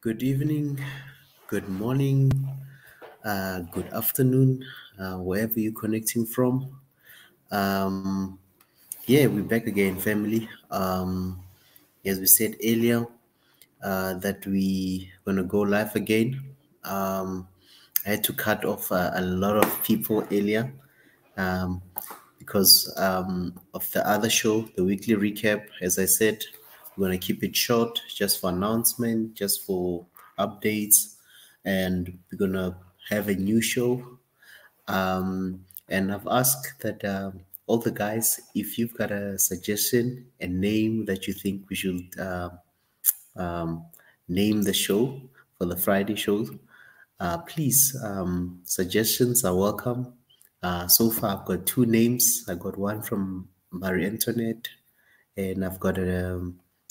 Good evening, good morning, good afternoon, wherever you're connecting from. Um, yeah, we're back again, family. As we said earlier, that we gonna go live again. I had to cut off a lot of people earlier um, because of the other show, the weekly recap. As I said, we're gonna keep it short, just for announcement, just for updates, and we're gonna have a new show. And I've asked that all the guys, if you've got a suggestion, a name that you think we should um, name the show for the Friday shows, please, suggestions are welcome. So far, I've got two names. I got one from Marie Antoinette, and I've got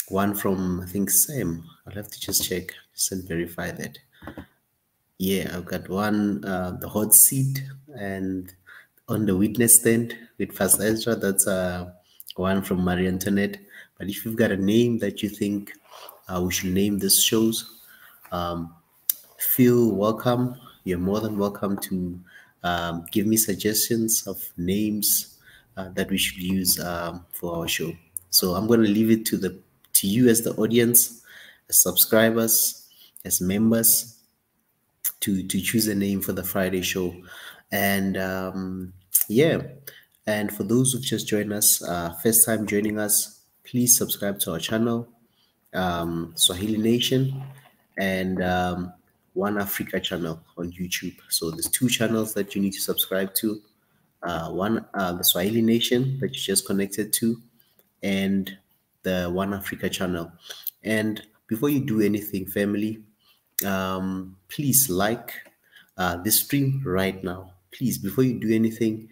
one from, I think, Sam. I'll have to just check, just and verify that. Yeah, I've got one, the hot seat, and on the witness stand with Pastor Ezra. That's one from Marie Antoinette. But if you've got a name that you think we should name this shows, um, feel welcome. You're more than welcome to give me suggestions of names that we should use for our show. So I'm going to leave it to you as the audience, as subscribers, as members, to choose a name for the Friday show. And yeah, and for those who've just joined us, first time joining us, please subscribe to our channel, Swahili Nation, and One Africa channel on YouTube. So there's two channels that you need to subscribe to. One, the Swahili Nation that you just connected to, and the One Africa channel. And before you do anything, family, please like this stream right now. Please, before you do anything,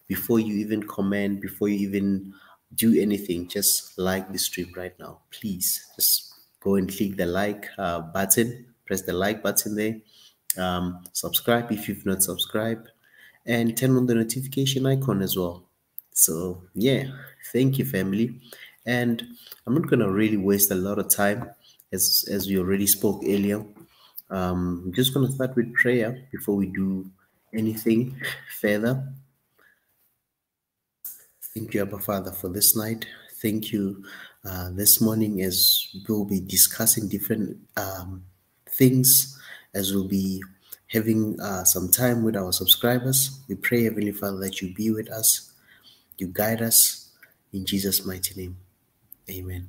before you even comment, before you even do anything, just like the stream right now. Please just go and click the like button, press the like button there. Subscribe if you've not subscribed, and turn on the notification icon as well. So yeah, thank you, family. And I'm not gonna really waste a lot of time, as we already spoke earlier. I'm just gonna start with prayer before we do anything further. Thank you, Abba Father, for this night. Thank you this morning, as we'll be discussing different things, as we'll be having some time with our subscribers. We pray, Heavenly Father, that you be with us, you guide us in Jesus' mighty name. Amen.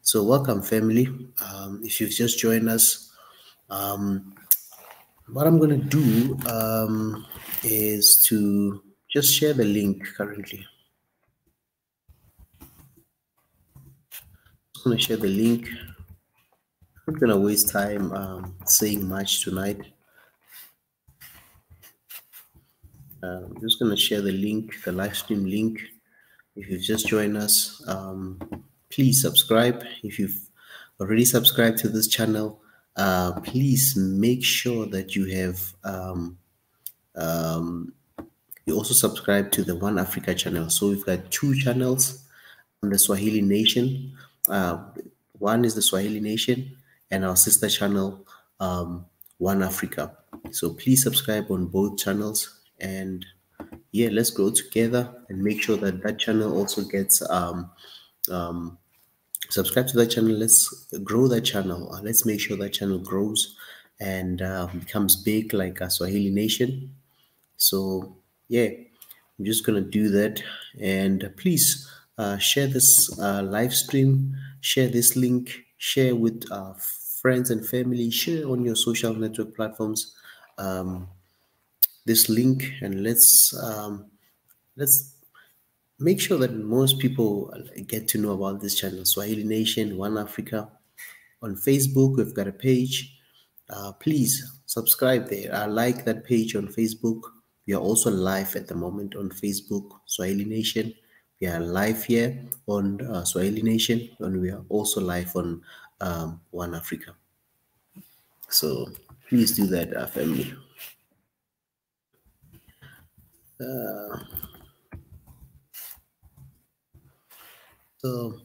So, welcome, family. If you've just joined us, what I'm going to do is to just share the link currently. I'm going to share the link. I'm not going to waste time saying much tonight. I'm just going to share the link, the live stream link. If you've just joined us, please subscribe. If you've already subscribed to this channel, please make sure that you have you also subscribe to the One Africa channel. So we've got two channels on the Swahili Nation. One is the Swahili Nation, and our sister channel, One Africa. So please subscribe on both channels, and yeah, let's grow together and make sure that that channel also gets subscribe to that channel. Let's grow that channel. Let's make sure that channel grows and becomes big like a Swahili Nation. So yeah, I'm just gonna do that, and please share this live stream, share this link, share with friends and family, share on your social network platforms this link, and let's make sure that most people get to know about this channel, Swahili Nation, One Africa. On Facebook, we've got a page. Please subscribe there. I like that page on Facebook. We are also live at the moment on Facebook, Swahili Nation. We are live here on Swahili Nation, and we are also live on One Africa. So please do that, family. So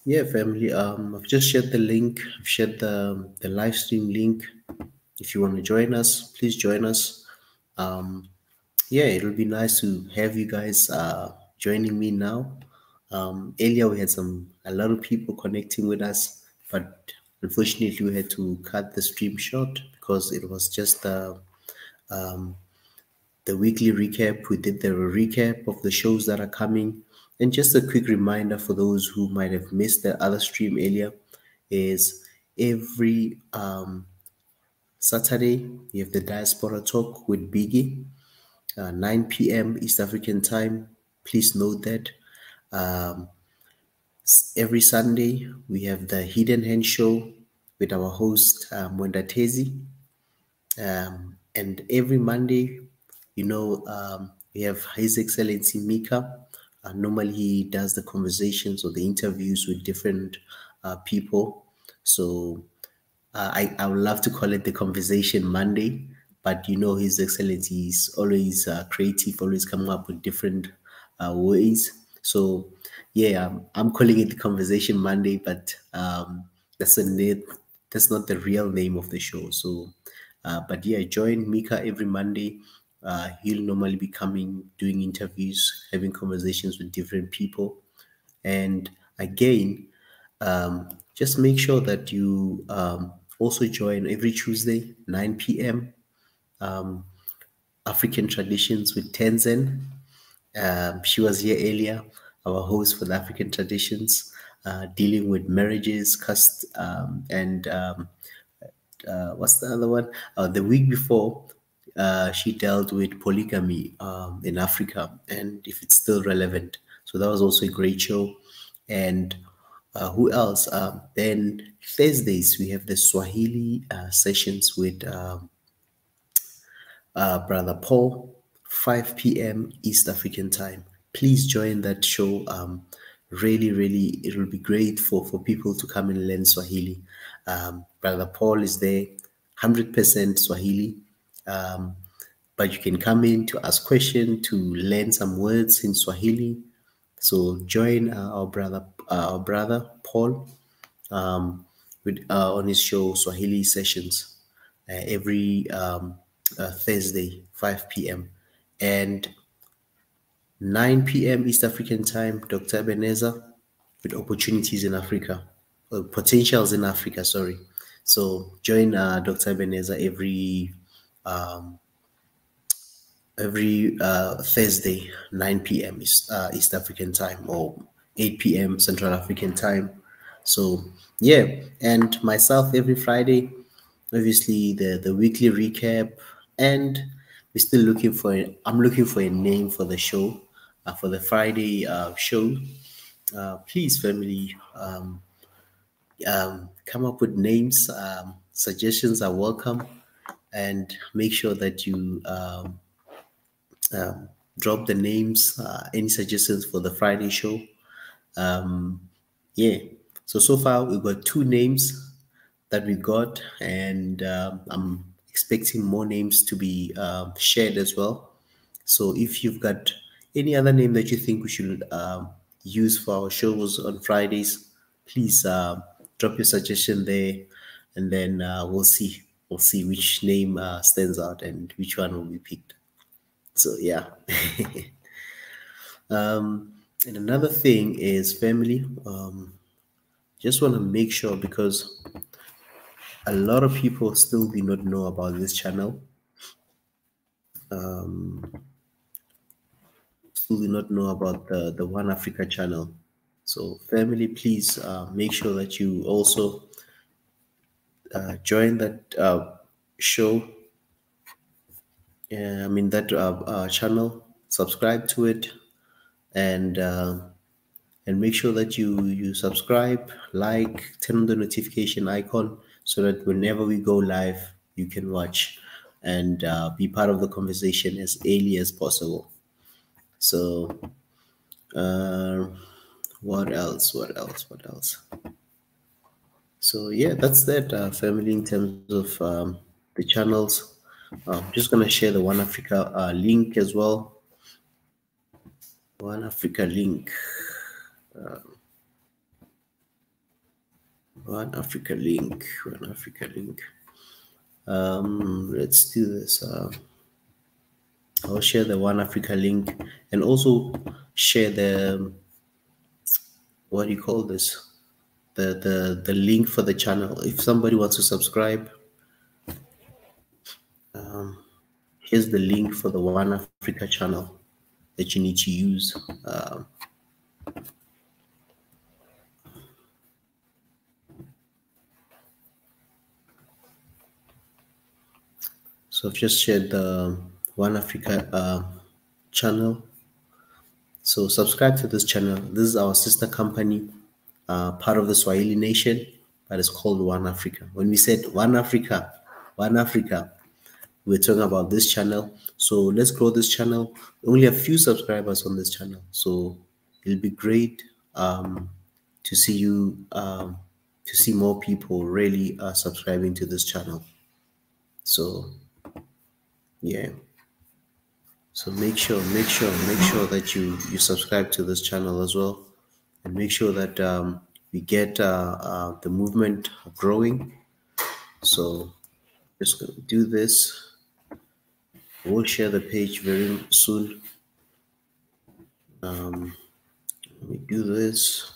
Yeah, family. I've just shared the link. I've shared the live stream link. If you want to join us, please join us. Um, yeah, it'll be nice to have you guys joining me now. Earlier we had a lot of people connecting with us, but unfortunately we had to cut the stream short because it was just the weekly recap. We did the recap of the shows that are coming. And just a quick reminder for those who might have missed the other stream earlier is every Saturday, we have the Diaspora Talk with Biggie, 9 p.m. East African time. Please note that. Um, every Sunday, we have the Hidden Hand Show with our host, Mwenda Tezi. And every Monday, we have His Excellency Mika. Normally, he does the conversations or the interviews with different people. So I would love to call it the Conversation Monday, but His Excellency is always creative, always coming up with different ways. So yeah, I'm calling it the Conversation Monday, but that's that's not the real name of the show. So, but yeah, join Mika every Monday. He'll normally be coming, doing interviews, having conversations with different people. And again, just make sure that you also join every Tuesday, 9 p.m. African Traditions with Tenzin. She was here earlier, our host for the African Traditions, dealing with marriages, and what's the other one? The week before, she dealt with polygamy in Africa and if it's still relevant. So that was also a great show. And who else? Then Thursdays, we have the Swahili sessions with Brother Paul, 5 p.m. East African time. Please join that show. Really, really, it'll be great for people to come and learn Swahili. Brother Paul is there, 100% Swahili. But you can come in to ask questions, to learn some words in Swahili. So join our brother Paul with on his show Swahili Sessions every Thursday, 5 p.m. and 9 p.m. East African time. Dr. Ebenezer with opportunities in Africa, potentials in Africa. Sorry. So join Dr. Ebenezer every Thursday, 9 p.m. East African time or 8 p.m. Central African time. So yeah, and myself every Friday, obviously the weekly recap, and we're still I'm looking for a name for the show, for the Friday show. Please, family, come up with names. Suggestions are welcome, and make sure that you drop the names, any suggestions for the Friday show. Yeah. So far we've got two names that we got, and I'm expecting more names to be shared as well. So if you've got any other name that you think we should use for our shows on Fridays, please drop your suggestion there, and then we'll see. We'll see which name stands out and which one will be picked. So yeah. And another thing is family. Just want to make sure, because a lot of people still do not know about this channel. Still do not know about the One Africa channel. So family, please make sure that you also join that show. That channel. Subscribe to it, and make sure that you subscribe, like, turn on the notification icon so that whenever we go live you can watch and be part of the conversation as early as possible. So what else? So yeah, that's that, family, in terms of the channels. I'm just gonna share the One Africa link as well. One Africa link. One Africa link. One Africa link. Let's do this. I'll share the One Africa link and also share the, what do you call this? The link for the channel. If somebody wants to subscribe, here's the link for the One Africa channel that you need to use. So I've just shared the One Africa channel. So subscribe to this channel. This is our sister company, part of the Swahili nation, but it's called One Africa. When we said One Africa, we're talking about this channel. So let's grow this channel. We only have few subscribers on this channel, so it'll be great to see you, to see more people really subscribing to this channel. So yeah. So make sure that you subscribe to this channel as well, and make sure that we get the movement growing. So just gonna do this. We'll share the page very soon. Let me do this.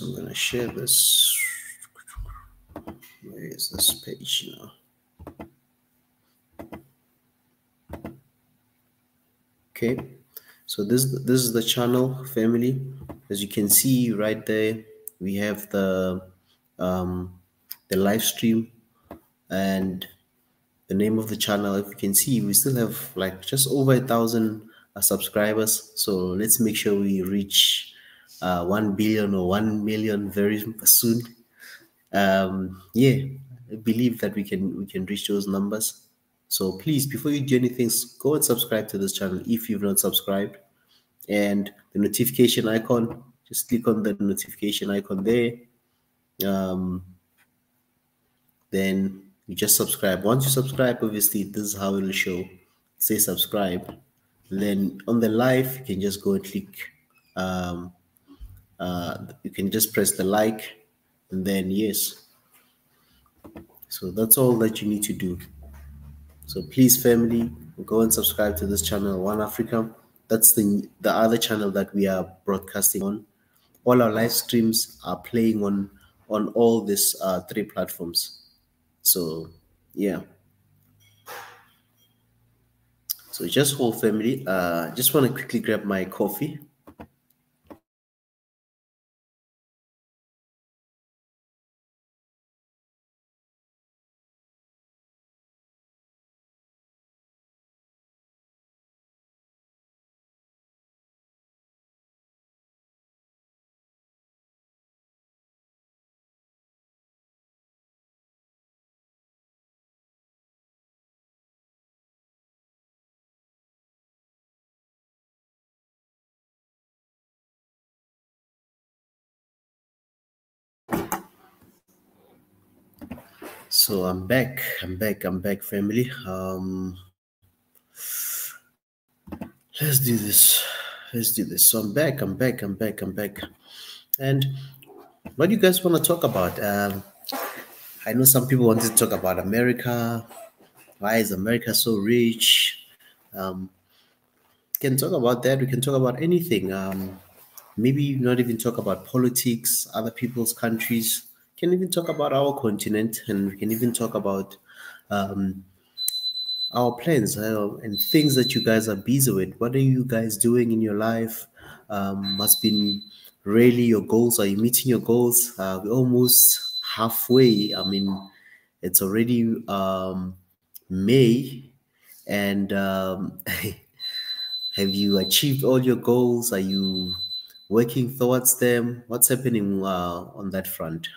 I'm gonna share this. Where is this page now? Okay, so this is the channel, family. As you can see right there, we have the live stream and the name of the channel. If you can see, we still have like just over 1,000 subscribers. So let's make sure we reach 1 billion or 1 million very soon. Yeah, I believe that we can reach those numbers. So please, before you do anything, go and subscribe to this channel if you've not subscribed. And the notification icon, just click on the notification icon there. Then you just subscribe. Once you subscribe, obviously this is how it will show. Say subscribe. And then on the live, you can just go and click. You can just press the like, and then yes. So that's all that you need to do. So please, family, go and subscribe to this channel, One Africa. That's the other channel that we are broadcasting on. All our live streams are playing on all these 3 platforms. So yeah. So just hold, family. Just want to quickly grab my coffee. So I'm back, family. Let's do this. So I'm back. And what do you guys want to talk about? I know some people wanted to talk about America. Why is America so rich? We can talk about that. We can talk about anything. Maybe not even talk about politics, other people's countries. We can even talk about our continent, and we can even talk about our plans and things that you guys are busy with. What are you guys doing in your life? Must been really your goals. Are you meeting your goals? We're almost halfway. I mean, it's already May, and have you achieved all your goals? Are you working towards them? What's happening on that front?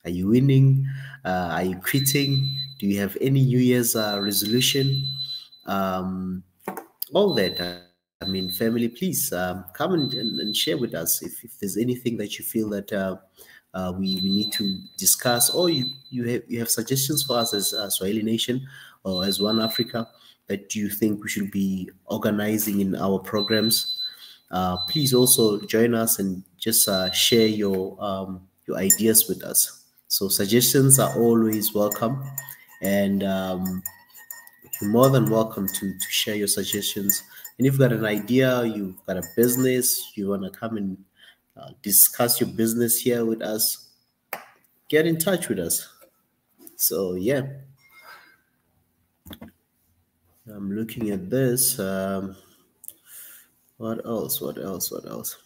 Are you winning? Are you quitting? Do you have any New Year's resolution? All that. I mean, family, please come and share with us if there's anything that you feel that we need to discuss, or you have suggestions for us as Swahili Nation or as One Africa that you think we should be organizing in our programs. Please also join us and just share your ideas with us. So suggestions are always welcome, and you're more than welcome to share your suggestions. And if you've got an idea, you've got a business, you want to come and discuss your business here with us, get in touch with us. So yeah, I'm looking at this. What else? What else? What else?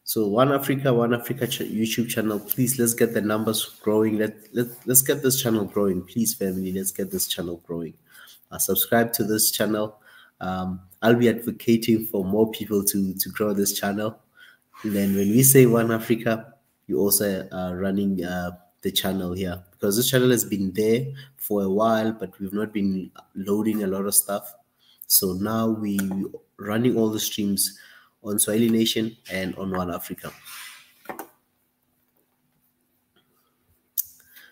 So One Africa YouTube channel. Please, let's get the numbers growing. Let's get this channel growing, please, family. Let's get this channel growing. Subscribe to this channel. I'll be advocating for more people to grow this channel. And then when we say One Africa, you also are running the channel here, because this channel has been there for a while, but we've not been loading a lot of stuff. So now we running all the streams on Swahili Nation and on One Africa.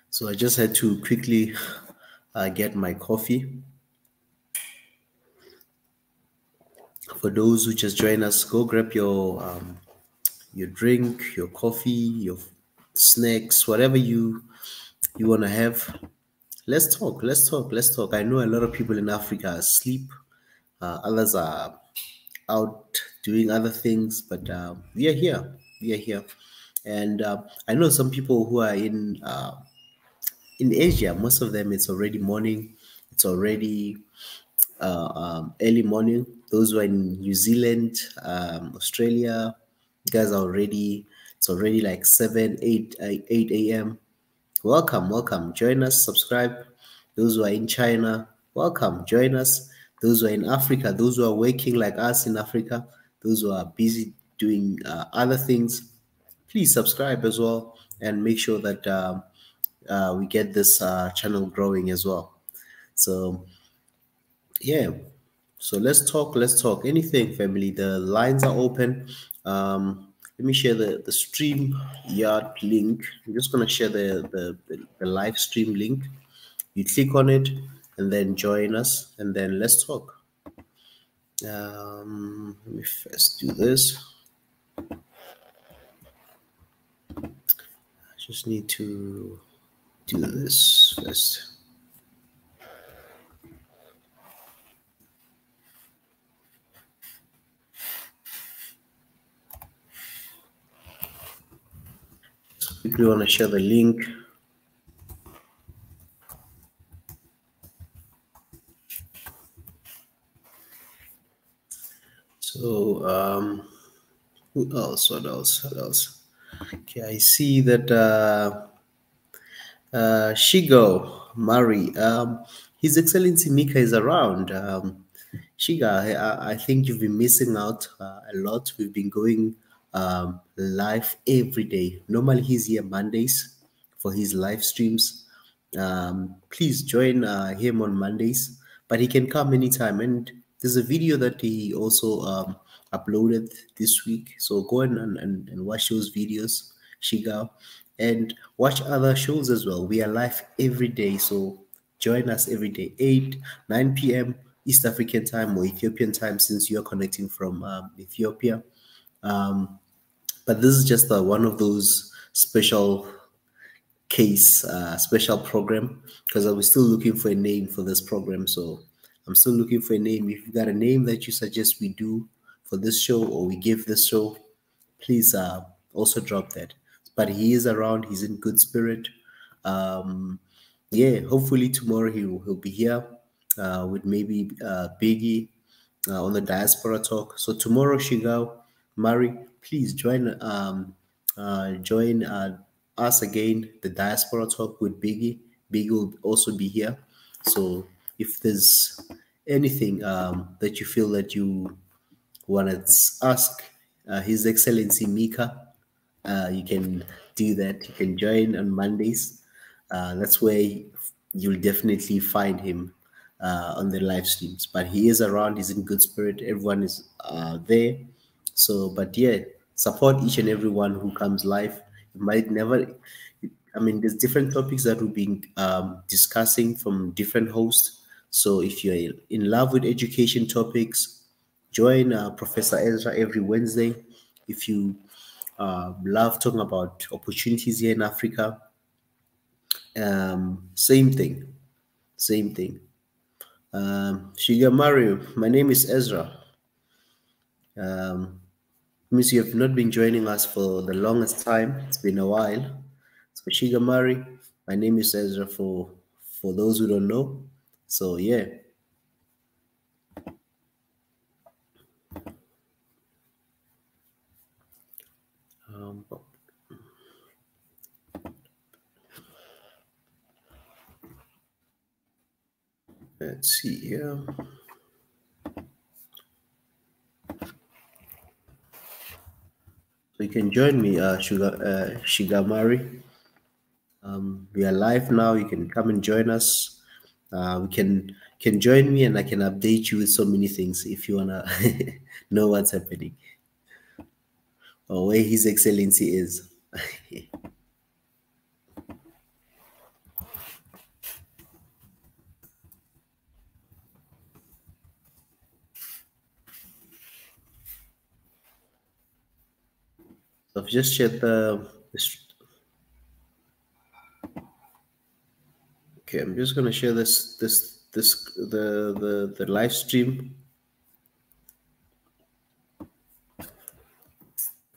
So I just had to quickly get my coffee. For those who just join us, go grab your drink, your coffee, your snacks, whatever you want to have. Let's talk. Let's talk. Let's talk. I know a lot of people in Africa are asleep. Others are out doing other things, but we are here. We are here, and I know some people who are in Asia. Most of them, it's already morning. It's already early morning. Those who are in New Zealand, Australia, you guys are already. It's already like 7, 8, 8 a.m. Welcome, welcome. Join us, subscribe. Those who are in China, welcome. Join us. Those who are in Africa, those who are working like us in Africa, those who are busy doing other things, please subscribe as well and make sure that we get this channel growing as well. So, yeah. So let's talk. Let's talk. Anything, family. The lines are open. Let me share the stream yard link. I'm just gonna share the live stream link. You click on it and then join us, and then let's talk. Let me first do this. I just need to do this first. Just quickly want to share the link. So who else? What else? What else? Okay, I see that Shigo Mari, His Excellency Mika is around. Shiga, I think you've been missing out a lot. We've been going live every day. Normally, he's here Mondays for his live streams. Please join him on Mondays, but he can come anytime. And there's a video that he also uploaded this week. So go and watch those videos, Shiga, and watch other shows as well. We are live every day. So join us every day, 8, 9 p.m. East African time or Ethiopian time, since you're connecting from Ethiopia. But this is just one of those special special program, because I was still looking for a name for this program. So I'm still looking for a name. If you've got a name that you suggest we do for this show or we give this show, please also drop that. But he is around. He's in good spirit. Yeah, hopefully tomorrow he'll be here with maybe Biggie on the diaspora talk. So tomorrow, Shigao, Mari, please join us again, the diaspora talk with Biggie. Biggie will also be here. So if there's anything that you feel that you want to ask His Excellency Mika, you can do that. You can join on Mondays. That's where you'll definitely find him on the live streams. But he is around. He's in good spirit. Everyone is there. So, but yeah, support each and everyone who comes live. You might never. I mean, there's different topics that we've been discussing from different hosts. So if you're in love with education topics, Join Professor Ezra every Wednesday if you love talking about opportunities here in Africa. Same thing, same thing. Shiga Mario, my name is Ezra. Means you have not been joining us for the longest time. It's been a while. So Shigamari, my name is Ezra for those who don't know. So yeah. Um, let's see here. So you can join me, Shigamari. We are live now. You can come and join us. We can join me, and I can update you with so many things if you wanna know what's happening or where His Excellency is. So I've just shared okay, I'm just gonna share the live stream.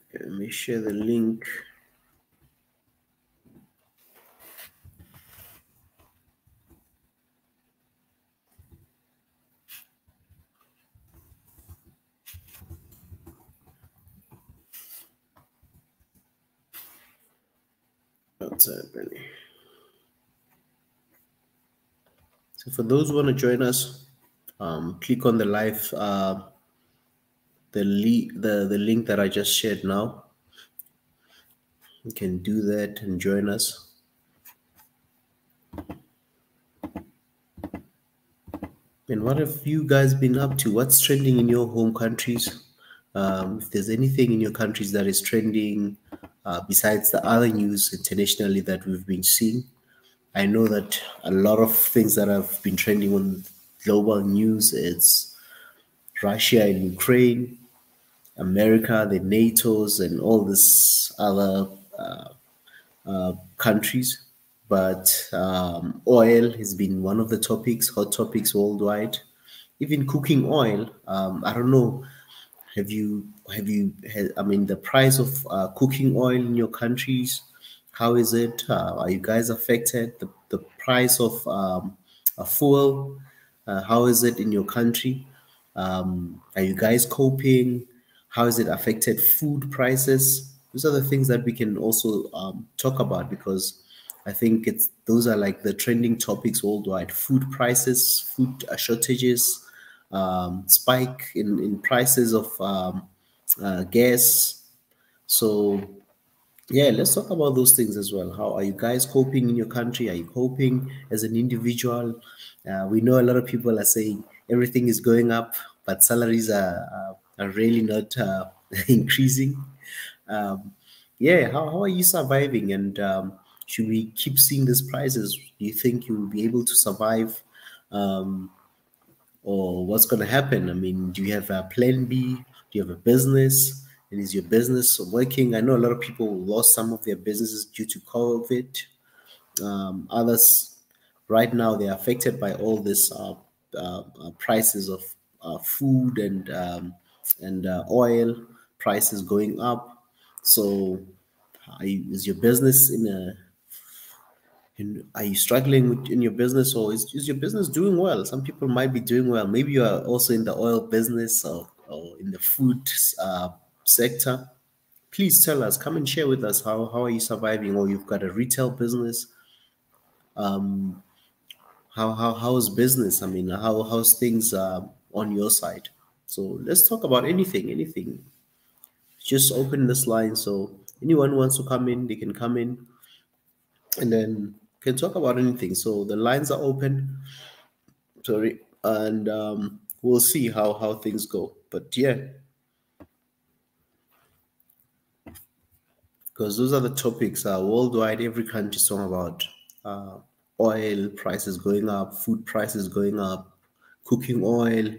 Okay, let me share the link. What's happening? So for those who want to join us, click on the live the link that I just shared now. You can do that and join us. And what have you guys been up to? What's trending in your home countries? If there's anything in your countries that is trending besides the other news internationally that we've been seeing, I know that a lot of things that have been trending on global news is Russia and Ukraine, America, the NATO's, and all these other countries. But oil has been one of the topics, hot topics worldwide. Even cooking oil. I don't know. I mean, the price of cooking oil in your countries, how is it? Are you guys affected? The price of a fuel, how is it in your country? Are you guys coping? How has it affected food prices? Those are the things that we can also talk about, because I think it's those are like the trending topics worldwide: food prices, food shortages, spike in prices of gas. So yeah, let's talk about those things as well. How are you guys coping in your country? Are you coping as an individual? We know a lot of people are saying everything is going up, but salaries are really not increasing. Um, yeah, how are you surviving? And should we keep seeing these prices? Do you think you will be able to survive? Um, or what's going to happen? I mean, do you have a plan B? Do you have a business? And is your business working? I know a lot of people lost some of their businesses due to COVID. Others, right now, they're affected by all this prices of food and oil prices going up. So, is your business in a are you struggling in your business, or is your business doing well? Some people might be doing well. Maybe you are also in the oil business or in the food sector. Please tell us, come and share with us how are you surviving, or you've got a retail business. How's business? I mean, how's things on your side? So let's talk about anything. Just open this line, so anyone who wants to come in, they can come in, and then can talk about anything. So the lines are open. Sorry, and we'll see how things go. But yeah, because those are the topics worldwide. Every country is talking about uh, oil prices going up, food prices going up, cooking oil.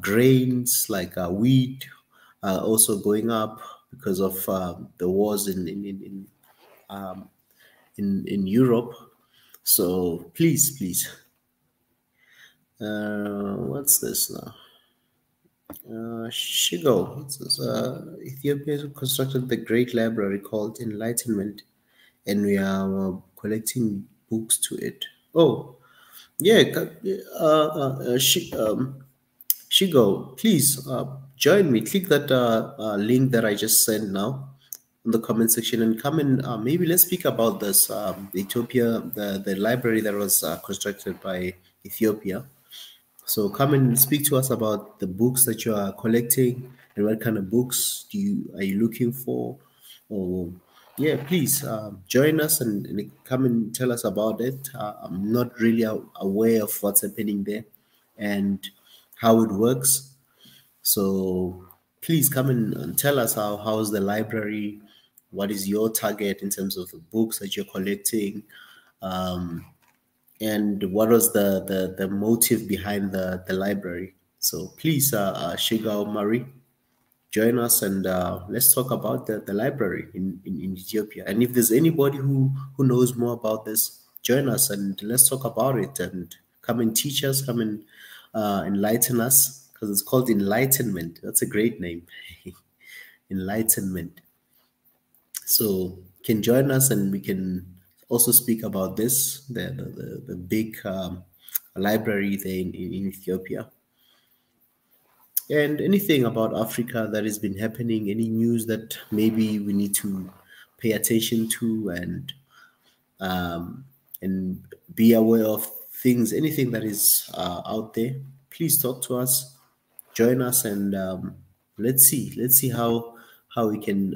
grains like wheat also going up because of the wars in Europe. So please, what's this now? Shigo. It says, Ethiopia constructed the great library called Enlightenment, and we are collecting books to it. Oh, yeah. Shigo, please join me. Click that link that I just sent now in the comment section and come and maybe let's speak about this Ethiopia, the library that was constructed by Ethiopia. So come and speak to us about the books that you are collecting and what kind of books are you looking for? Or yeah, please join us and come and tell us about it. I'm not really aware of what's happening there and how it works. So please come and tell us how's the library, what is your target in terms of the books that you're collecting, and what was the motive behind the library. So please, Shigao Mari, join us and let's talk about the library in Ethiopia. And if there's anybody who knows more about this, join us and let's talk about it and come and teach us, come and enlighten us because it's called enlightenment. That's a great name, enlightenment. So can join us and we can also speak about this, the big library there in Ethiopia. And anything about Africa that has been happening, any news that maybe we need to pay attention to and be aware of things, anything that is out there, please talk to us, join us, and let's see how we can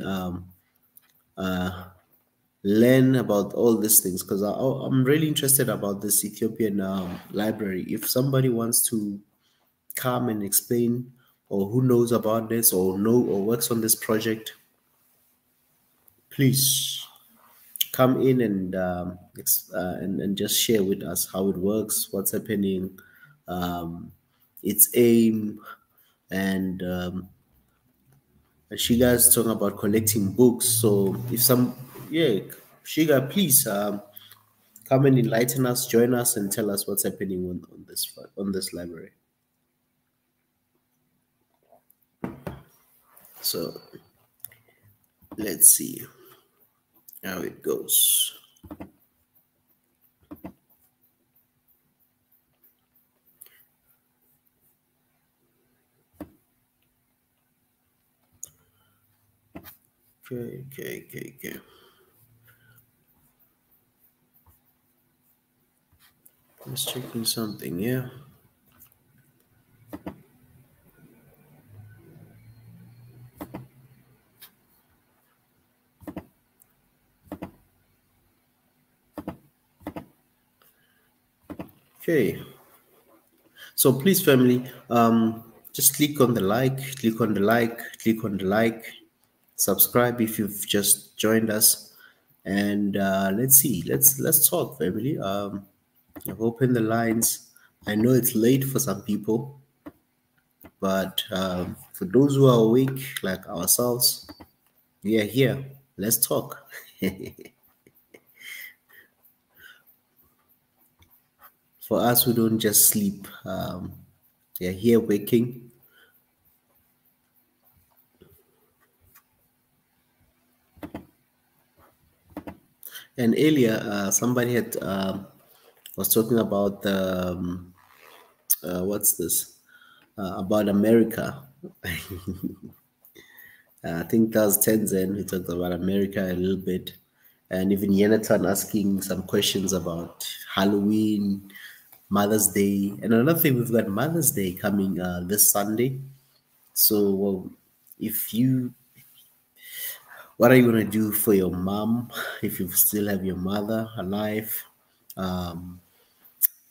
learn about all these things because I'm really interested about this Ethiopian library. If somebody wants to come and explain or who knows about this or works on this project, please come in and just share with us how it works, what's happening, its aim, and Shiga's talking about collecting books. So if yeah, Shiga, please come and enlighten us, join us, and tell us what's happening on this library. So let's see how it goes. Okay. Let's checking something, yeah. Okay. So please, family, just click on the like, subscribe if you've just joined us, and let's see, let's talk, family. I've opened the lines. I know it's late for some people, but for those who are awake, like ourselves, we are here. Let's talk. For us who don't just sleep, we are here waking. And earlier, somebody had was talking about the what's this about America. I think that was Tenzin who talked about America a little bit, and even Yenatan asking some questions about Halloween, Mother's Day, and another thing, we've got Mother's Day coming this Sunday. So, well, if you, what are you gonna do for your mom if you still have your mother alive?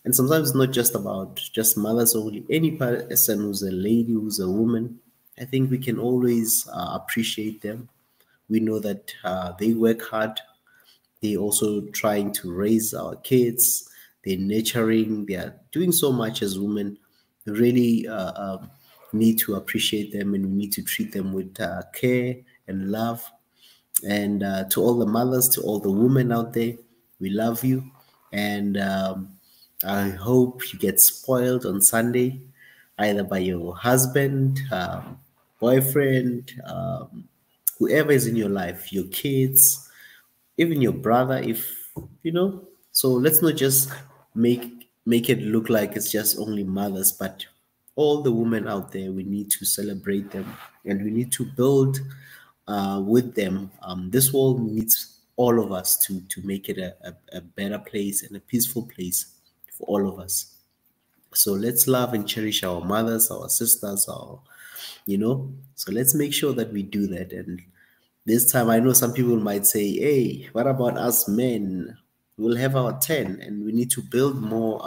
And sometimes it's not just about just mothers only. Any person who's a lady, who's a woman, I think we can always appreciate them. We know that they work hard. They also trying to raise our kids. They're nurturing. They are doing so much as women, we really need to appreciate them, and we need to treat them with care and love. And to all the mothers, to all the women out there, we love you. And I hope you get spoiled on Sunday, either by your husband, boyfriend, whoever is in your life, your kids, even your brother, if you know. So let's not just make it look like it's just only mothers, but all the women out there, we need to celebrate them, and we need to build with them. This world needs all of us to make it a better place and a peaceful place for all of us. So let's love and cherish our mothers, our sisters, our, so let's make sure that we do that. And this time, I know some people might say, hey, what about us men? We'll have our 10, and we need to build more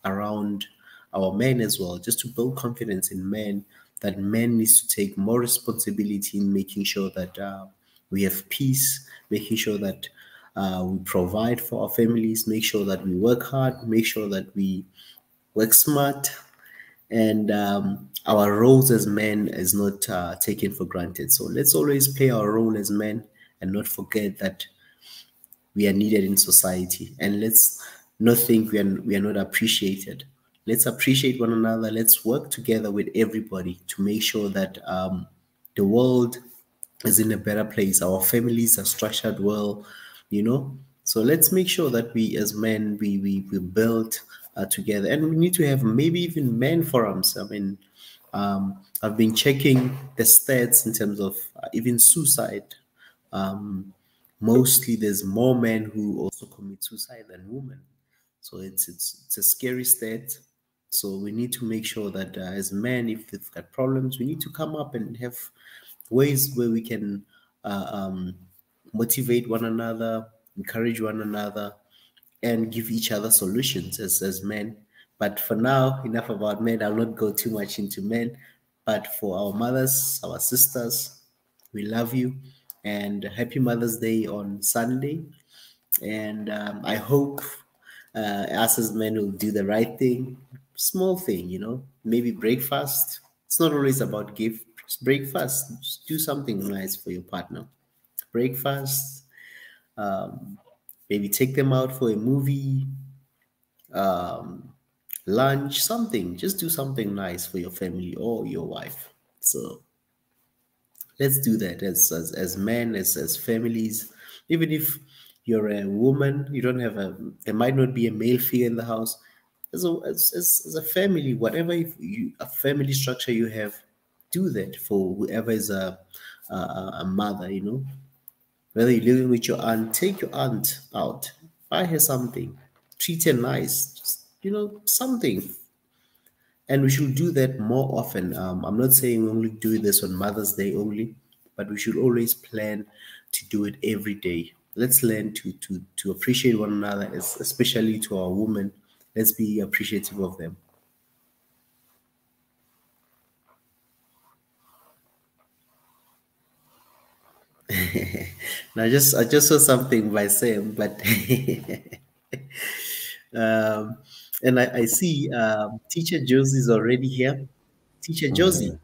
around our men as well, just to build confidence in men, that men needs to take more responsibility in making sure that we have peace, making sure that we provide for our families, make sure that we work hard, make sure that we work smart, and our roles as men is not taken for granted. So let's always play our role as men and not forget that we are needed in society. And let's not think we are not appreciated. Let's appreciate one another. Let's work together with everybody to make sure that the world is in a better place. Our families are structured well, you know. So let's make sure that we, as men, we build together, and we need to have maybe even men forums. I mean, I've been checking the stats in terms of even suicide. Um, Mostly, there's more men who also commit suicide than women. So it's a scary state. So we need to make sure that as men, if they've got problems, we need to come up and have ways where we can motivate one another, encourage one another, and give each other solutions as men. But for now, enough about men. I'll not go too much into men. But for our mothers, our sisters, we love you. And happy Mother's Day on Sunday. And I hope us as men will do the right thing, small thing, maybe breakfast. It's not always about gift. Just breakfast. Just do something nice for your partner. Breakfast. Um, Maybe take them out for a movie, um, lunch, something. Just do something nice for your family or your wife. So let's do that as men, as families. Even if you're a woman, you don't have there might not be a male figure in the house. As a family, whatever a family structure you have, do that for whoever is a mother. Whether you're living with your aunt, take your aunt out, buy her something, treat her nice, just, something. And we should do that more often. I'm not saying we only do this on Mother's Day only, but we should always plan to do it every day. Let's learn to appreciate one another, especially to our women. Let's be appreciative of them. Now, I just saw something by Sam, but um, and I see Teacher Josie is already here. Teacher Josie,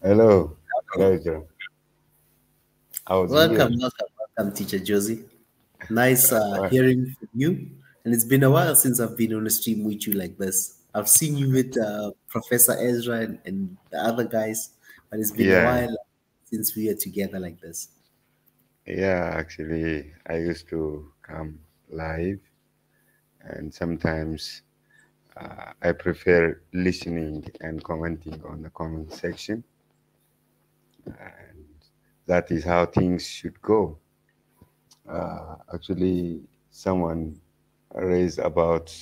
Hello, hello, John. I was here. welcome, Teacher Josie. Nice What? hearing from you. And it's been a while since I've been on a stream with you like this. I've seen you with Professor Ezra and the other guys, but it's been a Yeah, while since we were together like this. yeah. Actually, I used to come live, and sometimes I prefer listening and commenting on the comment section, and that is how things should go. Actually, someone raised about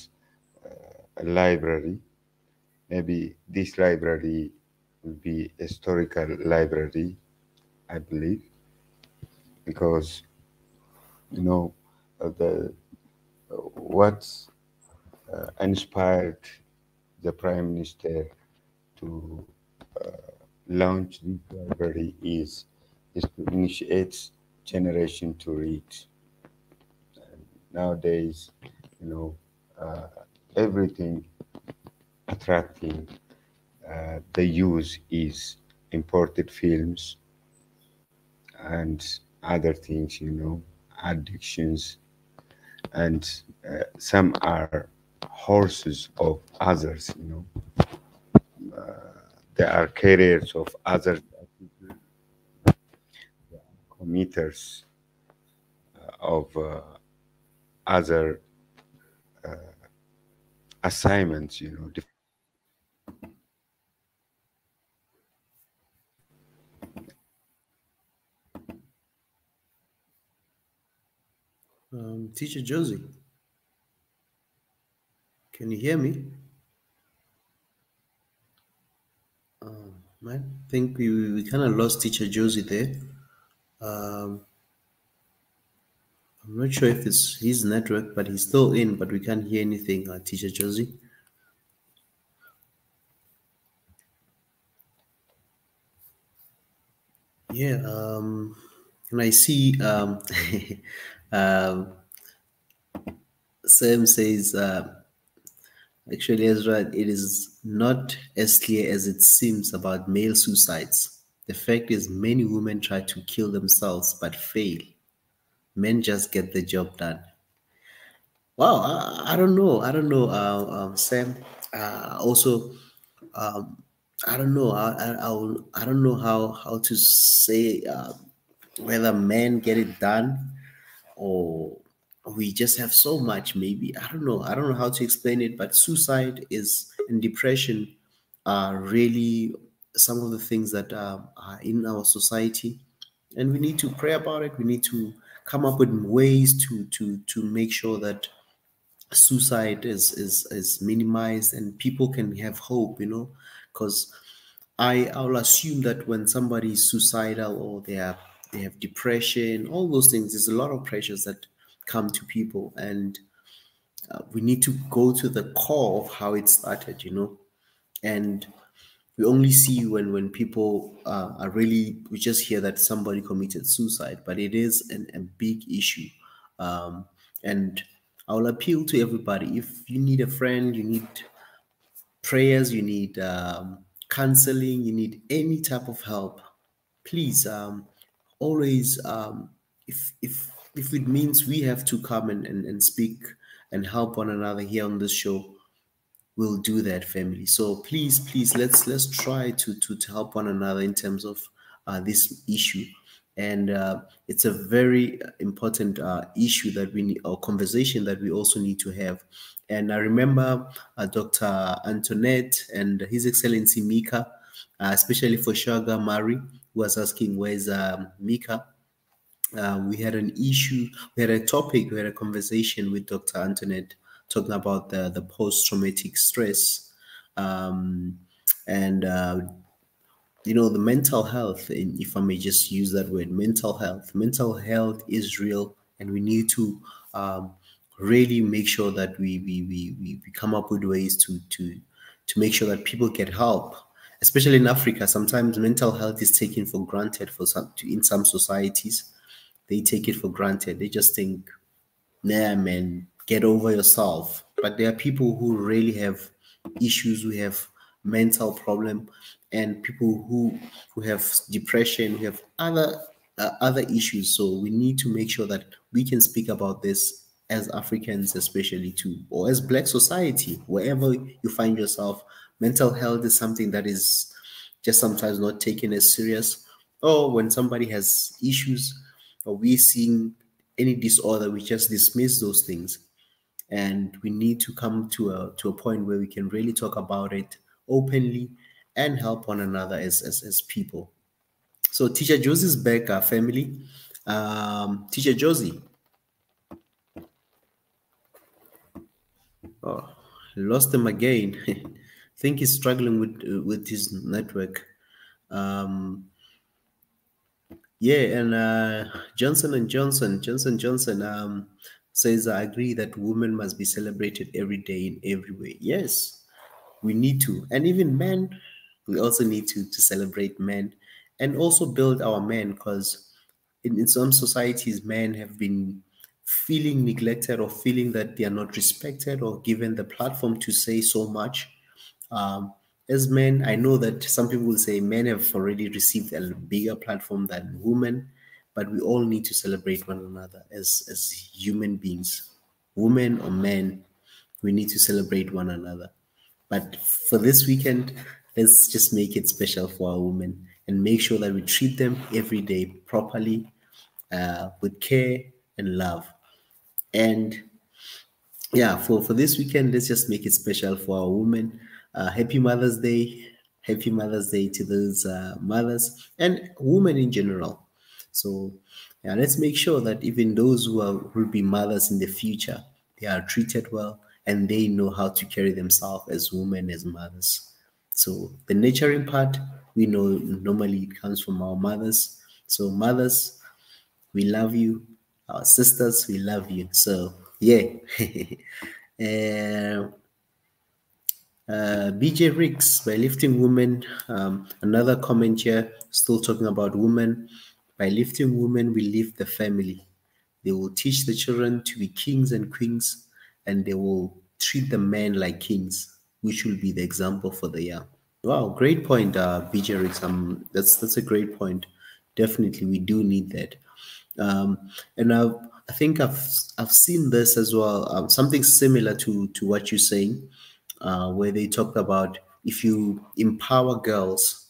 a library. Maybe this library will be a historical library, I believe, because you know the what inspired the prime minister to launch this library is to initiate generation to read. Nowadays, you know, everything attracting. the use is imported films and other things, addictions, and some are horses of others, they are carriers of other committers of other assignments, different Teacher Josie, can you hear me? Man, I think we kind of lost Teacher Josie there. Um, I'm not sure if it's his network, but he's still in, but we can't hear anything, Teacher Josie. Yeah, and I see um, Sam says, actually, Ezra, it is not as clear as it seems about male suicides. The fact is, many women try to kill themselves but fail. Men just get the job done. Wow, I don't know. I don't know, Sam. Also, um, I don't know. I don't know how to say whether men get it done or we just have so much. Maybe I don't know how to explain it. But suicide is and depression are really some of the things that are in our society, and we need to pray about it. We need to come up with ways to make sure that suicide is minimized and people can have hope, because I'll assume that when somebody is suicidal or they have depression, all those things, there's a lot of pressures that come to people, and we need to go to the core of how it started, and we only see when people are really, we just hear that somebody committed suicide, but it is a big issue. And I'll appeal to everybody: if you need a friend, you need prayers, you need counseling, you need any type of help, please, always, if it means we have to come and speak and help one another here on this show, we'll do that, family. So please, let's try to help one another in terms of this issue. And it's a very important issue that we need, or conversation that we also need to have. And I remember Dr. Antoinette and His Excellency Mika, especially for Shaga Mari, who was asking, where's Mika? We had an issue, we had a topic, we had a conversation with Dr. Antoinette talking about the post traumatic stress, um, and the mental health. And if I may just use that word, mental health is real, and we need to really make sure that we come up with ways to make sure that people get help, especially in Africa. Sometimes mental health is taken for granted in some societies. They take it for granted. They just think, nah, man, get over yourself. But there are people who really have issues, who have mental problem, and people who have depression, who have other issues. So we need to make sure that we can speak about this as Africans, especially too, or as Black society, wherever you find yourself. Mental health is something that is just sometimes not taken as serious. Or when somebody has issues, or we seeing any disorder, we just dismiss those things. And we need to come to a point where we can really talk about it openly and help one another as people. So Teacher Josie's back, our family. Teacher Josie, oh, lost him again. Think he's struggling with his network. Um, Yeah, and Johnson says, I agree that women must be celebrated every day in every way. Yes, we need to, and even men, we also need to celebrate men, and also build our men, because in some societies, men have been feeling neglected or feeling that they are not respected or given the platform to say so much. Um, As men, I know that some people will say men have already received a bigger platform than women, but we all need to celebrate one another as human beings, women or men. We need to celebrate one another. But for this weekend, let's just make it special for our women and make sure that we treat them every day properly, with care and love. And yeah, for this weekend, let's just make it special for our women. Happy Mother's Day. Happy Mother's Day to those mothers and women in general. So yeah, let's make sure that even those will be mothers in the future, they are treated well and they know how to carry themselves as women, as mothers. So the nurturing part, we know normally it comes from our mothers. So mothers, we love you. Our sisters, we love you. So yeah. uh, BJ Riggs by Lifting Women. Another comment here, still talking about women. By lifting women, we lift the family. They will teach the children to be kings and queens, and they will treat the men like kings, which will be the example for the young. Wow, great point, BJ Riggs. That's a great point. Definitely, we do need that. And I think I've seen this as well. Something similar to what you're saying, where they talked about if you empower girls.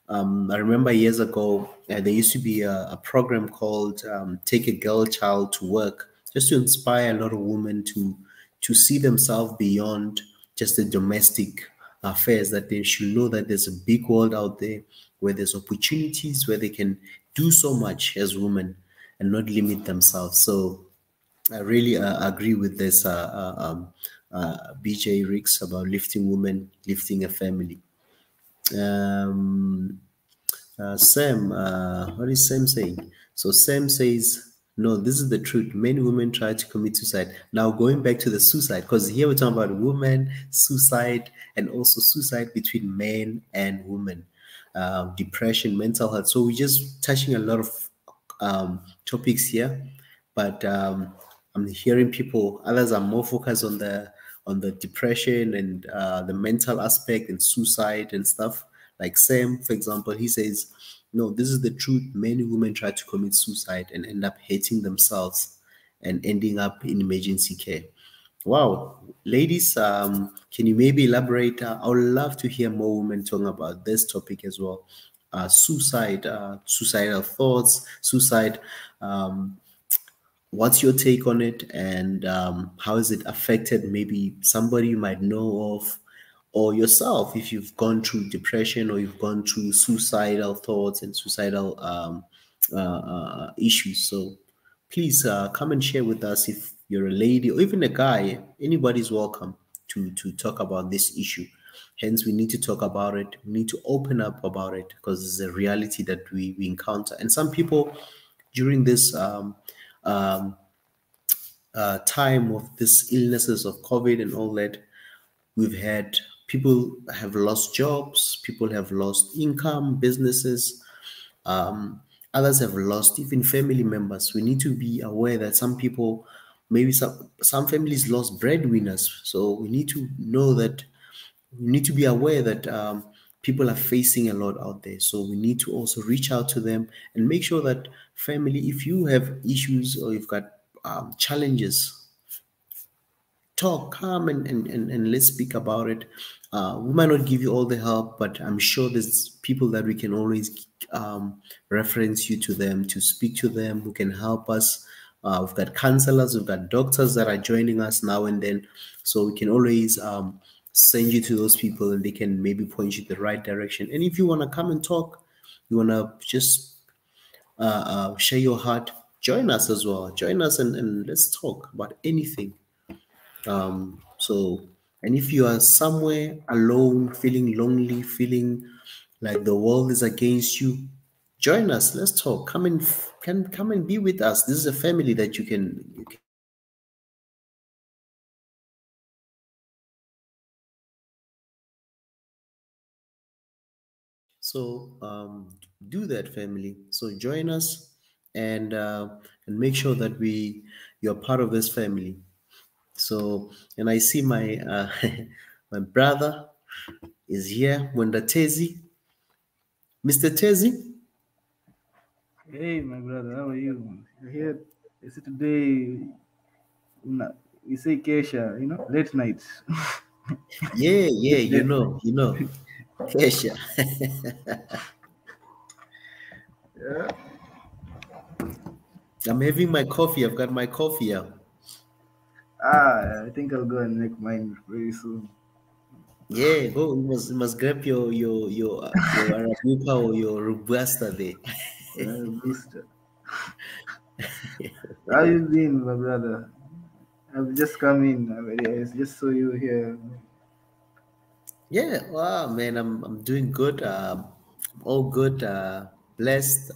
I remember years ago, there used to be a program called "Take a Girl Child to Work," just to inspire a lot of women to see themselves beyond just the domestic affairs. That they should know that there's a big world out there where there's opportunities where they can do so much as women and not limit themselves. So I really agree with this BJ Riggs about lifting women, lifting a family. Um, Sam, what is Sam saying? So Sam says, no, this is the truth. Many women try to commit suicide. Now going back to the suicide, because here we're talking about women, suicide, and also suicide between men and women, depression, mental health. So we're just touching a lot of topics here, but I'm hearing people. Others are more focused on the depression and the mental aspect and suicide and stuff. Like Sam, for example, he says, "No, this is the truth. Many women try to commit suicide and end up hating themselves and ending up in emergency care." Wow, ladies, can you maybe elaborate? I would love to hear more women talking about this topic as well. Suicide, suicidal thoughts, suicide. Um, what's your take on it, and how has it affected maybe somebody you might know of, or yourself if you've gone through depression or you've gone through suicidal thoughts and suicidal issues? So please come and share with us. If you're a lady or even a guy, anybody's welcome to talk about this issue. Hence, we need to talk about it. We need to open up about it because it's a reality that we encounter. And some people during this um, time of this illnesses of COVID and all that, we've had people have lost jobs, people have lost income, businesses, um, others have lost even family members. We need to be aware that some people, maybe some families lost breadwinners. So we need to know that we need to be aware that people are facing a lot out there. So we need to also reach out to them and make sure that family, if you have issues or you've got challenges, talk, come and let's speak about it. We might not give you all the help, but I'm sure there's people that we can always reference you to them, to speak to them, who can help us. We've got counselors, we've got doctors that are joining us now and then. So we can always send you to those people and they can maybe point you the right direction. And if you want to come and talk, you want to just share your heart, join us as well. Join us and let's talk about anything. So, and if you are somewhere alone, feeling lonely, feeling like the world is against you, join us. Let's talk. Can come and be with us. This is a family that you can so do that, family. So join us and make sure that you're part of this family. So, and I see my my brother. is here. Wanda Tezi, Mr. Tezi. Hey, my brother, how are you? You're here. Is it today? We say Kesha, late nights. Yeah, yeah, Yeah. you know, Kesha. Yeah. I'm having my coffee. I've got my coffee out. I think I'll go and make mine very soon. Yeah, go. You must grab your Arabica or your Robusta there. Booster. How you been, my brother? I've just come in. I just saw you here. Yeah, wow, man, I'm doing good. I'm all good. Blessed.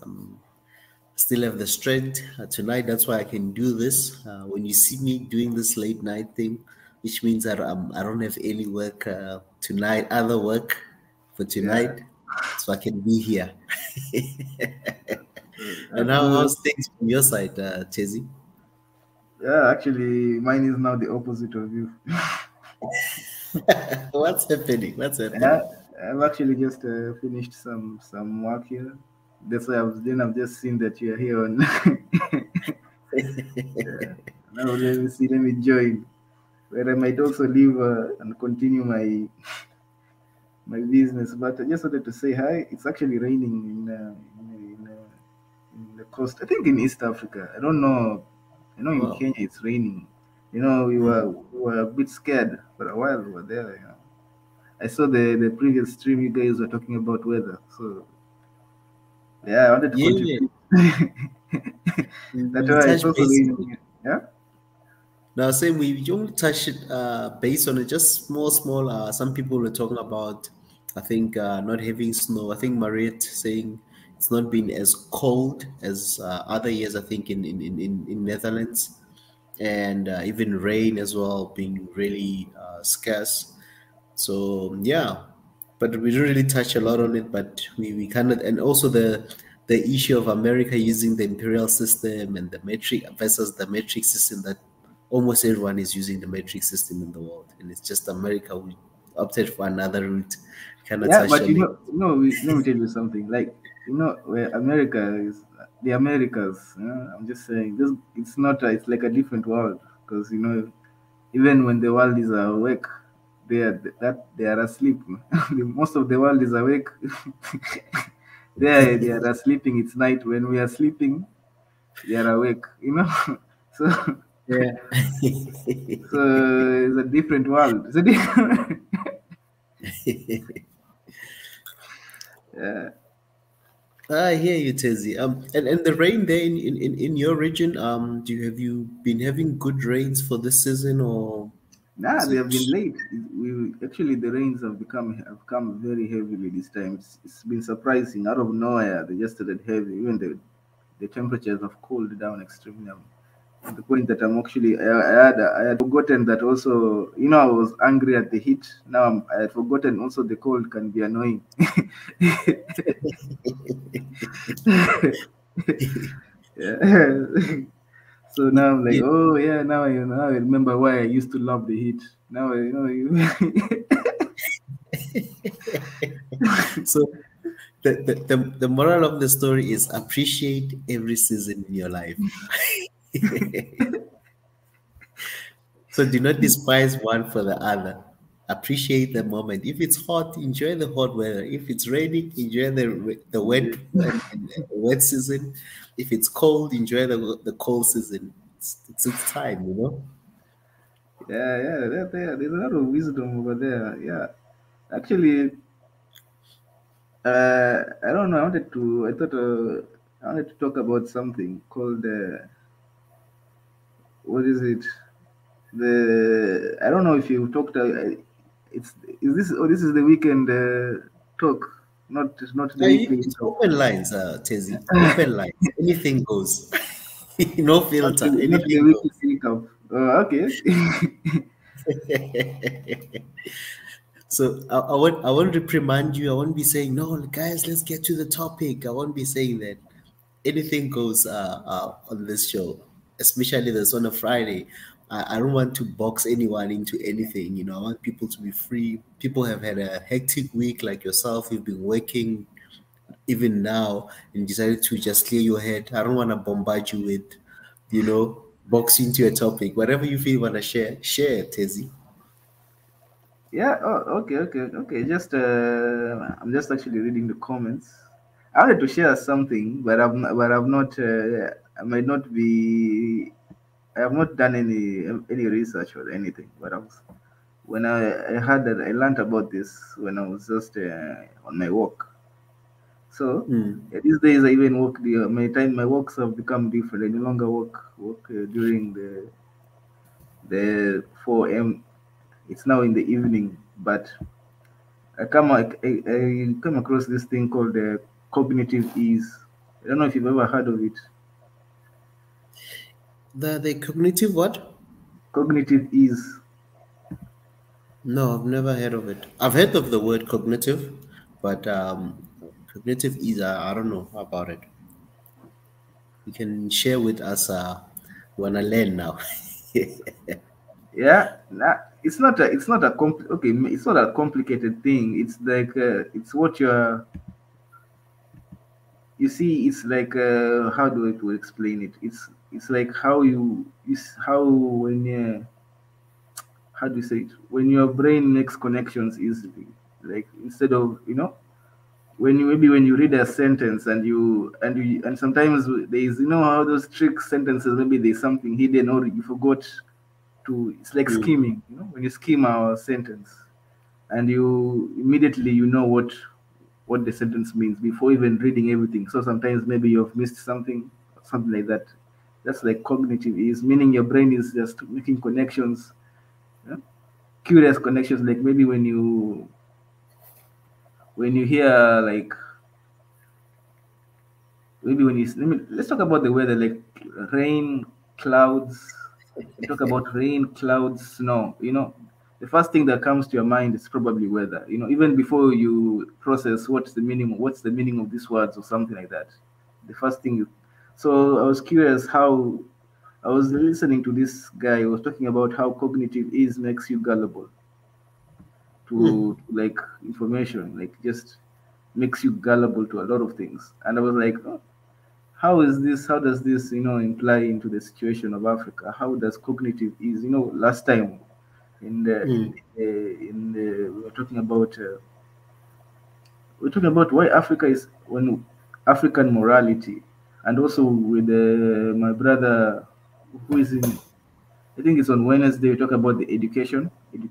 Still have the strength tonight. That's why I can do this. When you see me doing this late night thing, which means that I don't have any work tonight, other work for Yeah, tonight, so I can be here. And that's good. how's things from your side, Chezi? Yeah, actually, mine is now the opposite of you. What's happening? What's Yeah, happening? I've actually just finished some work here. That's why I've just seen that you're here on. Yeah. Now let me see. Let me join. Where I might also leave and continue my business. But I just wanted to say hi. It's actually raining in the coast. I think in East Africa. I don't know. I know in Oh, Kenya it's raining. We were a bit scared for a while. We were there. I saw the previous stream you guys were talking about weather. So yeah, I wanted to yeah. contribute. That's We why it's touch also base. raining here. Yeah. Now, same we only touch it based on it, just small, small. Some people were talking about, I think, not having snow. I think Mariette saying it's not been as cold as other years. I think in Netherlands, and even rain as well being really scarce. So yeah, but we didn't really touch a lot on it. But we kind of, and also the issue of America using the imperial system and the metric versus the metric system, that almost everyone is using the metric system in the world, and it's just America who opted for another route. Kind of Yeah, touched but on it. let me tell you something. Like, where America is, the Americas. I'm just saying, this it's not. It's like a different world because even when the world is awake, they are asleep. Most of the world is awake. They are sleeping. It's night. When we are sleeping, they are awake. So Yeah. so it's a different world. It's a different. Yeah. I hear you, Tezzy. And the rain there in your region, have you been having good rains for this season, or Nah, is they have it? been late. We actually the rains have come very heavily this time. It's been surprising out of nowhere. They just started heavy. Even the temperatures have cooled down extremely. To the point that I had forgotten that also. I was angry at the heat. Now I had forgotten also the cold can be annoying. Yeah. So now I'm like, Yeah. oh yeah, now I remember why I used to love the heat. Now I So the moral of the story is appreciate every season in your life. So do not despise one for the other. Appreciate the moment. If it's hot, enjoy the hot weather. If it's raining, enjoy the wet and wet season. If it's cold, enjoy the cold season. It's time, you know. yeah, there's a lot of wisdom over there. Yeah, actually, I don't know. I wanted to talk about something called what is it? I don't know if you talked. It's is this this is the weekend talk, not the weekly It's talk. open lines, Tezzy. Open lines. Anything goes. No filter. Not the Anything weekly goes. recap. Okay. So I won't reprimand you. I won't be saying, no, guys, let's get to the topic. I won't be saying that. Anything goes on this show, especially this on a Friday. I don't want to box anyone into anything. I want people to be free. People have had a hectic week like yourself. You've been working even now and decided to just clear your head. I don't want to bombard you with, box into a topic. Whatever you feel you want to share, share it, Tezzy. Yeah. Oh, okay, okay, okay. I'm just actually reading the comments. I wanted to share something, but I've not. I might not be. I have not done any research or anything. But I heard that I learned about this when I was just on my walk. So Mm, these days I even walk my walks have become different. I no longer walk during the 4 a.m. It's now in the evening, but I come across this thing called cognitive ease. I don't know if you've ever heard of it. the cognitive what? Cognitive ease. No, I've never heard of it. I've heard of the word cognitive, but cognitive is I don't know about it. You can share with us. Wanna learn now? Yeah, it's not a okay. It's not a complicated thing. It's like it's what you see. It's like how do I to explain it? It's like how when how do you say it, when your brain makes connections easily, like instead of when you maybe when you read a sentence and sometimes there is how those trick sentences, maybe there's something hidden or you forgot to. It's like Mm, skimming, when you skim a sentence and you immediately what the sentence means before even reading everything. So sometimes maybe you've missed something like that. That's like cognitive is, meaning your brain is just making connections, yeah? Curious connections, like maybe when you hear like maybe when you let's talk about the weather, like rain, clouds. You talk about rain, clouds, snow. The first thing that comes to your mind is probably weather. Even before you process what's the meaning of these words or something like that. The first thing you. So I was curious how I was listening to this guy who was talking about how cognitive is makes you gullible mm, to like information, like just makes you gullible to a lot of things. And I was like, oh, how does this imply into the situation of Africa? How does cognitive is, last time in the mm, in the we are talking about why Africa is when African morality, and also with my brother who is in, I think it's on Wednesday, we talk about the education with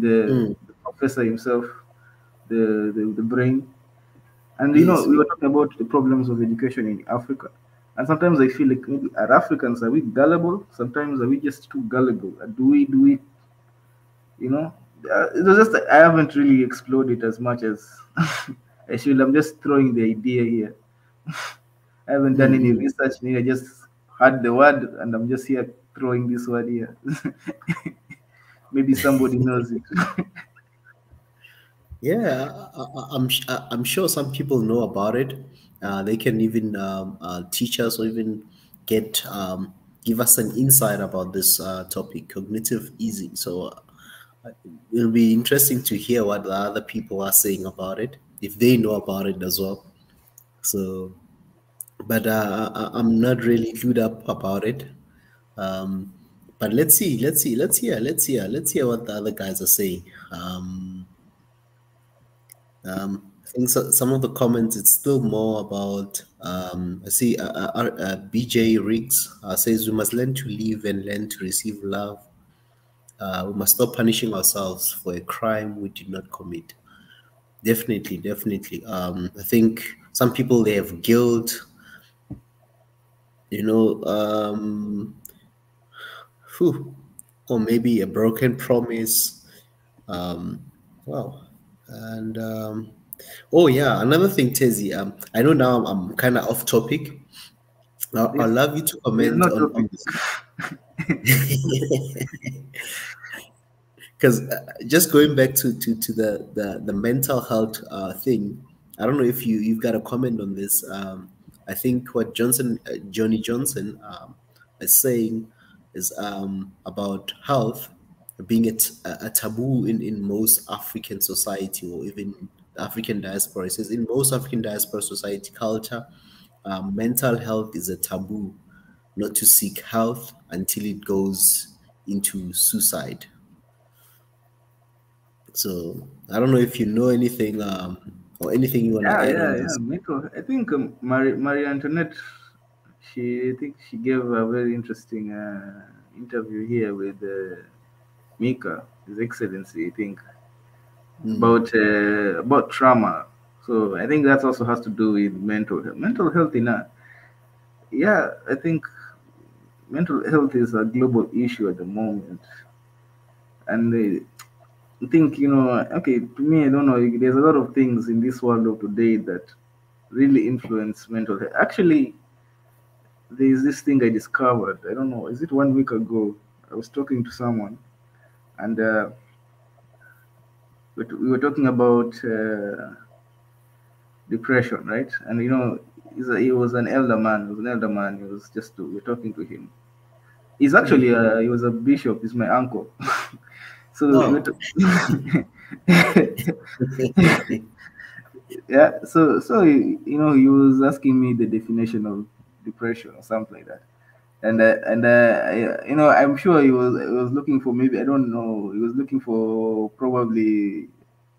mm. the professor himself, the brain. And Yes. we were talking about the problems of education in Africa. And sometimes I feel like maybe are Africans, are we gullible? Sometimes are we just too gullible? Do we you know? It was just that I haven't really explored it as much as I should. I'm just throwing the idea here. I haven't done Mm, any mm. research. I just heard the word, and I'm just here throwing this word here. Maybe somebody knows it. Yeah, I'm sure some people know about it. They can even teach us or even get give us an insight about this topic, cognitive easing. So it'll be interesting to hear what the other people are saying about it, if they know about it as well. So, but I'm not really clued up about it. Um, but let's hear what the other guys are saying. I think some of the comments, it's still more about. I see BJ Riggs says we must learn to live and learn to receive love. We must stop punishing ourselves for a crime we did not commit. Definitely, definitely. I think some people they have guilt, you know, whew, or maybe a broken promise. Wow. And oh yeah, another thing, Tezzy. I know now I'm kind of off topic. I'd There's love you to there's comment no on topic. this because just going back to the mental health thing. I don't know if you've got a comment on this. I think what Johnny Johnson is saying. is about health being a taboo in most African society or even African diaspora. It says in most African diaspora society culture, mental health is a taboo, not to seek health until it goes into suicide. So I don't know if you know anything or anything you want to Yeah, add yeah, on yeah. this. Mental. I think Marie Antoinette. I think she gave a very interesting interview here with Mika, His Excellency. I think about trauma. So I think that also has to do with mental health. Mental health in a, yeah. I think mental health is a global issue at the moment, and I think okay. To me, I don't know. There's a lot of things in this world of today that really influence mental health. Actually, there is this thing I discovered. I don't know. Is it 1 week ago? I was talking to someone, and we were talking about depression, right? And he was an elder man. He was an elder man. He was just we were talking to him. He's actually he was a bishop. He's my uncle. So we were No. yeah. He was asking me the definition of depression or something like that. I'm sure he was looking for, maybe, I don't know, he was looking for probably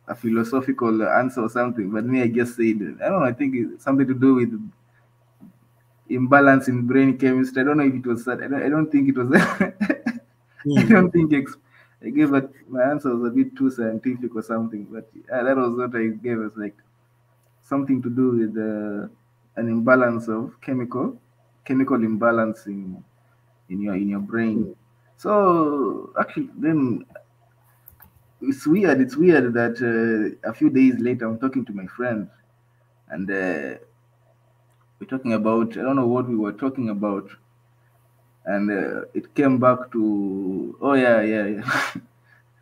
a philosophical answer or something. But me, I just said, I don't know. I think it's something to do with imbalance in brain chemistry. I don't know if it was that. I don't think it was. I Hmm. don't think I gave it. My answer was a bit too scientific or something. But that was what I gave. It's like something to do with an imbalance of chemical imbalance in your brain. So actually, then it's weird. It's weird that a few days later, I'm talking to my friend, and we're talking about, I don't know what we were talking about, and it came back to, oh yeah, yeah, yeah.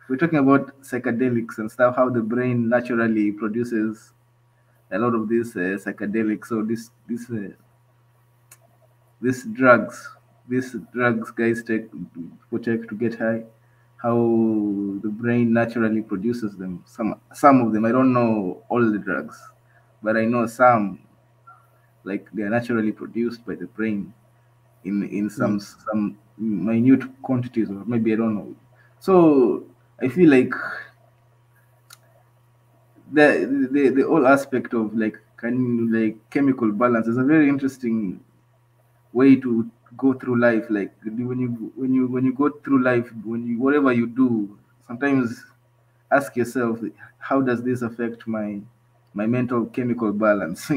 We're talking about psychedelics and stuff, how the brain naturally produces a lot of these psychedelics. So these drugs guys take to get high, how the brain naturally produces them. Some of them, I don't know all the drugs, but I know some, like, they're naturally produced by the brain in Hmm. some minute quantities, or maybe, I don't know. So I feel like the whole aspect of, like, like chemical balance is a very interesting way to go through life. Like, when you go through life, whatever you do, sometimes ask yourself, how does this affect my mental chemical balance?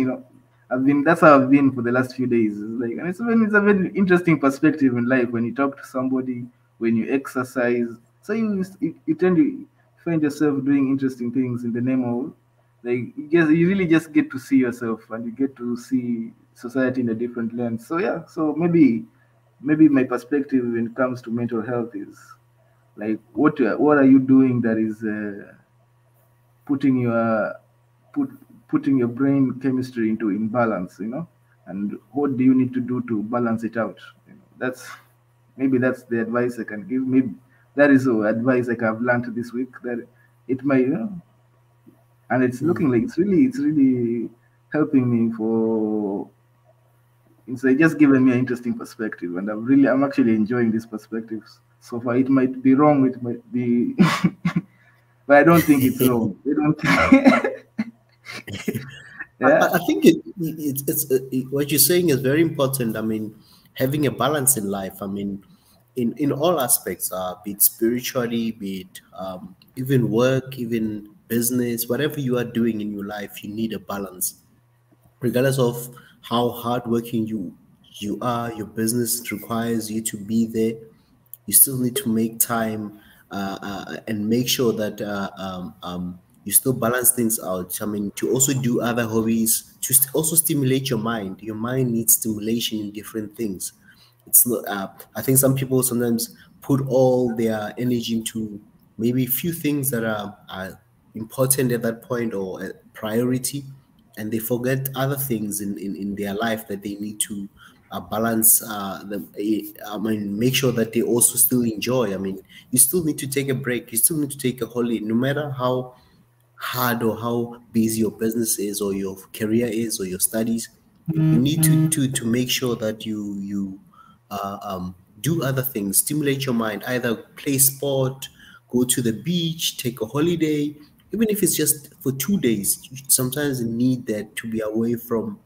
That's how I've been for the last few days. It's like, and it's a very interesting perspective in life when you talk to somebody, when you exercise. So you tend to find yourself doing interesting things in the name of, like, you really just get to see yourself, and you get to see society in a different lens. So yeah, so maybe my perspective when it comes to mental health is, like, what are you doing that is putting your put putting your brain chemistry into imbalance, and what do you need to do to balance it out? That's the advice I can give. Maybe that is the advice, like, I've learned this week, that it might, and it's Hmm. looking like it's really helping me for. It's like just giving me an interesting perspective, and I'm actually enjoying these perspectives so far. It might be wrong, it might be, but I don't think it's wrong. I don't. I Yeah, I think what you're saying is very important. I mean, having a balance in life. I mean, in all aspects, be it spiritually, be it even work, even business, whatever you are doing in your life, you need a balance regardless of how hardworking you are. Your business requires you to be there. You still need to make time and make sure that you still balance things out. I mean, to also do other hobbies, to also stimulate your mind. Your mind needs stimulation in different things. It's not. I think some people sometimes put all their energy into maybe few things that are important at that point or a priority, and they forget other things in their life that they need to balance I mean, make sure that they also still enjoy. I mean, you still need to take a break. You still need to take a holiday, no matter how hard or how busy your business is or your career is or your studies. You need to make sure that you do other things, stimulate your mind, either play sport, go to the beach, take a holiday, even if it's just for 2 days. You sometimes need that to be away from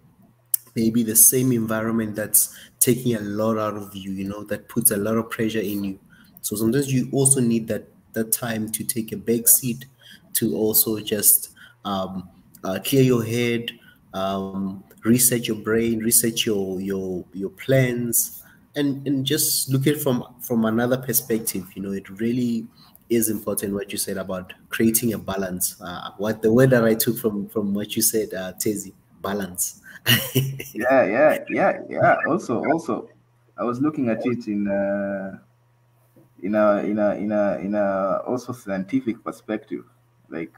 maybe the same environment that's taking a lot out of you, that puts a lot of pressure in you. So sometimes you also need that time to take a back seat, to also just clear your head, reset your brain, reset your plans, and just look at it from another perspective. It really is important what you said about creating a balance. What the word that I took from what you said, Tezi, balance. Yeah, yeah, yeah, yeah. Also, I was looking at it in a also scientific perspective. Like,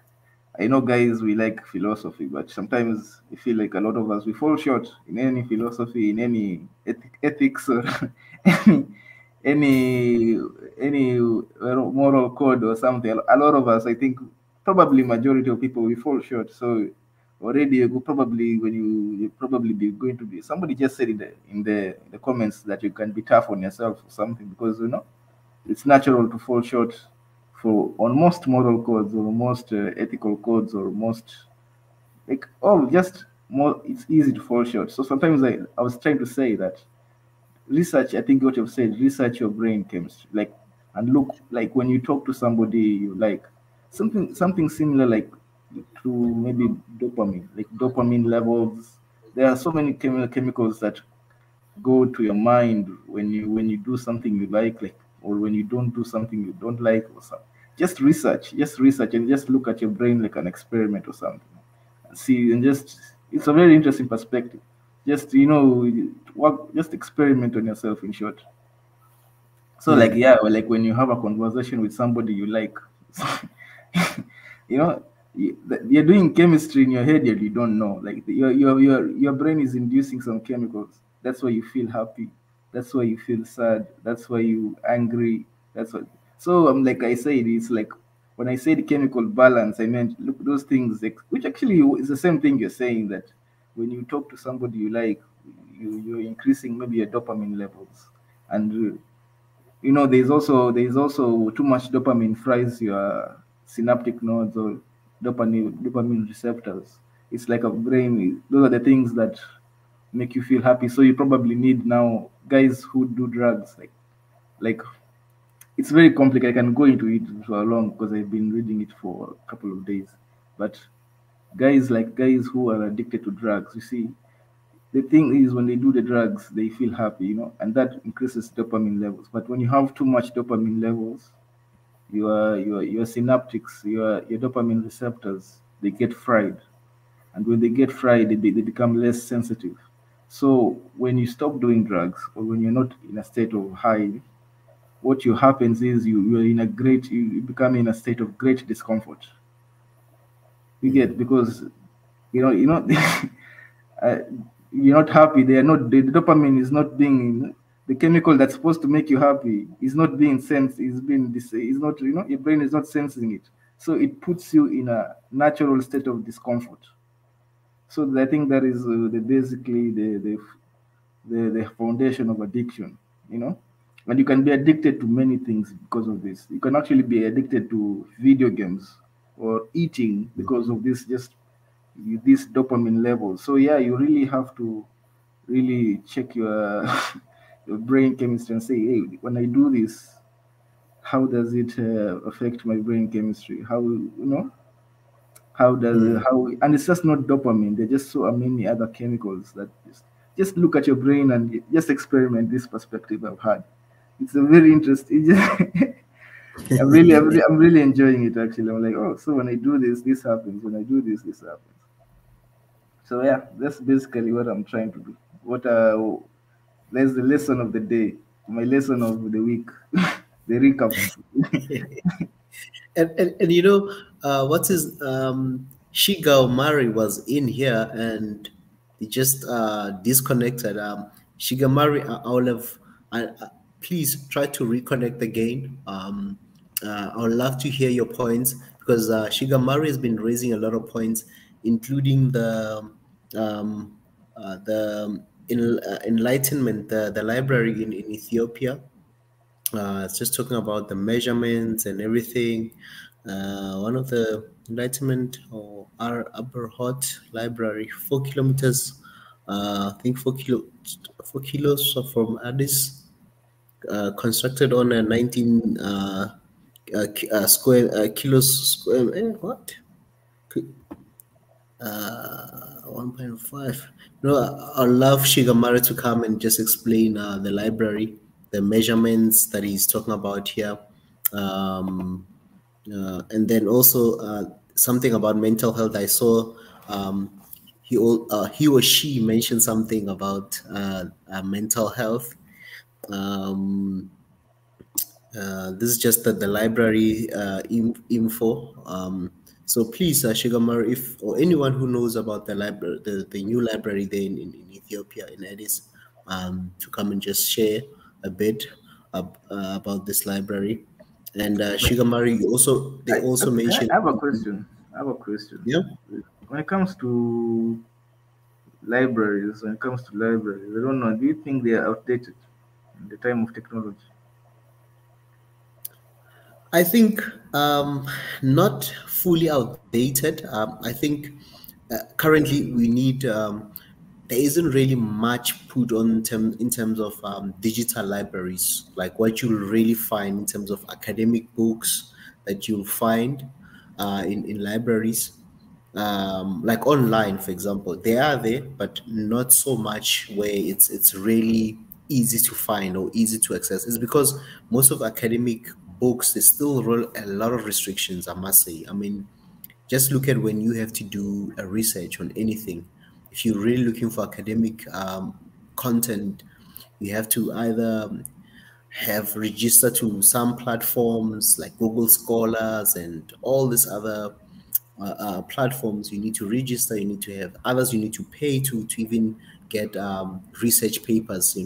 I know, guys, we like philosophy, but sometimes we feel like a lot of us we fall short in any philosophy, in any ethics, or any any moral code or something. A lot of us, I think, probably majority of people, we fall short. So already you go probably when you probably be going to be somebody just said in the comments that you can be tough on yourself or something, because it's natural to fall short for on most moral codes or most ethical codes or most like just more. It's easy to fall short. So sometimes I was trying to say that research. I think what you've said, research your brain chemistry, like, and look, like when you talk to somebody you like, something similar, like to maybe dopamine, like dopamine levels. There are so many chemicals that go to your mind when you do something you like, or when you don't do something you don't like, or something. Just research and just look at your brain like an experiment or something, and see, and just, it's a very interesting perspective. Just work, just experiment on yourself, in short. So, like, Mm, yeah, well, like when you have a conversation with somebody you like, you know, you're doing chemistry in your head and you don't know. Like your brain is inducing some chemicals. That's why you feel happy. That's why you feel sad. That's why you angry. That's what. So like I said, it's like when I said chemical balance, I meant look those things, which actually is the same thing you're saying, that when you talk to somebody you like, you're increasing maybe your dopamine levels, and there's also too much dopamine fries your synaptic nodes or dopamine receptors. It's like a brain. Those are the things that make you feel happy. So you probably need, now, guys who do drugs, like it's very complicated. I can go into it for long because I've been reading it for a couple of days. But guys who are addicted to drugs, you see, the thing is when they do the drugs they feel happy, and that increases dopamine levels. But when you have too much dopamine levels, your synaptics, your dopamine receptors, they get fried. And when they get fried, they become less sensitive. So when you stop doing drugs, or when you're not in a state of high, what you happens is you're in a great you become in a state of great discomfort. You get, because uh, you're not happy. They are not, the dopamine is not being, the chemical that's supposed to make you happy is not being sensed, is not, your brain is not sensing it. So it puts you in a natural state of discomfort. So I think that is basically the foundation of addiction, you know. And you can be addicted to many things because of this. You can actually be addicted to video games or eating because of this, just this dopamine level. So yeah, you really have to really check your your brain chemistry and say, hey, when I do this, how does it affect my brain chemistry? How does mm. how and it's just not dopamine. There's just so many other chemicals that just look at your brain and just experiment this perspective I've had. It's a very interesting. I'm really enjoying it actually. I'm like, oh, so when I do this, this happens. When I do this, this happens. So yeah, that's basically what I'm trying to do. There's the lesson of the day, my lesson of the week, the recap. And what's his Shiga Mari was in here and he just disconnected. Shigamari, I will have. Please try to reconnect again. I would love to hear your points because Shigamari has been raising a lot of points, including um, the enlightenment, the library in Ethiopia. It's just talking about the measurements and everything. One of the Enlightenment or our Upper Hot Library, 4 kilometers, I think 4 kilos from Addis, constructed on a 19 square kilos square. What? 1.5. No, I'd love Shigamara to come and just explain the library, the measurements that he's talking about here. Um, and then also something about mental health. I saw he or she mentioned something about mental health. Um, this is just the library info. So please, Shigamar, if or anyone who knows about the library, the new library there in Ethiopia in Addis, to come and just share a bit about this library. And But Shigamari, they also okay, mentioned. I have a question. I have a question. Yeah. When it comes to libraries, I don't know. Do you think they are outdated in the time of technology? I think not fully outdated. I think currently we need. There isn't really much put on in terms of digital libraries, like what you'll really find in terms of academic books that you'll find in libraries, like online, for example. They are there, but not so much where it's really easy to find or easy to access. It's because most of academic books, they still roll a lot of restrictions, I must say. I mean, just look at when you have to do a research on anything. If you're really looking for academic content, you have to either have registered to some platforms like Google Scholars and all these other platforms. You need to register. You need to have others. You need to pay to even get research papers.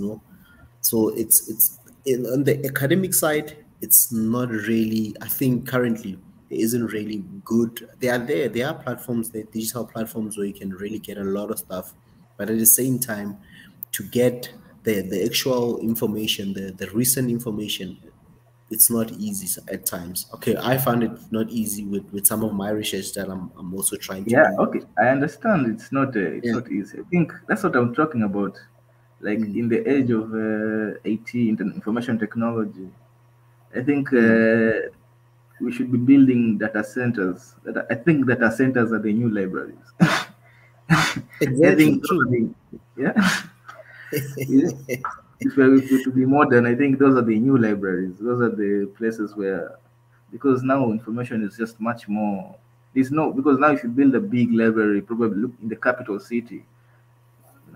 So on the academic side, it's not really. I think currently there isn't really good. They are there. There are platforms, there digital platforms where you can really get a lot of stuff, but at the same time, to get the actual information, the recent information, it's not easy at times. Okay, I found it not easy with some of my research that I'm also trying to Yeah, do. okay, I understand. It's Yeah. not easy. I think that's what I'm talking about. Like Mm, in the age of IT, information technology, I think mm. we should be building data centers. I think data centers are the new libraries. I Exactly, think those are true. the, yeah. Yeah. If we're to be modern, I think those are the new libraries. Those are the places where, because now information is just much more. There's no because now if you build a big library, probably look in the capital city.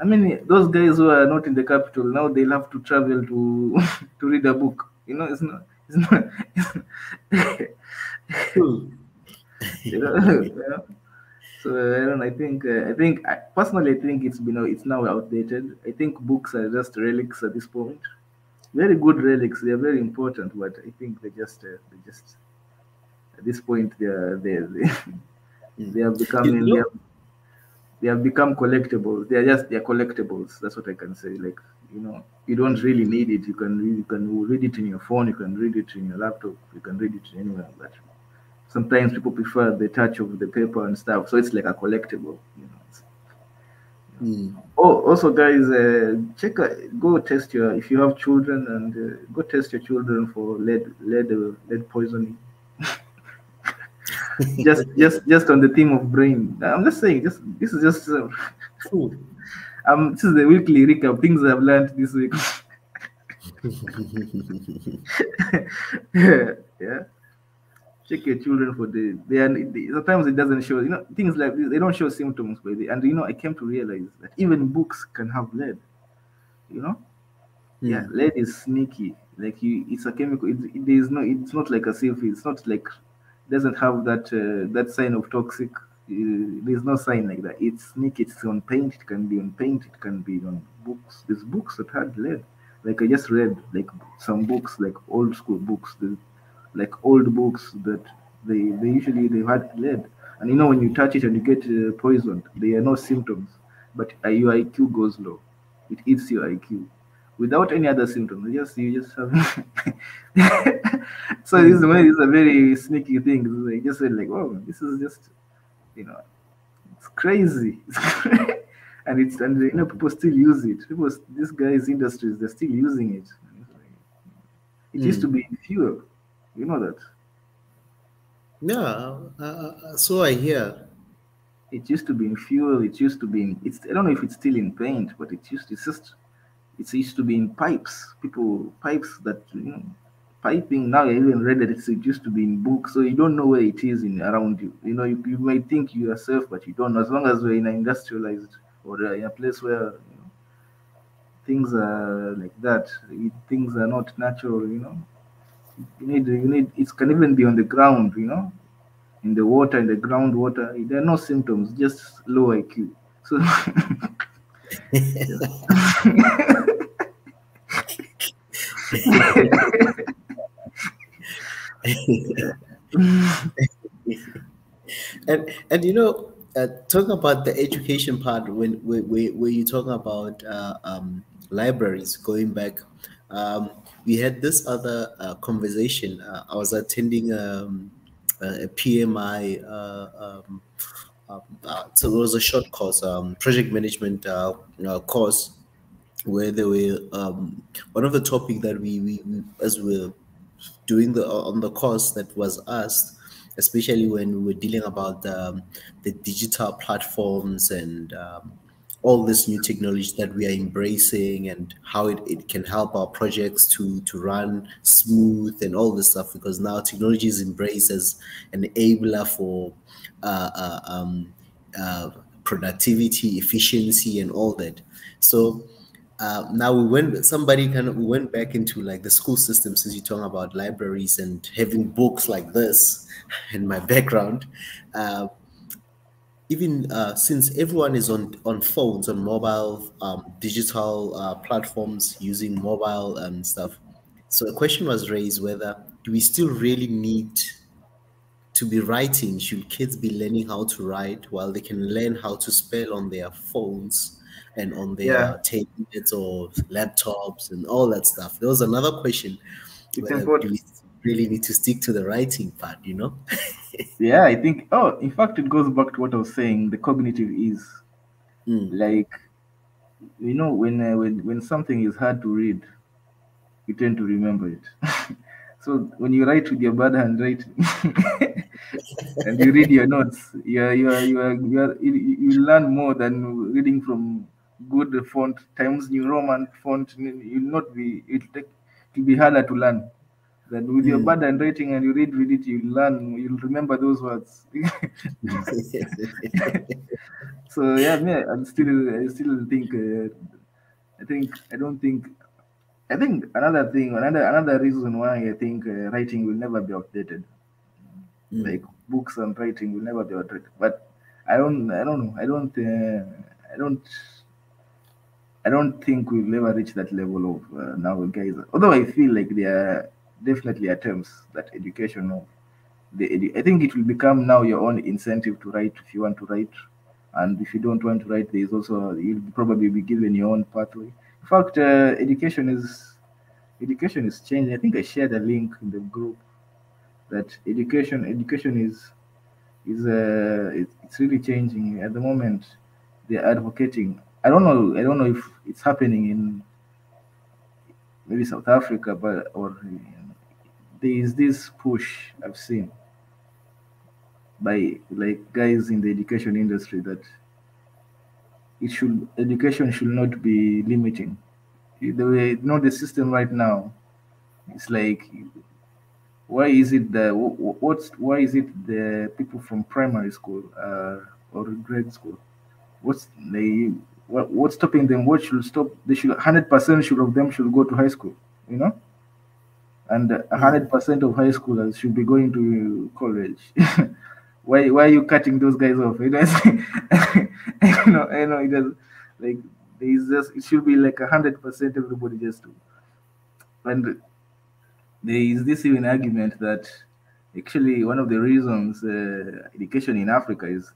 I mean, those guys who are not in the capital now they'll have to travel to to read a book. It's not. It's not. True. you know, you know. So I don't. Personally, I think it's now outdated. I think books are just relics at this point. Very good relics. They are very important, but I think they just at this point they Mm. are You becoming know, they have become collectibles. They're collectibles. That's what I can say. Like you don't really need it. You can read it in your phone. You can read it in your laptop. You can read it anywhere. But sometimes people prefer the touch of the paper and stuff. So it's like a collectible. mm. Oh, also, guys, go test your if you have children and go test your children for lead poisoning. Just on the theme of brain. I'm just saying, just this is just True. this is the weekly recap. Things I've learned this week. Yeah, check your children for sometimes it doesn't show. Things like this. They don't show symptoms by the and I came to realize that even books can have lead. You know. Yeah, Mm. lead is sneaky. Like it's a chemical. It's not like a safe. It's not like doesn't have that sign of toxic. There's no sign like that. It's Nick. It's on paint. It can be on paint. It can be on books. There's books that had lead. Like I just read like some books, like old school books, like old books that they usually they had lead. And you know when you touch it and you get poisoned, there are no symptoms, but your IQ goes low. It eats your IQ without any other symptoms. You just have. So this is Mm, is a very sneaky thing. They just said like, oh, this is just you know it's crazy. And people still use it. People, these guys industries, they're still using it. It used to mm. be in fuel. You know that. Yeah, so I hear. It used to be in fuel. It used to be in. It's. I don't know if it's still in paint, but it used. It's just. It used to be in pipes. People pipes that piping. Now I even read that it used to be in books, so you don't know where it is in around you. You might think you are safe, but you don't know. As long as we're in an industrialized or in a place where things are like that, things are not natural. You need. It can even be on the ground. In the water, in the groundwater. There are no symptoms, just low IQ. So, And talking about the education part, when you talking about libraries going back, we had this other conversation. I was attending a PMI, so it was a short course, project management course, where they were one of the topic that we as we were doing the on the course that was asked, especially when we were dealing about the digital platforms and all this new technology that we are embracing and how it can help our projects to run smooth and all this stuff, because now technology is embraced as an enabler for uh, uh, um, uh, productivity, efficiency, and all that. So now we went back into like the school system, since you're talking about libraries and having books like this in my background. uh, Even since everyone is on phones, on mobile digital platforms, using mobile and stuff, so a question was raised whether do we still really need to be writing? Should kids be learning how to write while they can learn how to spell on their phones and on yeah, their tablets or laptops and all that stuff? There was another question, it's whether do important. we really need to stick to the writing part? Yeah, I think. Oh, in fact, it goes back to what I was saying. The cognitive is Mm. like when something is hard to read, you tend to remember it. So when you write with your bad handwriting and you read your notes, you learn more than reading from good font Times New Roman font. You'll not be. It'll be harder to learn. Than with your Mm. bad handwriting and you read with it, you learn. You'll remember those words. So yeah, me, I still think. I don't think. I think another reason why I think writing will never be outdated. Like Mm. books and writing will never be outdated. But I don't know. I don't. I don't think we'll ever reach that level of now guys. Although I feel like there are definitely attempts that education of I think it will become now your own incentive to write if you want to write, and if you don't want to write, there is also you'll probably be given your own pathway. In fact, education is changing. I think I shared a link in the group that education it's really changing at the moment. They're advocating. I don't know if it's happening in maybe South Africa, but or there is this push I've seen by like guys in the education industry that education should not be limiting. The way the system right now, it's like why is it why is it the people from primary school or grade school, what's they what's stopping them? What should stop? They should 100% should of them should go to high school, you know, and Mm. 100% of high schoolers should be going to college. Why are you cutting those guys off? You know, it does like there is just it should be like 100% everybody just do. And there is this even argument that actually one of the reasons education in Africa is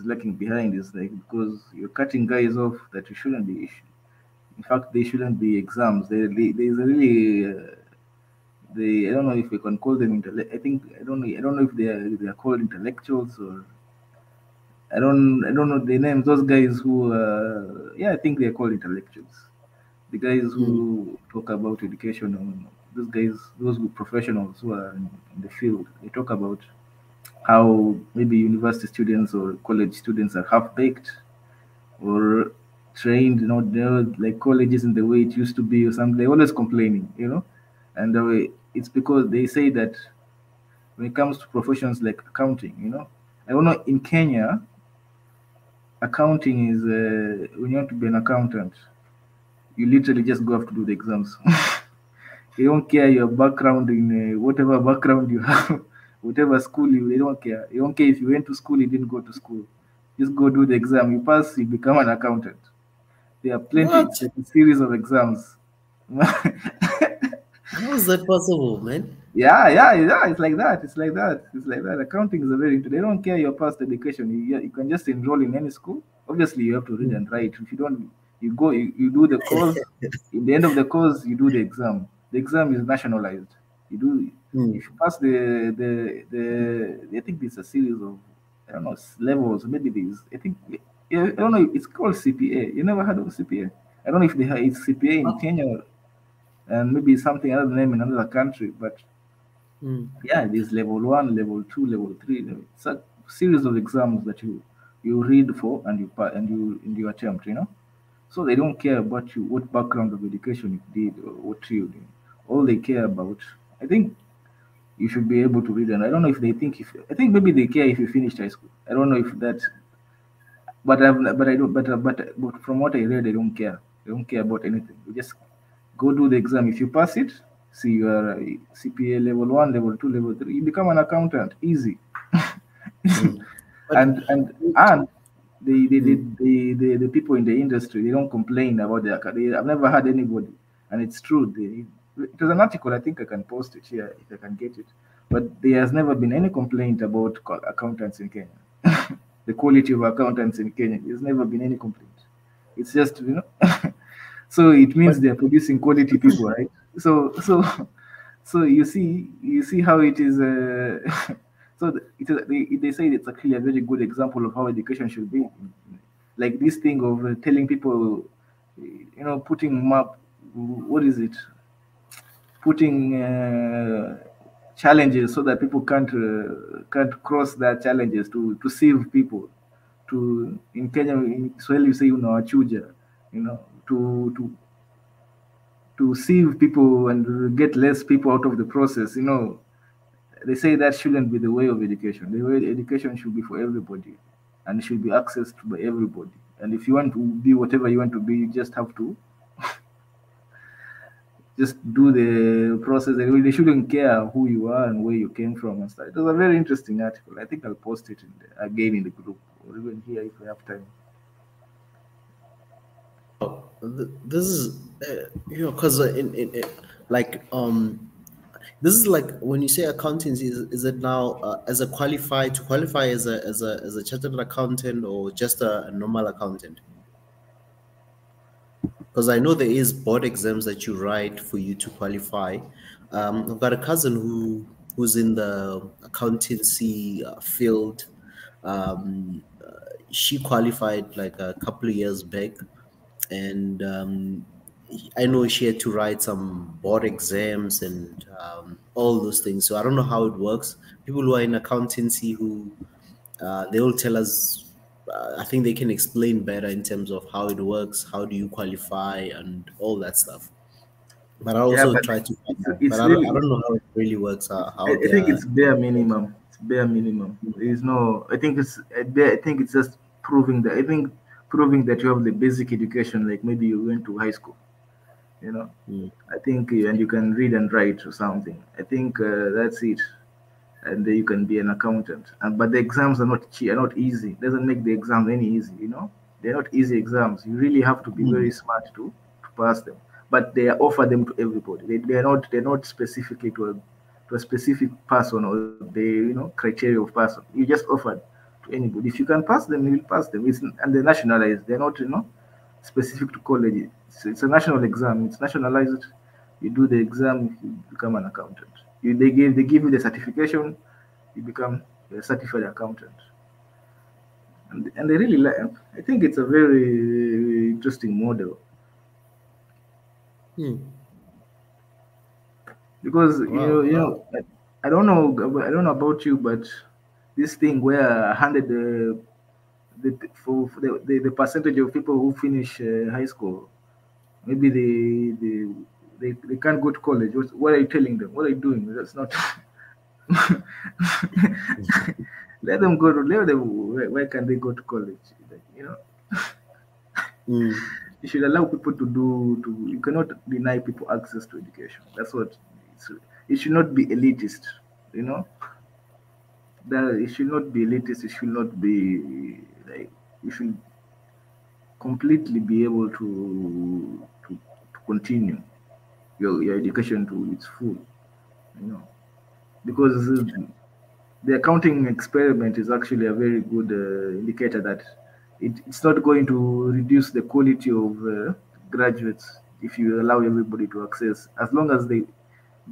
lacking behind is like because you're cutting guys off that you shouldn't be. In fact, they shouldn't be exams. There's a really I don't know if we can call them I think I don't know if they are called intellectuals or I don't know the names. Those guys who yeah, I think they're called intellectuals. The guys mm, who talk about education, those guys, those professionals who are in the field, they talk about how maybe university students or college students are half baked or trained, they're like colleges in the way it used to be or something. They're always complaining, and it's because they say that when it comes to professions like accounting, I don't know in Kenya, accounting is when you want to be an accountant, you literally just go have to do the exams. They don't care your background in whatever background you have, whatever school they don't care. They don't care if you went to school, you didn't go to school. Just go do the exam. You pass, you become an accountant. There are plenty. what? It's like a series of exams. How is that possible, man? Yeah. It's like that. It's like that. It's like that. Accounting is a very. They don't care your past education. You can just enroll in any school. Obviously, you have to read Mm, and write. If you don't, you go. You do the course. In the end of the course, you do the exam. The exam is nationalized. You do. mm. If you pass I think it's a series of I don't know levels. Maybe these. I think. Yeah, I don't know. It's called CPA. You never heard of CPA? I don't know if they have it's CPA in Oh, Kenya and maybe something other name in another country. But mm. yeah, there's level one, level two, level three. It's a series of exams that you read for and you attempt. So they don't care about you, what background of education you did or what you did. All they care about, I think, you should be able to read. And I don't know if they think if I think maybe they care if you finished high school. I don't know if that, but I don't. But from what I read, they don't care. They don't care about anything. You just go do the exam. If you pass it, see you are CPA level one, level two, level three. You become an accountant. Easy. Mm. But And mm, the people in the industry they don't complain about I've never had anybody, and it's true. It was an article. I think I can post it here if I can get it. But there has never been any complaint about accountants in Kenya. The quality of accountants in Kenya. There's never been any complaint. It's just so it but means they're producing quality people, right? So you see how it is. They say it's actually a very good example of how education should be. Like this thing of telling people, putting map. What is it? Putting challenges so that people can't cross their challenges to save people. To in Kenya, in Swahili, you say unawachuja, to save people and get less people out of the process. They say that shouldn't be the way of education. The way education should be for everybody and it should be accessed by everybody. And if you want to be whatever you want to be, you just have to just do the process. They shouldn't care who you are and where you came from and stuff. It was a very interesting article. I think I'll post it again in the group or even here if we have time. oh, this is because like this is like when you say accountancy, is it now as a qualified to qualify as a chartered accountant or just a normal accountant? Because I know there is board exams that you write for you to qualify. I've got a cousin who's in the accountancy field. She qualified like a couple of years back, and I know she had to write some board exams and all those things. So I don't know how it works. People who are in accountancy who they will tell us. I think they can explain better in terms of how it works, how do you qualify, and all that stuff. But I Yeah, also but try to find out. But it's I really don't know how it really works. How I they think are. it's bare minimum. It's bare minimum. There is no. I think it's just proving that. I think proving that you have the basic education, like maybe you went to high school. You know, Mm, I think, and you can read and write or something. I think that's it. and then you can be an accountant. And but the exams are not cheap, are not easy. It doesn't make the exams any easy. They're not easy exams. You really have to be very Mm, smart to pass them. But they offer them to everybody. They're not specifically to a specific person or the criteria of person. You just offered to anybody. If you can pass them, you will pass them. And they're nationalized. They're not specific to college. It's a national exam. It's nationalized. You do the exam, you become an accountant. They give you the certification, you become a certified accountant. And they really like. I think it's a very interesting model mm. because Wow. I don't know about you, but this thing where 100 for the percentage of people who finish high school, maybe they can't go to college. What are you telling them? What are you doing? That's not. Let them go to let them. Where can they go to college? Like, Mm, you should allow people to do. To you cannot deny people access to education. That's what. It's, it should not be elitist. You know that it should not be elitist. It should not be like you should completely be able to continue your education to its full. You know because the accounting experiment is actually a very good indicator that it's not going to reduce the quality of graduates if you allow everybody to access, as long as the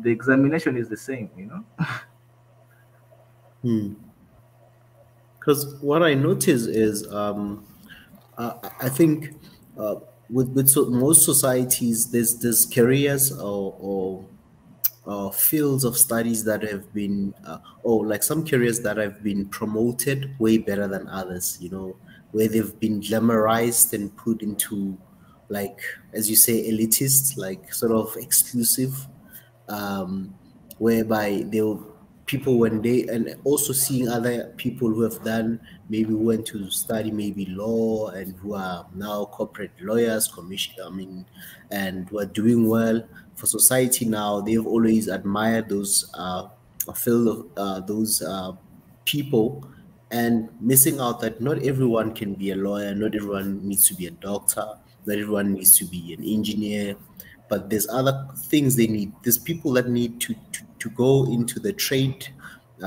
examination is the same. mm. Because what I notice is, I think with most societies, there's careers or fields of studies that have been, or like some careers that have been promoted way better than others. Where they've been glamorized and put into, like, as you say, elitist, like sort of exclusive, um, whereby they'll people when they and also seeing other people who have done, maybe went to study maybe law and who are now corporate lawyers, commission, I mean, and who are doing well for society now. They've always admired those a field of those people, and missing out that not everyone can be a lawyer, not everyone needs to be a doctor, not everyone needs to be an engineer, but there's other things they need. There's people that need to go into the trade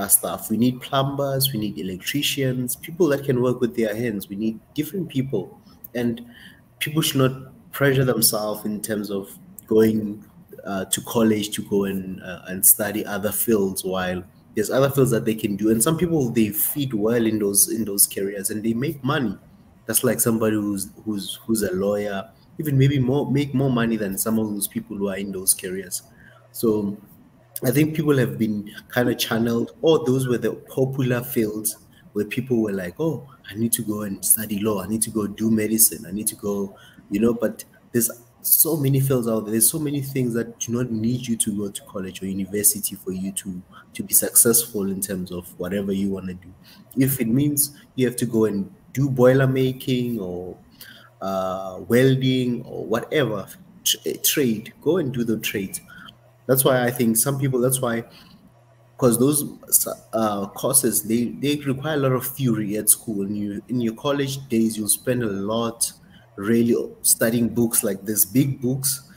stuff. We need plumbers, we need electricians, people that can work with their hands. We need different people. And people should not pressure themselves in terms of going to college to go and study other fields, while there's other fields that they can do. And some people, they fit well in those careers and they make money. That's like somebody who's a lawyer, even maybe make more money than some of those people who are in those careers. So I think people have been kind of channeled, or those were the popular fields where people were like, oh, I need to go and study law, I need to go do medicine, I need to go, but there's so many fields out there. There's so many things that do not need you to go to college or university for you to be successful in terms of whatever you want to do. If it means you have to go and do boiler making or welding or whatever trade, go and do the trades. That's why I think some people, that's why, because those courses, they require a lot of theory at school. And in your college days, you'll spend a lot really studying books like this, big books,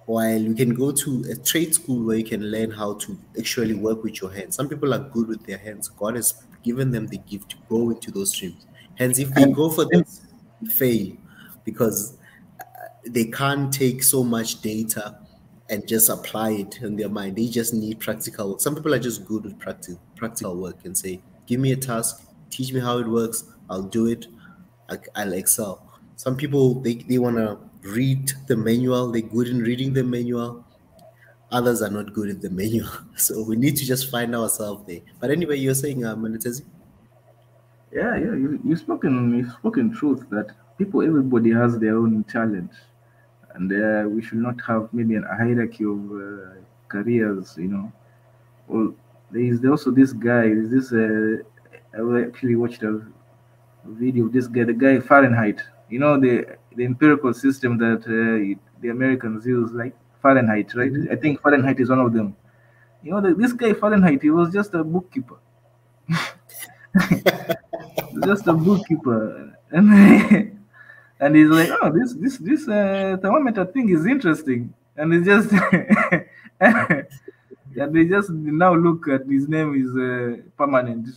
while you can go to a trade school where you can learn how to actually work with your hands. Some people are good with their hands. God has given them the gift to go into those streams. Hence, if they And go for and this, they fail because they can't take so much data and just apply it in their mind. They just need practical work. Some people are just good with practical work and say, give me a task, teach me how it works, I'll do it, I'll excel. Some people, they want to read the manual, they're good in reading the manual. Others are not good at the manual. So we need to just find ourselves there. But anyway, you're saying, Manitezi? yeah, yeah, you spoken truth that everybody has their own talent, and we should not have maybe a hierarchy of careers. Well, there is also this guy. There's this. I actually watched a video of this guy, the guy Fahrenheit. The empirical system that the Americans use, like Fahrenheit, right? Mhm. I think Fahrenheit is one of them. This guy Fahrenheit, he was just a bookkeeper, just a bookkeeper, and and he's like, oh, this thermometer thing is interesting, and it's just and they just now look at his name is permanent,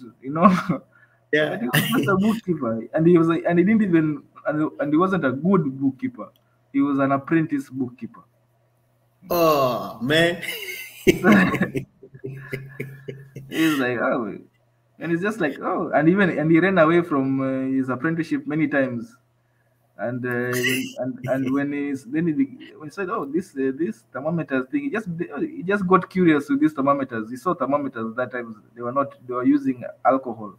Yeah. but he was just a bookkeeper, and he was like, and he didn't even, and he wasn't a good bookkeeper. He was an apprentice bookkeeper. Oh man. He's like, oh, and it's just like, oh, and he ran away from his apprenticeship many times. And when when he said, oh, this thermometers thing, he just got curious with these thermometers. He saw thermometers that time they were using alcohol.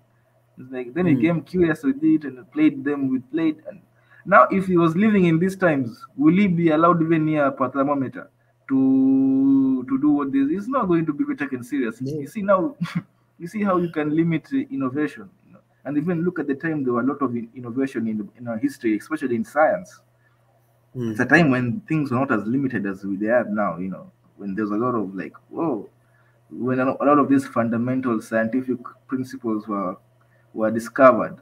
It's like then he Mm. became curious with it and played them with played. And now, if he was living in these times, will he be allowed even near a thermometer to do what this? He's not going to be taken seriously. You No. see now, you see how you can limit innovation. And even look at the time there were a lot of innovation in our history, especially in science. It's a Mm. time when things were not as limited as they are now. When there's a lot of like, whoa, when a lot of these fundamental scientific principles were discovered.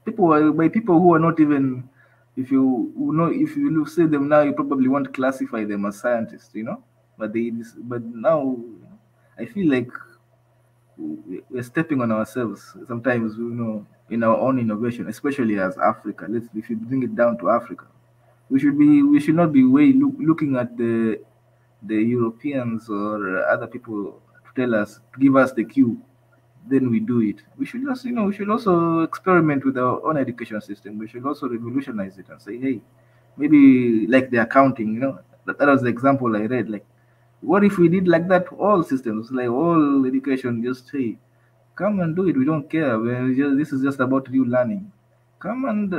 People were by people who are not even, if you say them now, you probably won't classify them as scientists. But now, I feel like we're stepping on ourselves sometimes, in our own innovation, especially as Africa. If you bring it down to Africa, we should not be looking at the Europeans or other people to tell us, to give us the cue, then we do it. We should just, we should also experiment with our own education system. We should also revolutionize it and say, hey, maybe like the accounting, that was the example I read. Like, what if we did like that? All systems, like all education, just hey, come and do it. We don't care. This is just about you learning. Come and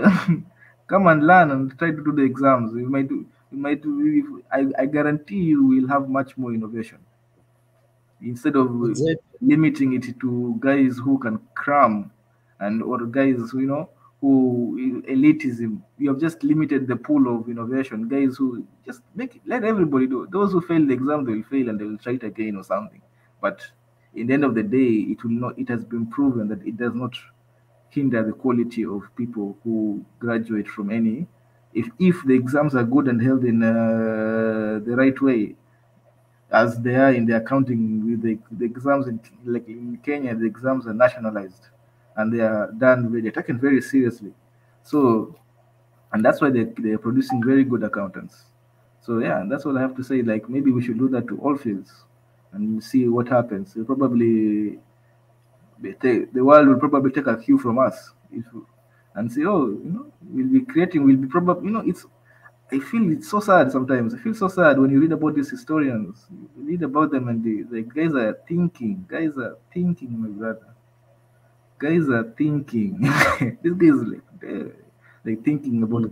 come and learn and try to do the exams. You might do. You might. Do, I guarantee you will have much more innovation instead of Exactly. limiting it to guys who can cram, and or guys who elitism. You have just limited the pool of innovation. Guys who just let everybody do. Those who fail the exam, they will fail and they will try it again or something. But in the end of the day, it will not. It has been proven that it does not hinder the quality of people who graduate from any. If the exams are good and held in the right way, as they are in the accounting with the exams like in Kenya, the exams are nationalized and they are they're taken very seriously. So, and that's why they're producing very good accountants. So yeah, that's what I have to say. Like maybe we should do that to all fields and see what happens. The world will probably take a cue from us and say, oh, we'll be probably, I feel it's so sad sometimes. I feel so sad when you read about these historians. You read about them and the guys are thinking. Guys are thinking, my brother. Guys are thinking. This guy is like thinking about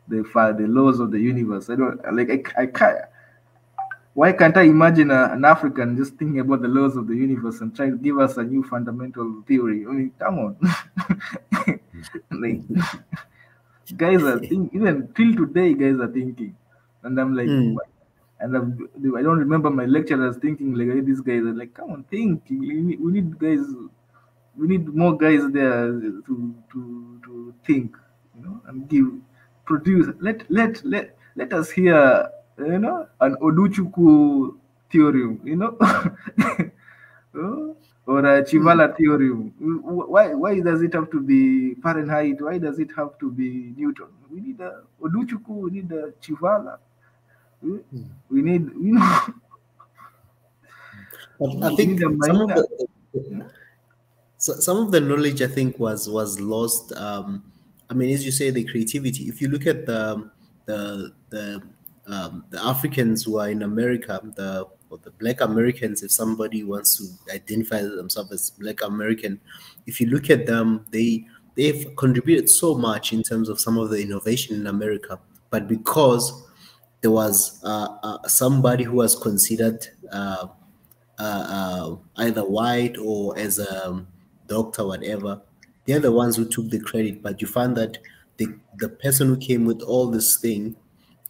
Mm. the laws of the universe. I don't like. I can't. Why can't I imagine an African just thinking about the laws of the universe and try to give us a new fundamental theory? I mean, come on. Like guys are thinking. Even till today, guys are thinking, and I'm like, Mm. and I don't remember my lecturers thinking like, hey, these guys are like, come on, think. We need guys. We need more guys there to think, and produce. Let us hear, an Oduchuku theorem, uh, or a Mm. Chivala theorem. Why does it have to be Fahrenheit? Why does it have to be Newton? We need a Oduchuku. We need a Chivala. We Mm. we need, But I we need think a some of Maina. some of the knowledge I think was lost. I mean, as you say, the creativity. If you look at the Africans who are in America, the Black Americans, if somebody wants to identify themselves as Black American, if you look at them, they've contributed so much in terms of some of the innovation in America, but because there was somebody who was considered either white or as a doctor, whatever. They're the ones who took the credit, but you find that the person who came with all this thing,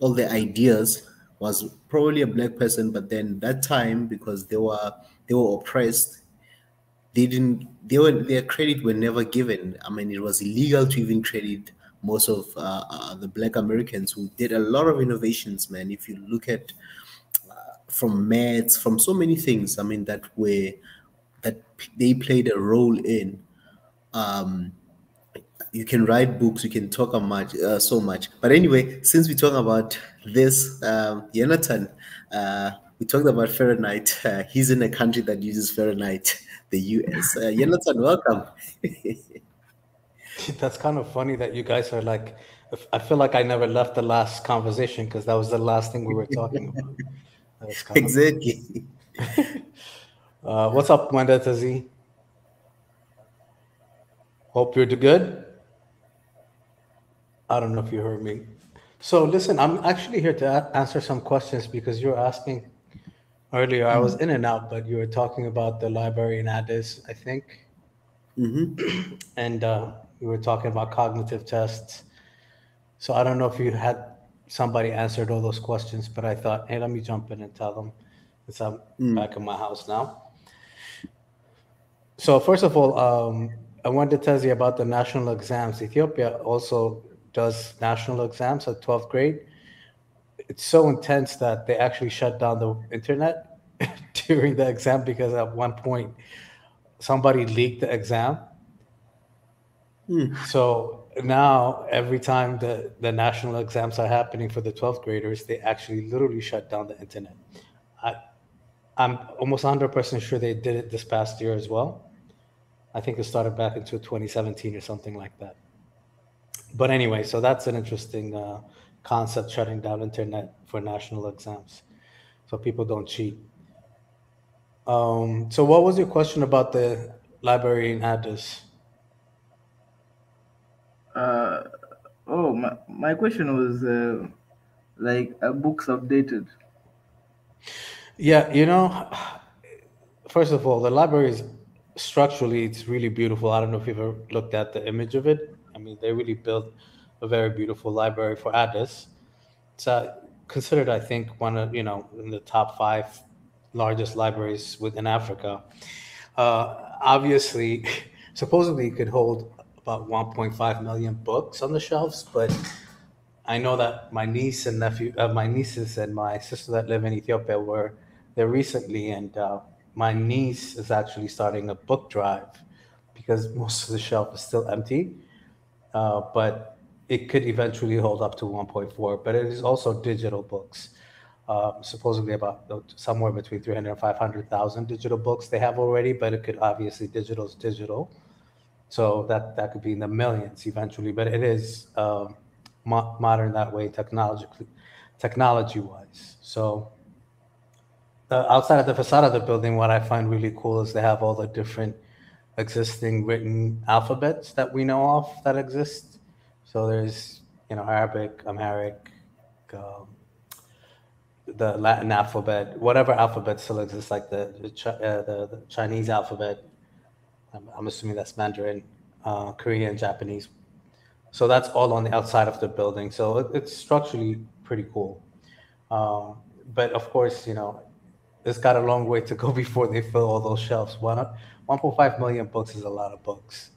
all the ideas, was probably a black person, but then that time, because they were oppressed, they didn't they were their credit were never given. I mean, it was illegal to even credit most of the black Americans who did a lot of innovations, man. If you look at from maths, from so many things, I mean, that they played a role in. You can write books, you can talk a much so much. But anyway, since we talk about this, Jonathan, we talked about Fahrenheit. He's in a country that uses Fahrenheit, the US. Jonathan, welcome. That's kind of funny that you guys are like, I feel like I never left the last conversation because that was the last thing we were talking about. That's kind of funny. Exactly. What's up, Wanda Tazi? Hope you're good. I don't know if you heard me. So listen, I'm actually here to answer some questions because you were asking earlier. I was in and out, but you were talking about the library in Addis, I think, and you were talking about cognitive tests. So I don't know if you had somebody answered all those questions, but I thought, hey, let me jump in and tell them since I'm back in my house now. So first of all, I wanted to tell you about the national exams. Ethiopia also does national exams at 12th grade. It's so intense that they actually shut down the internet during the exam because at one point somebody leaked the exam. So now every time the national exams are happening for the 12th graders, they actually literally shut down the internet. I, I'm almost 100% sure they did it this past year as well. I think it started back into 2017 or something like that. But anyway, so that's an interesting concept, shutting down internet for national exams so people don't cheat. So what was your question about the library in Addis? Uh, oh, my question was like, are books outdated? Yeah, first of all, the library is structurally it's really beautiful. I don't know if you've ever looked at the image of it. I mean, they really built a very beautiful library for Addis. It's considered, I think, one of in the top five largest libraries within Africa. Obviously, supposedly it could hold about 1.5 million books on the shelves, but I know that my nieces and my sister that live in Ethiopia were there recently, and my niece is actually starting a book drive because most of the shelf is still empty. But it could eventually hold up to 1.4. But it is also digital books, supposedly about somewhere between 300 and 500,000 digital books they have already. But it could obviously digital is digital, so that could be in the millions eventually. But it is modern that way, technology wise. So outside of the facade of the building, what I find really cool is they have all the different existing written alphabets that we know of that exist. So there's Arabic, Amharic, um, the Latin alphabet, whatever alphabet still exists, like the Chinese alphabet. I'm assuming that's Mandarin, Korean, Japanese. So that's all on the outside of the building. So it's structurally pretty cool. But of course, it's got a long way to go before they fill all those shelves. 1.5 million books is a lot of books.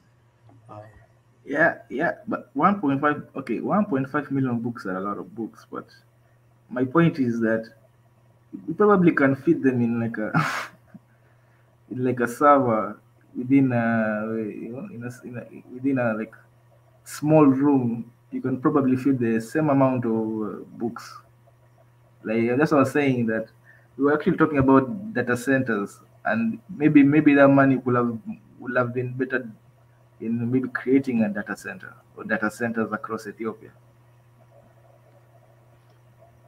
Yeah, yeah, but 1.5, okay, 1.5 million books are a lot of books, but my point is that we probably can fit them in like a in like a server within within a like small room. You can probably fit the same amount of books. Like that's what I was saying, that we were actually talking about data centers, and maybe that money would have been better in maybe creating a data center or data centers across Ethiopia.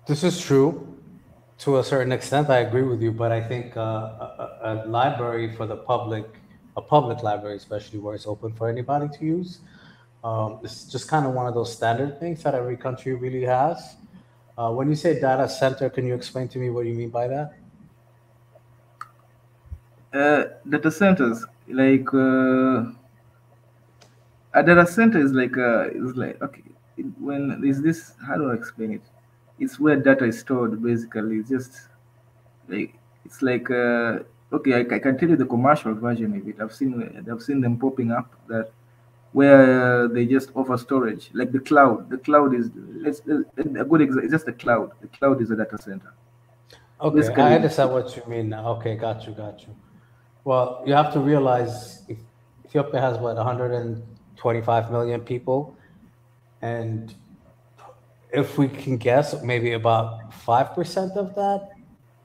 This is true to a certain extent. I agree with you, but I think a library for the public, a public library, especially where it's open for anybody to use, it's just kind of one of those standard things that every country really has. When you say data center, can you explain to me what you mean by that? Data centers, like a data center is like okay, when is this? How do I explain it? it's where data is stored. Basically, it's just like it's like okay, I can tell you the commercial version of it. I've seen them popping up that where they just offer storage like the cloud. The cloud is a good example. It's just a cloud. The cloud is a data center. Okay, I Basically, understand what you mean now. Okay, got you, got you. Well, you have to realize Ethiopia has what 125 million people, and if we can guess, maybe about 5% of that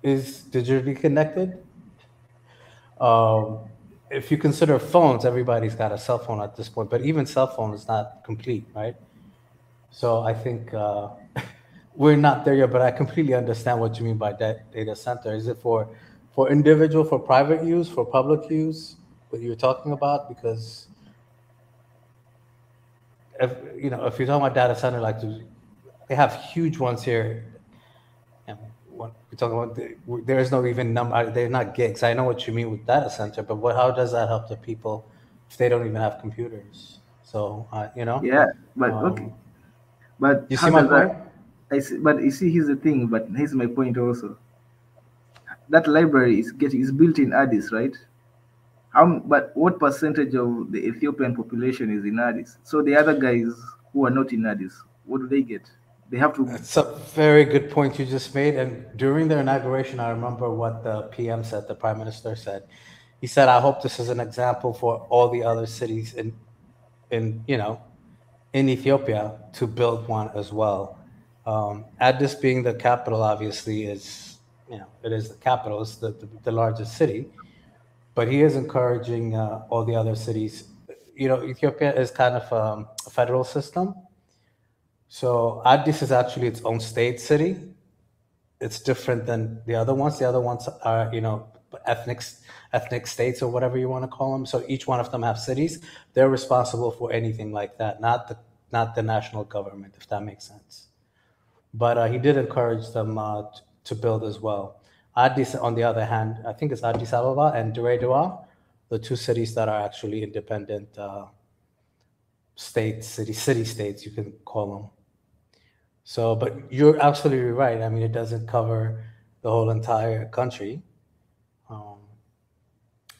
is digitally connected. Um, if you consider phones, everybody's got a cell phone at this point, but even cell phone is not complete, right? So I think we're not there yet, but I completely understand what you mean by that data center. Is it for individual, for private use, for public use? What you're talking about? Because if if you're talking about data center, like they have huge ones here. And when we're talking about there is no even number. They're not gigs. I know what you mean with data center, but how does that help the people if they don't even have computers? So yeah, but okay, um, but you how see my does that? point? But you see, here's the thing. But here's my point also. That library is built in Addis, right? But what percentage of the Ethiopian population is in Addis? So the other guys who are not in Addis, what do they get? They have to. It's a very good point you just made. And during their inauguration, I remember what the PM said, the Prime Minister said. He said, I hope this is an example for all the other cities in in Ethiopia to build one as well. Addis being the capital, obviously, is it is the capital, it's the largest city, but he is encouraging all the other cities. Ethiopia is kind of a federal system. So Addis is actually its own state city. It's different than the other ones. The other ones are, ethnic ethnic states or whatever you want to call them. So each one of them have cities. They're responsible for anything like that, not the national government, if that makes sense. But he did encourage them to build as well. Addis, on the other hand, I think it's Addis Ababa and Dire, the two cities that are actually independent states, city states, you can call them. So, but you're absolutely right. I mean, it doesn't cover the whole entire country. Um,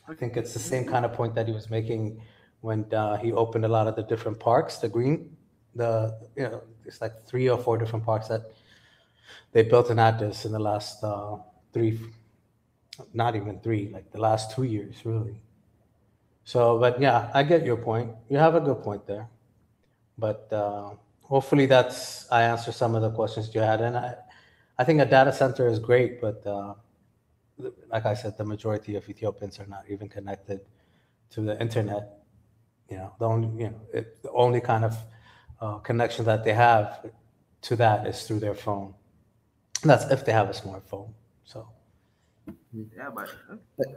I think it's the same kind of point that he was making when he opened a lot of the different parks. It's like 3 or 4 different parks that they built in Addis in the last three, not even three, like the last 2 years, really. So, but yeah, I get your point. You have a good point there. But hopefully I answer some of the questions you had. And I think a data center is great, but like I said, the majority of Ethiopians are not even connected to the internet. The only kind of connection that they have to that is through their phone. And that's if they have a smartphone. So Yeah, but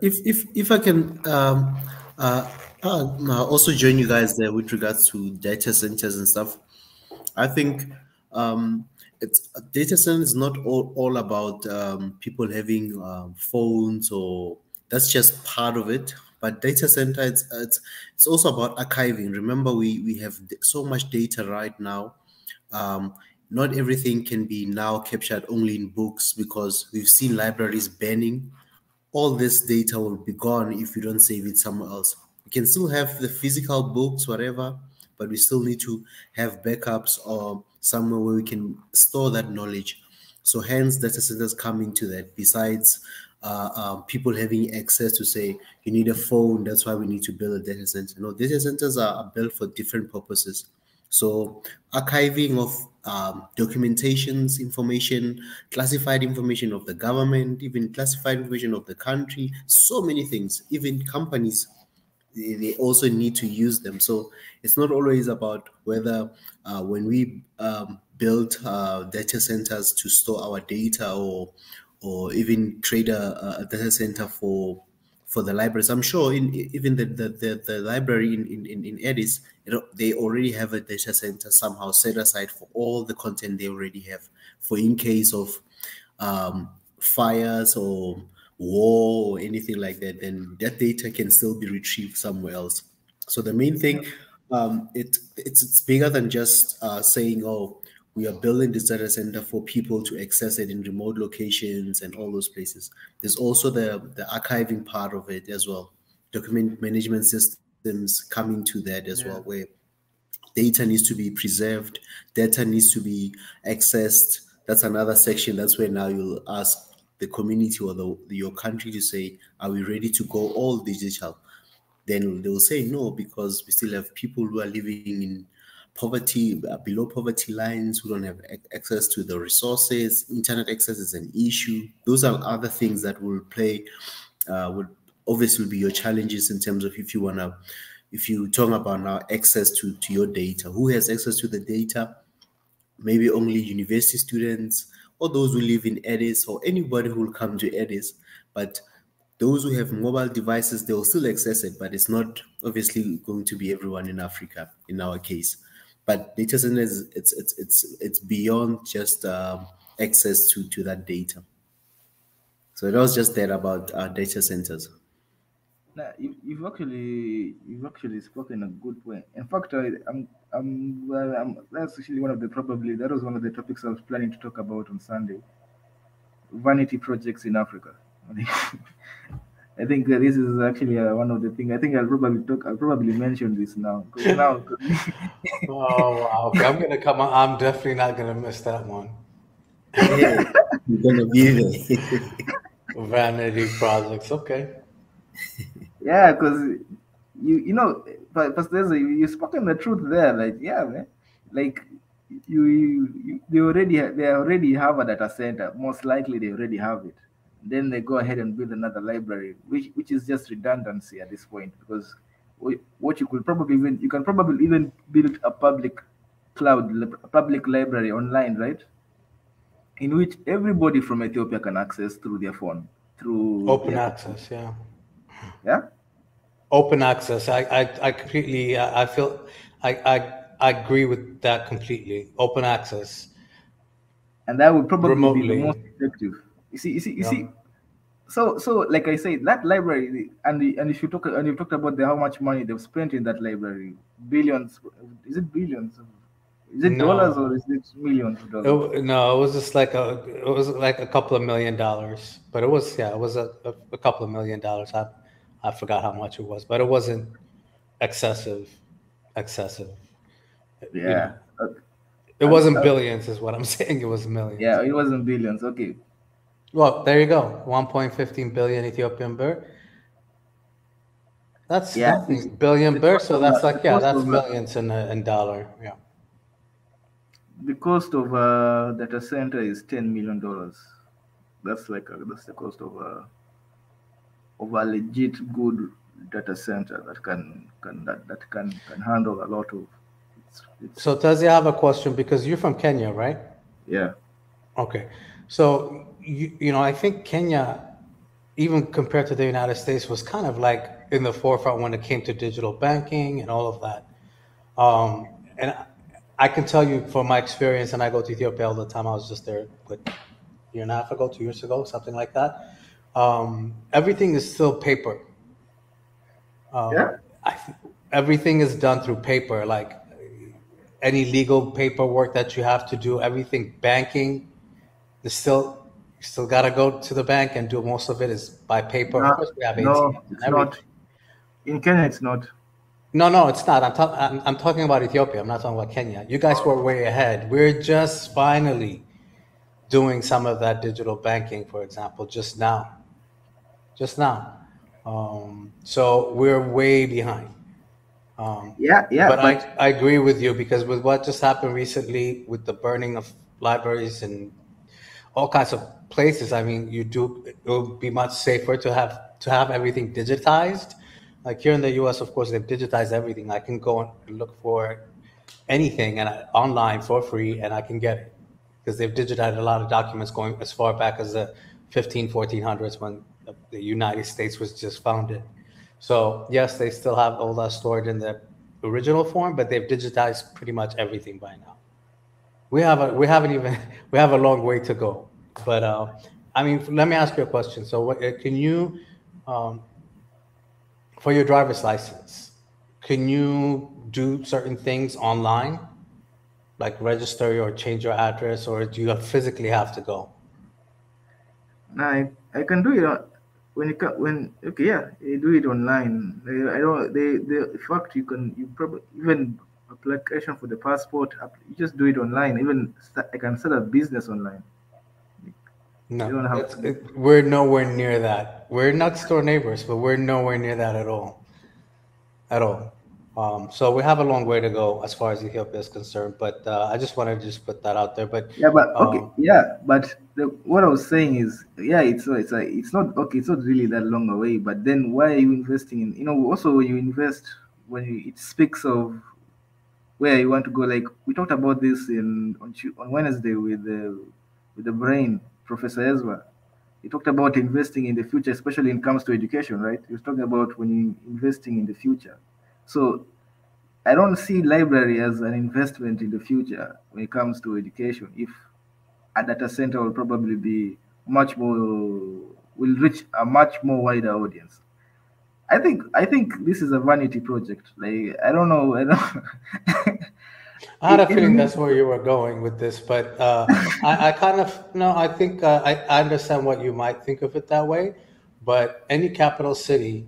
If I can also join you guys there with regards to data centers and stuff, I think it's data center is not all about people having phones, or that's just part of it. But data center, it's also about archiving. Remember, we have so much data right now. Um, Not everything can be now captured only in books, because we've seen libraries banning. All this data will be gone if you don't save it somewhere else. We can still have the physical books, whatever, but we still need to have backups or somewhere where we can store that knowledge. So hence data centers come into that. Besides people having access to say, you need a phone, that's why we need to build a data center. No, data centers are built for different purposes. So archiving of documentations, information, classified information of the government, even classified information of the country, so many things, even companies, they also need to use them. So it's not always about whether when we build data centers to store our data, or even create a data center for the libraries. I'm sure even the library in Addis, they already have a data center somehow set aside for all the content they already have, for in case of fires or war or anything like that, then that data can still be retrieved somewhere else. So the main thing, it's bigger than just saying, oh, we are building this data center for people to access it in remote locations and all those places. There's also the archiving part of it as well, document management systems coming to that as well, Yeah. where data needs to be preserved, data needs to be accessed. That's another section. That's where now you'll ask the community or your country to say, are we ready to go all digital? Then they'll say no, because we still have people who are living in poverty, below poverty lines, who don't have access to the resources. Internet access is an issue. Those are other things that will play, would obviously be your challenges in terms of if you talk about now access to your data. Who has access to the data? Maybe only university students or those who live in Addis, or anybody who will come to Addis. But those who have mobile devices, they will still access it, but it's not obviously going to be everyone in Africa in our case. But data centers, it's beyond just access to that data. So that was just that about data centers. Nah, you've actually spoken a good point. In fact, that's actually one of the probably that was one of the topics I was planning to talk about on Sunday. Vanity projects in Africa. I think I think this is actually one of the things. I think I'll probably mention this now because now Oh wow. Okay, I'm gonna come on. I'm definitely not gonna miss that one. Yeah, you're gonna be there. Vanity projects. Okay. yeah, because but Pastor, you spoken the truth there. Like, yeah, man. Like, they already have a data center. Most likely, they already have it. Then they go ahead and build another library, which is just redundancy at this point. Because what you can probably even build a a public library online, right? In which everybody from Ethiopia can access through their phone, through Open their computer. access. Yeah. Yeah. Open access. I completely. I feel. I agree with that completely. Open access And that would probably be the most remotely. effective. You Yeah. see. So like I said, that library, and if you talk and you talked about how much money they've spent in that library, billions. Is it billions? Is it dollars No. or is it millions of dollars? No, it was just like it was like a couple of $1 million, but it was, yeah, it was a couple of $1 million. I forgot how much it was, but it wasn't excessive, excessive. You Yeah. know, Okay. it And, wasn't billions, is what I'm saying. It was millions. yeah, it wasn't billions. Okay. Well, there you go. 1.15 billion Ethiopian birr. That's Yeah. nothing. Billion The birr. cost So of that's a, like, the yeah, cost that's of a, millions in dollar. Yeah. the cost of a data center is $10 million. That's the cost of a legit good data center that can handle a lot of it's So Tazi, I have a question because you're from Kenya, right? yeah. Okay. So I think Kenya, even compared to the United States, was kind of like in the forefront when it came to digital banking and all of that. And I can tell you from my experience, and I go to Ethiopia all the time. I was just there, what, year and a half ago, 2 years ago, something like that. Everything is still paper. Yeah. I, everything is done through paper. Like any legal paperwork that you have to do, everything banking is still, you still got to go to the bank and do most of it is by paper. Of No, course, we have no, ATMs and it's not. everything. In Kenya, it's not. No, no, it's not. I'm talking about Ethiopia. I'm not talking about Kenya. You guys were way ahead. We're just finally doing some of that digital banking, for example, just now. So we're way behind. Yeah, yeah, But but I agree with you because with what just happened recently with the burning of libraries and all kinds of places, I mean, it would be much safer to have everything digitized. Like here in the U.S., of course, they've digitized everything. I can go and look for anything online for free, and I can get it because they've digitized a lot of documents going as far back as the 1400s when the United States was just founded. So yes, they still have all that stored in the original form, but they've digitized pretty much everything by now. We haven't even we have a long way to go. But I mean, let me ask you a question. So, can you, um, for your driver's license, can you do certain things online, like register or change your address, or do you physically have to go? Now I can do it when you when okay, yeah, you do it online. I don't the in fact you probably even application for the passport you just do it online. Even I can set a business online. You No, don't have to. we're nowhere near that. We're next door neighbors, but we're nowhere near that at all. At all. So we have a long way to go as far as Ethiopia is concerned. But I just wanted to just put that out there. But Yeah, but okay, um, yeah, but what I was saying is, yeah, it's not okay, it's not really that long away. But then why are you investing in? Also when you invest, it speaks of where you want to go. Like we talked about this on Wednesday with the brain, Professor Ezra. He talked about investing in the future, especially when it comes to education, right? He was talking about when you investing in the future. So I don't see library as an investment in the future when it comes to education. If a data center will probably be much more will reach a much more wider audience. I think this is a vanity project. Like I don't know. I don't. I had it, a it feeling means, that's where you were going with this. But I kind of no. I think I understand what you might think of it that way. But any capital city,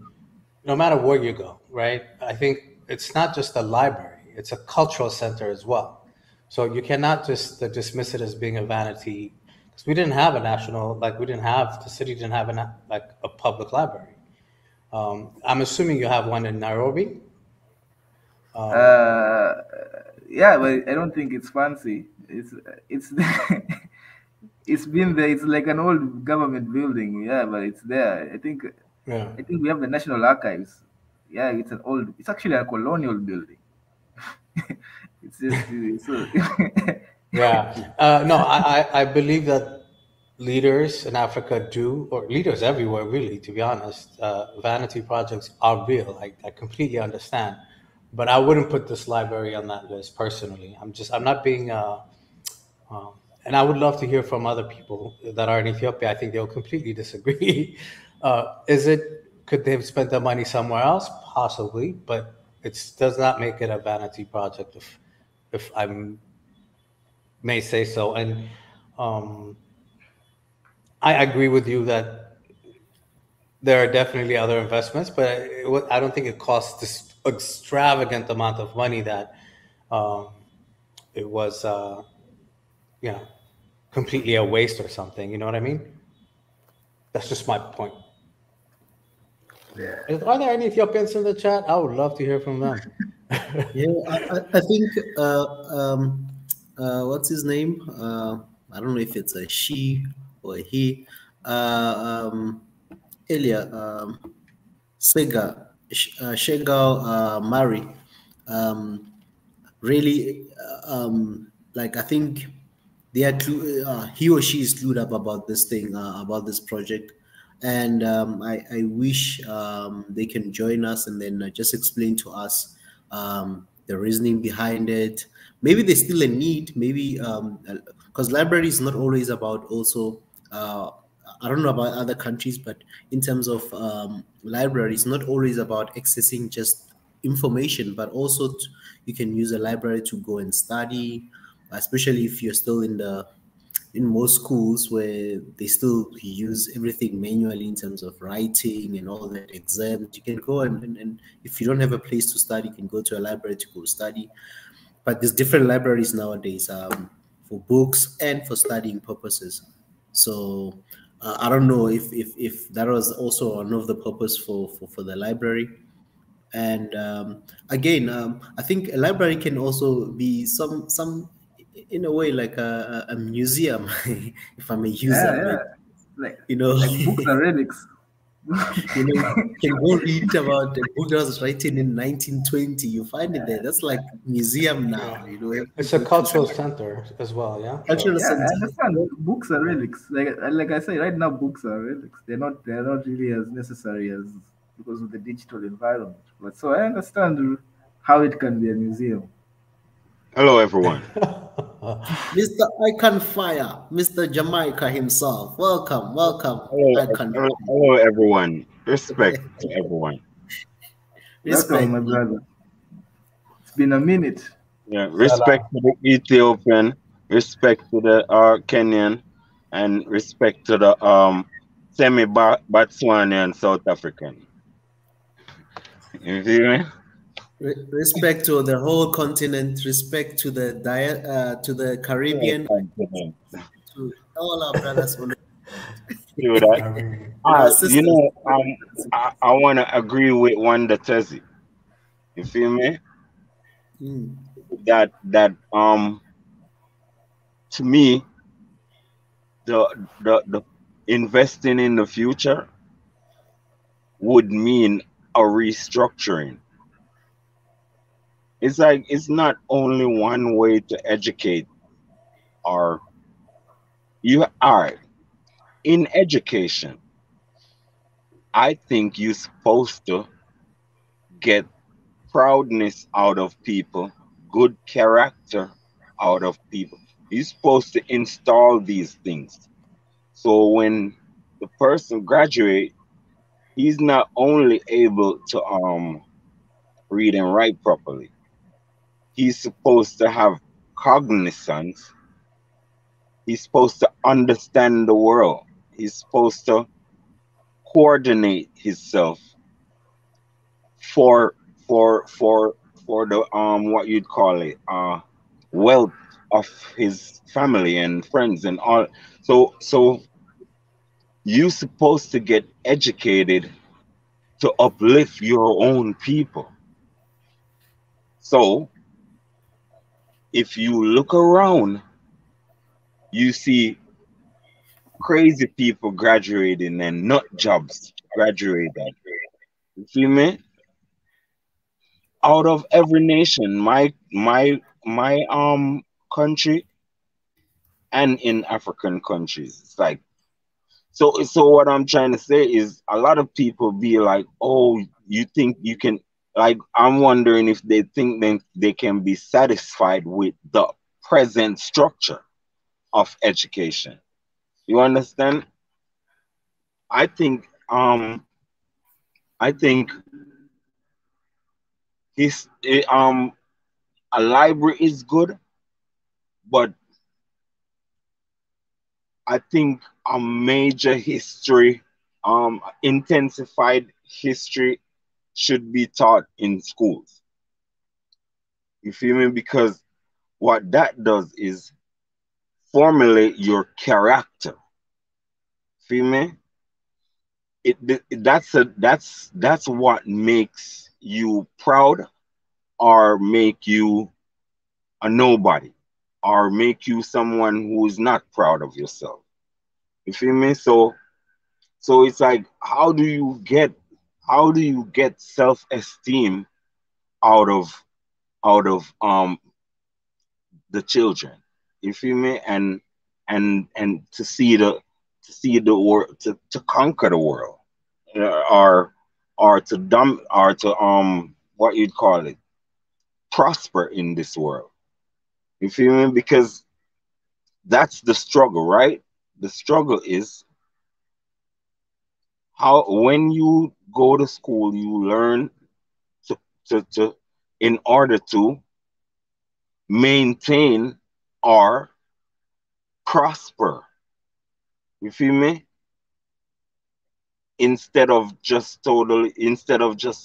no matter where you go, right? I think it's not just a library; it's a cultural center as well. So you cannot just dismiss it as being a vanity, because we didn't have a national, like we didn't have the city didn't have like a public library. I'm assuming you have one in Nairobi. Um, uh, yeah, but I don't think it's fancy. It's it's been there. It's like an old government building. Yeah, but it's there. yeah. I think we have the National Archives. Yeah, it's an old. It's actually a colonial building. It's just so. Yeah. No, I believe that leaders in Africa do, or leaders everywhere, really, to be honest. Vanity projects are real. I completely understand. But I wouldn't put this library on that list personally. I'm not being, um, and I would love to hear from other people that are in Ethiopia. I think they'll completely disagree. Could they have spent the money somewhere else? Possibly, but it does not make it a vanity project if I'm may say so. And um, I agree with you that there are definitely other investments, but I don't think it costs this extravagant amount of money that um, it was, you know, completely a waste or something. You know what I mean? That's just my point. Yeah. Are there any Ethiopians in the chat? I would love to hear from them. Yeah, I think what's his name? I don't know if it's a she or a he. Elia Shegal Mari. Um, really, like I think they are he or she is clued up about this thing, about this project, and I wish they can join us and then just explain to us the reasoning behind it. Maybe there's still a need, maybe because library is not always about also. I don't know about other countries, but in terms of libraries, not always about accessing just information, but also you can use a library to go and study, especially if you're still in most schools where they still use everything manually in terms of writing and all that exams. You can go and if you don't have a place to study, you can go to a library to go study. But there's different libraries nowadays for books and for studying purposes. So I don't know if that was also one of the purpose for the library. And again, I think a library can also be some in a way like a museum, if I may use Yeah, that yeah. word. Like You know, like books are relics. you can go read about the book that was written in 1920. You find it there. That's like museum now. Yeah, You know, it's a people to cultural center as well. Yeah. cultural Yeah, I center. understand. Books are Yeah. relics. Like I say, right now books are relics. They're not really as necessary as because of the digital environment. But so I understand how it can be a museum. Hello, everyone. Mr. Icon Fire, Mr. Jamaica himself. Welcome, welcome, Hello, Icon hello, everyone. Respect Fire. to everyone. Welcome, Respect. my brother. It's been a minute. Yeah, respect Salam. to the Ethiopian, respect to the Kenyan, and respect to the semi Botswanian South African. You feel me? Respect to the whole continent. Respect to the to the Yeah, Caribbean. continent. To all our brothers on Do that. I mean, and our You sisters. know, I want to agree with Wanda Tezi. You feel me? Mm. That to me the investing in the future would mean a restructuring. It's like it's not only one way to educate or you are in education. I think you're supposed to get proudness out of people, good character out of people. You're supposed to install these things. So when the person graduate, he's not only able to read and write properly, he's supposed to have cognizance. He's supposed to understand the world. He's supposed to coordinate himself for for for for the what you'd call it wealth of his family and friends and all. So you supposed to get educated to uplift your own people. So if you look around, you see crazy people graduating and nut jobs graduating. You feel me? Out of every nation, my country and in African countries. It's like so what I'm trying to say is a lot of people be like, oh, you think you can like I'm wondering if they think they can be satisfied with the present structure of education. You understand? I think I think his a library is good, but I think a major history, intensified history should be taught in schools. You feel me? Because what that does is formulate your character. Feel me? That's what makes you proud or make you a nobody or make you someone who is not proud of yourself. You feel me? So it's like how do you get self-esteem out of out of the children? You feel me? And to see the world to conquer the world or to dumb or to what you'd call it prosper in this world. You feel me? Because that's the struggle, right? The struggle is how when you go to school you learn to to in order to maintain or prosper. You feel me? Instead of just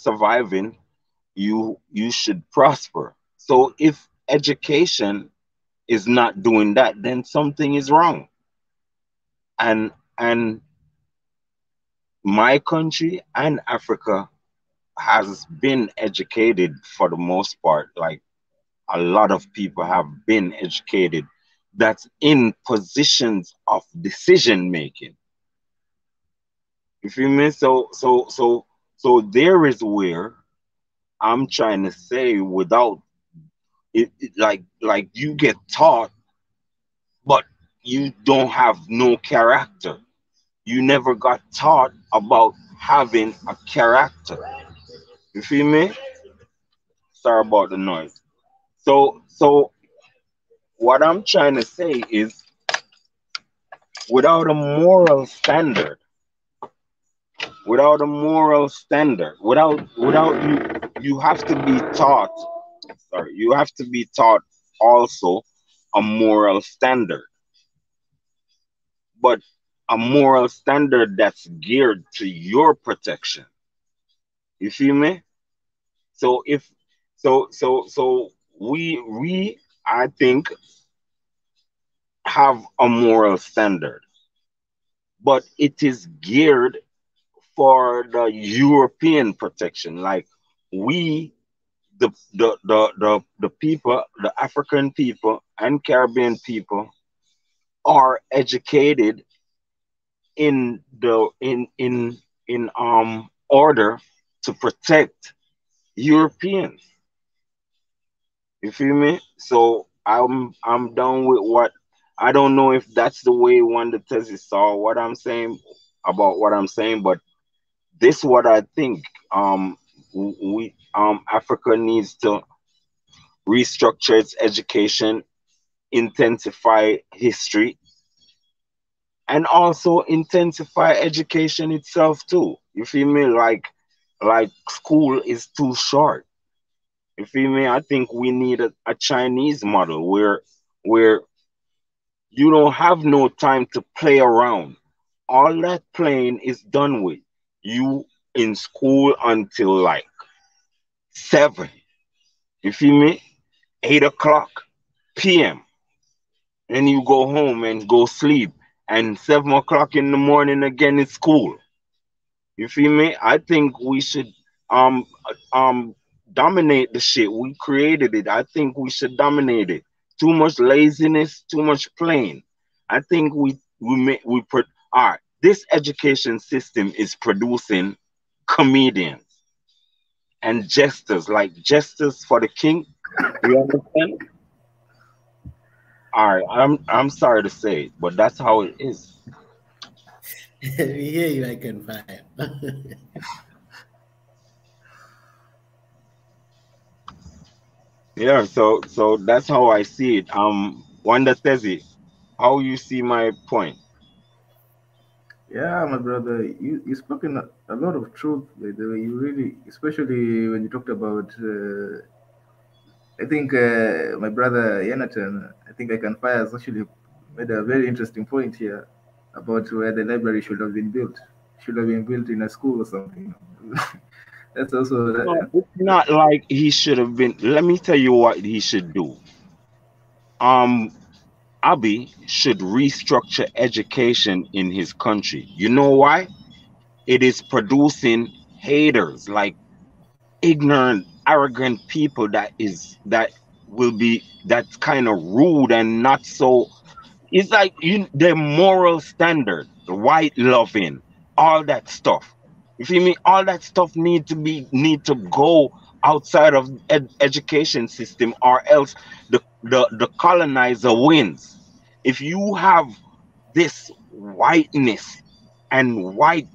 surviving, you should prosper. So if education is not doing that, then something is wrong. And my country and Africa has been educated for the most part. Like a lot of people have been educated that's in positions of decision making. You feel me? So there is where I'm trying to say without like you get taught, but you don't have no character. You never got taught about having a character. You feel me? Sorry about the noise. So what I'm trying to say is without a moral standard, without you have to be taught sorry, you have to be taught also a moral standard, but a moral standard that's geared to your protection. You feel me? So if we I think have a moral standard, but it is geared for the European protection. Like we, the people, the African people and Caribbean people are educated in the in order to protect Europeans. You feel me? So I'm done with what I don't know if that's the way one the thesis saw what I'm saying about what I'm saying, but this what I think. We Africa needs to restructure its education, intensify history, and also intensify education itself too. You feel me? Like school is too short. You feel me? I think we need a Chinese model where you don't have no time to play around. All that playing is done with. You in school until like 7. You feel me? 8 o'clock p.m. And you go home and go sleep. And 7 o'clock in the morning again in school. You feel me? I think we should um dominate the shit. We created it. I think we should dominate it. Too much laziness, too much playing. I think we put all right. This education system is producing comedians and jesters, like jesters for the king. You understand? All right, I'm sorry to say it, but that's how it is. We hear you, I can fire. Yeah, so that's how I see it. Wanda Tezi, how you see my point? Yeah, my brother, you spoken a lot of truth. By the way, you really, especially when you talked about. I think my brother Yanatan, I think I can fire has actually made a very interesting point here about where the library should have been built. Should have been built in a school or something. That's also No, it's not like he should have been. Let me tell you what he should do. Um, Abiy should restructure education in his country. You know why? It is producing haters, like ignorant, arrogant people that will be that's kind of rude and not so. It's like the moral standard, the white loving, all that stuff. You feel me? All that stuff need to go outside of education system, or else the colonizer wins. If you have this whiteness and white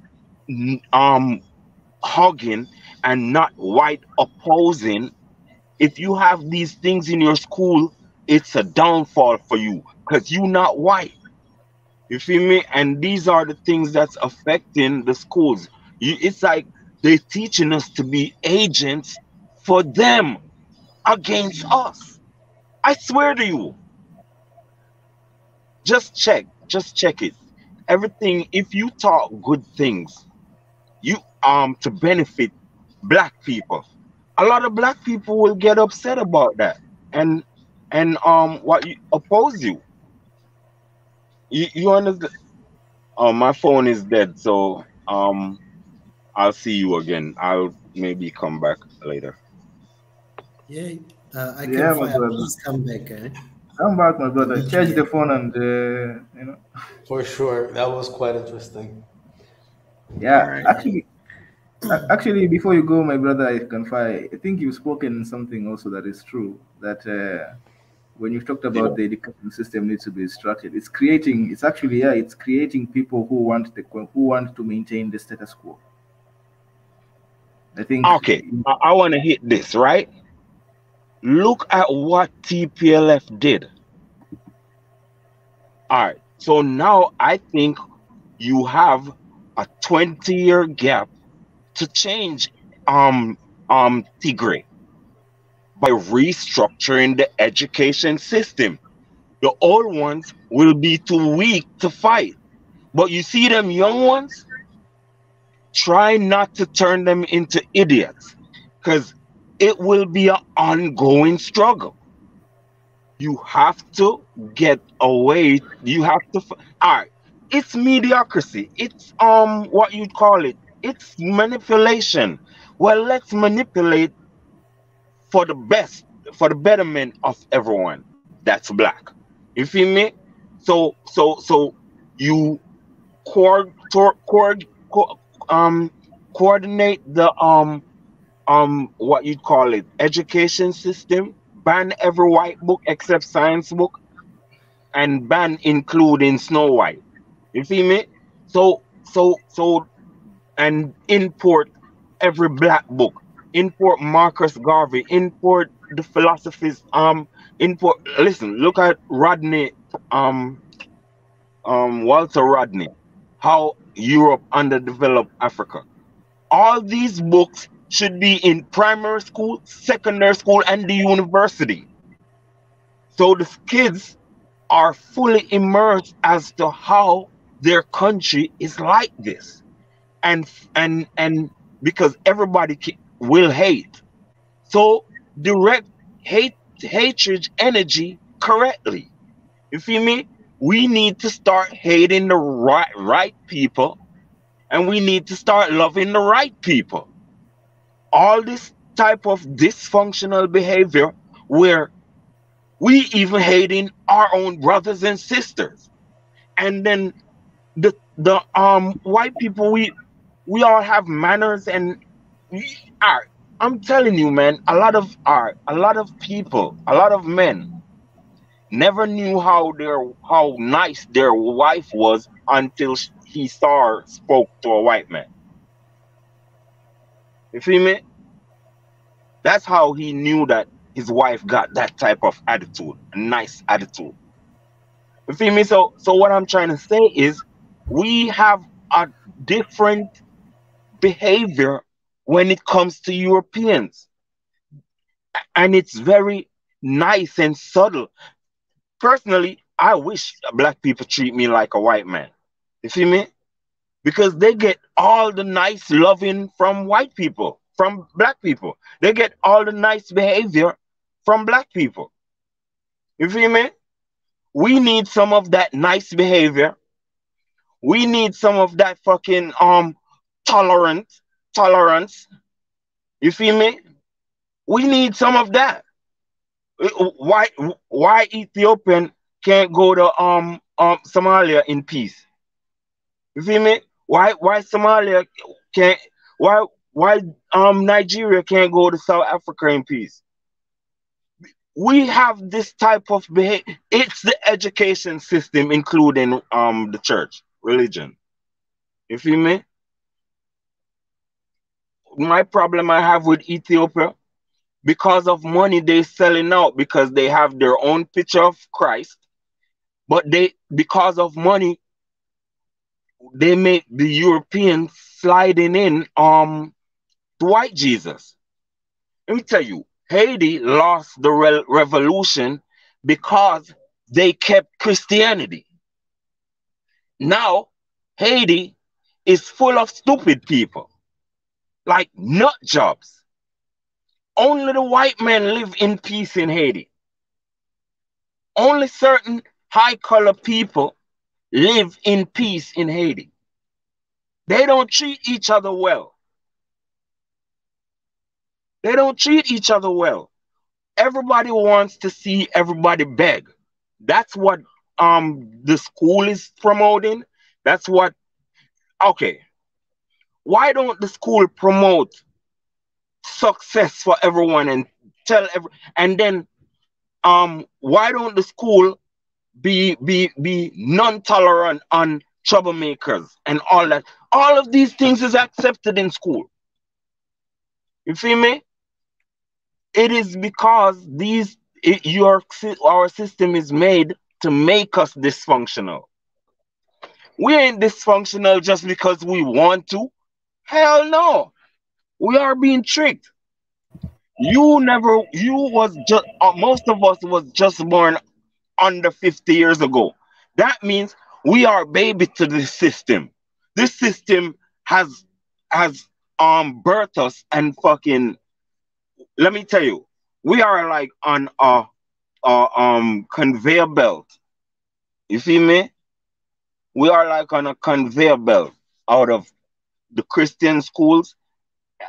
hugging and not white opposing, if you have these things in your school, it's a downfall for you because you not white. You feel me? And these are the things that's affecting the schools. It's like they're teaching us to be agents for them against us. I swear to you. Just check it. Everything. If you talk good things, you to benefit black people, a lot of black people will get upset about that, and what you oppose you. You understand? My phone is dead, so I'll see you again. I'll maybe come back later. Yeah, I can yeah, my fire. brother. Please come back. Come back, my We'll brother. meet you Charge the here. phone and For sure. That was quite interesting. All yeah. right. Actually, before you go, my brother, I can find. I think you've spoken something also that is true. That when you've talked Yeah. about the education system needs to be structured, it's creating. It's actually it's creating people who want to maintain the status quo. I think. Okay. I want to hit this right. Look at what TPLF did. All right. So now I think you have a 20-year gap to change Tigray. by restructuring the education system. The old ones will be too weak to fight. But you see them young ones, try not to turn them into idiots because it will be an ongoing struggle. You have to get away. You have to. All right. It's mediocrity. It's what you'd call it. It's manipulation. Well, let's manipulate for the best, for the betterment of everyone that's black. You feel me? So you cord, tor, cord, co- coordinate the what you'd call it education system, ban every white book except science book, and ban including Snow White. You feel me? So and import every black book, import Marcus Garvey, import the philosophies, import. Listen, look at Rodney, um Walter Rodney, how Europe underdeveloped Africa. All these books should be in primary school, secondary school, and the university. So the kids are fully immersed as to how their country is like this. And because everybody will hate. So direct hatred energy correctly. You feel me? We need to start hating the right people, and we need to start loving the right people. All this type of dysfunctional behavior where we even hating our own brothers and sisters. And then the white people, we all have manners, and we are, I'm telling you, man, a lot of people, a lot of men never knew how nice their wife was until he saw her spoke to a white man. You feel me? That's how he knew that his wife got that type of attitude, a nice attitude. You feel me? So what I'm trying to say is we have a different behavior when it comes to Europeans. And it's very nice and subtle. Personally, I wish black people treat me like a white man. You feel me? Because they get all the nice loving from white people, from black people. They get all the nice behavior from black people. You feel me? We need some of that nice behavior. We need some of that fucking tolerant tolerance. You feel me? We need some of that. Why why Ethiopian can't go to Somalia in peace? You feel me? Why Somalia can't, why Nigeria can't go to South Africa in peace? We have this type of behavior. It's the education system, including the church, religion. You feel me? My problem I have with Ethiopia, because of money they selling out because they have their own picture of Christ, but they, because of money, they make the Europeans sliding in to white Jesus. Let me tell you, Haiti lost the revolution because they kept Christianity. Now Haiti is full of stupid people, like nut jobs. Only the white men live in peace in Haiti. Only certain high color people live in peace in Haiti. They don't treat each other well. They don't treat each other well. Everybody wants to see everybody beg. That's what the school is promoting. That's what, okay. Why don't the school promote success for everyone and tell every, and then why don't the school be non-tolerant on troublemakers and all that? All of these things is accepted in school. You feel me? It is because our system is made to make us dysfunctional. We ain't dysfunctional just because we want to. Hell no. We are being tricked. You never, you was just, most of us was just born under 50 years ago. That means we are baby to this system. This system has has birthed us and fucking, let me tell you, we are like on a conveyor belt. You see me? We are like on a conveyor belt out of the Christian schools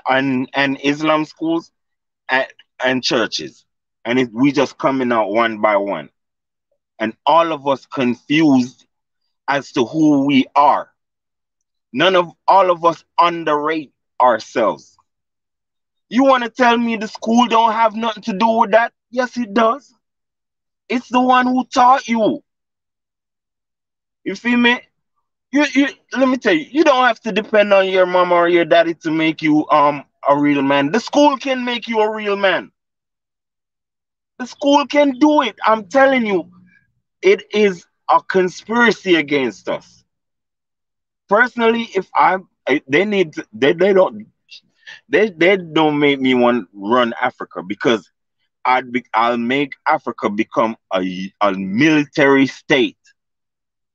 and Islam schools and, and churches. And we just coming out one by one. And all of us confused as to who we are. None of all of us underrate ourselves. You want to tell me the school don't have nothing to do with that? Yes, it does. It's the one who taught you. You feel me? You let me tell you, you don't have to depend on your mama or your daddy to make you a real man. The school can make you a real man. The school can do it. I'm telling you, it is a conspiracy against us. Personally, if they need to, they don't make me want run Africa because I'll make Africa become a military state.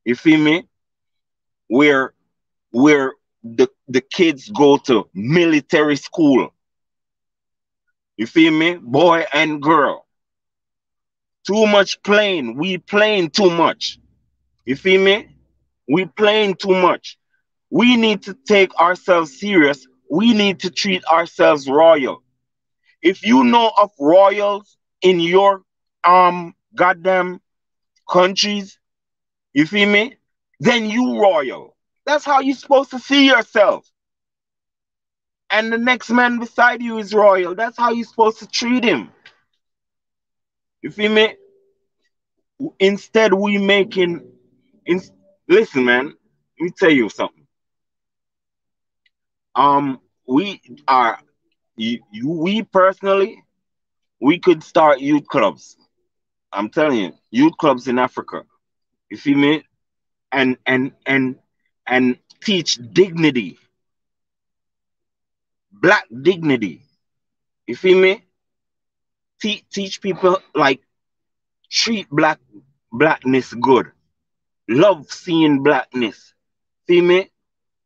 You feel me? Where where the kids go to military school. You feel me? Boy and girl. Too much playing. We playing too much. You feel me? We playing too much. We need to take ourselves serious. We need to treat ourselves royal. If you know of royals in your goddamn countries, you feel me? Then you royal. That's how you're supposed to see yourself. And the next man beside you is royal. That's how you're supposed to treat him. You feel me? Instead, we making. In, listen, man. Let me tell you something. We are we personally, we could start youth clubs. I'm telling you, youth clubs in Africa. You feel me? And teach dignity, black dignity. You feel me? Teach people like treat blackness good. Love seeing blackness. Feel me?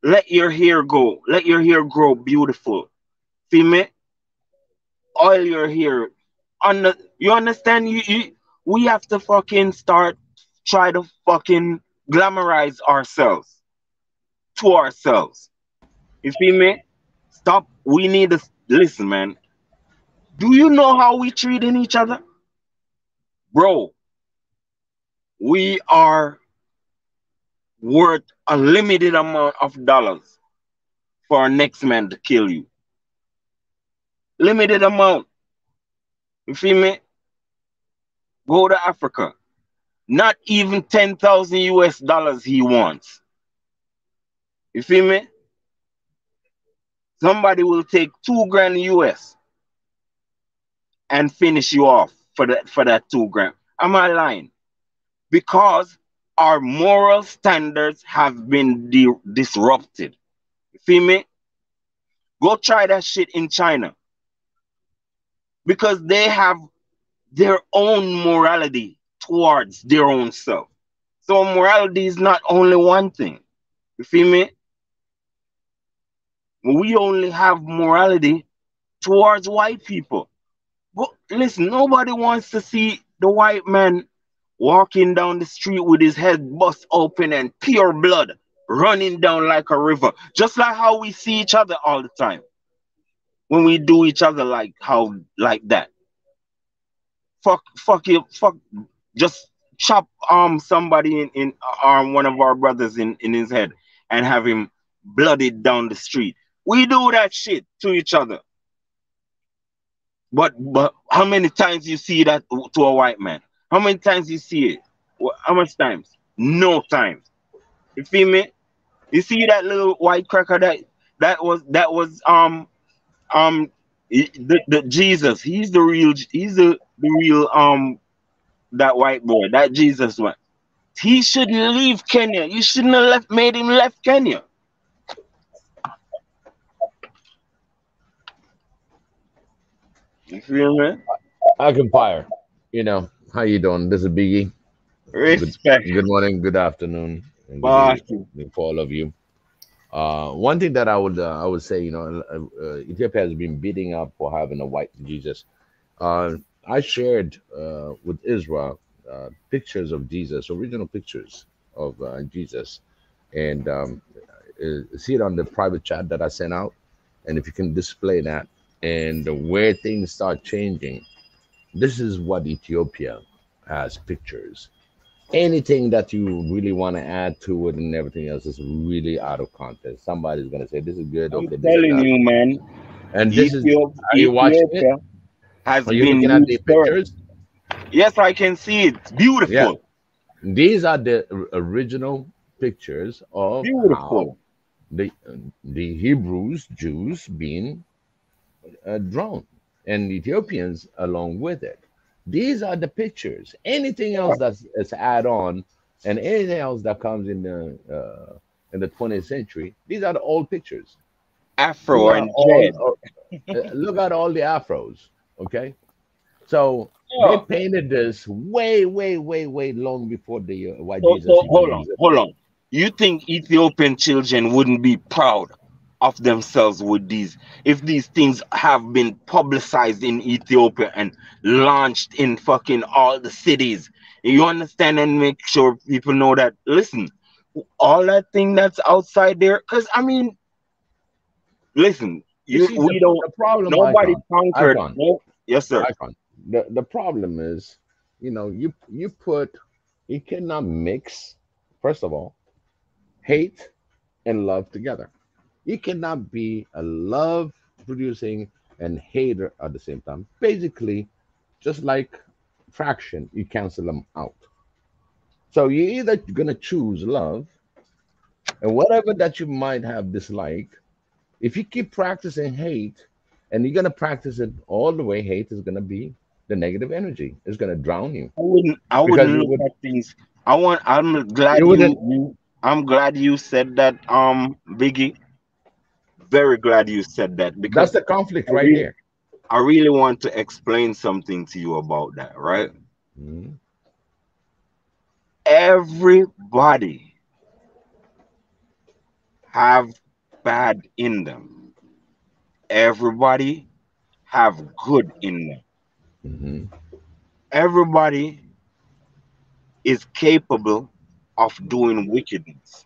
Let your hair go. Let your hair grow beautiful. Feel me? Oil your hair. You understand? We have to fucking start try to fucking glamorize ourselves to ourselves. You feel me? Stop. We need to listen, man. Do you know how we treating each other, bro? We are worth a limited amount of dollars for our next man to kill you. Limited amount. You feel me? Go to Africa. Not even 10,000 US dollars he wants. You feel me? Somebody will take 2 grand US and finish you off for that 2 grand. Am I lying? Because our moral standards have been disrupted. You feel me? Go try that shit in China. Because they have their own morality towards their own self. So morality is not only one thing. You feel me? We only have morality towards white people. But listen, nobody wants to see the white man walking down the street with his head bust open and pure blood running down like a river. Just like how we see each other all the time. When we do each other like that. Fuck you, fuck, just chop somebody in one of our brothers in his head and have him blooded down the street. We do that shit to each other. But how many times you see that to a white man? How many times you see it? How much times? No times. You feel me? You see that little white cracker that was the Jesus. He's the real that white boy, that Jesus one. He shouldn't leave Kenya. You shouldn't have made him left Kenya. You feel me? I can fire. How you doing? This is Biggie. Good Respect, good morning, good afternoon, and good bossy. evening for all of you. One thing that I would say, Ethiopia has been beating up for having a white Jesus. I shared with Israel pictures of Jesus, original pictures of Jesus, and see it on the private chat that I sent out. And if you can display that, and where things start changing, this is what Ethiopia has pictures. Anything that you really want to add to it and everything else is really out of context. Somebody's gonna say this is good, I'm okay, this is telling that, you, man. and this is. Are you watching it? Ethiopia has Are you been looking at the restored. pictures? Yes, I can see it. It's Yeah, beautiful. these are the original pictures of how Beautiful. the Hebrews, Jews, being drawn, and Ethiopians along with it. These are the pictures. Anything else that's add on, and anything else that comes in the 20th century, these are the old pictures. Afro Look at and all Jed. look at all the afros. Okay, so they Yeah. painted this way, way, way, way long before the white Jesus So even hold on, existed. hold on. You think Ethiopian children wouldn't be proud of themselves with these if these things have been publicized in Ethiopia and launched in fucking all the cities? You understand and make sure people know that listen, all that thing that's outside there, because I mean, listen, You you see, we don't the problem, nobody icon, conquered. icon, No, yes, sir. icon. The problem is, you cannot mix, first of all, hate and love together. You cannot be a love producing and hater at the same time. Basically, just like fraction, you cancel them out. So you're either gonna choose love and whatever that you might have dislike. If you keep practicing hate and you're gonna practice it all the way, hate is gonna be the negative energy. It's gonna drown you I wouldn't because look at things. I'm glad you wouldn't. I'm glad you said that, Biggie. Very glad you said that That's because the conflict I right really there. I really want to explain something to you about that, right? Mhm. Everybody have bad in them. Everybody have good in them. Mhm. Everybody is capable of doing wickedness.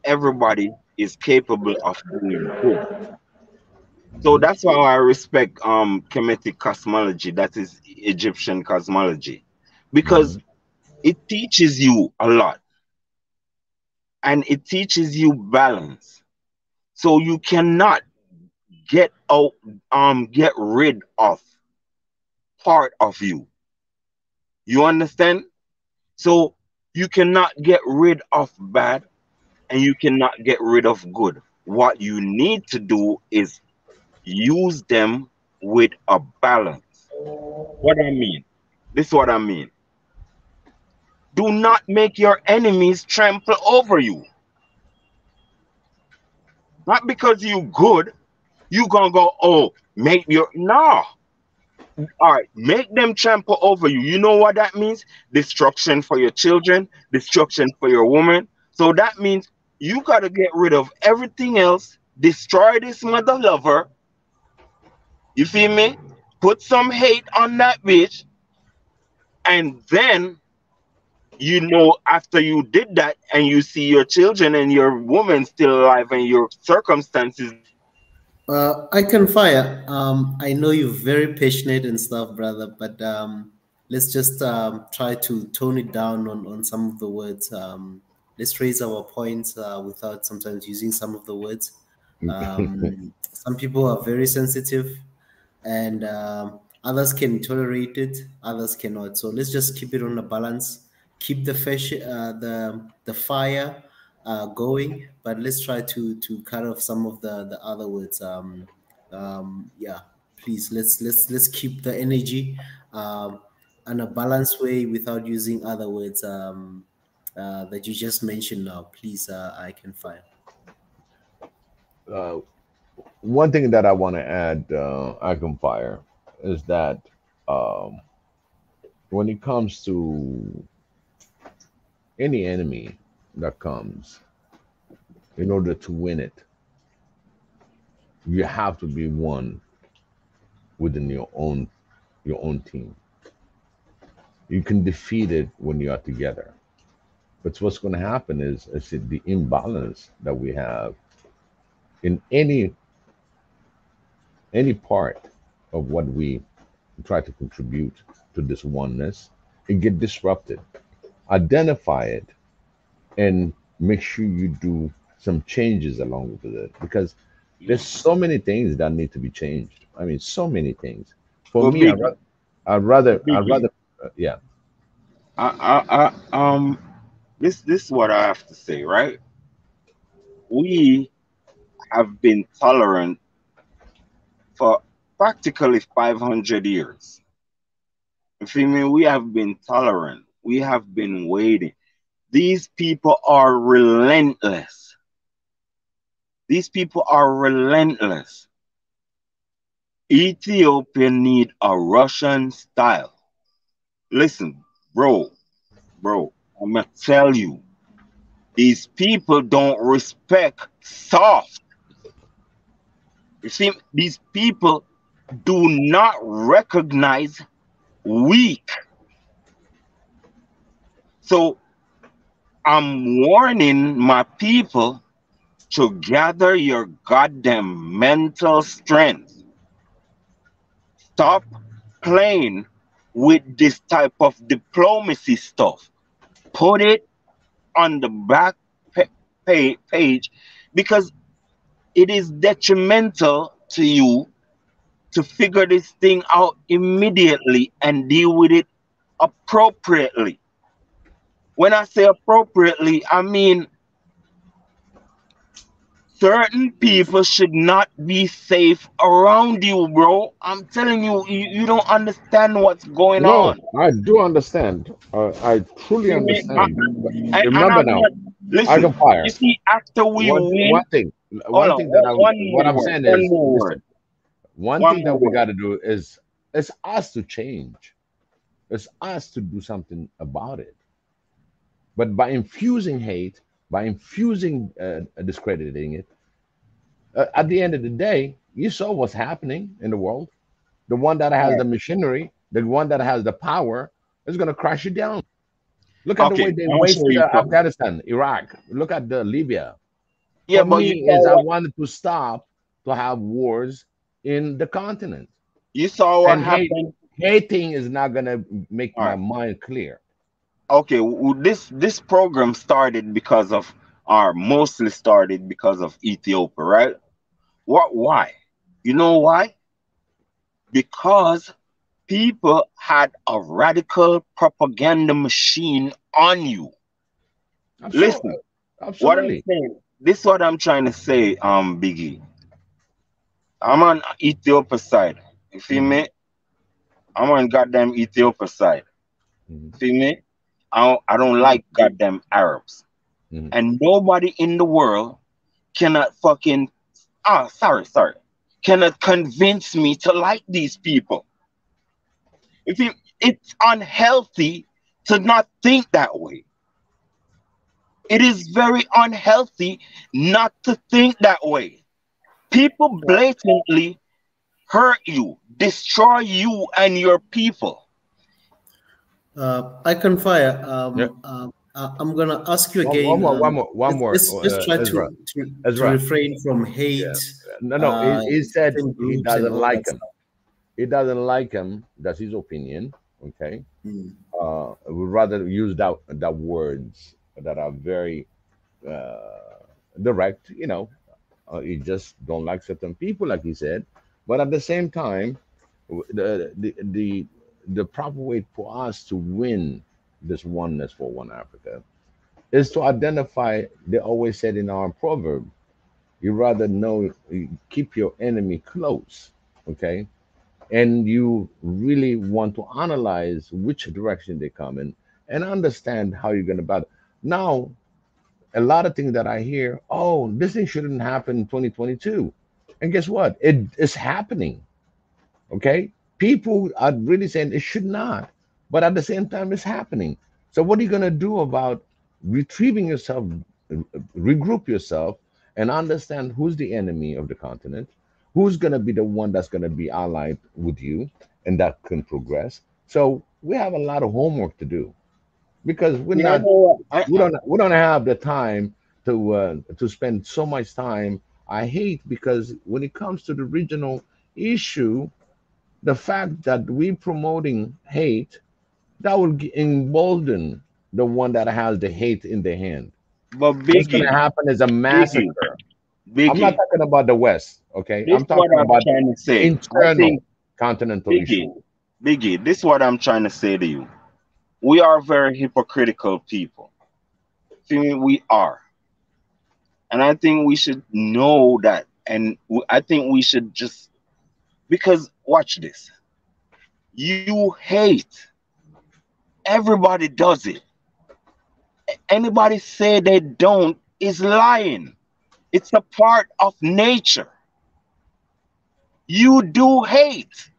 Everybody is capable of doing good. So Mhm. that's why I respect Kemetic cosmology, that is Egyptian cosmology, because Mhm. it teaches you a lot and it teaches you balance. So you cannot get out get rid of part of you. You understand? So you cannot get rid of bad and you cannot get rid of good. What you need to do is use them with a balance. What I mean? This is what I mean. Do not make your enemies trample over you. Not because you good, you gonna go, oh, make your no. All right, make them trample over you. You know what that means? Destruction for your children, destruction for your woman. So that means you gotta get rid of everything else, destroy this mother lover. You feel me? Put some hate on that bitch, and then after you did that and you see your children and your woman still alive and your circumstances I can fire. I know you're very passionate and stuff, brother, but let's just try to tone it down on some of the words. Let's raise our points without sometimes using some of the words. Some people are very sensitive, and others can tolerate it, others cannot. So let's just keep it on a balance. Keep the fire going, but let's try to cut off some of the other words. Yeah, please let's keep the energy in a balanced way without using other words that you just mentioned now. Please, I can fire. Uh, One thing that I want to add, I can fire. is that um, when it comes to any enemy that comes, in order to win it, you have to be one within your own team. You can defeat it when you are together. But what's going to happen is the imbalance that we have in any part of what we try to contribute to this oneness, it get disrupted. Identify it and make sure you do some changes along with it, because there's Yeah. so many things that need to be changed. I mean, so many things. For But me, Biggie, I'd Biggie, rather, yeah. this is what I have to say, right? We have been tolerant for practically 500 years. You feel me? We have been tolerant. We have been waiting. These people are relentless. These people are relentless. Ethiopia need a Russian style. Listen, bro, bro, I'm gonna tell you, these people don't respect soft. You see, these people do not recognize weak. So I'm warning my people to gather your goddamn mental strength. Stop playing with this type of diplomacy stuff. Put it on the back page, because it is detrimental to you to figure this thing out immediately and deal with it appropriately. When I say appropriately, I mean certain people should not be safe around you, bro. I'm telling you, you don't understand what's going No, on. I do understand. I truly See me? understand. But And remember I'm now, not. I can Listen, you fire. see, after we One win, thing, hold one on, thing that one what more I'm word, saying one is, more word, listen. One one thing more that we word. got to do is it's us to change. It's us to do something about it. But by infusing hate, by infusing discrediting it, at the end of the day, you saw what's happening in the world. The one that has the Right. machinery, the one that has the power, is going to crash it down. Look at the Okay, way they I'll show wasted you something. Afghanistan, Iraq. Look at the Libya. Yeah, For but you me, is saw I what wanted to stop to have wars in the continent. you saw what And happened. hating is not going to make All my right. mind clear. Okay, this program started because of, or mostly started because of Ethiopia, right? What? Why? You know why? Because people had a radical propaganda machine on you. Absolutely. Listen, what I'm Absolutely. saying. This is what I'm trying to say, Biggie. I'm on Ethiopia side. You feel Hmm. me? I'm on goddamn Ethiopia side. Hmm. Feel me? I don't like goddamn Arabs. Hmm. And nobody in the world cannot fucking, sorry, cannot convince me to like these people. If you, it's unhealthy to not think that way. It is very unhealthy not to think that way. People blatantly hurt you, destroy you and your people. I can fire. Yeah. I'm gonna ask you One again. more, one more, Let's try Ezra. to Ezra. refrain from Yeah. hate, No, no. He said different he groups, and doesn't all like that him. stuff. He doesn't like him. That's his opinion. Okay. Mm. Would rather use that words that are very uh, direct. You just don't like certain people, like he said. But at the same time, the proper way for us to win this oneness for one Africa is to identify. They always said in our proverb, you rather know, you keep your enemy close, okay? And you really want to analyze which direction they come in and understand how you're going to battle. Now, a lot of things that I hear, oh, this thing shouldn't happen in 2022. And guess what? It is happening, okay? People are really saying it should not, but at the same time, it's happening. So, what are you going to do about retrieving yourself, regroup yourself, and understand who's the enemy of the continent, who's going to be the one that's going to be allied with you, and that can progress? So, we have a lot of homework to do because we're You not, know what? we don't have the time to spend so much time. I hate because when it comes to the regional issue, the fact that we promoting hate, that will embolden the one that has the hate in their hand. But What's going to Biggie, happen is a Biggie, massacre. I'm not Biggie. talking about the West, okay? This I'm what talking I'm about trying to say. I internal think continental issue. Biggie, Biggie. This what I'm trying to say to you. We are very hypocritical people. See, we are, and I think we should know that. And I think we should just because watch this. You hate. Everybody does it. Anybody say they don't is lying. It's a part of nature. You do hate.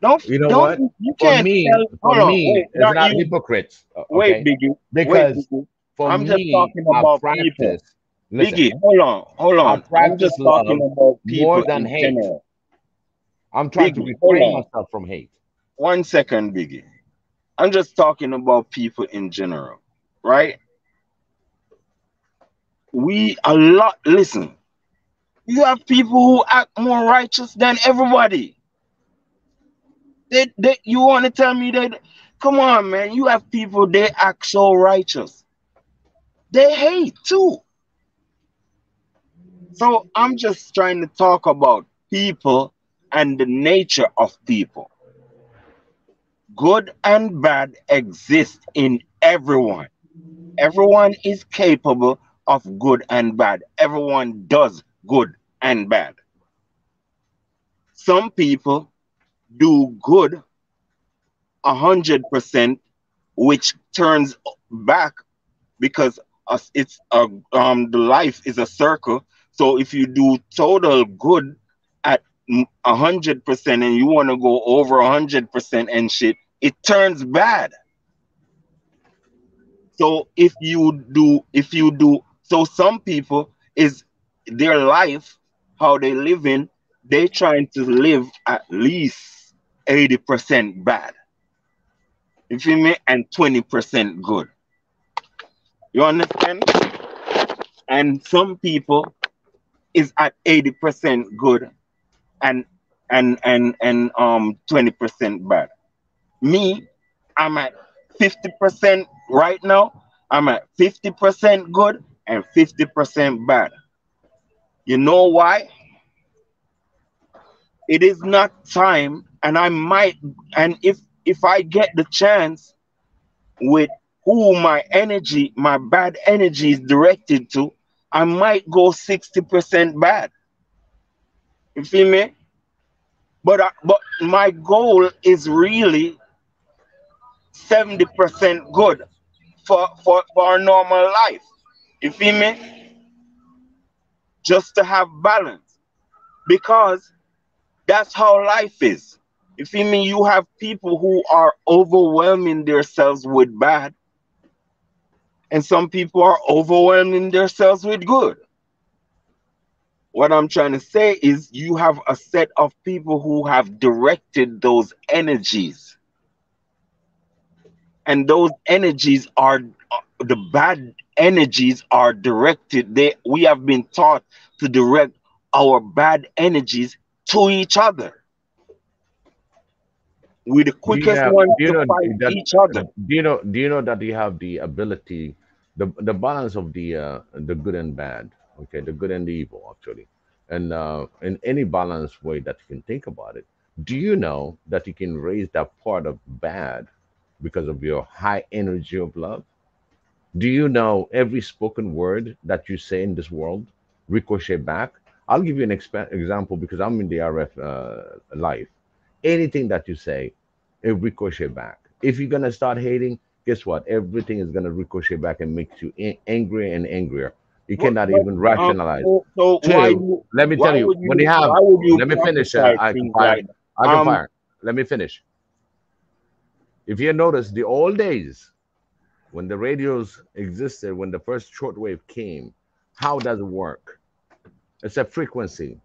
Don't You know don't what? you For can't me, tell. for Hold on, me, wait, it's not not you. hypocrites, Wait, okay? Biggie. Wait, Because Biggie. for I'm just me, talking I about people. practice, listen, Biggie, hold on, hold I on. I'm practice just talking love about more people than in hate. general. I'm trying to Biggie, hold refrain on. myself from hate. 1 second, Biggie. I'm just talking about people in general, right? We a lot. Listen, you have people who act more righteous than everybody. You want to tell me that? Come on, man. You have people they act so righteous. They hate too. So I'm just trying to talk about people and the nature of people. Good and bad exist in everyone. Everyone is capable of good and bad. Everyone does good and bad. Some people do good 100%, which turns back because it's the life is a circle. So if you do total good at 100% and you want to go over 100% and shit, it turns bad. So if you do, so some people is their life, how they live in, they trying to live at least 80% bad. You feel me? And 20% good. You understand? And some people is at 80% good and 20% bad. Me, I'm at 50% right now. I'm at 50% good and 50% bad. You know why? It is not time, and I might, and if I get the chance with who my bad energy is directed to, I might go 60% bad. You feel me? But my goal is really 70% good for our normal life. You feel me? Just to have balance. Because that's how life is. You feel me? You have people who are overwhelming themselves with bad, and some people are overwhelming themselves with good. What I'm trying to say is you have a set of people who have directed those energies, and those energies are the bad energies are directed. We have been taught to direct our bad energies to each other. We're the Do you quickest have? ones Do you to know fight that? each other. Do you know? Do you know that you have the ability, the balance of the good and bad, okay, the good and the evil, actually, and in any balanced way that you can think about it. Do you know that you can raise that part of bad because of your high energy of love? Do you know every spoken word that you say in this world ricochet back? I'll give you an example because I'm in the RF life. Anything that you say, it ricochet back. If you're gonna start hating, guess what? Everything is gonna ricochet back and makes you angrier and angrier. You cannot But even rationalize. so Two, let me tell you, when you have, why would you let me finish. prophesy I things compile. like that? I can um fire. Let me finish. If you notice, the old days when the radios existed, when the first shortwave came, how does it work? It's a frequency.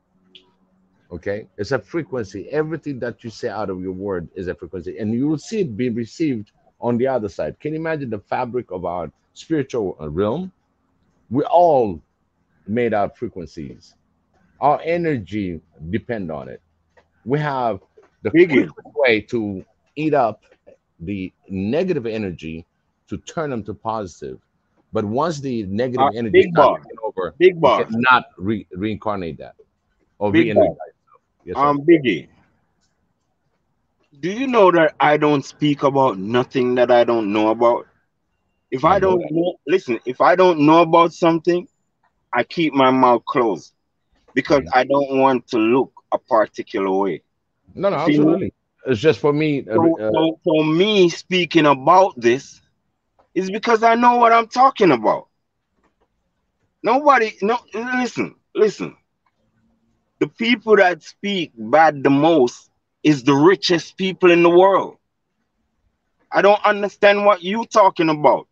Okay, it's a frequency. Everything that you say out of your word is a frequency, and you will see it being received on the other side. Can you imagine the fabric of our spiritual realm? We all made out of frequencies. Our energy depend on it. We have the Biggie, quickest way to eat up the negative energy to turn them to positive. But once the negative energy big starts boss, taking over, big you boss, cannot reincarnate that or big re-energize. boss. Yes, sir. Biggie, do you know that I don't speak about nothing that I don't know about? If I I know don't that. know, listen, if I don't know about something, I keep my mouth closed because Mhm. I don't want to look a particular way. No, no, You feel me? absolutely. It's just for me. So for me speaking about this is because I know what I'm talking about. Nobody, no, listen. The people that speak bad the most is the richest people in the world. I don't understand what you talking about.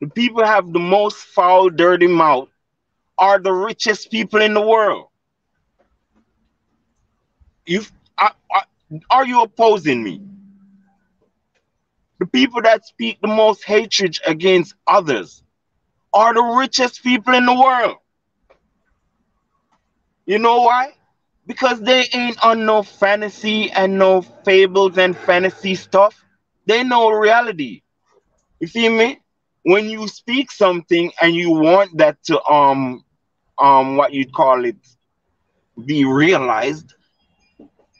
The people have the most foul, dirty mouth are the richest people in the world. You, are you opposing me? The people that speak the most hatred against others are the richest people in the world. You know why? Because they ain't on no fantasy and no fables and fantasy stuff. They know reality. You feel me? When you speak something and you want that to what you call it be realized,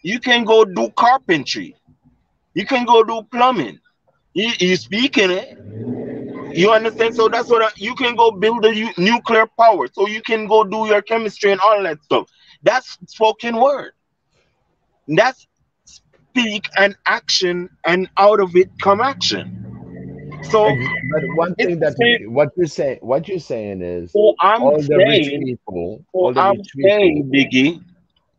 you can go do carpentry. You can go do plumbing. You speaking it. You understand? So that's what you can go build a nuclear power. So you can go do your chemistry and all that stuff. That's spoken word. That's speak and action, and out of it come action. So But one it's thing the that same. what you're saying is So I'm all the rich saying, people, so all the I'm rich people. saying, Biggie,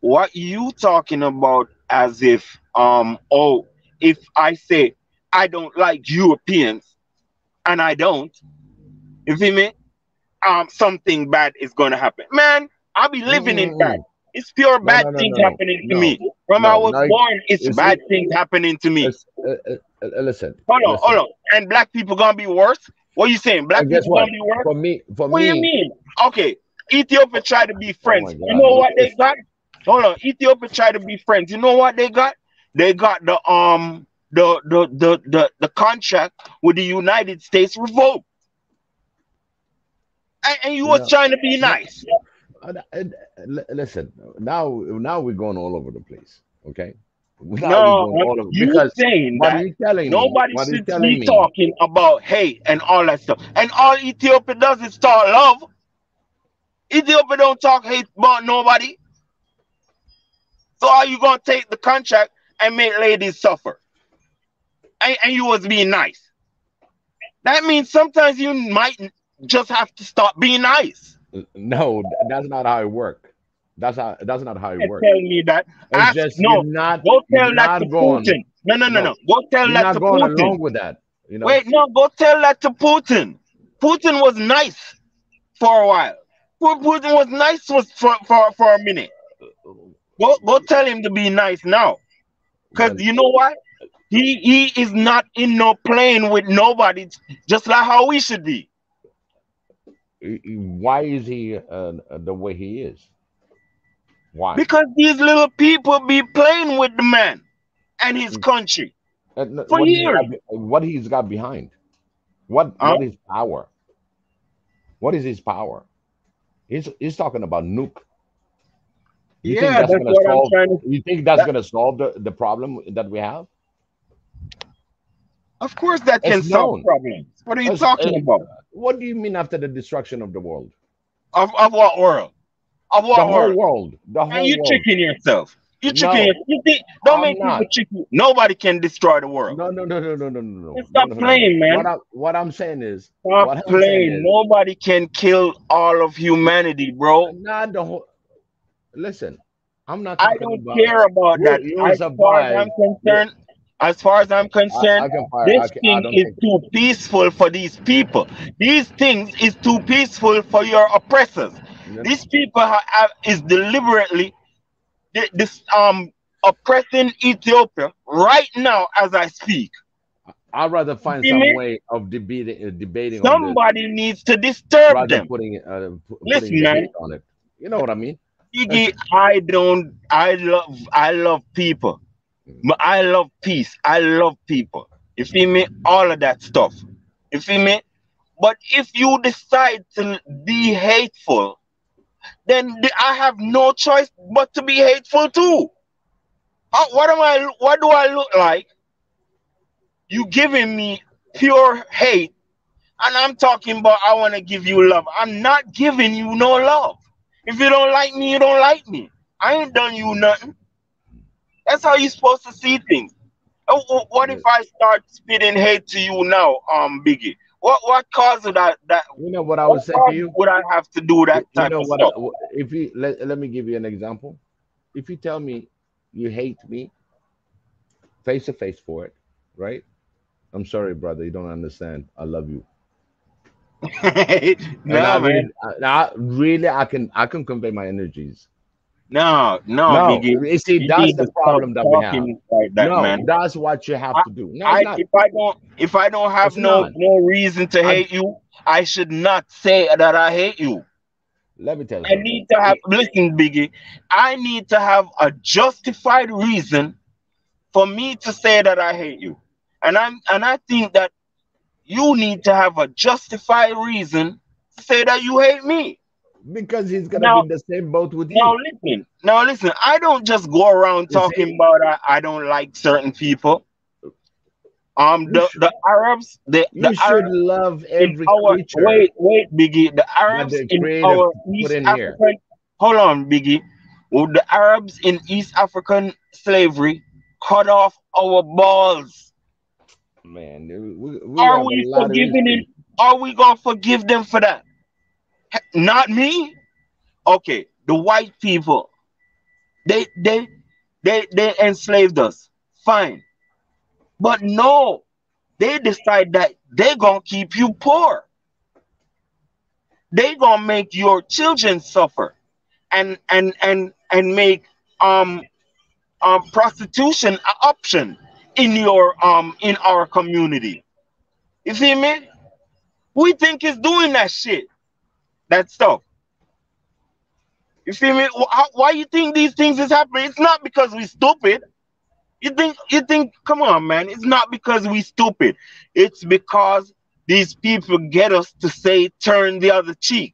what you talking about as if oh, if I say I don't like Europeans and I don't, you feel me? Something bad is gonna happen. Man, I'll be living in bad. Mm-mm-mm. It's pure No, bad no, no, things no, no, happening to no, me. From I no. was Now born, it's you bad see, things happening to me. it's, listen, Hold on, hold listen. on. And black people gonna be worse? What you saying? Black And guess people gonna what? be worse? For What do you me. mean? Okay, Ethiopia try to be Oh my friends. You God, know what they it's got? Hold on. Ethiopia try to be friends. You know what they got? They got the contract with the United States revoked. And you you was know. trying to be No, nice. listen. Now we're going all over the place. Okay, now we're No, going all over you because saying what are that you telling me? nobody What are you should telling be me? talking about hate and all that stuff. And all Ethiopia does is talk love. Ethiopia don't talk hate about nobody. So are you gonna take the contract and make ladies suffer? And you was being nice. That means sometimes you might just have to stop being nice. No, that's not how it work. That's not how it And work. tell me that. It's Ask just no. Go you're tell that to not going. Putin. No. No, Go tell you're that not to going Putin. along with that. You know. Wait, no, go tell that to Putin. Putin was nice for a while. Putin was nice for a minute. Go tell him to be nice now. Cause Well, you know what? He is not in no plane with nobody, just like how we should be. why is he the way he is? Why? Because these little people be playing with the man and his country for years. What he's got behind? Huh? What is power? What is his power? He's talking about nuke. You think Yeah, that's that's gonna what I'm solve? trying to. You think that's That, gonna solve the problem that we have? of course, that It's can solve known. problems. What are you It's, talking about? what do you mean after the destruction of the world? Of what world? Of The what whole world? world. The And whole you world. tricking yourself. You tricking No, yourself. You think, don't I'm make people not. trick you. Nobody can destroy the world. No, no, no, no, no, no, no, Just no, stop no, no, no. playing, man. What I'm saying is, Stop what I'm saying playing. is, Nobody can kill all of humanity, bro. not the whole. Listen. I'm not I talking don't about care about that. you'll As far as survive. I'm You, concerned, as far as I'm concerned, I can fire. this I thing don't is think. too peaceful for these people. These things is too peaceful for your oppressors. You These people is deliberately this oppressing Ethiopia right now as I speak. I'd rather You find see some me? way of debating on this Somebody needs to disturb rather them. putting putting Listen, the man, hate on it. You know what I mean? That's Iggy, I love people. I love peace. I love people. You feel me? All of that stuff. You feel me? But if you decide to be hateful, then I have no choice but to be hateful too. What am I? What do I look like? You giving me pure hate, and I'm talking about I want to give you love. I'm not giving you no love. If you don't like me, you don't like me. I ain't done you nothing. That's how you supposed to see things. What if I start spitting hate to you now, Biggie? What cause would that? you know what I What would say to cause you. would I have to do that You type know of what? stuff? If you let me give you an example. If you tell me you hate me face to face for it, right? I'm sorry, brother. You don't understand. I love you, and I No, really, man. I can convey my energies. No, no, No, Biggie. you see, You that's need the to stop problem that we have. talking like that, No, man. that's what you have I, to do. No, it's not. if I don't have It's not. no reason to I hate you, I should not say that I hate you. let me tell you I something. need to have listen, Biggie. I need to have a justified reason for me to say that I hate you. And I think that you need to have a justified reason to say that you hate me. Because he's gonna be Now, in the same boat with now you. listen. Now listen. I don't just go around You see, talking about I don't like certain people. you should The Arabs, the you should Arabs love in every our creature Biggie, the that Arabs the in Creator our put East in here. African. Hold on, Biggie. Well, the Arabs in East African slavery cut off our balls. Man, we Are have a we lot of forgiving it? history. Are we gonna forgive them for that? Not me. Okay, the white people, they they they enslaved us. Fine, but no, they decide that they gonna keep you poor. They gonna make your children suffer and make um prostitution an option in our community. You see me? We think it's doing that shit, that stuff. You see me? Why you think these things is happening? It's not because we stupid. You think come on, man. It's not because we stupid. It's because these people get us to say turn the other cheek.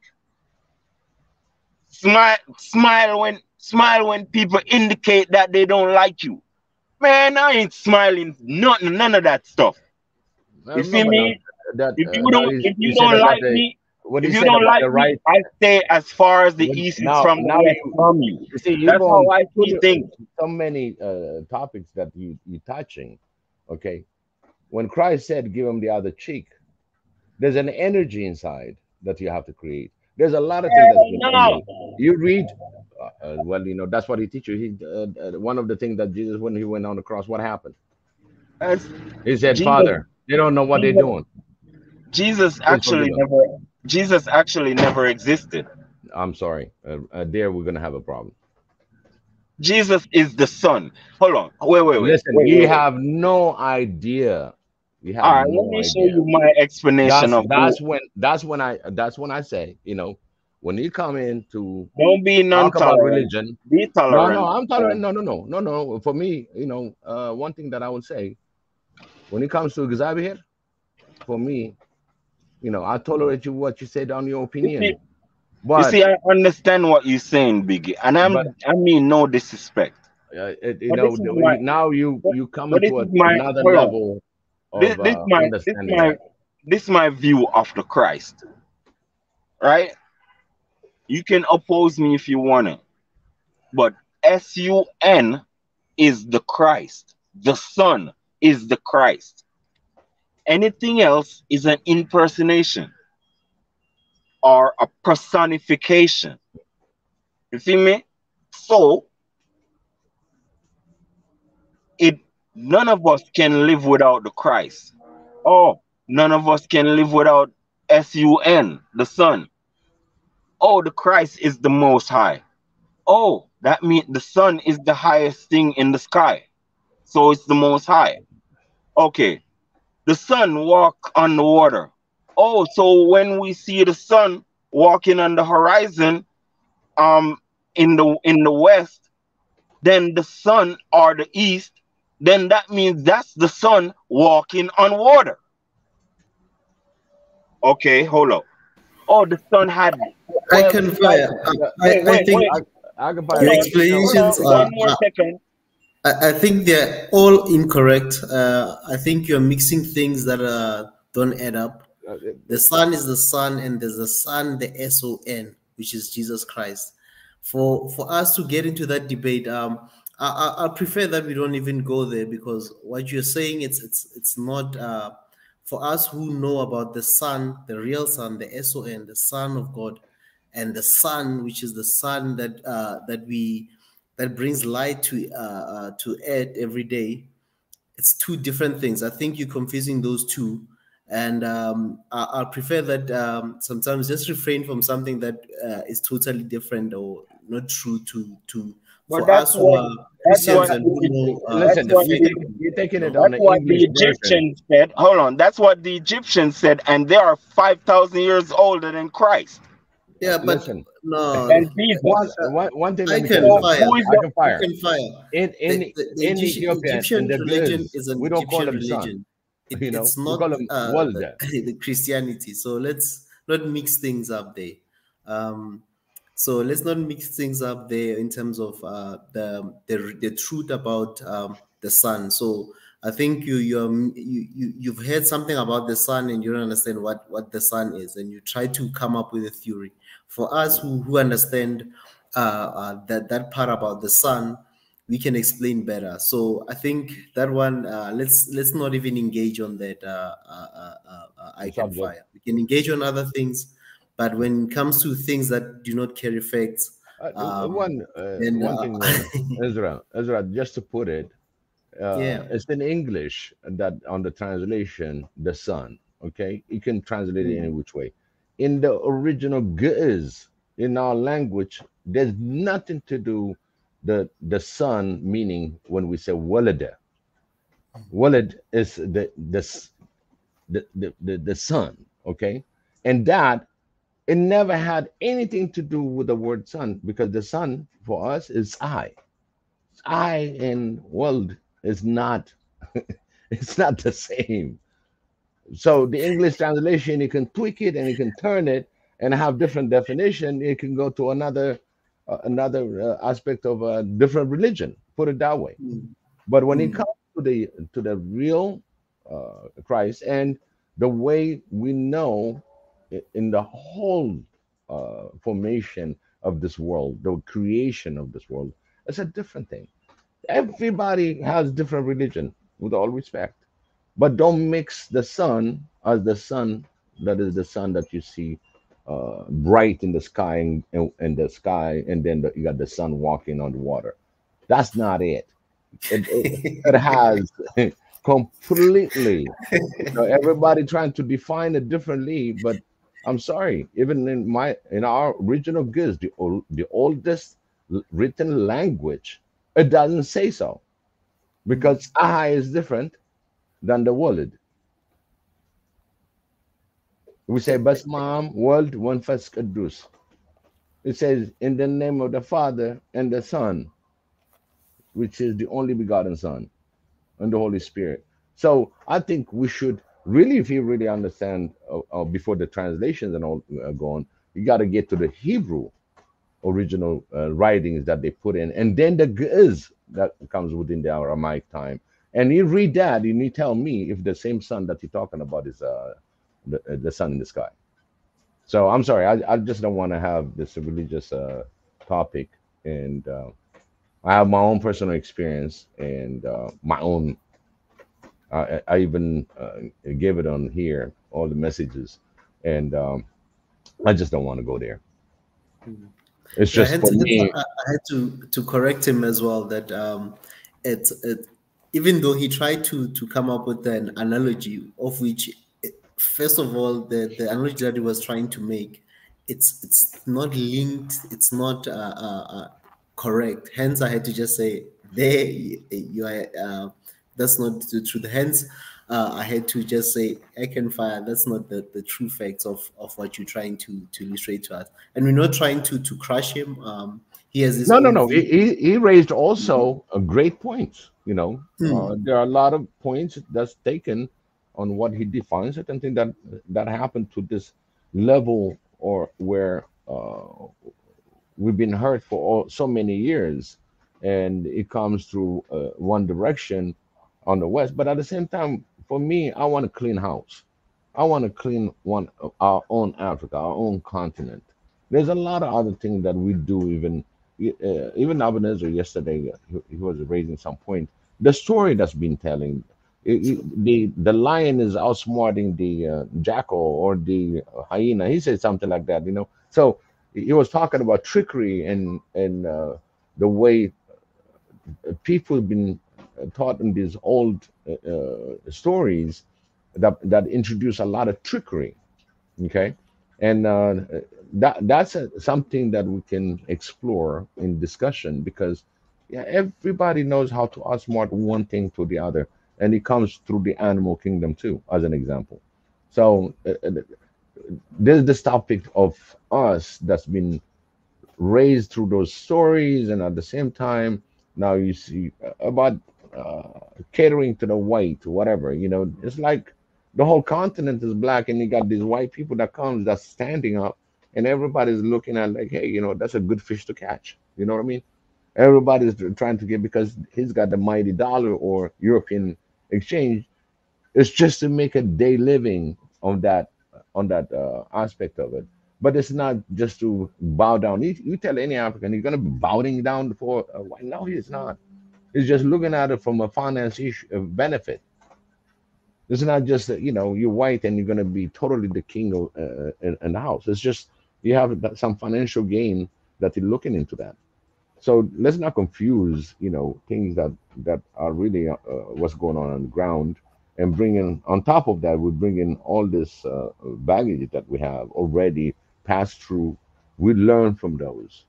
Smile when people indicate that they don't like you. Man, I ain't smiling nothing, none of that stuff. I You see remember now me? that If you now don't if you you said don't about like the me, what you if you said don't about like the me, right. I stay as far as the What, east is from the now west from you. you see you've That's how on I put see things. so many topics that you touching. Okay, when Christ said, "Give him the other cheek," there's an energy inside that you have to create. There's a lot of things that's been in No. me. You read, well, you know that's what he teaches. One of the things that Jesus, when he went on the cross, what happened? That's He said, Jesus "Father, they don't know what they're Jesus doing. Jesus Please forgive actually them." never Jesus actually never existed. I'm sorry. There we're gonna have a problem. Jesus is the son. Hold on. Listen, you Wait. have no idea. You All have right, let no me show idea. you my explanation of who. That's when I say, when you come in to Don't be talk about non-tolerant. religion. Be No, tolerant. I'm tolerant. No. For me, one thing that I would say when it comes to Xavier, for me, I tolerate you what you said on your You see, opinion. you But see, I understand what you're saying, Biggie, and but I mean no disrespect. But this is my now but, you come but this into is my another hold on. level This of this my this understanding my that. this my view of the Christ, right? You can oppose me if you wanna, but Sun is the Christ. The Son is the Christ. Anything else is an impersonation or a personification. You see me? So None of us can live without the Christ. Oh, none of us can live without sun, the sun. Oh, the Christ is the most high. Oh, that means the sun is the highest thing in the sky. So it's the most high. Okay. The sun walk on the water. Oh, so when we see the sun walking on the horizon, um, in the west, then the sun or the east, then that means that's the sun walking on water. Okay, hold up. Oh, the sun had. I Well, can like, fire. wait, I wait, think wait. I can Hold probably your on, hold on. explanations One are, more second. I think they're all incorrect. I think you're mixing things that don't add up. uh, The Son is the Son, and there's the Son, the Son, which is Jesus Christ. For us to get into that debate, I prefer that we don't even go there, because what you're saying, it's not for us who know about the Son, the real Son, the Son, the Son of God, and the Son, which is the Son that brings light to earth every day. It's two different things. I think you're confusing those two, and I prefer that sometimes just refrain from something that is totally different or not true to But for us who are that's no, Christians what and who know that's listen, the what faith the you're taking it on that's the what the English version. Egyptians said. Hold on, that's what the Egyptians said, and they are 5,000 years older than Christ yeah, but Listen, no, and Jesus. one thing. Let I me tell you can So something. fire. who is I the can I fire can fire. in The in Ethiopia in Egyptian the religion Guz. is an We don't call Egyptian them son. religion. You know, It's we call not them walda. the Christianity. So let's not mix things up there. Um, so let's not mix things up there in terms of the truth about the sun. So I think you've heard something about the sun and you don't understand what the sun is, and you try to come up with a theory. For us who understand that part about the sun, we can explain better. So I think that one, let's not even engage on that. I can Subject. fire. We can engage on other things, but when it comes to things that do not carry effects, then One thing, Ezra, just to put it, yeah. it's in English that on the translation, the sun. Okay, you can translate it any Mm, which way. In the original Ge'ez, in our language, there's nothing to do the sun meaning when we say walada. Walad is the sun. Okay, and that it never had anything to do with the word sun, because the sun for us is I. I in world is not it's not the same. So the English translation, you can tweak it and you can turn it and have different definition. You can go to another aspect of a different religion. Put it that way. mm, But when it mm, comes to the real Christ and the way we know in the whole formation of this world, the creation of this world, it's a different thing. Everybody has different religion, with all respect, but don't mix the sun as the sun that is the sun that you see bright in the sky and the sky, and then you got the sun walking on the water. That's not it. It has completely, everybody trying to define it differently, but I'm sorry, even in our original goods, the oldest written language, it doesn't say so, mm. because aha is different than the word. We say Basmam world one first kadus. It says in the name of the Father and the Son, which is the only begotten Son, and the Holy Spirit. So I think we should really, if you really understand, before the translations and all go on, you got to get to the Hebrew original writings that they put in, and then the Ge'ez that comes within the Aramaic time. And you read that, and you tell me if the same sun that you're talking about is the sun in the sky. So I'm sorry, I just don't want to have this religious topic, and I have my own personal experience and my own. I even gave it on here, all the messages, and I just don't want to go there. It's Yeah, just for me. I had to correct him as well that it even though he tried to come up with an analogy of which, first of all, the analogy that he was trying to make, it's not linked, it's not correct. Hence, I had to just say, there you are. That's not the truth. Hence, I had to just say, I can fire. That's not the true facts of what you're trying to illustrate to us. And we're not trying to crush him. He has his No, no, own no. view. He raised also a great point. Hmm. There are a lot of points that's taken on what he defines it, and think that happened to this level, or where we've been hurt for so many years, and it comes through one direction on the west. But at the same time, for me, I want a clean house. I want to clean our own Africa, our own continent. There's a lot of other things that we do. Even Ebenezer yesterday, he was raising some point. The story that's been telling, the lion is outsmarting the jackal or the hyena. He said something like that. So he was talking about trickery, and the way people have been taught in these old stories that introduce a lot of trickery. Okay, and that's something that we can explore in discussion, because yeah, everybody knows how to outsmart one thing to the other, and it comes through the animal kingdom too, as an example. So there's this topic of us that's been raised through those stories, and at the same time, now you see about catering to the white, whatever. It's like the whole continent is black, and you got these white people that's standing up, and everybody's looking at, like, hey, that's a good fish to catch. You know what I mean? Everybody's trying to get, because he's got the mighty dollar or European exchange. It's just to make a day living on that aspect of it. But it's not just to bow down. You tell any African he's going to be bowing down for why? No, he's not. He's just looking at it from a finance issue, benefit. It's not just that you're white and you're going to be totally the king of, in the house. It's just you have some financial gain that you're looking into that. So let's not confuse, things that are really what's going on the ground, and bringing on top of that, we bring in all this baggage that we have already passed through. We learn from those.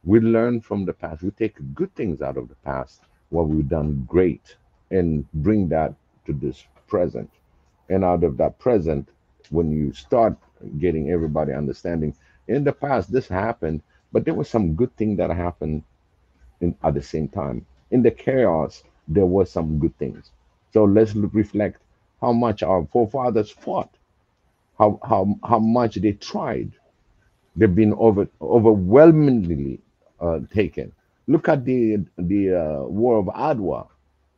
We learn from the past. We take good things out of the past, what we've done great, and bring that to this present. And out of that present, when you start getting everybody understanding, in the past this happened, but there was some good thing that happened at the same time. In the chaos, there was some good things. So let's reflect how much our forefathers fought, how much they tried. They've been overwhelmingly taken. Look at the War of Adwa.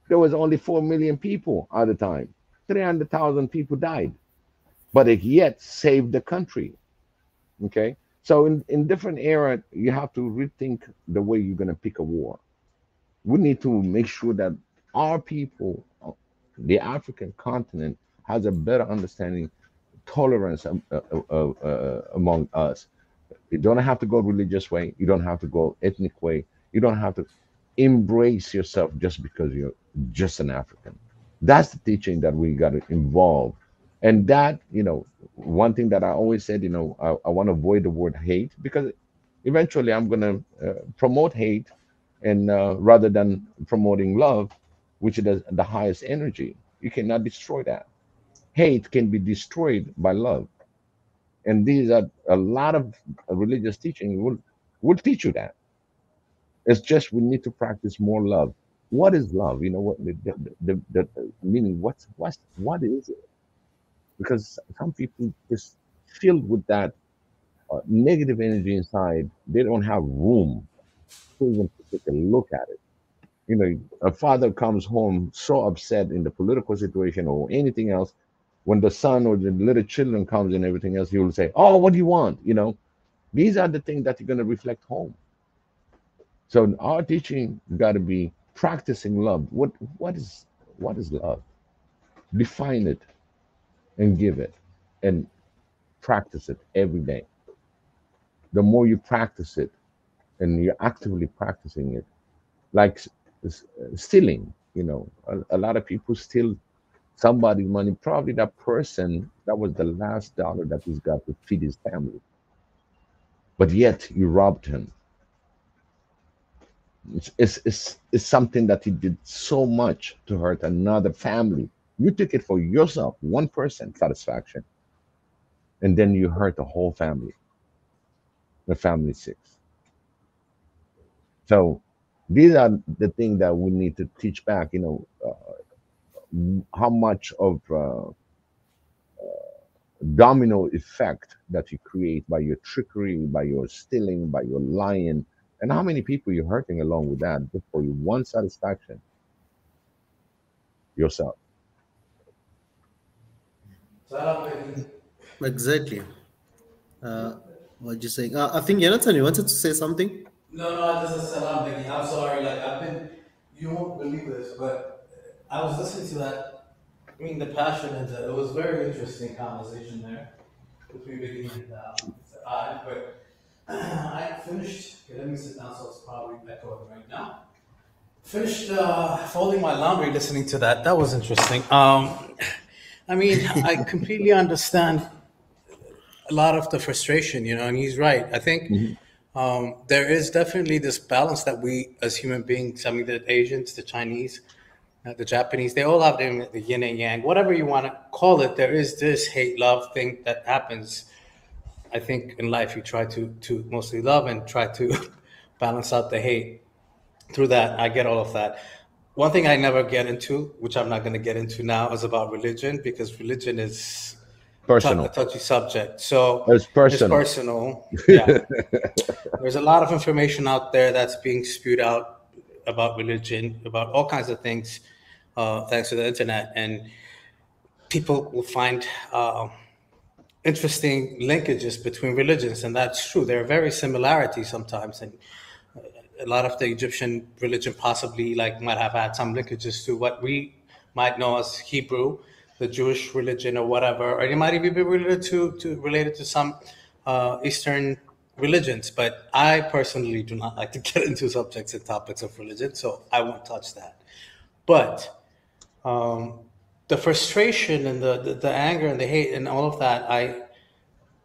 There was only 4 million people at the time. 300,000 people died, but it yet saved the country. Okay, so in different era, you have to rethink the way you're going to pick a war. We need to make sure that our people, the African continent, has a better understanding, tolerance among us. You don't have to go religious way. You don't have to go ethnic way. You don't have to embrace yourself just because you're just an African. That's the teaching that we got to involve. And that, one thing that I always said, I want to avoid the word hate, because eventually I'm going to promote hate, and rather than promoting love, which is the highest energy. You cannot destroy that. Hate can be destroyed by love, and these are a lot of religious teaching will teach you that. It's just we need to practice more love. What is love? What the meaning? What is it? Because some people is filled with that negative energy inside. They don't have room to even take a look at it. A father comes home so upset in the political situation or anything else. When the son or the little children comes and everything else, he will say, "Oh, what do you want?" These are the things that you're going to reflect home. So our teaching got to be practicing love. What is love? Define it and give it, and practice it every day. The more you practice it, and you're actively practicing it, like stealing. A lot of people steal somebody money. Probably that person, that was the last dollar that he's got to feed his family, but yet you robbed him. It's something that he did so much to hurt another family. You took it for yourself, one person satisfaction, and then you hurt the whole family, the family six. So these are the things that we need to teach back. How much of domino effect that you create by your trickery, by your stealing, by your lying, and how many people you're hurting along with that just for your one satisfaction, yourself. Salam, Benny. Exactly. What you saying? I think Jonathan, you wanted to say something. No, no, I just said salam, Benny. I'm sorry. Like I've been, you won't believe this, but I was listening to that. I mean, the passion and it was very interesting conversation there between Benny and I. But I finished. Okay, let me sit down so it's probably echoing right now. Finished folding my laundry, listening to that. That was interesting. I mean, I completely understand a lot of the frustration, and he's right. I think Mhm. there is definitely this balance that we, as human beings, I mean, the Asians, the Chinese, the Japanese, they all have the yin and yang, whatever you want to call it. There is this hate love thing that happens. I think in life, you try to mostly love and try to balance out the hate through that. I get all of that. One thing I never get into, which I'm not going to get into now, is about religion because religion is a Personal. touchy subject. So It's it's personal. personal. Yeah. There's a lot of information out there that's being spewed out about religion, about all kinds of things, thanks to the internet. And people will find interesting linkages between religions. And that's true. There are very similarities sometimes. And a lot of the Egyptian religion possibly like might have had some linkages to what we might know as Hebrew, the Jewish religion or whatever, or it might even be related to some Eastern religions. But I personally do not like to get into subjects and topics of religion, so I won't touch that. But um, the frustration and the anger and the hate and all of that,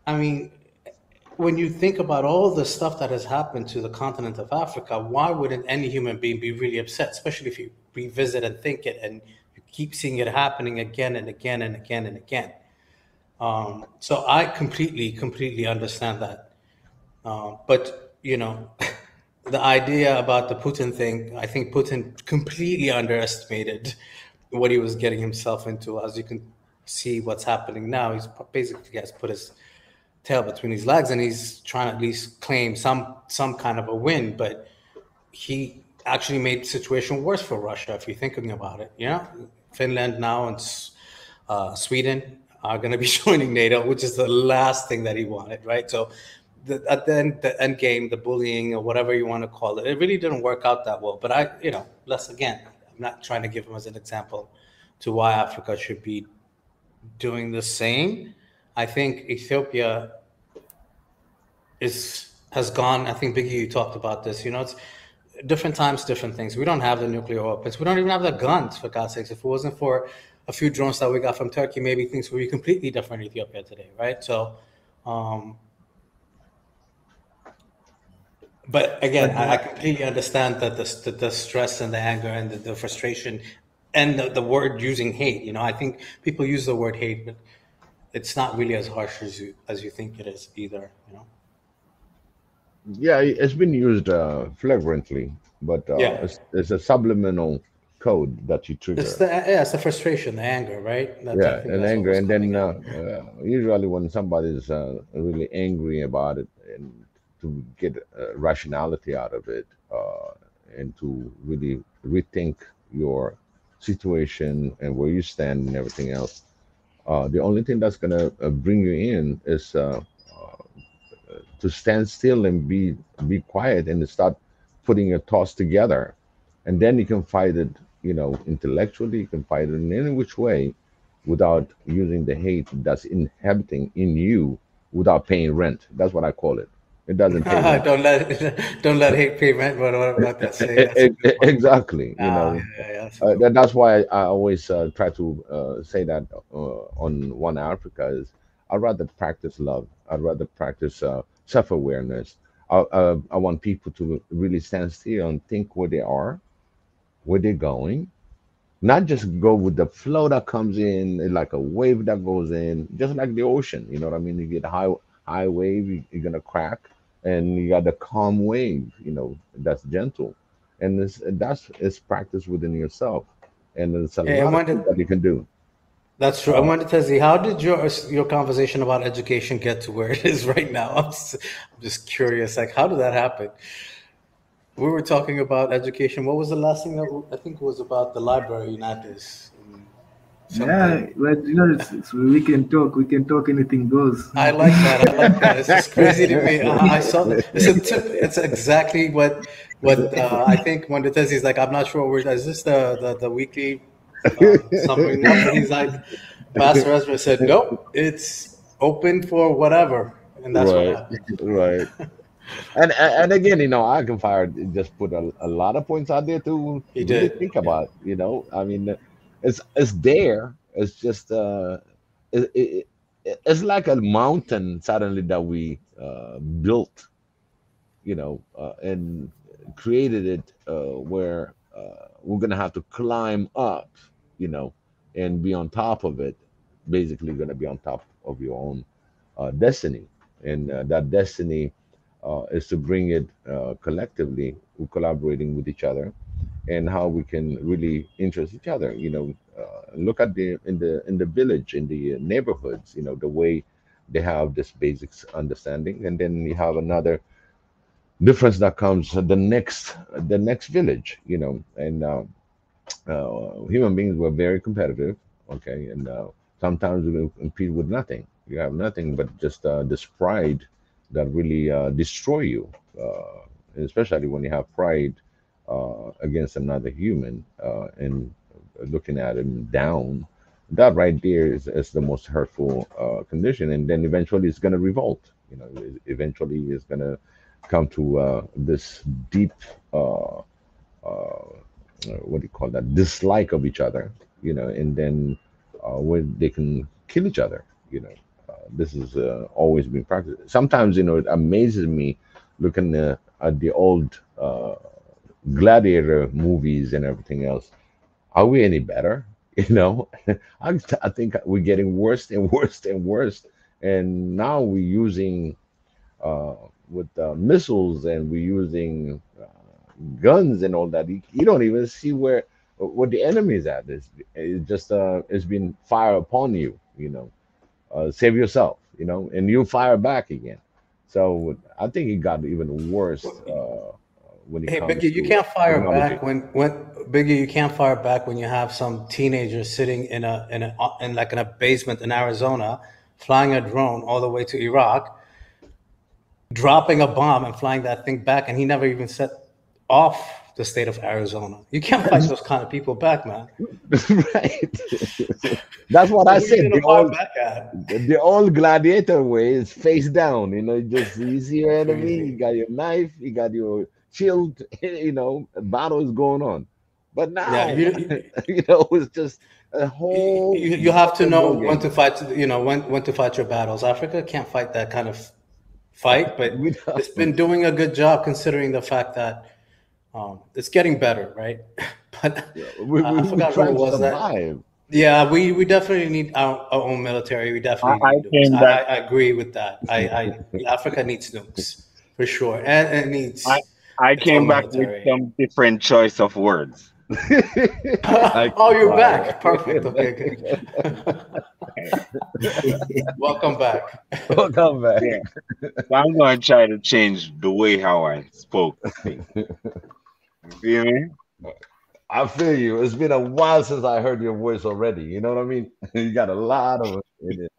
I mean, when you think about all the stuff that has happened to the continent of Africa, why wouldn't any human being be really upset, especially if you revisit and think it and you keep seeing it happening again and again and again and again? So I completely understand that. But, the idea about the Putin thing, I think Putin completely underestimated what he was getting himself into. As you can see what's happening now, he's basically has put his tail between his legs and he's trying to at least claim some kind of a win, but he actually made the situation worse for Russia if you're thinking about it. Finland now and Sweden are going to be joining NATO, which is the last thing that he wanted, right? So at the end game, the bullying or whatever you want to call it, it really didn't work out that well. But less again, I'm not trying to give him as an example to why Africa should be doing the same. I think Ethiopia has gone. I think Biggie, you talked about this. It's different times, different things. We don't have the nuclear weapons. We don't even have the guns, for God's sakes. If it wasn't for a few drones that we got from Turkey, maybe things would be completely different in Ethiopia today, right? So, but again, But I completely understand that the stress and the anger and the frustration and the word using hate. I think people use the word hate, but it's not really as harsh as you think it is either. Yeah, it's been used flagrantly, but Yeah. it's a subliminal code that you trigger. It's the frustration, the anger, right? I Yeah, think and that's what anger, was and then coming out. usually when somebody's really angry about it, and to get rationality out of it, and to really rethink your situation and where you stand and everything else, the only thing that's gonna bring you in is to stand still and be quiet and to start putting your thoughts together, and then you can fight it, intellectually. You can fight it in any which way without using the hate that's inhabiting in you, without paying rent. That's what I call it. It doesn't pay rent. don't let hate prevent what that saying. That's a good one. Exactly. Ah, yeah, yeah, yeah, that's a good one. That's why I always try to say that on One Africa is I'd rather practice love. I'd rather practice self-awareness. I want people to really stand still and think where they are, where they're going, not just go with the flow that comes in like a wave that goes in, just like the ocean. You know what I mean? You get a high wave, you're gonna crack, and you got the calm wave, that's gentle, and that's it's practice within yourself, and there's a Hey, I lot of things wanted that you can do. that's true. I wanted to see how did your conversation about education get to where it is right now? I'm just curious. Like, how did that happen? We were talking about education. What was the last thing I think it was about the library, not this. Yeah, Something. but we can talk. We can talk. Anything goes. I like that. I like that. It's just crazy to me. I saw that. It's exactly what I think when it says he's like, I'm not sure where is this the weekly summary notes, and he's like, Pastor Ezra said, nope, it's open for whatever, and that's what Right, happened. right. And again, I can fire just put a lot of points out there to He really did. think Yeah. about. I mean, it's there. It's just it's like a mountain suddenly that we built, and created it where we're gonna have to climb up, you know, and be on top of it. Basically, gonna be on top of your own destiny, and that destiny is to bring it collectively, collaborating with each other, and how we can really interest each other. Look at the village, in the neighborhoods. The way they have this basics understanding, and then you have another difference that comes the next village. And human beings were very competitive. Okay, and sometimes we compete with nothing. You have nothing but just this pride that really destroy you, especially when you have pride against another human, and looking at him down. That right there is the most hurtful condition, and then eventually it's going to revolt. Eventually it's going to come to this deep what do you call that, dislike of each other, and then where they can kill each other. This has always been practiced. Sometimes it amazes me looking at the old gladiator movies and everything else. Are we any better? I think we're getting worse and worse and worse, and now we're using uh, with missiles, and we're using guns and all that. You don't even see what the enemy is at. It's just it's been fired upon you. Save yourself. And you fire back again. So I think it got even worse when it Hey, comes Biggie, you to can't fire technology. back when Biggie, you can't fire back when you have some teenagers sitting in like in a basement in Arizona, flying a drone all the way to Iraq, dropping a bomb and flying that thing back, and he never even set off the state of Arizona. You can't fight those kind of people back, man. Right. That's what So I who are you said. gonna The fight old back at? the old gladiator way is face down. Just you see your enemy, you Crazy. got your knife, you got your shield. A battle is going on. But Yeah, now, it's just a whole you have to different know ball when game. to fight. When to fight your battles. Africa can't fight that kind of fight, but We it's been doing a good job considering the fact that it's getting better, right? But I we forgot who trying it to was that. survive. Yeah, we definitely need our own military. We I, definitely I need nukes. came back. I agree with that. Africa needs nukes for sure, and it I, needs I its own came back with military. some different choice of words. Like Oh, you're fire. back. Perfect. Okay, good. Welcome back. Welcome back. Yeah. So I'm going to try to change the way how I spoke things. You feel me? I feel you. It's been a while since I heard your voice already. You know what I mean? You got a lot of it in it.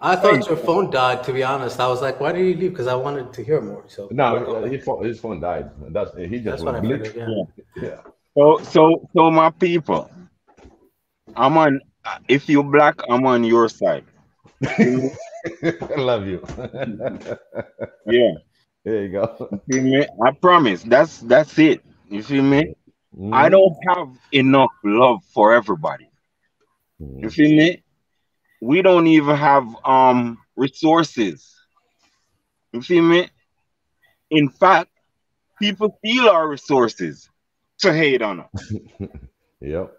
I Hey, thought your phone died. To be honest, I was like, "Why did you leave?" Because I wanted to hear more. So No, welcome back. his phone died. He just That's what went I blink. figured. Yeah. yeah. Yeah. So my people, I'm on. If you black, I'm on your side. You feel me? I love you. Yeah. There you go. You feel me? I promise. That's it. You feel me? I Mm-hmm. don't have enough love for everybody. You feel me? We don't even have resources. You feel me? In fact, people steal our resources to hate on us. Yep.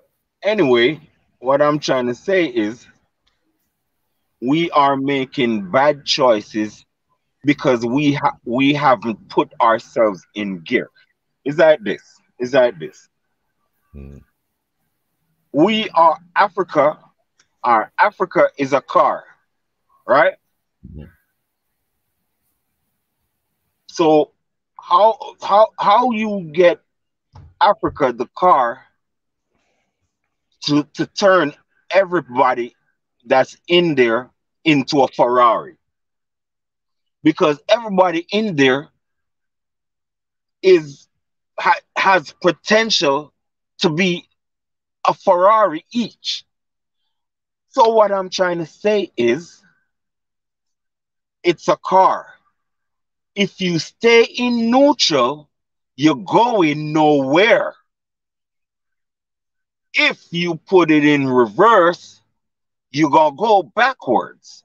Anyway, what I'm trying to say is we are making bad choices because we haven't put ourselves in gear. Is that this? Is that this? Mm-hmm. We are Africa. Our Africa is a car, right? So how you get Africa the car to turn everybody that's in there into a Ferrari? Because everybody in there is has potential to be a Ferrari each. So what I'm trying to say is it's a car. If you stay in neutral, you're going nowhere. If you put it in reverse, you're gonna go backwards.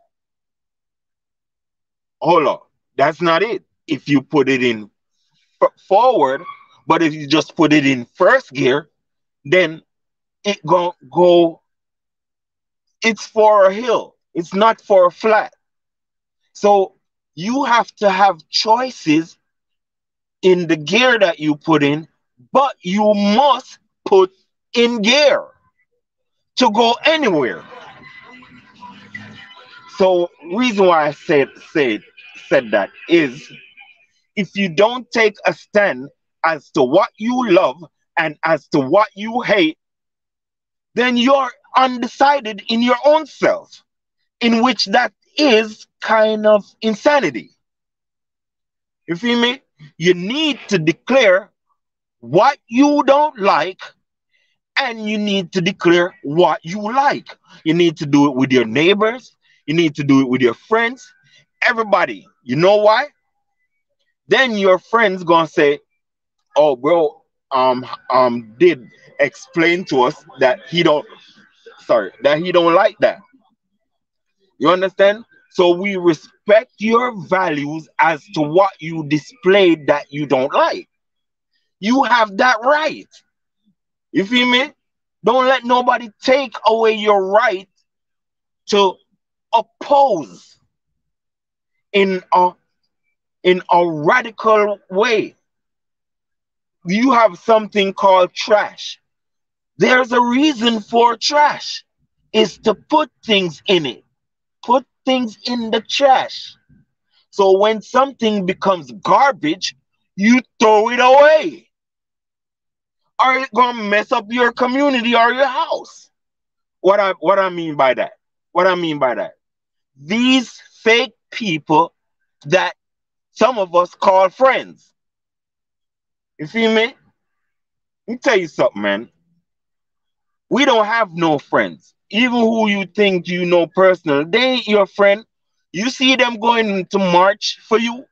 Hold on. That's not it. If you put it in forward, but if you just put it in first gear, then it gonna go, it's for a hill. It's not for a flat. So you have to have choices in the gear that you put in, but you must put in gear to go anywhere. So reason why I said that is if you don't take a stand as to what you love and as to what you hate, then you're undecided in your own self, in which that is kind of insanity. You feel me? You need to declare what you don't like and you need to declare what you like. You need to do it with your neighbors, you need to do it with your friends, everybody. You know why? Then your friends gonna say, "Oh, bro, did explain to us that he don't like that." You understand? So we respect your values as to what you displayed that you don't like. You have that right. You feel me? Don't let nobody take away your right to oppose in a radical way. You have something called trash. There's a reason for trash. Is to put things in it. Put things in the trash. So when something becomes garbage, you throw it away. Or it's gonna mess up your community or your house. What I mean by that? What I mean by that? These fake people that some of us call friends. You feel me? Let me tell you something, man. We don't have no friends. Even who you think you know personally, they ain't your friend. You see them going to march for you.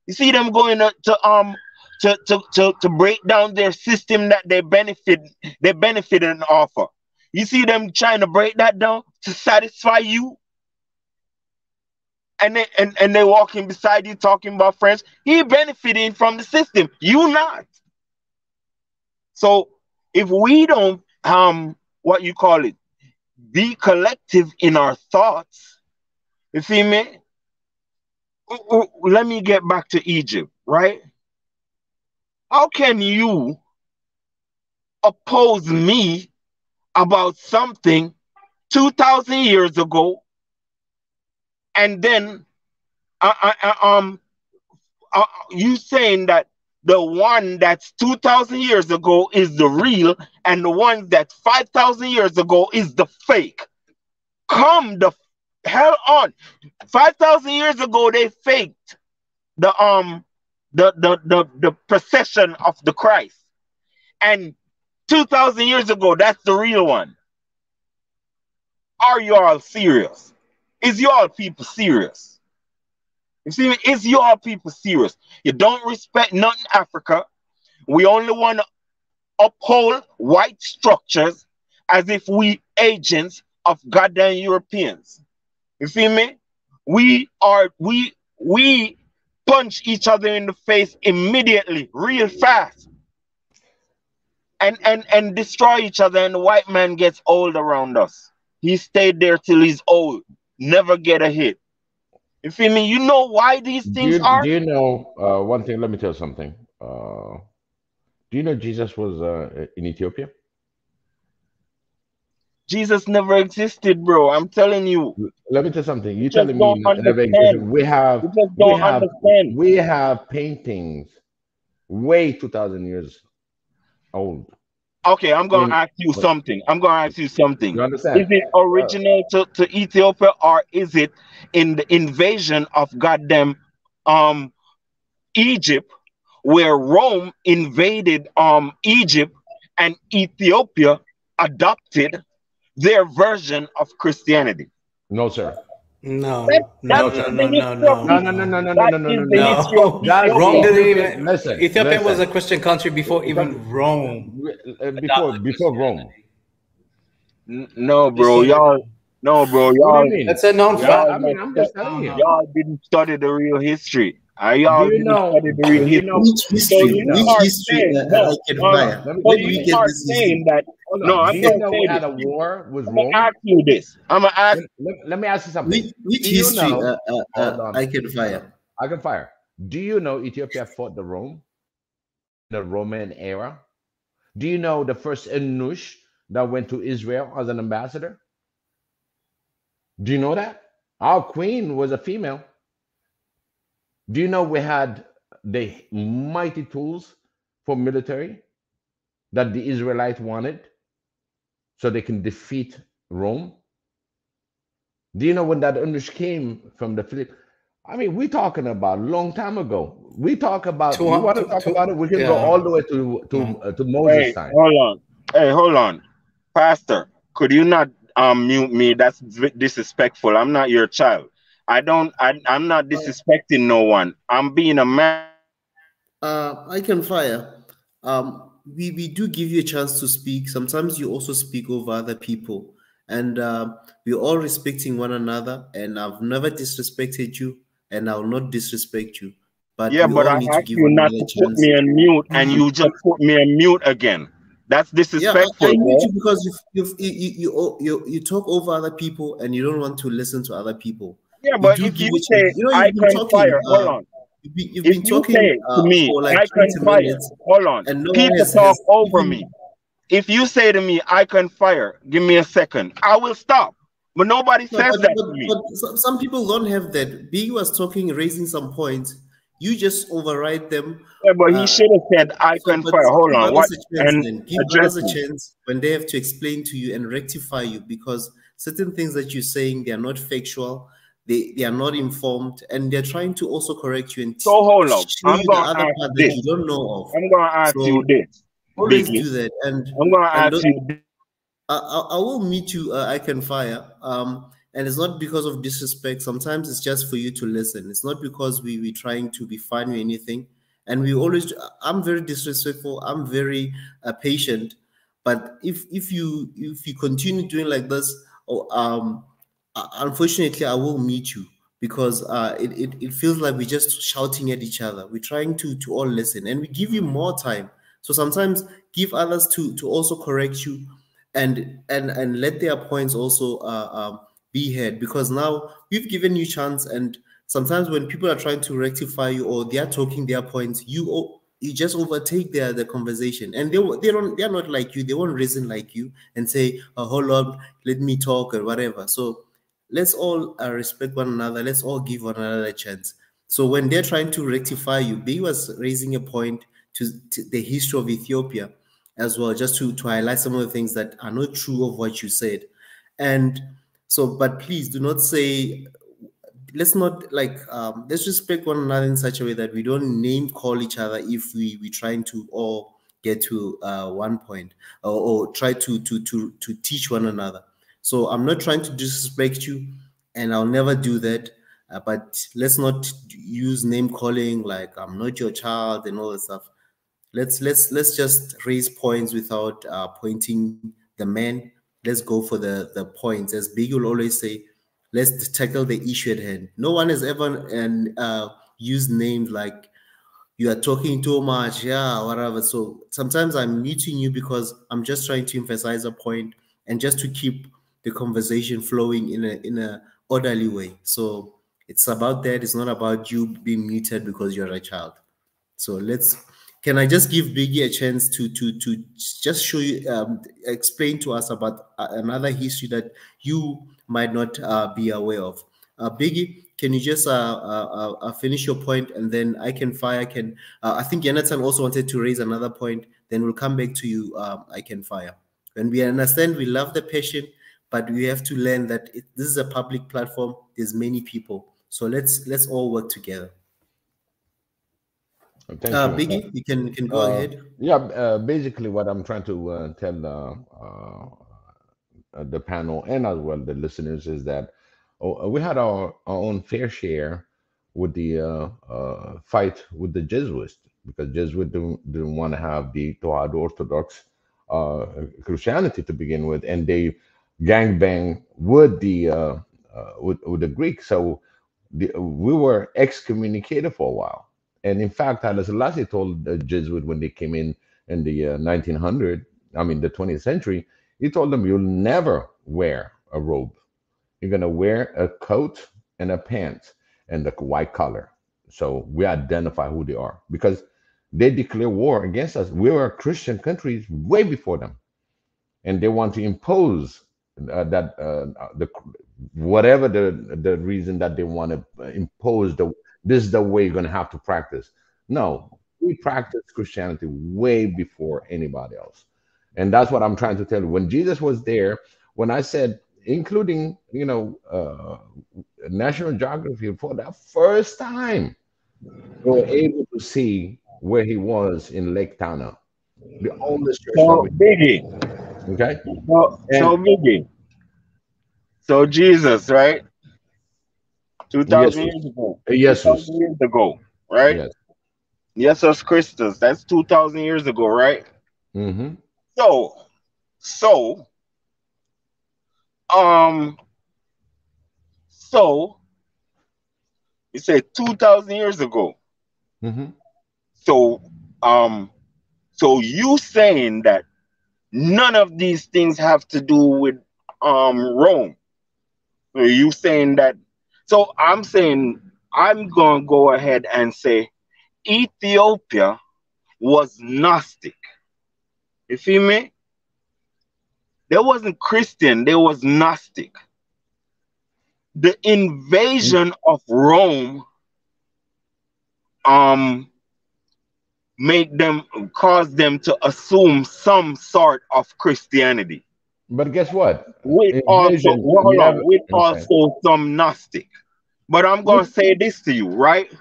You see them going to break down their system that they benefited and offer. You see them trying to break that down to satisfy you, and they walking beside you talking about friends. He benefiting from the system. You not. So if we don't what you call it, be collective in our thoughts, you see me? Let me get back to Egypt, right? How can you oppose me about something 2,000 years ago, and then you saying that the one that's 2,000 years ago is the real, and the one that's 5,000 years ago is the fake? Come the hell on! 5,000 years ago, they faked the the procession of the Christ, and 2,000 years ago, that's the real one. Are you all serious? Is you all people serious? You see me? Is your people serious? You don't respect nothing Africa. We only want to uphold white structures as if we agents of goddamn Europeans. You feel me? We punch each other in the face immediately, real fast, and destroy each other, and the white man gets old around us. He stayed there till he's old, never get a hit. You feel me? You know why these things are? Do you know one thing? Let me tell you something. Do you know Jesus was in Ethiopia? Jesus never existed, bro. I'm telling you. Let me tell you something. You You just telling me don't never existed? understand. You just don't understand. We have paintings way 2,000 years old. Okay, I'm gonna In ask you something. I'm gonna ask you something. you understand? Is it original to Ethiopia, or is it in the invasion of goddamn um Egypt, where Rome invaded Egypt and Ethiopia adopted their version of Christianity? No, sir. That, No, that no, No, is no, sir. the no, no, history of no, No, no, no, no, no, no, no, that no, no, is no, the no. history of no. That's Rome Ethiopia. didn't Ethiopia. even. Listen, Ethiopia was listen. a Christian country before even Rome adopted Before Rome. Christianity. No, Just bro, so you y'all. know, No, bro, What do you y'all. mean? that's a known Yeah, fact. Y'all I mean, not. I'm just No, telling you. no, no. Y'all didn't study the real history. Do Y'all you didn't study know? the real Do you history. know? Which So history? you Which are history? saying no. I can Hold on. fire. Let me So Where tell do you we you get something. are this saying history? that. Hold No, on. I'm Do you gonna know we say had this. a war with I'm gonna Rome? ask you this. I'm gonna ask. Let me ask you something. Which Do you history? know? Hold on. I can Hold on. fire. I can fire. Do you know Ethiopia fought the Rome in the Roman era? Do you know the first Enush that went to Israel as an ambassador? Do you know that? Our queen was a female. Do you know we had the mighty tools for military that the Israelites wanted so they can defeat Rome? Do you know when that Enush came from the Philippines? I mean, we're talking about a long time ago. We talk about, you want to talk about it? We can go all yeah. the way No. to Moses' Hey, time. hold on. Hey, hold on, Pastor. Could you not mute me? That's disrespectful. I'm not your child. I don't. I'm not disrespecting no one. I'm being a man. I can fire. We do give you a chance to speak. Sometimes you also speak over other people, and we're all respecting one another. And I've never disrespected you, and I'll not disrespect you. But we Yeah, all but I need to asked give you one not another to a put chance. me on mute, and you just put me on mute again. That's Yeah, disrespectful, I mute bro. you because you talk over other people and you don't want to listen to other people. Yeah, We but do if give you you a chance. say You know, I you've been can talking. fire, hold on. You've If been you talking say to me for like I can 20 fire, minutes, hold on. and no one People talk has over even. me. If you say to me I can fire, give me a second, I will stop. But nobody No, says that to me. but some people don't have that. B was talking, raising some points. You just override them. Yeah, but he Uh, should have said I so, can but fire. Hold give on, what? others a chance And then. Give address others a me. chance when they have to explain to you and rectify you because certain things that you're saying, they are not factual, they are not informed, and they're trying to also correct you and So hold up. show I'm you the gonna other ask part that this. you don't know of. I'm gonna ask you So this, always Biggie. do that. I'm gonna And ask you this. I will meet you. I can fire. And it's not because of disrespect. Sometimes it's just for you to listen. It's not because we trying to be funny or anything. And we always. I'm very disrespectful. I'm very patient. But if you continue doing like this, oh, unfortunately, I will meet you because it feels like we're just shouting at each other. We're trying to all listen, and we give you more time. So sometimes give others to also correct you and let their points also be heard because now we've given you chance and sometimes when people are trying to rectify you or they are talking their points you just overtake their conversation and they're not like you, they won't reason like you and say, oh, hold on, let me talk or whatever. So let's all respect one another, let's all give one another a chance. So when they're trying to rectify you, B was raising a point to the history of Ethiopia as well, just to highlight some of the things that are not true of what you said. And so, but please do not say, let's not like, let's respect one another in such a way that we don't name call each other if we're trying to all get to one point or try to teach one another. So I'm not trying to disrespect you and I'll never do that. But let's not use name calling like I'm not your child and all that stuff. Let's just raise points without pointing the man. Let's go for the points. As Big will always say, let's tackle the issue at hand. No one has ever used names like you are talking too much, yeah, whatever. So sometimes I'm muting you because I'm just trying to emphasize a point and just to keep the conversation flowing in a orderly way. So it's about that. It's not about you being muted because you're a child. So can I just give Biggie a chance to just show you, explain to us about another history that you might not be aware of? Biggie, can you just finish your point and then I can fire? I think Jonathan also wanted to raise another point. Then we'll come back to you. I can fire. And we understand we love the passion, but we have to learn that this is a public platform. There's many people, so let's all work together. Thank you. Biggie, you can go ahead. Yeah, basically what I'm trying to tell the panel and as well the listeners is that we had our own fair share with the fight with the Jesuits because Jesuits didn't want to have the Toad Orthodox Christianity to begin with, and they gangbang with the Greeks. So we were excommunicated for a while. And in fact, Haile Selassie told the Jesuit when they came in the 1900, I mean the 20th century, he told them, "You'll never wear a robe. You're gonna wear a coat and a pants and the white collar." So we identify who they are because they declare war against us. We were a Christian country way before them, and they want to impose that the whatever the reason that they want to impose this is the way you're going to have to practice. No, we practice Christianity way before anybody else, and that's what I'm trying to tell you. When Jesus was there, when I said, including National Geography for the first time, we were able to see where he was in Lake Tana, the oldest church that So we Biggie, okay, so and Biggie, so Jesus, right? 2,000 Jesus, years ago. 2,000 Jesus, years ago, right? yes. Jesus Christus, that's 2,000 years ago, right? Mm-hmm. So, so, um, so, you say 2,000 years ago. Mm-hmm. So, um, so you saying that none of these things have to do with Rome? So you saying that? So I'm saying I'm gonna go ahead and say Ethiopia was Gnostic. You feel me? They wasn't Christian, they was Gnostic. The invasion of Rome um made them cause them to assume some sort of Christianity. But guess what? With also Invasion well, hold on, never. with Okay. also some Gnostic. But I'm gonna say this to you, right?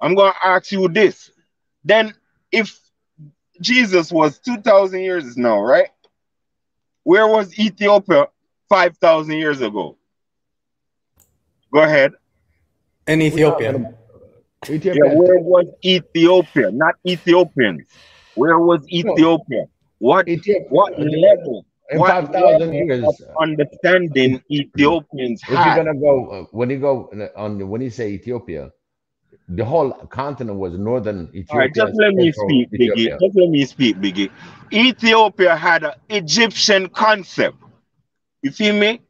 I'm gonna ask you this. Then if Jesus was 2,000 years now, right? Where was Ethiopia 5,000 years ago? Go ahead. In We're talking Ethiopia. about Yeah, Ethiopia. where was Ethiopia? Not Ethiopians. Where was No, Ethiopia? What what Ethiopia level? in What 5,000 level of years. understanding Ethiopians If you're had? gonna go when you go on when you say Ethiopia, the whole continent was northern All right, Ethiopia just and let me central speak, Biggie. Ethiopia. Just let me speak, Biggie. Ethiopia had an Egyptian concept. You feel me?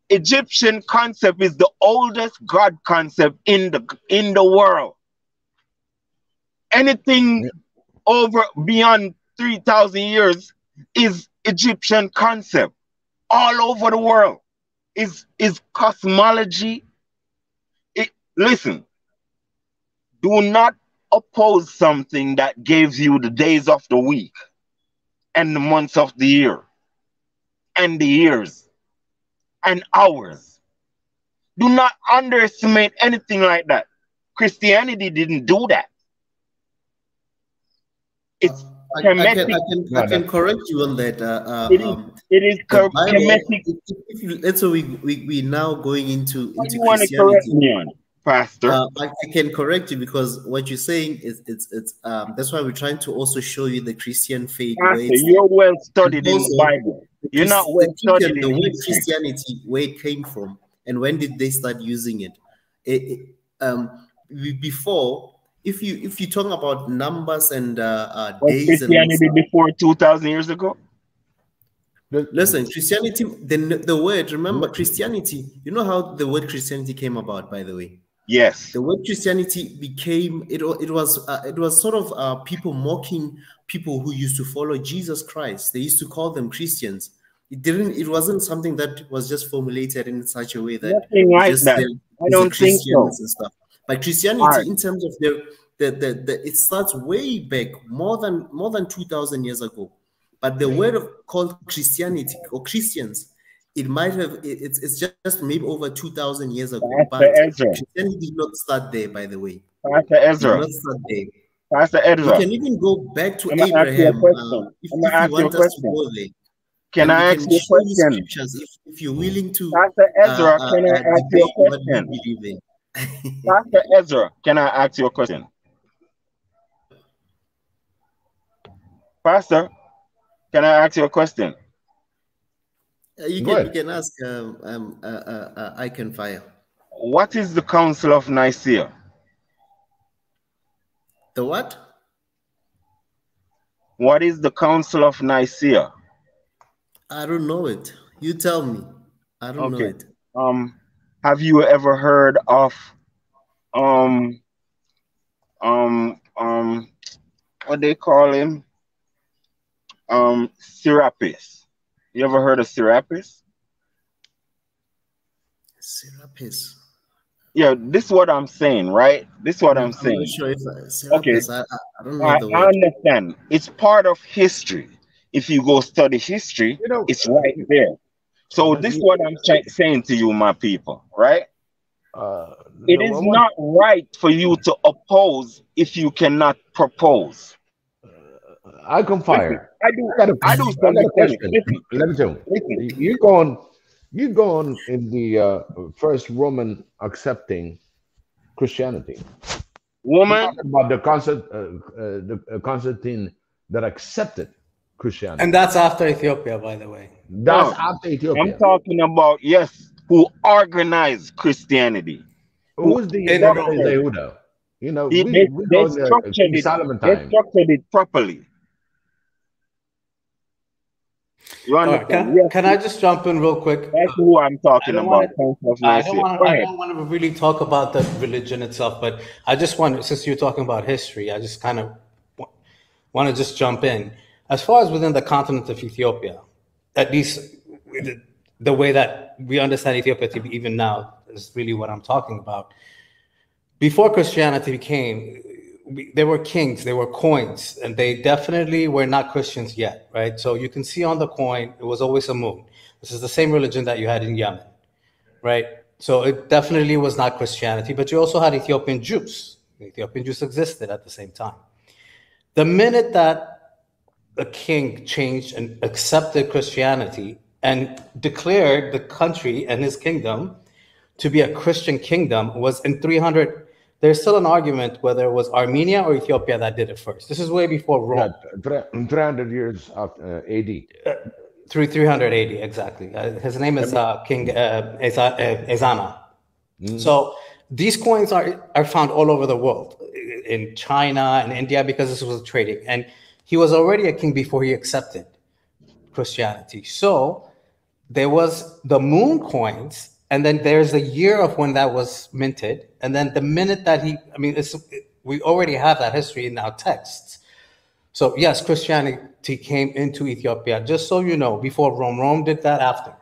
Egyptian concept is the oldest god concept in the world. Anything over beyond 3,000 years is Egyptian concept. All over the world is cosmology. Listen, do not oppose something that gives you the days of the week and the months of the year and the years and hours. Do not underestimate anything like that. Christianity didn't do that. It's Kemetic. I No, can no. correct you on that. It is The Bible. Kemetic. If you, let's say we now going What into you want to correct Christianity. me on, Pastor? I can correct you because what you're saying is it's that's why we're trying to also show you the Christian faith where Pastor, it's you're well and studied in the also Bible. You're not The well studied Christian, the in word history. Christianity, where it came from, and when did they start using it? Before, if you talk about numbers and Was days and Christianity stuff, before 2,000 years ago? listen, Christianity, the word, remember, The- Christianity, you know how the word Christianity came about, by the way? Yes. The word Christianity became it was sort of people mocking people who used to follow Jesus Christ. They used to call them Christians. It wasn't something that was just formulated in such a way that Nothing you like just that. say I these are don't think so. Christians and stuff. But All right. Christianity, in terms of the it starts way back, more than 2,000 years ago. But the word of called Christianity or Christians, it might have it's just maybe over 2,000 years ago. Pastor But Ezra. Christianity did not start there, by the way. Pastor Did Ezra. not start there. Pastor We Ezra. can even go back to I'm gonna ask you a Abraham question. I'm if gonna you ask you a want us to question. go there, Can and we I can ask you a show you question? scriptures if you're willing to Pastor Ezra, can I ask you debate a what we question? believe in. Pastor Ezra, can I ask you a question? Pastor, can I ask you a question? Go You ahead. can ask I can fire. What is the Council of Nicaea? The what? What is the Council of Nicaea? I don't know it. You tell me. I don't know Okay. it. Have you ever heard of um um um what they call him? Serapis. You ever heard of Serapis? Serapis. Yeah, this is what I'm saying, right? This is what I'm I'm not saying. sure if Okay, Serapis. I don't know I the I word. understand. It's part of history. If you go study history, You know, it's right there. So this is you, what I'm saying to you, my people, right? It no, is not right for you to oppose if you cannot propose. I can Listen, fire. I do I got a understand it. question. Listen, Let me tell you. listen. You go on in the first Roman accepting Christianity. We're Woman, talking about the Constantine that accepted And Christianity. that's after Ethiopia, by the way. That's no, after I'm Ethiopia. talking about, yes, who organized Christianity, who Who's the In Baba Rome. structured. Yehuda? You know, They, we they go in the structured King it. Solomon They time. structured it properly. You All right, understand? Yes, can I just jump in real quick? that's who I'm I talking don't want about. to. Council of Nicaea. Go I ahead. don't want to really talk about the religion itself, but I just want, since you're talking about history, I just kind of want to just jump in. As far as within the continent of Ethiopia, at least the way that we understand Ethiopia to be even now is really what I'm talking about. Before Christianity came, there were kings, there were coins, and they definitely were not Christians yet, right? So you can see on the coin, it was always a moon. This is the same religion that you had in Yemen, right? So it definitely was not Christianity, but you also had Ethiopian Jews. Ethiopian Jews existed at the same time. The minute that a king changed and accepted Christianity and declared the country and his kingdom to be a Christian kingdom was in 300. There's still an argument whether it was Armenia or Ethiopia that did it first. This is way before Yeah, Rome, 300 years after AD. 380 exactly. His name is King Ezana. Mm. So these coins are found all over the world, in China and India, because this was trading. And he was already a king before he accepted Christianity. So there was the moon coins, and then there's a year of when that was minted. And then the minute that we already have that history in our texts. So yes, Christianity came into Ethiopia, just so you know, before Rome. Rome did that after.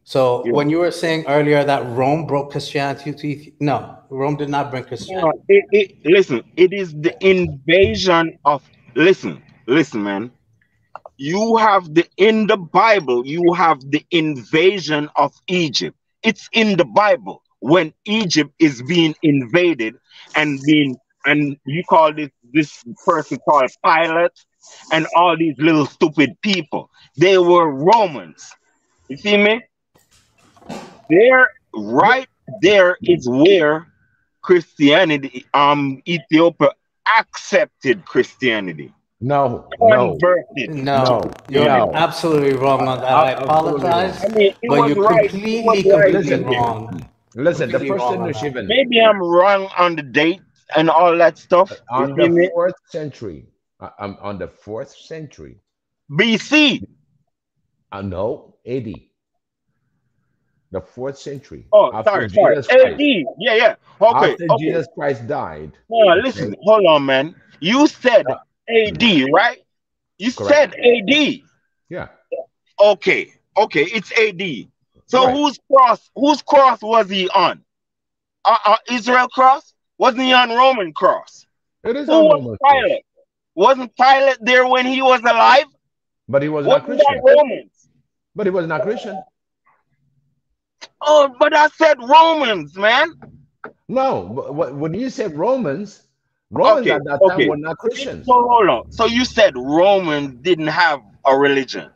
So Yeah. when you were saying earlier that Rome brought Christianity to Ethiopia, no, Rome did not bring No, Christianity. listen, it is the invasion of, listen, man. You have in the Bible, you have the invasion of Egypt. It's in the Bible when Egypt is being invaded and you call it this person called Pilate, and all these little stupid people. They were Romans. You see me? There, right there is where Christianity, Ethiopia accepted Christianity, No, no, converted. No, no, you're no. absolutely wrong on that. I Absolutely wrong. apologize, I mean, it but was you're right. It was completely, right, completely Listen, BJ. wrong. listen. The Completely first wrong on that. English Maybe I'm wrong on the date and all that stuff. You on see the me? fourth century, on the fourth century. BC. No, AD, the fourth century Oh, after sorry, sorry. Jesus Christ. AD. Yeah, yeah. Okay, After okay. Jesus Christ died. Listen, Okay, hold on, man. You said uh, AD, right? You correct. said AD. Yeah, Okay, okay, it's AD. So right. whose cross was he on? Israel cross? Wasn't he on Roman cross? It is Who on was Roman cross, Pilate? Wasn't Pilate there when he was alive? but he was not Wasn't that Christian. Romans? But he was not Christian. Oh, but I said Romans, man. No, when you said Romans, Romans Okay, at that time okay. were not So Christians. hold on. So you said Romans didn't have a religion.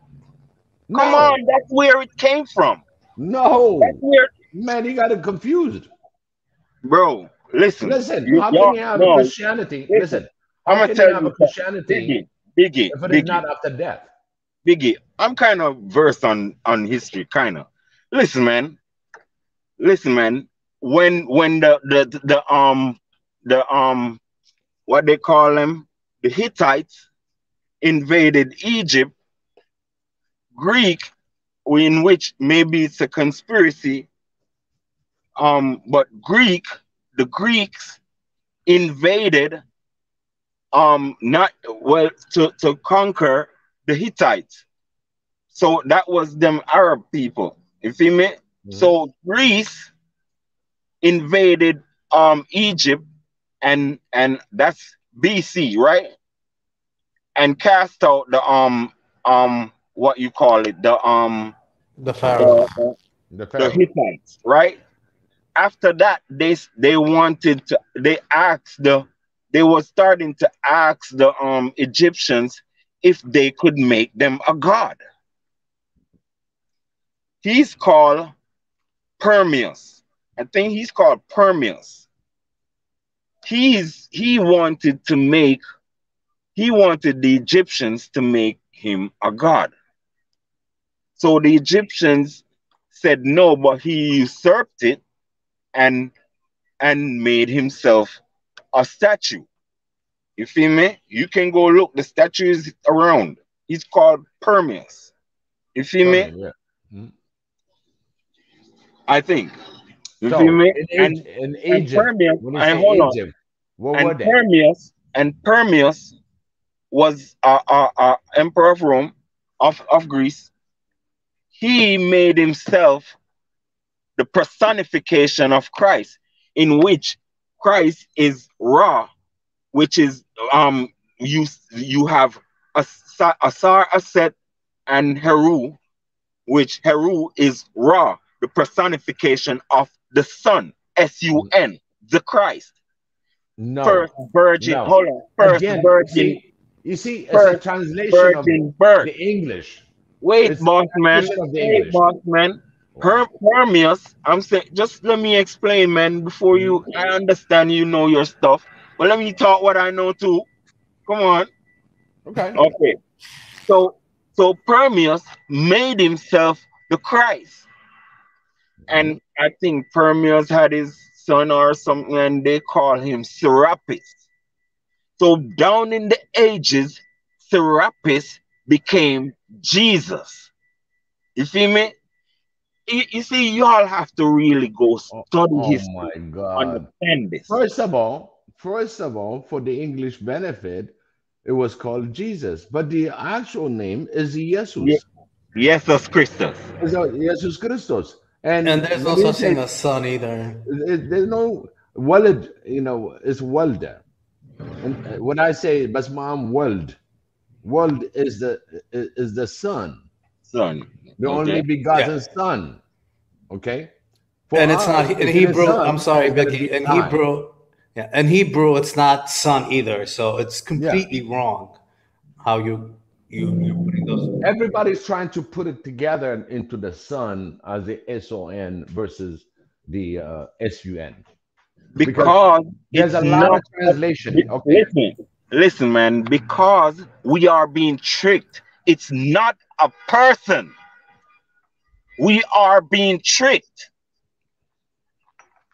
Come No, on, that's where it came from. That's no, where, man, you got it confused. bro. Listen, Listen, you how can y'all you have a no. Christianity? Listen, Listen, I'm how gonna can you tell have a you something. Christianity Biggie, Biggie, if it is Biggie, not after death? Biggie. I'm kind of versed on history, kind of. Listen, man. Listen, man. When the what they call them, the Hittites invaded Egypt, Greek, in which maybe it's a conspiracy, but the Greeks invaded, not well, to conquer the Hittites. So that was them Arab people. You feel me? Mhm. So Greece invaded Egypt, and that's BC, right? And cast out what you call it, The Pharaoh. the The the Pharaoh. Hittites, right? After that, they wanted to, they were starting to ask the Egyptians if they could make them a god. He's called Permius. I think he's called Permius. He wanted to make, he wanted the Egyptians to make him a god. So the Egyptians said no, but he usurped it, and made himself a statue. You feel me? You can go look. The statue is around. He's called Permius. You feel me? Permanent, yeah. Mhm. I think. You feel So me? In And Egypt, Permius. when you And say hold on. Egypt, what were And they? Permius was a emperor of Rome, of Greece. He made himself the personification of Christ, in which Christ is Ra, which is you have Asar Aset and Heru, which Heru is Ra, the personification of the Son, Sun, the Christ. First No, virgin, no. hold on, Again, you see, it's a first translation of virgin birth. the English. Wait, It's a boss man. translation of the Wait, English. boss man. Wow. Hermias, I'm saying, just let me explain, man, before Mhm. you, I understand you know your stuff, but let me talk what I know too. Come on. Okay. Okay. So, Permius made himself the Christ. Mhm. And I think Permius had his son or something, and they call him Serapis. So down in the ages, Serapis became Jesus. You feel me? You see, you all have to really go Oh, study oh my history to God. understand this. First of all, for the English benefit, it was called Jesus, but the actual name is Ye- Jesus. Jesus Christus. It's Jesus Christos. And And there's no when you such say thing as son either. there's no walid, it's walda. And when I say basmam world is the son, Son. the only Okay. Yeah. begotten son. Okay, for And it's us, not in if it is Hebrew. I'm son, sorry, it's gonna Becky. be time. Yeah, in Hebrew, it's not son either, so it's Yeah. completely wrong how you're putting those. Everybody's trying to put it together into the sun as the son versus the sun, because Because there's it's a lot not of translation. Okay, listen, listen, man, because we are being tricked. It's not a person. We are being tricked.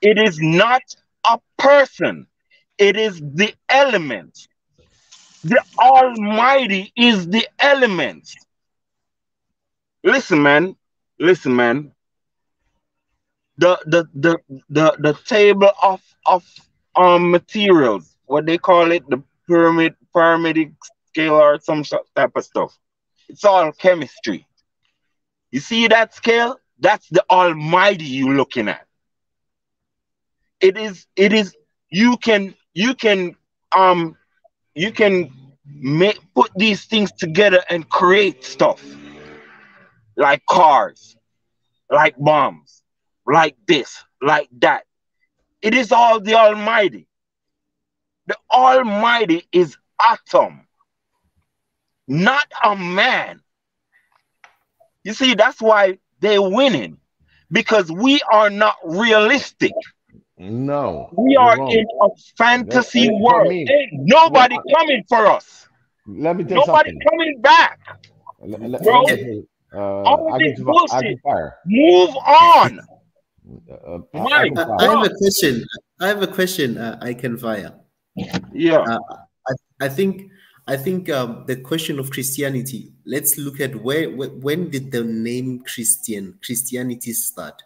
It is not a person. It is the elements. The Almighty is the elements. Listen, man. Listen, man. The table of materials, what they call it, the pyramidic scale or some type of stuff. It's all chemistry. You see that scale? That's the Almighty you looking at. It is um you can make put these things together and create stuff like cars, like bombs, like this, like that. It is all the Almighty. The Almighty is atom, not a man. You see, that's why they're winning, because we are not realistic. no, We you're are wrong. in a fantasy For world. me, Ain't well, nobody coming for us. let me tell you Nobody something. coming back, Let bro. me say, All of this I can bullshit. fire. Move on. I My can fire. I have God. a question. I have a question. I can fire. Yeah. Uh, I think the question of Christianity. Let's look at when did the name Christianity start?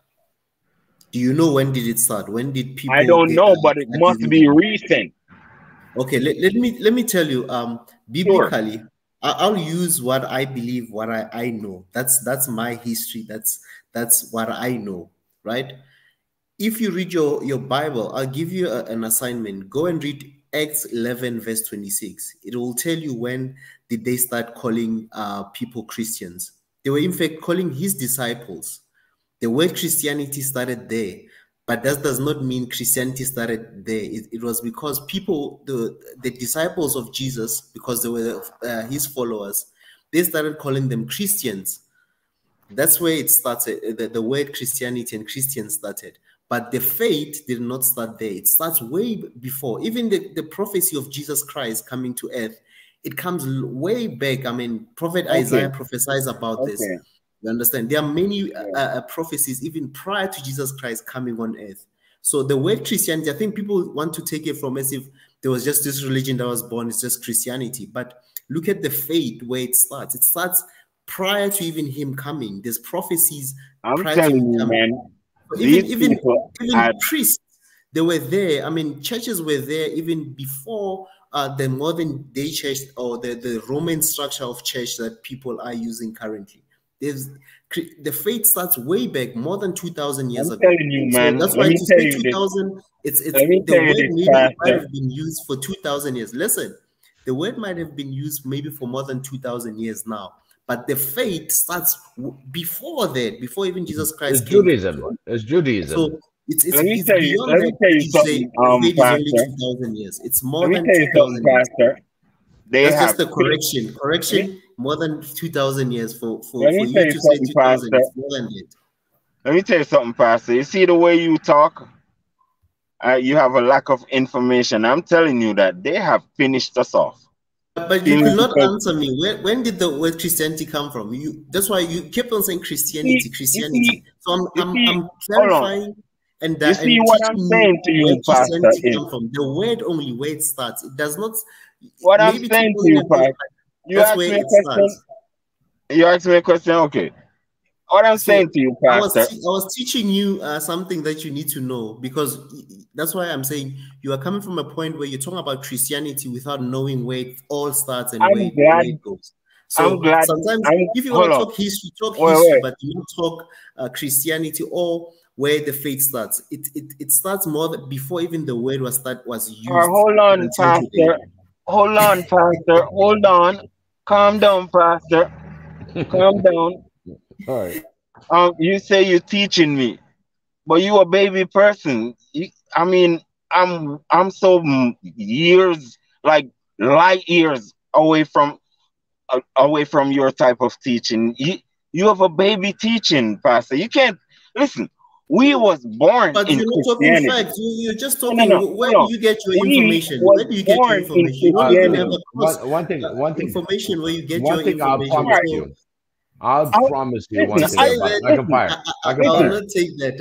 Do you know when did it start? When did I people don't know, but it start must using the be name? recent. Okay, let me tell you. Sure. Biblically, I'll use what I believe, what I know. That's my history. That's what I know, right? If you read your Bible, I'll give you an assignment. Go and read Acts 11, verse 26. It will tell you when did they start calling people Christians. They were in fact calling his disciples. The word Christianity started there, but that does not mean Christianity started there. It was because people, the disciples of Jesus, because they were his followers, they started calling them Christians. That's where it started. The word Christianity and Christian started. But the faith did not start there. It starts way before. Even the prophecy of Jesus Christ coming to earth, it comes way back. I mean, Prophet Okay. Isaiah prophesies about this. Okay. You understand? There are many Yeah. prophecies even prior to Jesus Christ coming on earth. So the word Christianity, I think people want to take it from as if there was just this religion that was born, it's just Christianity. But look at the faith where it starts. It starts prior to even him coming. There's prophecies I'm prior to telling him you, coming. man, So even these even people even had priests, they were there. I mean, churches were there even before the modern day church or the Roman structure of church that people are using currently. There's the faith starts way back, more than 2,000 years I'm ago. telling you, So man. that's Let why me to tell say you this. 2,000, it's Let me the tell you word this, maybe it might Pastor. have been used for 2,000 years. Listen, the word might have been used maybe for more than 2,000 years now, but the faith starts before that, before even Jesus It's Christ came. Judaism. It's Judaism. So it's it's Let me it's tell you. beyond Let that me tell you to say something, the faith is only Pastor. 2,000 years. It's Let more me than tell you something, 2,000 years. Pastor. They That's have just a finished. correction. Let me Correction, more than 2,000 years. let For me tell you you to say something, 2,000, Pastor. it's more than that. Let me tell you something, Pastor. You see the way you talk. You have a lack of information. I'm telling you that they have finished us off. But you Simply could not because answer me. When did the word Christianity come from? That's why you kept on saying Christianity, you Christianity. see, So you see. I'm Hold on. clarifying You see and what I'm teaching you saying to where you, Pastor, Christianity is come from. The word only where it starts. It does not. what I'm Maybe saying to 2,000 you, years Pastor. back. You That's ask where me a it question. starts. You ask me a question. Okay. What I'm saying So to you, I was Pastor. I was teaching you something that you need to know, because that's why I'm saying you are coming from a point where you're talking about Christianity without knowing where it all starts and I'm glad. where it goes. I'm So glad. sometimes I'm. if you want Hold to on. talk Wait, history, wait. but you don't talk Christianity or where the faith starts. It starts before even the word was used Hold on, until today. Pastor. Hold on, Pastor. Hold on. Calm down, Pastor. Calm down. All right. You say you're teaching me, but you a baby person. I mean, I'm so years, like light years away from your type of teaching. You have a baby teaching, Pastor. You can't listen. We was born But in you're not talking Christianity. facts. You're just No, no, talking. no, Where do no. you get your We information? was Where do you get your born in information? You don't even have Christianity. a cross One thing, information where you get one your thing I'll information. promise Alright. So you. I'll I, promise you to one listen, thing say about that I can listen, fire. I can I will listen. fire. not take that.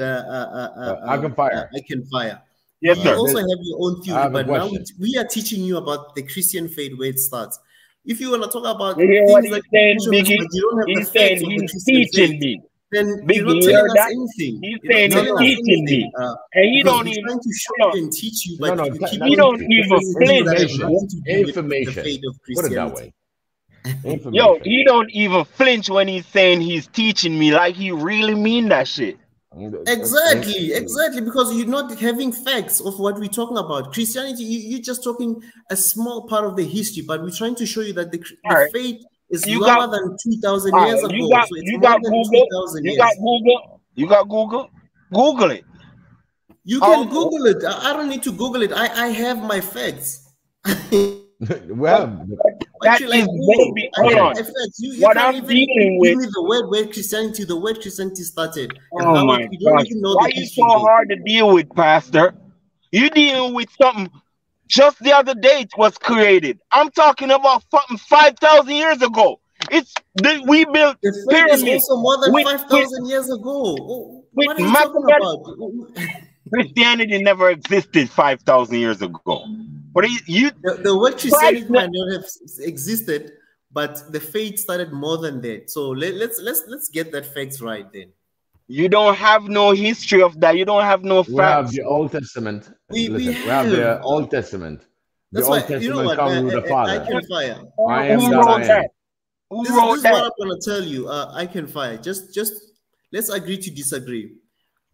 I can fire. I can fire. Yes, You sir. also This, have your own I theory, have a but now question. we are teaching you about the Christian faith where it starts. If you want to talk about You hear what things that he's you saying, teach us, Biggie? but you don't have the He's facts saying of the he's Christian teaching faith, me. then you're Biggie, not you telling heard us that? anything. He's You're not saying No, he's telling us no, teaching anything me. And he because don't we're even trying to show hold on. you and teach you, no, but no. you keep He Not don't teaching. even saying things that flinch. have Information. nothing to do with the Information. faith of Put it that Christianity. way. Yo, Information. he don't even flinch when he's saying he's teaching me, like he really mean that shit. Exactly, because you're not having facts of what we're talking about. Christianity, you're just talking a small part of the history, but we're trying to show you that All the right, faith is you got longer than 2,000 all years right, ago. So it's you more got than Google, 2,000 you got years. Google, you got Google. Google it. You How can Google it. I don't need to Google it. I have my facts. Well, What that you is like, oh, baby? I Hold have okay. on. my facts. You What can't I'm even dealing give with. me the word Christianity started and Oh how my it, you don't gosh, even know why the you so history there. hard to deal with, Pastor? You dealing with something just the other day it was created. I'm talking about something 5,000 years ago. We built The faith is pyramids also more than with 5,000 years ago. with What are you talking mathematics. about? Christianity never existed 5,000 years ago. What are you The word Christ? Christianity might not have existed, but the faith started more than that. So let's get that facts right then. You don't have no history of that. You don't have no We have facts. the Old Testament. We Listen, we have the have. Old Testament. The That's Old why you know Testament what comes with the I Father. can fire. I am Listen, Who that listen, I wrote listen. am. that? Who This wrote is what that? I'm gonna tell you. I can fire. Just let's agree to disagree.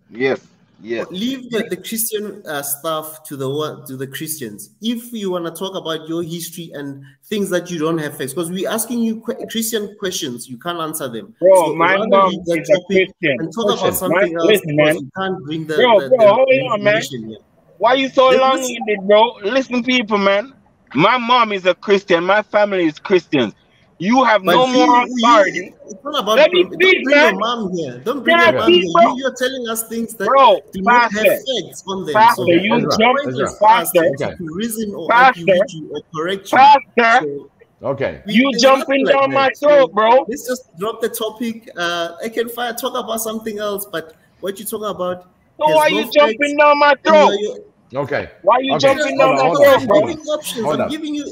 Yes, yes. Leave the Christian stuff to the Christians. If you want to talk about your history and things that you don't have facts, because we're asking you Christian questions, you can't answer them. Bro, So my rather mom leave that is a topic Christian. and talk about Listen, something else Listen, because man. you can't bring Bro, hold the on, man. information here. Why you so Let's long-winded, bro? Listen, people, man. My mom is a Christian. My family is Christians. You have But no more authority. it's not about. Let me Don't speak, bring your man. mom here. Don't bring Can your I okay, mom speak, here. bro? You're telling us things that Bro, do not have pastor, facts on them. pastor, So okay, you the Ezra, jump, point Ezra. is for us pastor, to Okay, reason or argue pastor, with you or correct you. pastor. So okay. You there's nothing jumping like down my that. throat, So bro. let's just drop the topic. I can talk about something else, but what you're talking about So has why no you facts, jumping down my and throat? you're Okay. Why you Okay. because jumping Hold down on. my Hold on. throat, I'm bro? Hold giving on. you options. Hold I'm up. giving you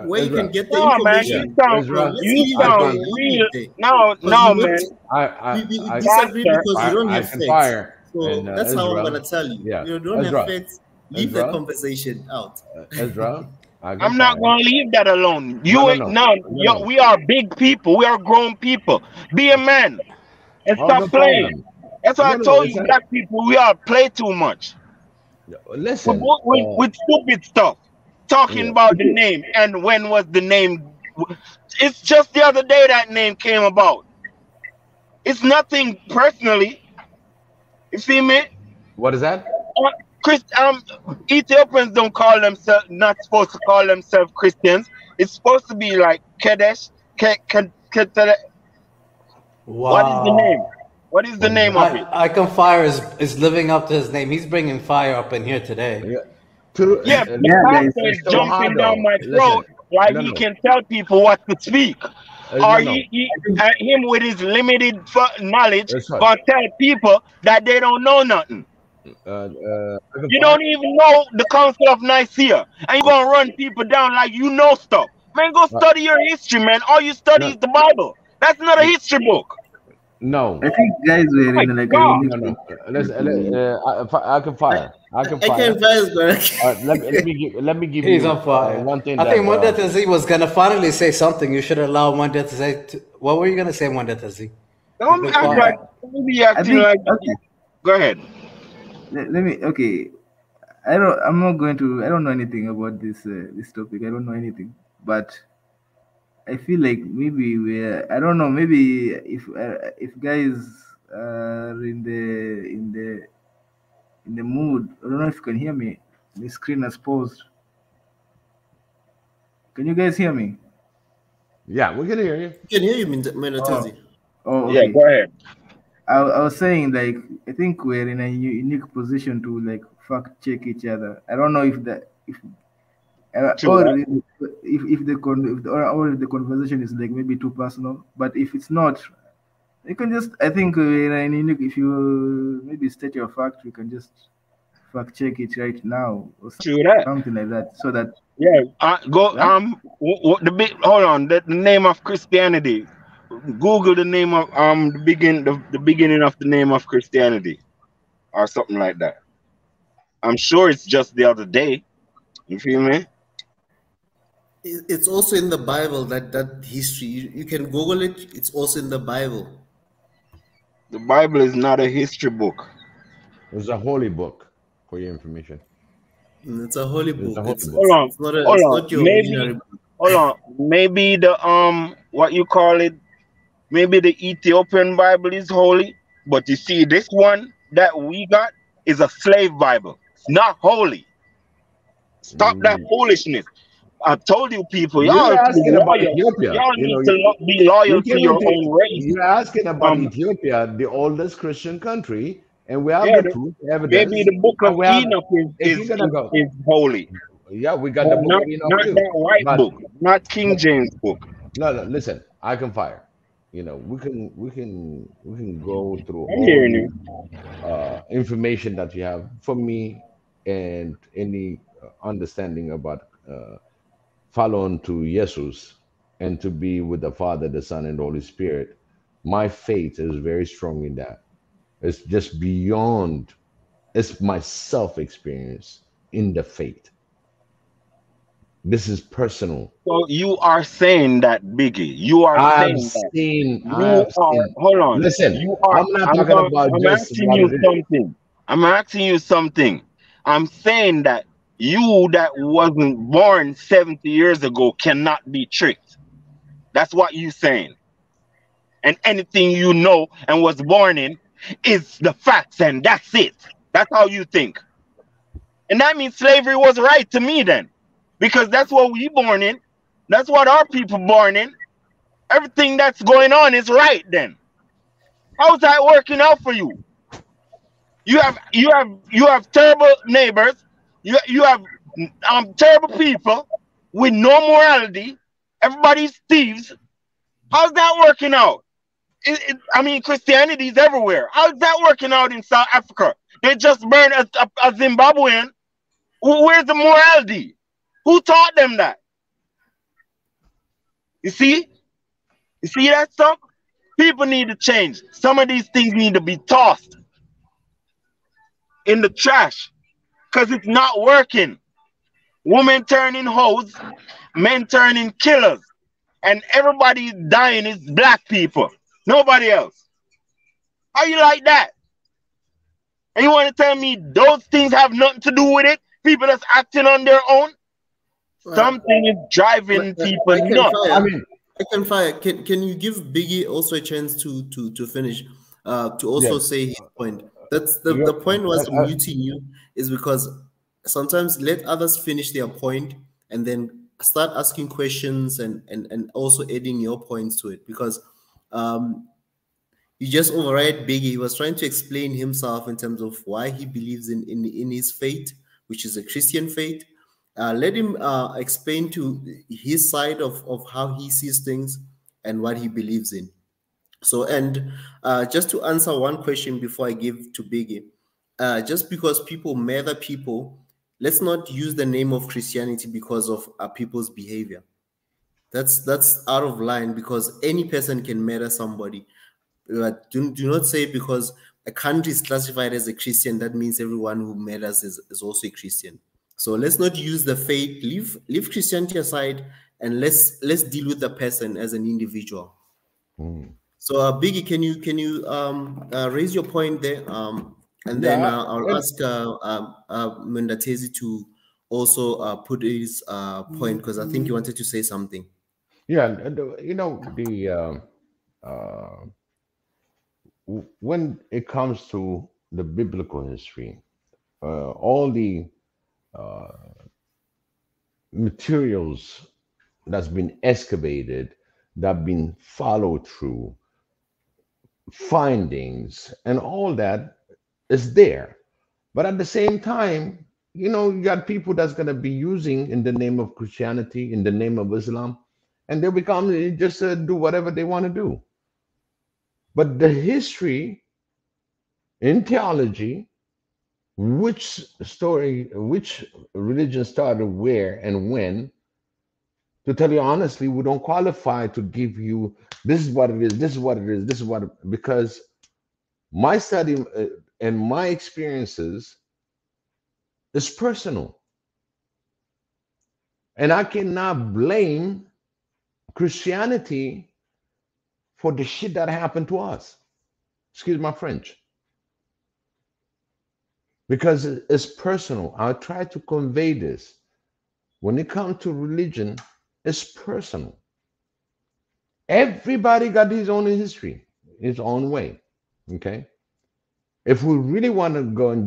where you Ezra. can get the No, man, Yeah. information from. Ezra. Let's leave I the sound can. real. argument there No, because no, you're not. man. We I disagree Pastor, because you don't I have can facts. fire. And So that's how I'm Ezra. gonna tell you. Yeah. You don't have Ezra. facts. Leave the Ezra. conversation out. Ezra. I can I'm not fire. gonna leave that alone. No, You no, ain't no, now. no, no. We are big people. We are grown people. Be a man and Oh, stop no playing. problem. That's what I No, no. told It's you, not. black people. We all play too much Listen. with stupid stuff. Talking Yeah. about the name and when was the name? It's just the other day that name came about. It's nothing personally. You see me? What is that? Uh, Christ, Ethiopians don't call themselves, not supposed to call themselves Christians. It's supposed to be like Kadesh. What is the name? Wow. What is the What is name that? of it? Icon Fire is living up to his name. He's bringing fire up in here today. Yeah. To, Yeah, the Yeah, guys. pastor is it's still hard jumping down though. my throat Listen. like No, he no. can tell people what to speak, No, or no. him with his limited knowledge That's right. gonna tell people that they don't know nothing. I can You fire. don't even know the Council of Nicaea, and you gonna run people down like you know stuff. Man, go Uh, study your history, man. All you study no, is the Bible. That's not a history book. no, I think guys were My in like a God. unique no, no. position to. I can fire. I can I fire. can advise, but Let me give He's you on fire. one thing I that think Wanda Tazi was gonna finally say something. You should allow Wanda to say. What were you gonna say, Wanda Tazi? You've Don't been act like quiet. Yeah, don't be I acting think like. okay. Go ahead. Let me okay. I don't. I'm not going to. I don't know anything about this topic. I don't know anything. But I feel like maybe we're. I don't know. Maybe if guys are in the mood. I don't know if you can hear me. The screen has paused. Can you guys hear me? Yeah, we can hear you. I can hear you, Oh, Menatezi. oh, Yeah, okay. go ahead. I was saying like I think we're in a unique position to like fact check each other. I don't know if the if To or what? if the or if the conversation is like maybe too personal. But if it's not, you can just I think we're in a unique. If you maybe state your fact, we can just fact check it right now or To that. something like that, so that Yeah. Go. yeah. The big. Hold on. The name of Christianity. Google the name of the beginning of the name of Christianity or something like that. I'm sure it's just the other day. You feel me? It's also in the Bible that history. You can Google it. It's also in the Bible. The Bible is not a history book. It's a holy book for your information. It's a holy It's a book. holy book. Hold on. Hold It's on. not your ordinary Maybe. book. Hold on. Maybe the what you call it? Maybe the Ethiopian Bible is holy, but you see, this one that we got is a slave Bible. It's not holy. Stop that Mm. foolishness. I told you, people, You're y'all to be asking about loyal. Ethiopia. Y'all You know, need to be loyal we to came your into, own race. you're asking about Um, Ethiopia, the oldest Christian country, and we have yeah, the proof, maybe evidence, the book of and we have, Enoch if you're gonna go, is holy, yeah, we got but the book of Enoch not too. that white But book, not King but James book. no, no, listen, I can fire. You know, we can go through I'm all hearing the you. information that you have for me and any understanding about following to Jesus and to be with the Father, the Son, and the Holy Spirit. My faith is very strong in that. It's just beyond, it's my self experience in the faith. This is personal. So you are saying that, Biggie. You are saying that. I You have are, seen, hold on. listen, You are, I'm not talking about I'm just asking what you it is. something. I'm asking you something. I'm saying that you that wasn't born 70 years ago cannot be tricked. That's what you saying. And anything you know and was born in is the facts, and that's it. That's how you think. And that means slavery was right to me then. Because that's what we born in. That's what our people born in. Everything that's going on is right then. How's that working out for you? You have terrible neighbors. You have terrible people with no morality. Everybody's thieves. How's that working out? I mean, Christianity is everywhere. How's that working out in South Africa? They just burned a Zimbabwean. Where's the morality? Who taught them that? You see? You see that stuff? People need to change. Some of these things need to be tossed in the trash because it's not working. Women turning hoes, men turning killers, and everybody dying is black people. Nobody else. How you like that? And you want to tell me those things have nothing to do with it? People that's acting on their own? Uh, Something is driving people I can nuts. I fire. mean, I can fire. Can you give Biggie also a chance to finish? To yeah, also say his point. That's the you, point was uh, uh, muting you is because sometimes let others finish their point and then start asking questions and also adding your points to it because um you just override Biggie. He was trying to explain himself in terms of why he believes in his faith, which is a Christian faith. Let him explain to his side of how he sees things and what he believes in. So, and just to answer one question before I give to Biggie, just because people murder people, let's not use the name of Christianity because of people's behavior. That's out of line because any person can murder somebody. Do not say because a country is classified as a Christian, that means everyone who murders is also a Christian. So let's not use the faith, leave Christianity aside, and let's deal with the person as an individual. mm, So Biggie, can you raise your point there? And then yeah, I'll and ask Mendatezi to also put his point because I think you wanted to say something. yeah, you know uh, when it comes to the biblical history, all the materials that's been excavated, that been followed through, findings, and all that is there. But at the same time, you got people that's going to be using in the name of Christianity, in the name of Islam, and they become just do whatever they want to do. But the history in theology, which story, which religion started where and when, to tell you honestly, we don't qualify to give you this is what it is, this is what it is, this is what because my study and my experiences is personal, and I cannot blame Christianity for the shit that happened to us. Excuse my French, because it's personal. I try to convey this. When it comes to religion, it's personal. Everybody got his own history, his own way. Okay. If we really want to go and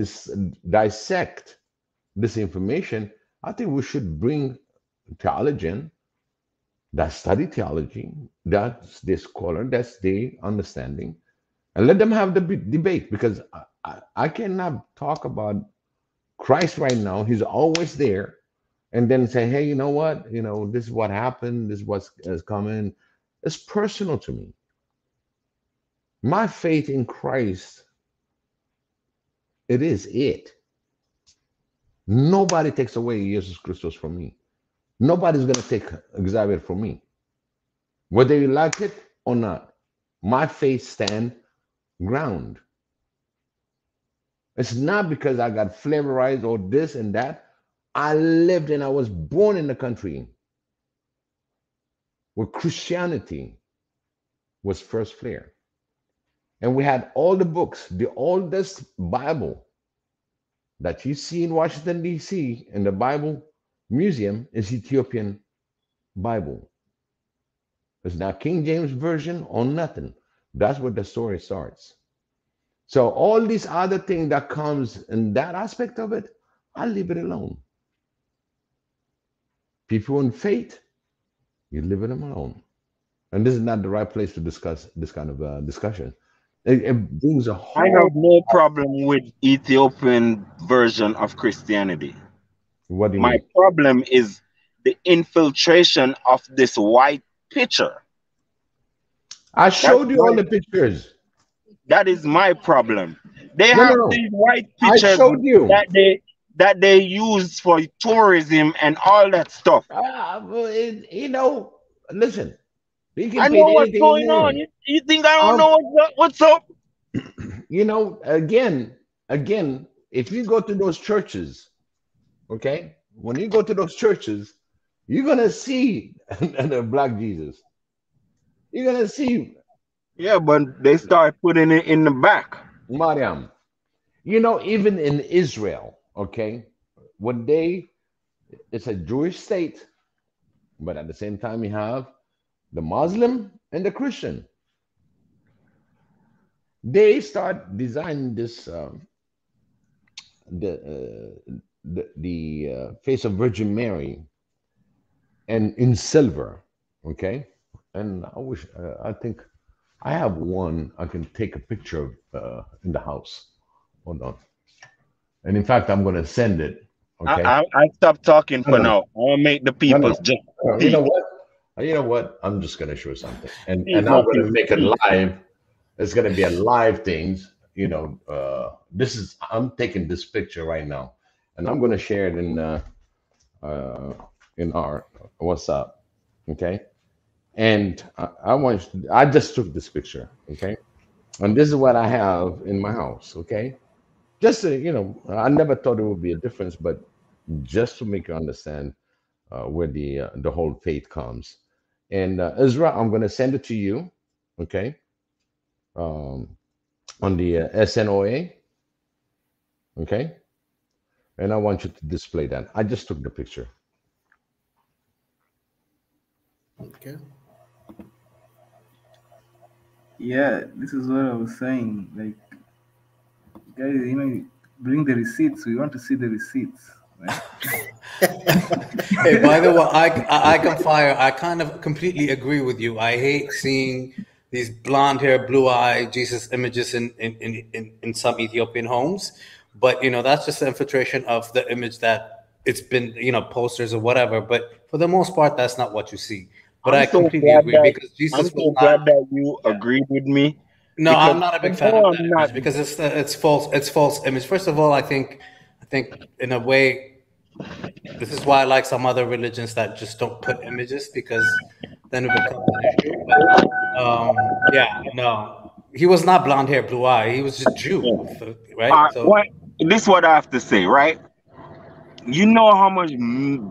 dissect this information, I think we should bring theologian that study theology, that's their scholar, that's their understanding, and let them have the debate. Because I cannot talk about Christ right now. He's always there, and then say, hey, you know what? This is what happened. This is what's is coming. It's personal to me. My faith in Christ, it is it. Nobody takes away Jesus Christus from me. Nobody's going to take Xavier from me. Whether you like it or not, my faith stand ground. It's not because I got flavorized or this and that. I lived and I was born in the country where Christianity was first flare. And we had all the books. The oldest Bible that you see in Washington, D.C., in the Bible Museum is Ethiopian Bible. It's not King James Version or nothing. That's where the story starts. So all these other things that comes in that aspect of it, I leave it alone. People in faith, you leave them alone. And this is not the right place to discuss this kind of discussion. It brings a I whole. have no problem with Ethiopian version of Christianity. What do you My mean? problem is the infiltration of this white picture. I That's showed you all my the pictures. that is my problem. They No, no, have no. these white I pictures showed you. that they use for tourism and all that stuff. Well, listen, you can I paint know what's anything you going on. want. You think I don't Um, know what's up? again, if you go to those churches, okay, when you go to those churches, you're gonna see the black Jesus. You're gonna see Yeah, but they start putting it in the back. Mariam. Even in Israel, okay, when it's a Jewish state, but at the same time you have the Muslim and the Christian. They start designing this the face of Virgin Mary and in silver, okay. And I think I have one I can take a picture of in the house. Hold on. And in fact, I'm going to send it. Okay. I stop talking No, for no, now. I want to make the no, people no. just You speak. know what? I'm just going to show something, and Leave and my I'm going to people make it speak. live. It's going to be a live thing. This is I'm taking this picture right now, and I'm going to share it uh, in our WhatsApp. Okay. And I just took this picture. Okay. And this is what I have in my house. Okay. Just I never thought it would be a difference, but just to make you understand where the whole faith comes. And Ezra, I'm going to send it to you, okay, um, on the SNOA, okay, and I want you to display that. I just took the picture. Okay. Yeah, this is what I was saying. Like, guys, bring the receipts. We want to see the receipts. man. Hey, by the way, I can fire. I kind of completely agree with you. I hate seeing these blonde hair, blue eye Jesus images in some Ethiopian homes. But that's just the infiltration of the image that it's been, posters or whatever. But for the most part, that's not what you see. But I'm I so completely glad agree that because I'm Jesus was so not. glad that you Yeah. agreed with me No, because I'm not a I big fan of know that I'm not. image because it's false. It's false image. First of all, I think in a way this is why I like some other religions that just don't put images because then it becomes an issue. But yeah, no, he was not blonde hair, blue eye. He was just Jew, Yeah. right? So What this is what I have to say, right? You know how much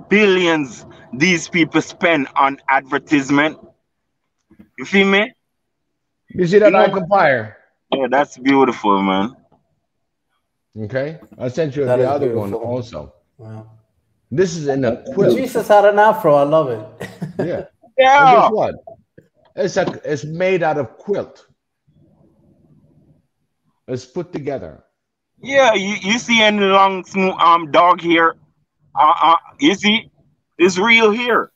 billions these people spend on advertisement. You feel me? You see You that know, icon fire? yeah, that's beautiful, man. Okay, I sent you that the is other one beautiful. also. Wow. This is in a And quilt. Jesus had an afro. I love it. Yeah, and guess Yeah, what? It's made out of quilt. It's put together. yeah. You see any long smooth dog here? You see, it's real here.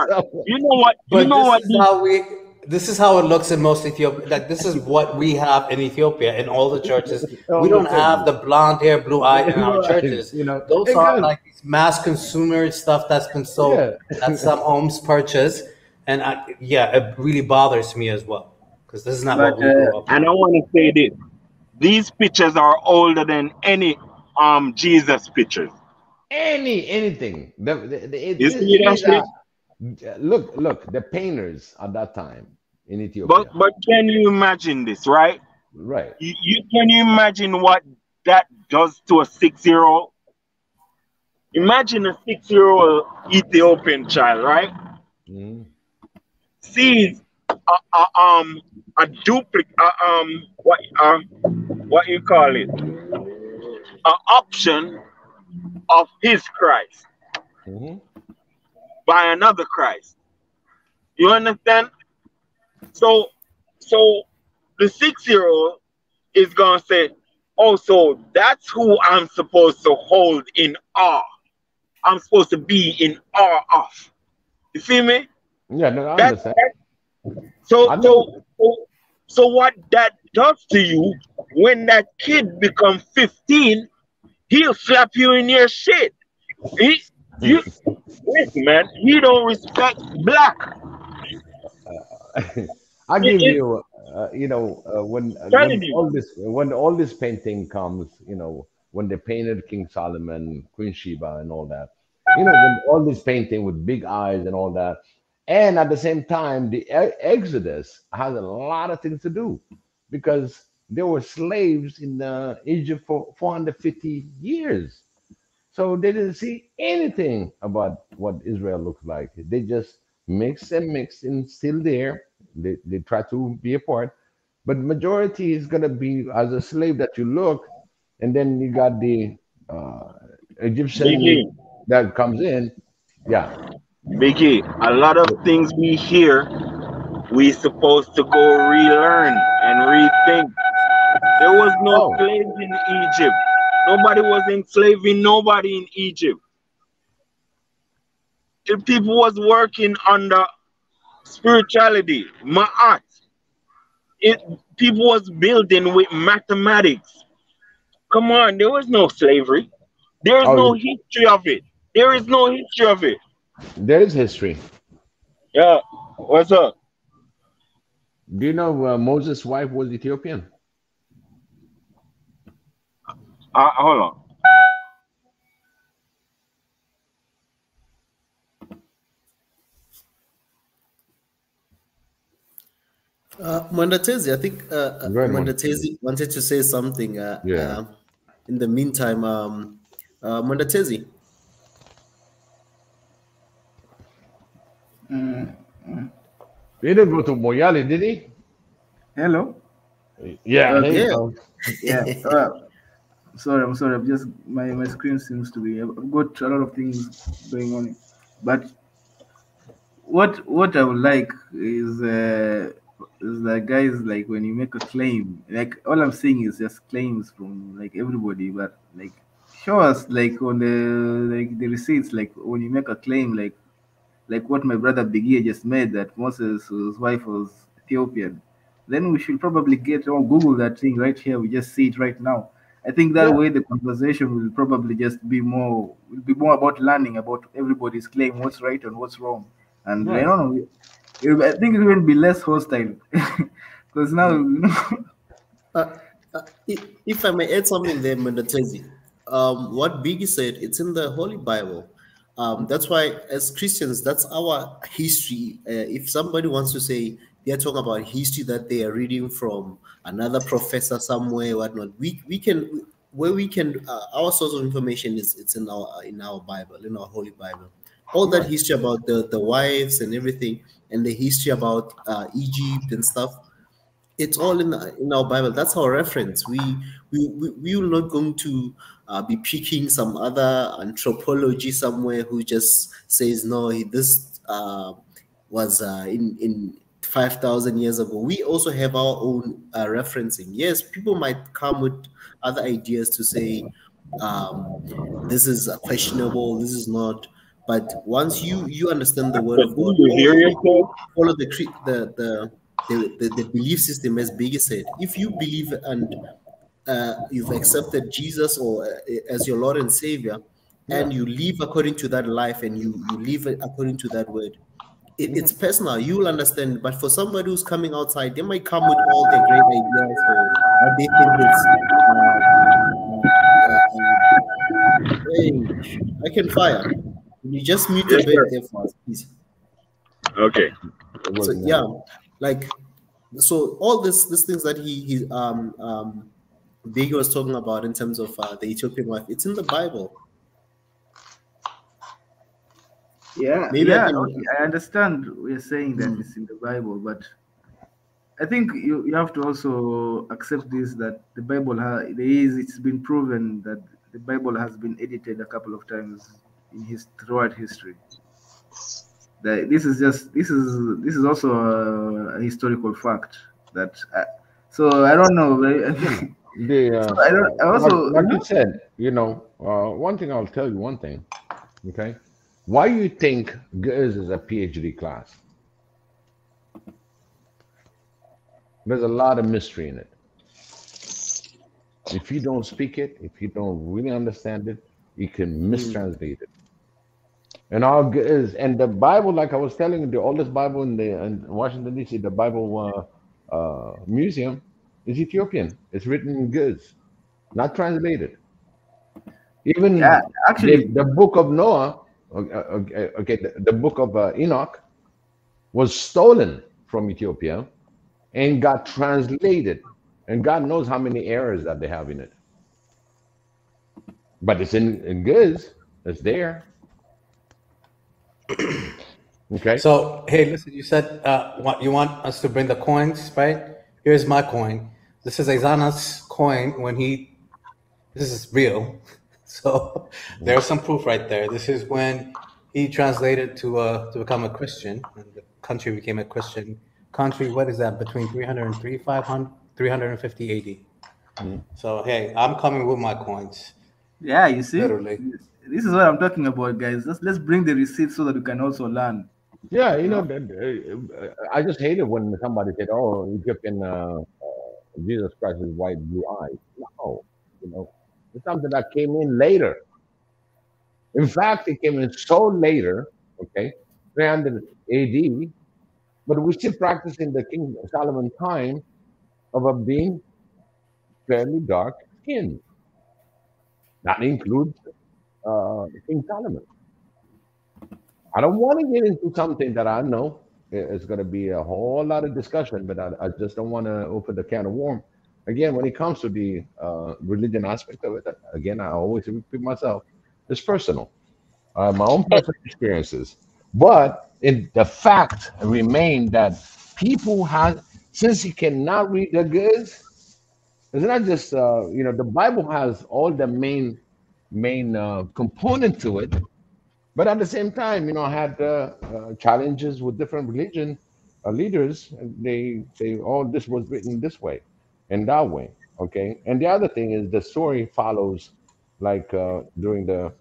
So, You know what? You But know this what? is how we. This is how it looks in most Ethiopia. Like this is what we have in Ethiopia in all the churches. We all the don't have churches. the blonde hair, blue eye in our Right, churches. Those and are good. like these mass consumer stuff that's been sold Yeah. that some homes purchase, and yeah, it really bothers me as well because this is not But what we grew up And I on. want to say this: these pictures are older than any Jesus pictures. Anything. You see that These shit? are look, the painters at that time in But Ethiopia. can you imagine this, right? Right. You can you imagine what that does to a 6-year-old? Imagine a 6-year-old Ethiopian child, right? Mhm. Sees a duplicate what you call it, an option of his Christ Mhm. by another Christ. You understand? So so the 6-year-old is gonna say, "Oh, so that's who I'm supposed to hold in awe. I'm supposed to be in awe of." You feel me? Yeah, no, I That, understand. that so I know. so so so what that does to you when that kid becomes 15, he'll slap you in your shit. He you listen, man. He don't respect black. I give It's you, telling you. when all this painting comes, when they painted King Solomon, Queen Sheba, and all that, when all this painting with big eyes and all that, and at the same time, the Exodus has a lot of things to do because there were slaves in Egypt for 450 years. So they didn't see anything about what Israel looked like. They just mix and still there. They try to be a part, but majority is gonna be as a slave that you look, and then you got the uh, Egyptian Biggie, that comes in. Yeah. Biggie, a lot of things we hear, we supposed to go relearn and rethink. There was no Oh, slaves in Egypt. Nobody was enslaving nobody in Egypt. The people was working under spirituality, ma'at. It people was building with mathematics. Come on, there was no slavery. There is oh, no history of it. There is no history of it. there is history. Yeah, what's up? Do you know Moses' wife was Ethiopian? Hold on. Mandatezi, I think Good one. Mandatezi wanted to say something. Yeah. In the meantime, Mandatezi, mm, He didn't go to Moyale, did he? hello. Yeah, there you Okay. yeah. go. Yeah. Sorry. I'm sorry. I'm just my screen seems to be. I've got a lot of things going on, but what I would like is like guys, like when you make a claim, like all I'm saying is just claims from like everybody, but like show us like on the receipts, like when you make a claim, like what my brother Bigia just made, that Moses' wife was Ethiopian. Then we should probably get or Google that thing right here. We just see it right now. I think that Yeah. way the conversation will probably just be more about learning about everybody's claim, what's right and what's wrong. And I Right. don't know. I think it will be less hostile because now Uh, if I may add something there, Mendatezi, what Biggie said, it's in the Holy Bible. That's why, as Christians, that's our history. If somebody wants to say they're talking about history that they are reading from another professor somewhere, whatnot, we can where we can our source of information is it's in our Bible, in our Holy Bible. All that Right. history about the wives and everything, and the history about Egypt and stuff, it's all in our Bible. That's our reference. We will not going to be picking some other anthropology somewhere who just says no. This was in 5,000 years ago. We also have our own referencing. Yes, people might come with other ideas to say um, this is questionable. This is not. But once you understand the word So of do God, you hear follow yourself? follow the belief system, as Biggie said. If you believe and you've accepted Jesus or as your Lord and Savior, Yeah. and you live according to that life, and you live according to that word, it's Mhm. personal. You will understand. But for somebody who's coming outside, they might come with all their great ideas or what they think is. Uh, uh, uh, hey, I can fire. You just mute a Yes, bit sir. there for us, please. Okay. It So was yeah, me. like so all these things that he Big was talking about in terms of the Ethiopian wife, it's in the Bible. yeah, Maybe I yeah, okay. can. I understand we're saying that Hmm. it's in the Bible, but I think you have to also accept this, that the Bible it's been proven that the Bible has been edited a couple of times in his throughout history. That this is also a historical fact that so I don't know. You know, the So I don't. I also, like you said, one thing I'll tell you one thing. Okay, why you think Guz is a PhD class? There's a lot of mystery in it. If you don't speak it, if you don't really understand it, you can Hmm. mistranslate it. And all is and the Bible, like I was telling you, the oldest Bible in Washington D.C., the Bible museum, is Ethiopian. It's written in Guz, not translated. yeah, Even actually, the book of Noah, okay, the book of Enoch was stolen from Ethiopia and got translated, and God knows how many errors that they have in it. But it's in Guz. It's there. Okay. So, hey, listen, you said you want us to bring the coins, right? Here's my coin. This is Aizana's coin when this is real. So there's some proof right there. This is when he translated to become a Christian, and the country became a Christian country. What is that? Between 303, 500, 350 AD. Mhm. So, hey, I'm coming with my coins, yeah. You see, literally. this is what I'm talking about, guys. Let's bring the receipts so that we can also learn. Yeah, You know. I just hate it when somebody said, "Oh, Ethiopian Jesus Christ is white, blue eyes." No, it's something that came in later. In fact, it came in so later, okay, 300 AD, but we're still practicing the King Solomon time of a being fairly dark skinned. That includes King Solomon. I don't want to get into something that I know it's going to be a whole lot of discussion, but I just don't want to open the can of worm. Again, when it comes to the religion aspect of it, again, I always repeat myself, it's personal. My own personal experiences. But the fact remain that people have, since you cannot read the goods, it's not just, the Bible has all the main component to it, but at the same time, I had challenges with different religion leaders. And they say, "Oh, this was written this way and that way." Okay, and the other thing is the story follows like during the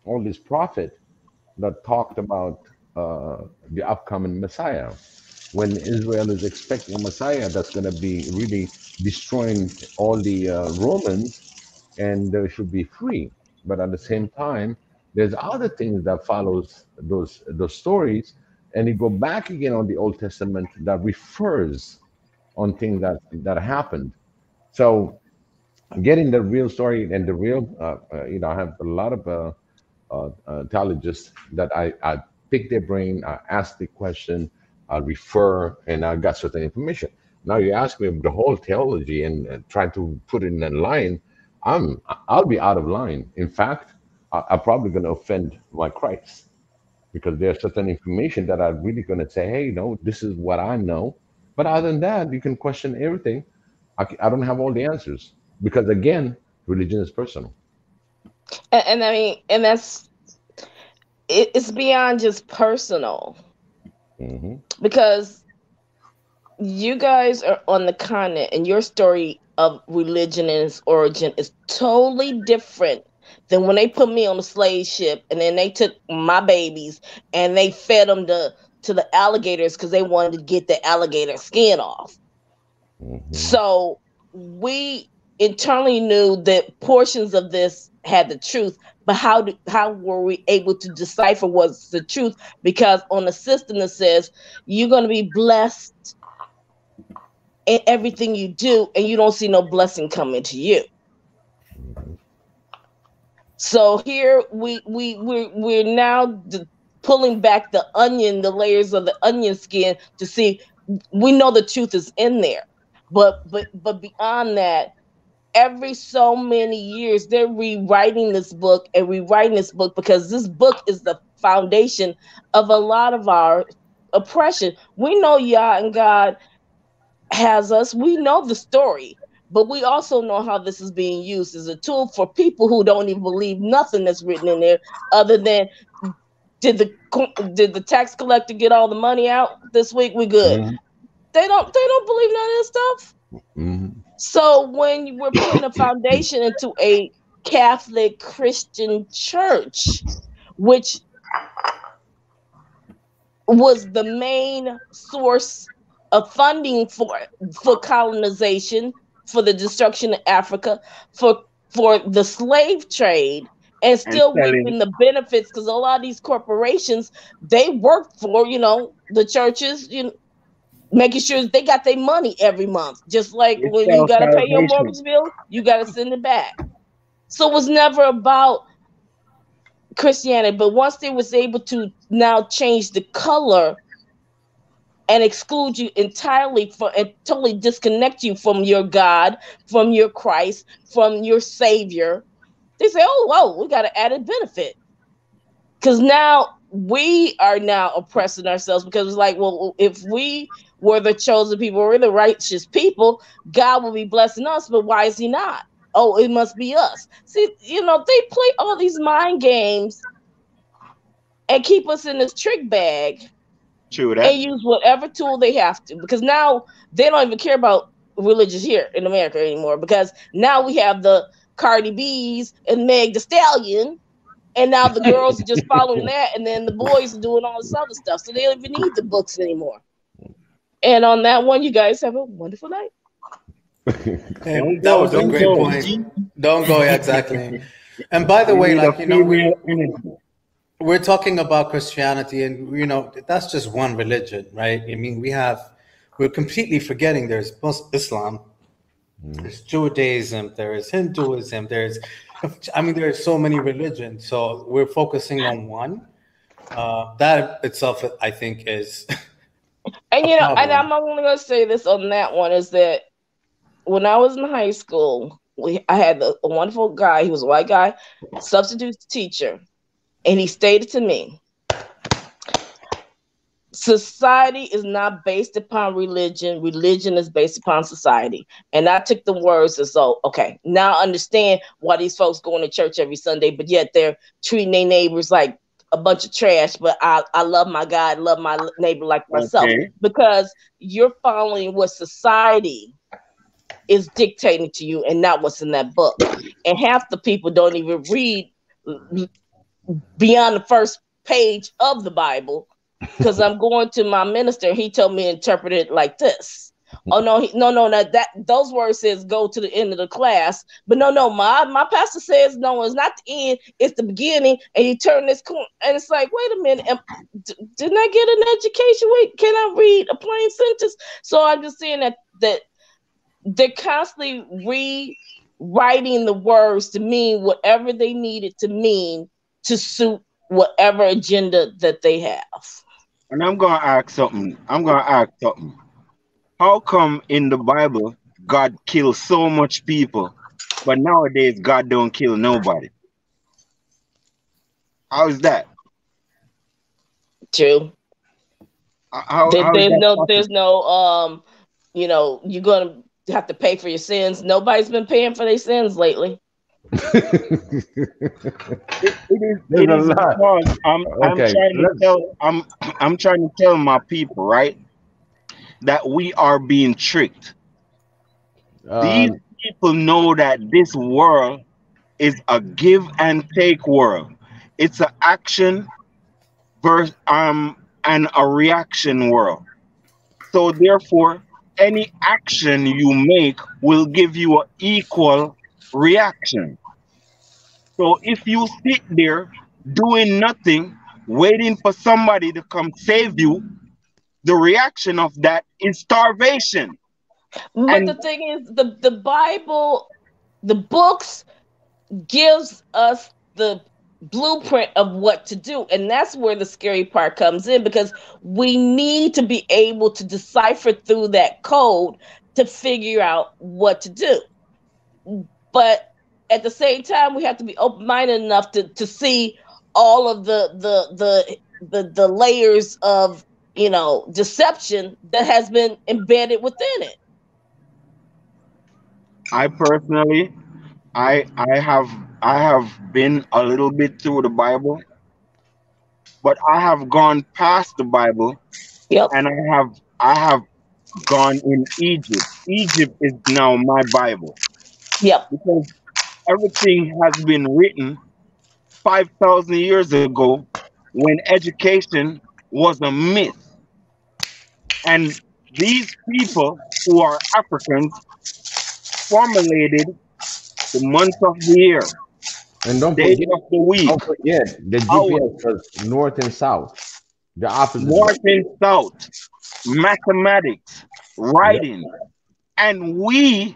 all these prophet that talked about the upcoming Messiah. When Israel is expecting a Messiah that's going to be really destroying all the Romans, and they should be free. But at the same time, there's other things that follows those stories, and you go back again on the Old Testament that refers on things that happened. So getting the real story and the real, I have a lot of intelligence that I pick their brain, I ask the question, I refer, and I got certain information. Now you ask me the whole theology and try to put it in a line, I'll be out of line. In fact, I'm probably going to offend my Christ because there's certain information that I'm really going to say, hey, no, this is what I know. But other than that, you can question everything. I don't have all the answers because again, religion is personal. And I mean, and it's beyond just personal Hmm. because you guys are on the continent and your story of religion and its origin is totally different than when they put me on a slave ship and then they took my babies and they fed them to the alligators because they wanted to get the alligator skin off. Hmm. So we internally knew that portions of this had the truth, but how were we able to decipher what's the truth? Because on the system that says you're going to be blessed in everything you do, and you don't see no blessing coming to you. So here we're now pulling back the onion, the layers of the onion skin to see. We know the truth is in there, but beyond that, every so many years they're rewriting this book and rewriting this book because this book is the foundation of a lot of our oppression. We know Yah and God has us. We know the story, but we also know how this is being used as a tool for people who don't even believe nothing that's written in there, other than did the tax collector get all the money out this week? We good. Hmm. They don't believe none of this stuff. Hmm. So when we're putting a foundation into a Catholic Christian church, which was the main source of funding for colonization, for the destruction of Africa, for for the slave trade, and and still selling. reaping the benefits because a lot of these corporations they work for the churches, making sure they got their money every month. Just like It's when you self got to pay your salvation. mortgage bill, you got to send it back. So it was never about Christianity, but once they was able to now change the color and exclude you entirely for and totally disconnect you from your God, from your Christ, from your Savior. They say, "Oh, whoa, we got an added benefit," because now we are now oppressing ourselves because it's like, well, if we were the chosen people, we're the righteous people, God will be blessing us, but why is He not? Oh, it must be us. See, they play all these mind games and keep us in this trick bag True that. and use whatever tool they have to because now they don't even care about religious here in America anymore because now we have the Cardi B's and Meg the Stallion, and now the girls are just following that, and then the boys are doing all this other stuff, so they don't even need the books anymore. And on that one, you guys have a wonderful night. And Don't that go, was a don't great go. point. Don't go, yeah, exactly. And by the We way, need a like female energy. we're talking about Christianity, and that's just one religion, right? I mean, we're completely forgetting there's Islam, there's Judaism, there is Hinduism, there's so many religions. So we're focusing on one. That itself, I think, is And a and problem. I'm only gonna say this on that one is that when I was in high school, I had a wonderful guy. He was a white guy, substitute teacher, and he stated to me, society is not based upon religion. Religion is based upon society. And I took the words as though, okay, now I understand why these folks going to church every Sunday, but yet they're treating their neighbors like a bunch of trash. But I love my God, love my neighbor like myself Okay. because you're following what society is dictating to you and not what's in that book. And half the people don't even read beyond the first page of the Bible, because I'm going to my minister. He told me to interpret it like this. Oh no, no, that those words says go to the end of the class, but no, my pastor says no, it's not the end, it's the beginning, and you turn this corner, and it's like, wait a minute, didn't I get an education? Wait, can I read a plain sentence? So I'm just saying that they're constantly rewriting the words to mean whatever they need it to mean to suit whatever agenda that they have. And I'm gonna ask something. I'm gonna ask something. How come in the Bible God kills so much people, but nowadays God don't kill nobody? How is that? True. How is that There's possible? no you're gonna have to pay for your sins. Nobody's been paying for their sins lately. It There's a is lot. because I'm Okay, trying to let's. tell I'm trying to tell my people, right, that we are being tricked. These Um, people know that this world is a give and take world. It's an action versus and a reaction world. So therefore, any action you make will give you an equal reaction. So if you sit there doing nothing, waiting for somebody to come save you, the reaction of that is starvation. But the And thing is, the Bible, the books gives us the blueprint of what to do, and that's where the scary part comes in, because we need to be able to decipher through that code to figure out what to do. But at the same time, we have to be open-minded enough to see all of the layers of deception that has been embedded within it. I personally, I have been a little bit through the Bible, but I have gone past the Bible, Yep. and I have gone in Egypt. Egypt is now my Bible Yep. because everything has been written 5,000 years ago when education was a myth. And these people who are Africans formulated the months of the year, and days of the week, don't forget the hours, GPS was north and south, the opposite way. north and south, mathematics, Yep. writing. And we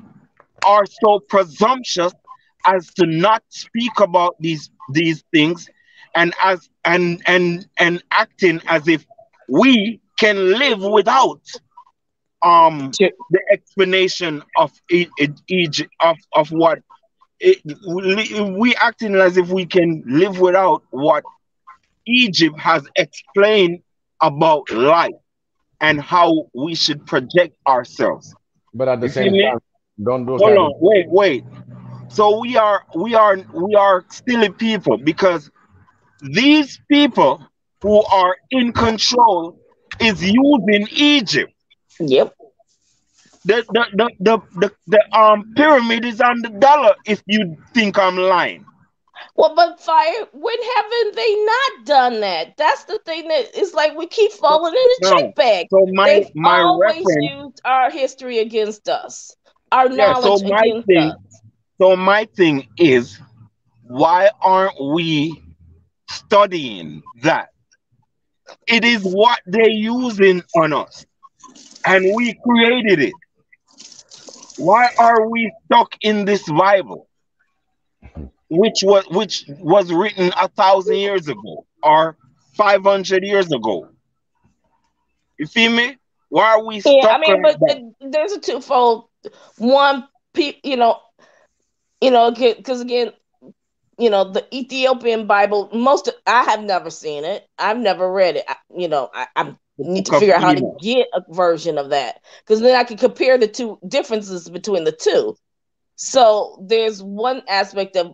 are so presumptuous as to not speak about these things, and and acting as if we can live without the explanation of Egypt, of what it, we acting as if we can live without what Egypt has explained about life and how we should project ourselves. But at the You feel same me? time, don't those Hold have on, wait. So we are silly people because these people who are in control is using Egypt. Yep. The pyramid is on the dollar if you think I'm lying. Well, but fire, when haven't they not done that? That's the thing, that it's like we keep falling in the No. trick bag. So my They've my always reference, used our history against us, our yeah, knowledge against us. my thing is, why aren't we studying that? It is what they're using on us, and we created it. Why are we stuck in this Bible, which was written 1,000 years ago or 500 years ago? You feel me? Why are we Yeah, I stuck mean, like but that? there's a twofold. One, because again, the Ethiopian Bible. I have never seen it. I've never read it. I The need to book of figure out how to Enoch. get a version of that, because then I can compare the two differences between the two. So there's one aspect of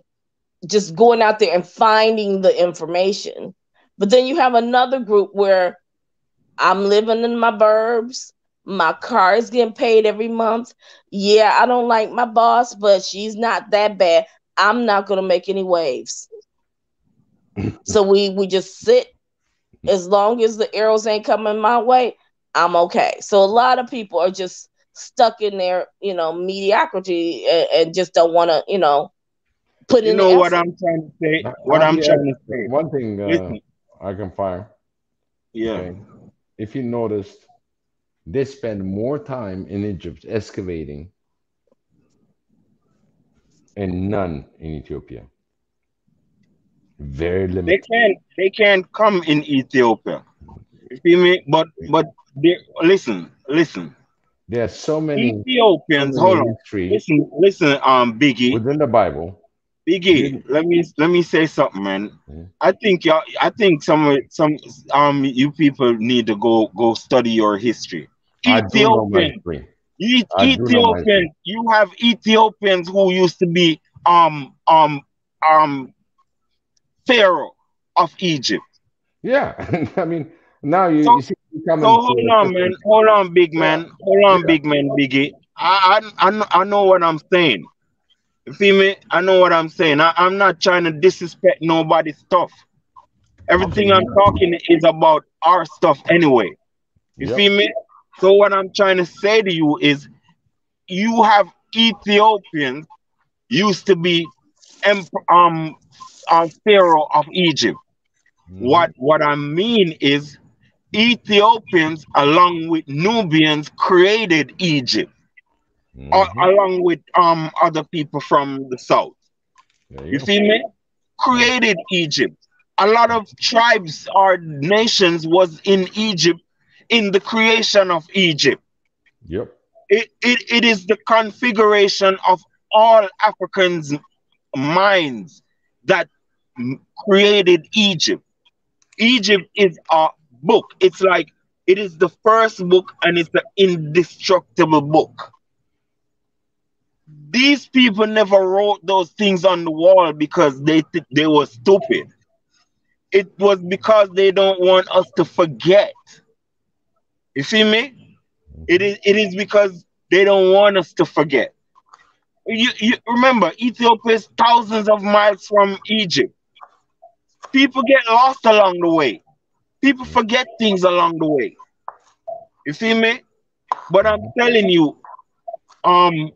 just going out there and finding the information, but then you have another group where I'm living in my burbs. My car is getting paid every month. Yeah, I don't like my boss, but she's not that bad. I'm not gonna make any waves. So we just sit as long as the arrows ain't coming my way, I'm okay. So a lot of people are just stuck in their, mediocrity and just don't want to, put You in the know what effort. I'm trying to say? What I'll I'm be trying to say. one thing Listen, I can fire. yeah. Okay, if you noticed, they spend more time in Egypt excavating and none in Ethiopia. Very limited. They can't come in Ethiopia. You feel me? But listen. There are so Ethiopians, many hold on. history Listen, Biggie. within the Bible. Biggie, You, let me say something, man. I think some you people need to go study your history. I do know my Ethiopian, history. I do know my history. You have Ethiopians who used to be um Pharaoh of Egypt. Yeah, I mean, now So you see you so coming hold to on, man. different. Hold on, big Yeah, man. Hold on, yeah. big man, Biggie. I know what I'm saying. You feel me? I know what I'm saying. I'm not trying to disrespect nobody's stuff. Everything Absolutely I'm not. talking is about our stuff anyway. You Yep. feel me? So what I'm trying to say to you is you have Ethiopians used to be Pharaoh of Egypt. Hmm. What I mean is Ethiopians along with Nubians created Egypt, Hmm. along with other people from the south. There You you go. feel me? Yeah. Created Egypt. A lot of tribes or nations was in Egypt in the creation of Egypt. Yep. It is the configuration of all Africans' minds that created Egypt. Egypt is a book. It's like it is the first book and it's the indestructible book. These people never wrote those things on the wall because they were stupid. It was because they don't want us to forget. You see me? Hmm. It is because they don't want us to forget. You remember Ethiopia is thousands of miles from Egypt. People get lost along the way. People forget things along the way. You see me? But I'm Hmm. telling you, um,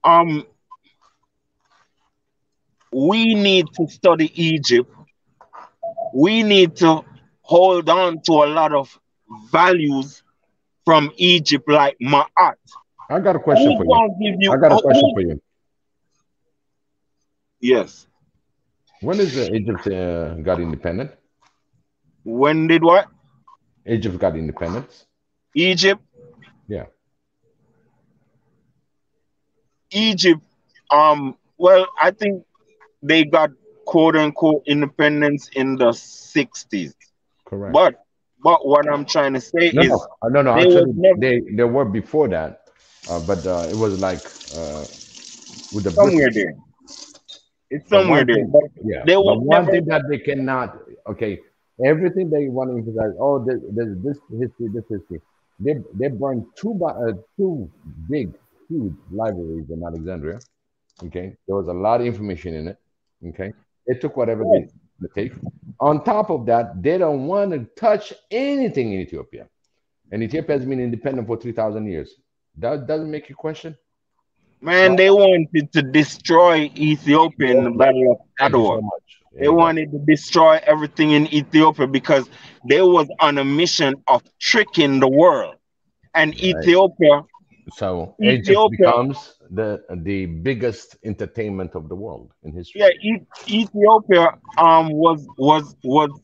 um, we need to study Egypt. We need to hold on to a lot of values from Egypt, like Ma'at. I got a question Who's for you. gonna give I you? got a question for you. Yes. When is Egypt got independent? When did what? Egypt got independence. Egypt. Yeah. Egypt. Well, I think they got quote unquote independence in the 60s. Correct. But what I'm trying to say No, is no. they was Actually, never they were before that, but it was like with the somewhere British. there. It's But somewhere one there. thing, But yeah, they but was one never. thing that they cannot, okay, everything they want to emphasize, oh, there's this history. They burned two big, huge libraries in Alexandria. Okay, there was a lot of information in it. Okay, they took whatever Yes. they take. On top of that, they don't want to touch anything in Ethiopia, and Ethiopia has been independent for 3,000 years. That doesn't make you question. Man, Well, they wanted to destroy Ethiopia in yep, the yep. Battle of Thank you so Adwa. much. There They you go. wanted to destroy everything in Ethiopia because they was on a mission of tricking the world. And Right. So Egypt Ethiopia, becomes the biggest entertainment of the world in history. yeah, Ethiopia was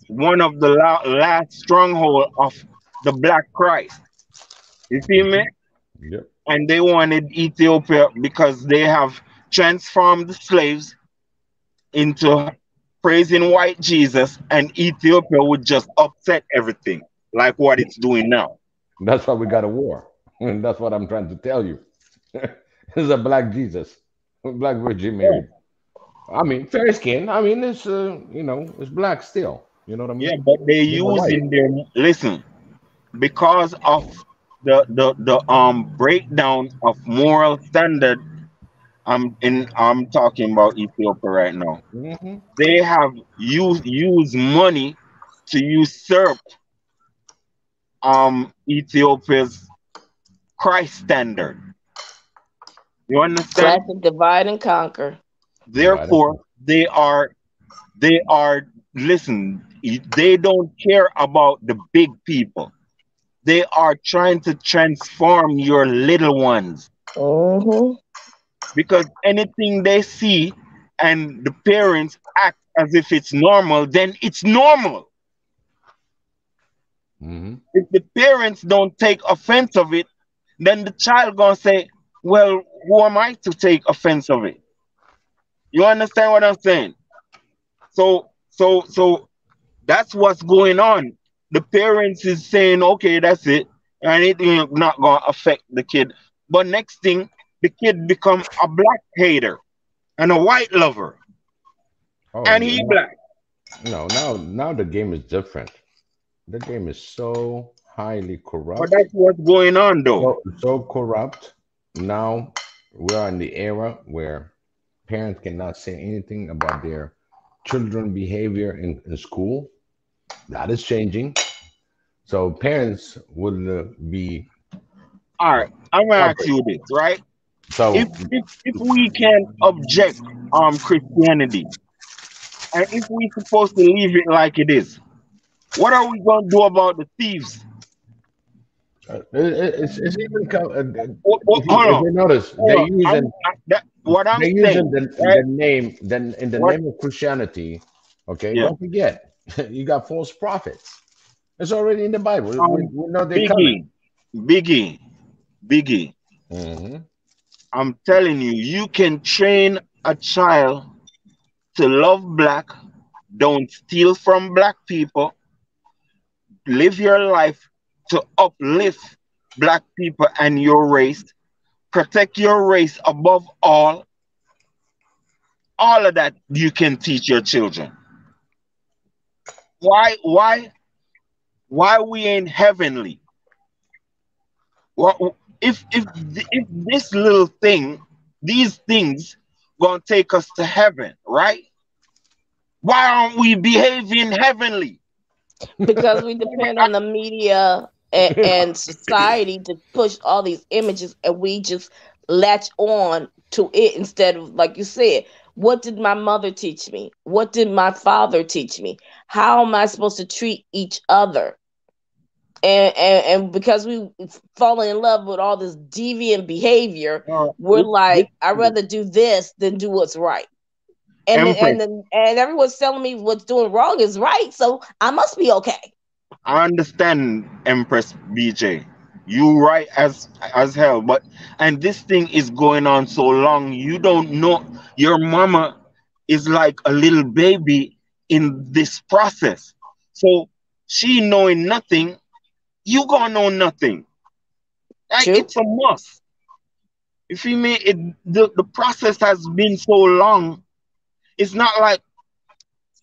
one of the last stronghold of the Black Christ. You see me? Hmm. Yep. And they wanted Ethiopia because they have transformed the slaves into praising white Jesus, and Ethiopia would just upset everything like what it's doing now. That's why we got a war. And that's what I'm trying to tell you. It's a black Jesus, black Virgin Yeah, Mary. I mean, fair skin. I mean, it's it's black still. You know what I yeah, mean? but they Never white. using their listen because of the breakdown of moral standard. I'm talking about Ethiopia right now. Hmm. They have used money to usurp Ethiopia's Christ standard. You understand? Classic divide and conquer. Divide and Therefore, they are listen. They don't care about the big people. They are trying to transform your little ones Mm-hmm. because anything they see and the parents act as if it's normal, then it's normal. conquer. If the parents don't take offense of it, then the child gonna say, "Well, who am I to take offense of it?" You understand what I'm saying? So that's what's going on. The parents is saying, "Okay, that's it," and it ain't not gonna affect the kid. But next thing, the kid become a black hater and a white lover, Oh, and he black. no, now the game is different. The game is so highly But corrupt, that's what's going on, though. so corrupt. Now we are in the era where parents cannot say anything about their children behavior in school. That is changing. So parents will be All right, I'm gonna ask covered. you this, right? So If we can object Christianity, and if we supposed to leave it like it is, what are we gonna do about the thieves? it's even Hold if on, you notice hold on. What I'm they're using saying, right? the name then in the What? name of Christianity. Okay, Yeah. don't forget you got false prophets. It's already in the Bible. We know they're coming. Biggie, Biggie, Biggie. Hmm. I'm telling you, you can train a child to love black. Don't steal from black people. Live your life to uplift black people and your race. Protect your race above all. All of that you can teach your children. Why we ain't heavenly? What if this little thing, these things, gonna take us to heaven, right? Why aren't we behaving heavenly? Because we depend on the media and society to push all these images, and we just latch on to it instead of, like you said, what did my mother teach me? What did my father teach me? How am I supposed to treat each other? And because we fallen in love with all this deviant behavior, we're like, I'd rather do this than do what's right. Empress, And everyone's telling me what's doing wrong is right, so I must be okay. I understand, Empress BJ. You right as hell, but and this thing is going on so long, you don't know your mama is like a little baby in this process. So she knowing nothing, you gonna know nothing. Like True. it's a must. You feel me? The process has been so long. It's not like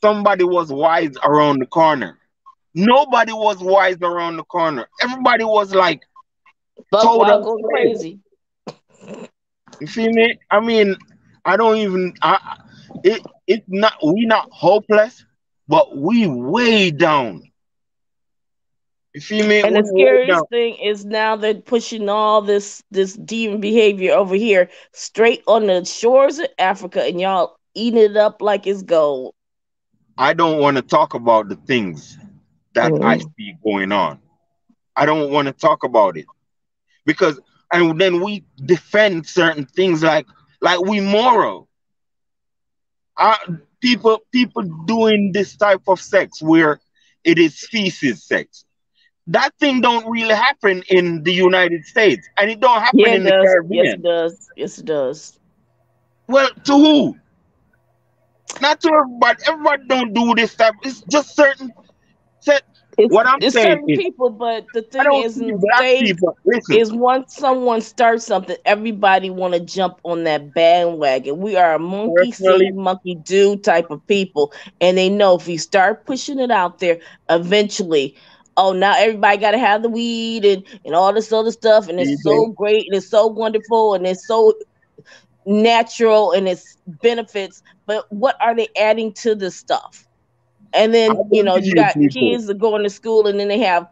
somebody was wise around the corner. Nobody was wise around the corner. Everybody was like Buck wild total going slave. crazy. You feel me? I mean, I don't even. It's not. We not hopeless, but we way down. You feel me? And We the way down. scariest thing is now they're pushing all this demon behavior over here straight on the shores of Africa, and y'all eating it up like it's gold. I don't want to talk about the things that I Mm. see going on. I don't want to talk about it because, and then we defend certain things like we moral. Uh, people doing this type of sex where it is feces sex. That thing don't really happen in the United States, and it don't happen Yeah, it in the does. Yes, it Caribbean. does. Yes, it does. Well, to who? Not to everybody. Everybody don't do this type. It's just certain set. What I'm It's saying certain is, people, but the I thing don't is, see in the black states, people. Listen, is once someone starts something, everybody want to jump on that bandwagon. We are a monkey see, personally, monkey do type of people, and they know if we start pushing it out there, eventually, oh, now everybody got to have the weed and all this other stuff, and it's DJ, so great and it's so wonderful and it's so natural and its benefits. But what are they adding to this stuff? And I then you believe got people. kids that going to school and then they have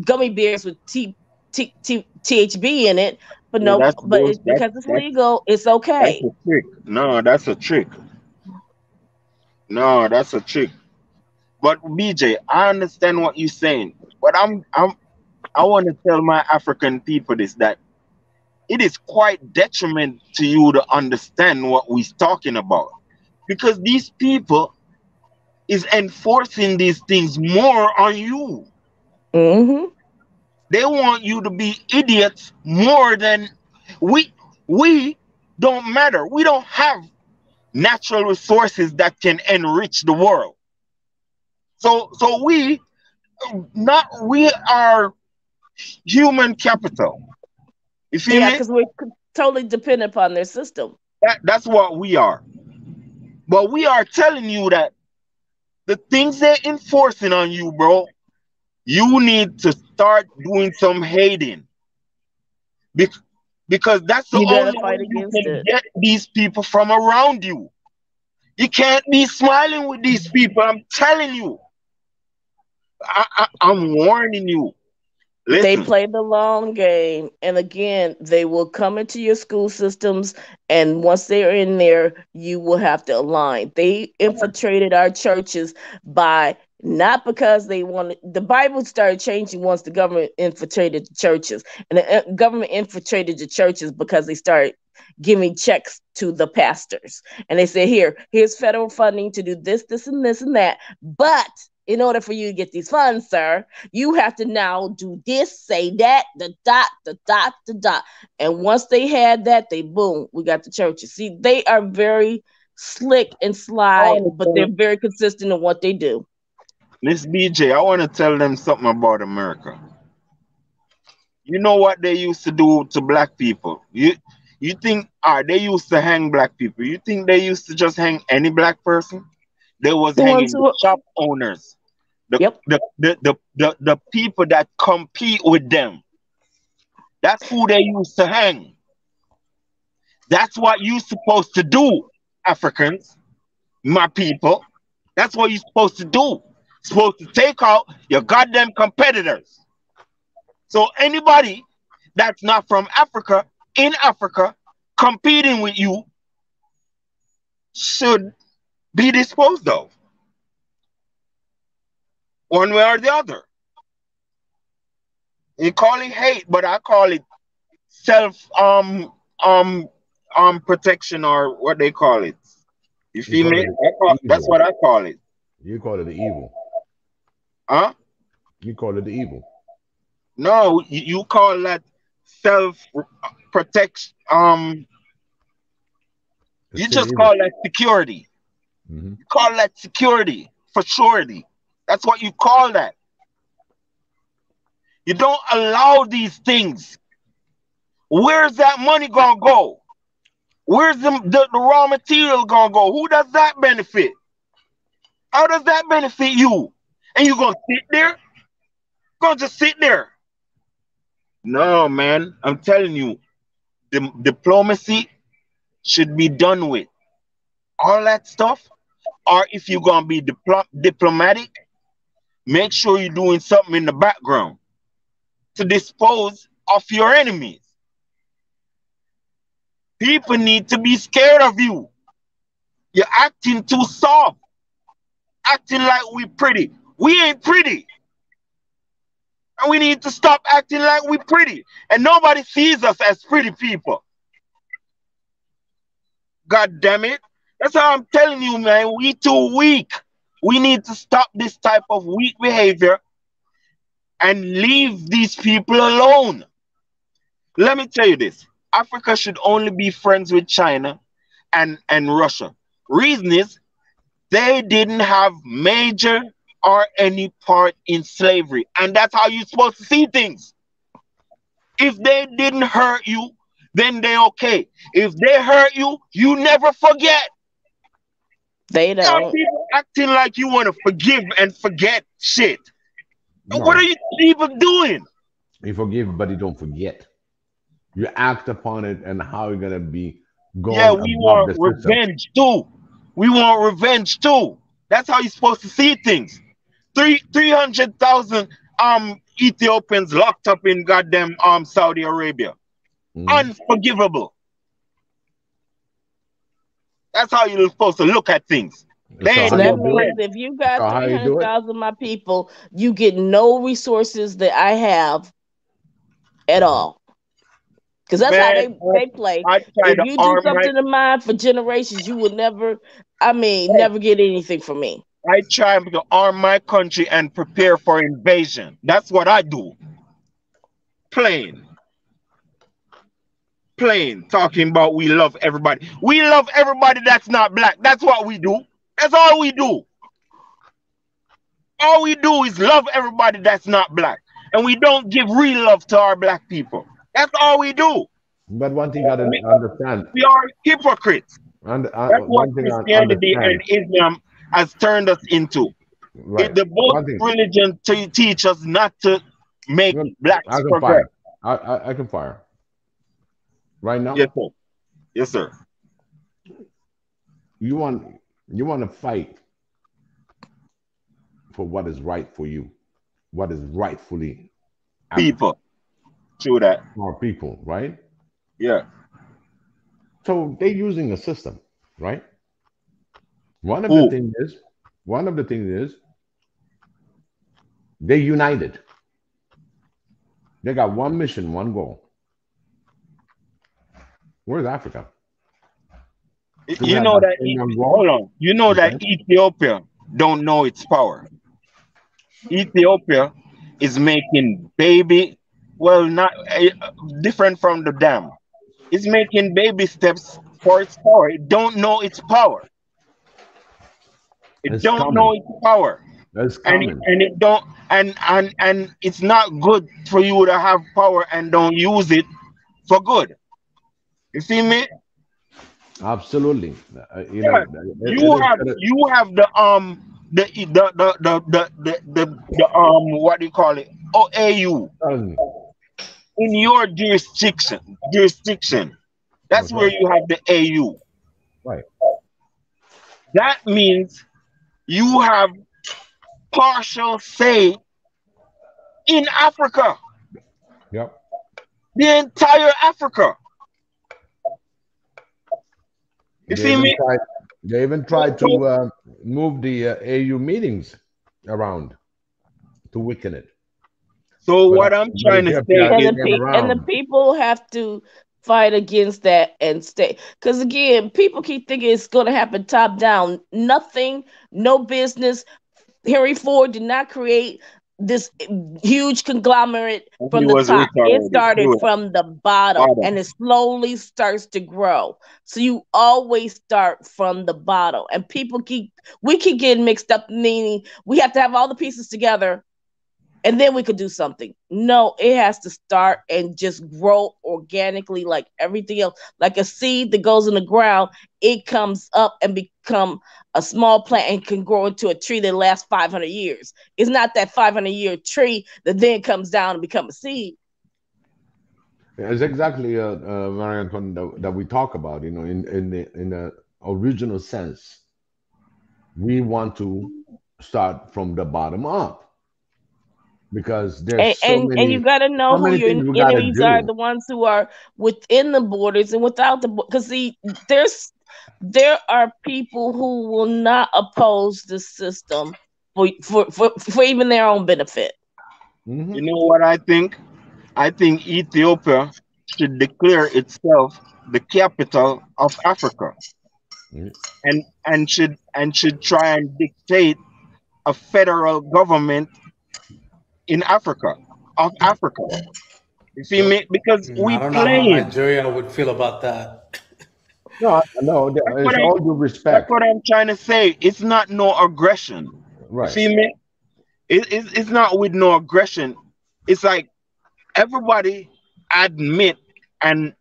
gummy bears with THB in it, but Yeah, no, that's but those. it's because it's legal, it's That's okay. a trick. No, that's a trick. No, that's a trick. But BJ, I understand what you're saying, but I want to tell my African people this, that it is quite detriment to you to understand what we're talking about, because these people is enforcing these things more on you. Hmm. They want you to be idiots more than we. We don't matter. We don't have natural resources that can enrich the world. So we are human capital. You feel Yeah, me? because we're totally dependent upon their system. That's what we are. But we are telling you that the things they're enforcing on you, bro, you need to start doing some hating. Bec- because that's the You got to only fight way you against can it. get these people from around you. You can't be smiling with these people. I'm telling you. I'm warning you. They Listen, play the long game, and again, they will come into your school systems, and once they're in there, you will have to align. They infiltrated our churches by not because they wanted. The Bible started changing once the government infiltrated the churches, and the government infiltrated the churches because they started giving checks to the pastors, and they said, here's federal funding to do this, this, and this, and that, but in order for you to get these funds, sir, you have to now do this, say that, the dot, the dot, the dot. And once they had that, they boom, we got the churches. See, they are very slick and I sly, want to but they're tell very consistent in what they do. Miss BJ, I want to tell them something about America. You know what they used to do to black people? You think they used to hang black people? You think they used to just hang any black person? They was The ones hanging the who, shop owners, yep, the people that compete with them. That's who they used to hang. That's what you supposed to do, Africans, my people. That's what you're supposed to do. Supposed to take out your goddamn competitors. So anybody that's not from Africa, in Africa, competing with you should be disposed of, one way or the other. You call it hate, but I call it self um protection, or what they call it. You You feel call me? it That's evil. what I call it. You call it the evil. Huh? You call it the evil. No, you call that self protection. It's You still just evil. call that security. Hmm. You call that security for surety. That's what you call that. You don't allow these things. Where's that money gonna go? Where's the raw material gonna go? Who does that benefit? How does that benefit you? And you gonna sit there? Gonna just sit there? No, man. I'm telling you, diplomacy should be done with. All that stuff. Or if you're gonna be diplomatic, make sure you're doing something in the background to dispose of your enemies. People need to be scared of you. You're acting too soft, acting like we pretty. We ain't pretty. And we need to stop acting like we pretty. And nobody sees us as pretty people. God damn it. That's how I'm telling you, man. We too weak. We need to stop this type of weak behavior and leave these people alone. Let me tell you this. Africa should only be friends with China and Russia. Reason is they didn't have major or any part in slavery. And that's how you're supposed to see things. If they didn't hurt you, then they're okay. If they hurt you, you never forget. they Now don't. people acting like you want to forgive and forget shit. What are No, you even doing? you forgive, but you don't forget. You act upon it, and how you're gonna be Yeah, going we above want the system. revenge too. We want revenge too. That's how you're supposed to see things. 300,000 Ethiopians locked up in goddamn Saudi Arabia. Mhm. Unforgivable. That's how you're supposed to look at things. They So ain't how So no that you do it? means friend. if you So got how you do it? 300,000 my people, you get no resources that I have at Mhm. all. Because that's how Man, they play. I try If to you do arm my something to mine for generations, you will never, I mean, never get anything from me. I try to arm my country and prepare for invasion. That's what I do. Plain, plain. Talking about we love everybody. We love everybody that's not black. That's what we do. That's all we do. All we do is love everybody that's not black. And we don't give real love to our black people. That's all we do. But one thing I don't We, understand, we are hypocrites. and That's what one thing I Christianity understand, and Islam has turned us into. right? The both One thing, religion teach us not to make well, I blacks can progress. fire. I can fire right now. Yes, sir. Yes, sir. You want you want to fight for what is right for you, what is rightfully African, People. True that. our people, right? Yeah. So they're using a system, right? One of the Who? things is, one of the things is they united. They got one mission, one goal. Where's Africa? Do we You have know that that same one hold goal? on. You know that Okay. Ethiopia don't know its power. Ethiopia is making baby, well, not different from the dam. It's making baby steps for its power. It don't know its power. It It's don't know coming. its power, It's and coming. it don't and it's not good for you to have power and don't use it for good. You see me? Absolutely. Yeah. It is. You have the what do you call it? OAU Um, in your jurisdiction. That's that's where right. you have the AU. Right. That means you have partial say in Africa, Yep. the entire Africa. You They see even me? tried. They even tried So, to move the AU meetings around to weaken it. so But what I'm but trying to say Ethiopia And is, came the around. people have to fight against that and stay. Because again, people keep thinking it's going to happen top down. Nothing, no business. Henry Ford did not create this huge conglomerate he from the was rich top. It already. started True. from the bottom and Bottom. it slowly starts to grow. So you always start from the bottom. And we keep getting mixed up, meaning we have to have all the pieces together and then we could do something. No, it has to start and just grow organically like everything else. Like a seed that goes in the ground, it comes up and become a small plant and can grow into a tree that lasts 500 years. It's not that 500-year tree that then comes down and become a seed. It's exactly Marie Antoine, that we talk about. In the original sense, we want to start from the bottom up because there's And you got to know so who many your things we got to enemies are, do. the ones who are within the borders and without the, because see, there are people who will not oppose the system for even their own benefit. You Hmm. know what I think? I think Ethiopia should declare itself the capital of Africa, and should try and dictate a federal government in Africa of Africa. You see Yep. me? Because I we don't know how playing. Nigeria would feel about that. No, no, That's what it's I'm. all due That's respect. what I'm trying to say. It's not no aggression. You Right. see me? It's not with no aggression. It's like everybody admit and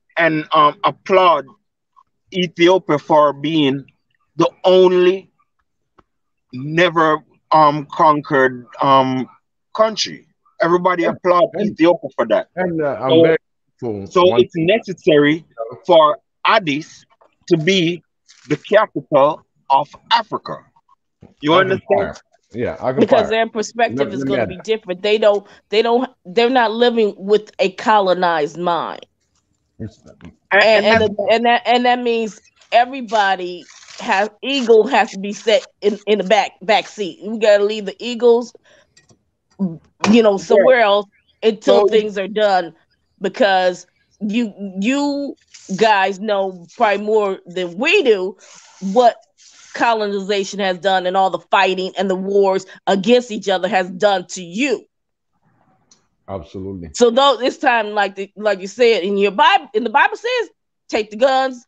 applaud Ethiopia for being the only never conquered country. Everybody applaud and Ethiopia for that. I'm So very grateful. so One it's necessary for Addis to be the capital of Africa. You I can understand? fire. Yeah, I can because fire. their perspective is Let me going to add be that. different. They're not living with a colonized mind. It's, And that's And that means everybody has to be set in the back seat. We got to leave the Eagles, yeah. somewhere else until So things are done, because you guys know probably more than we do what colonization has done, and all the fighting and the wars against each other has done to you. absolutely. So though this time, like you said in the Bible says, take the guns,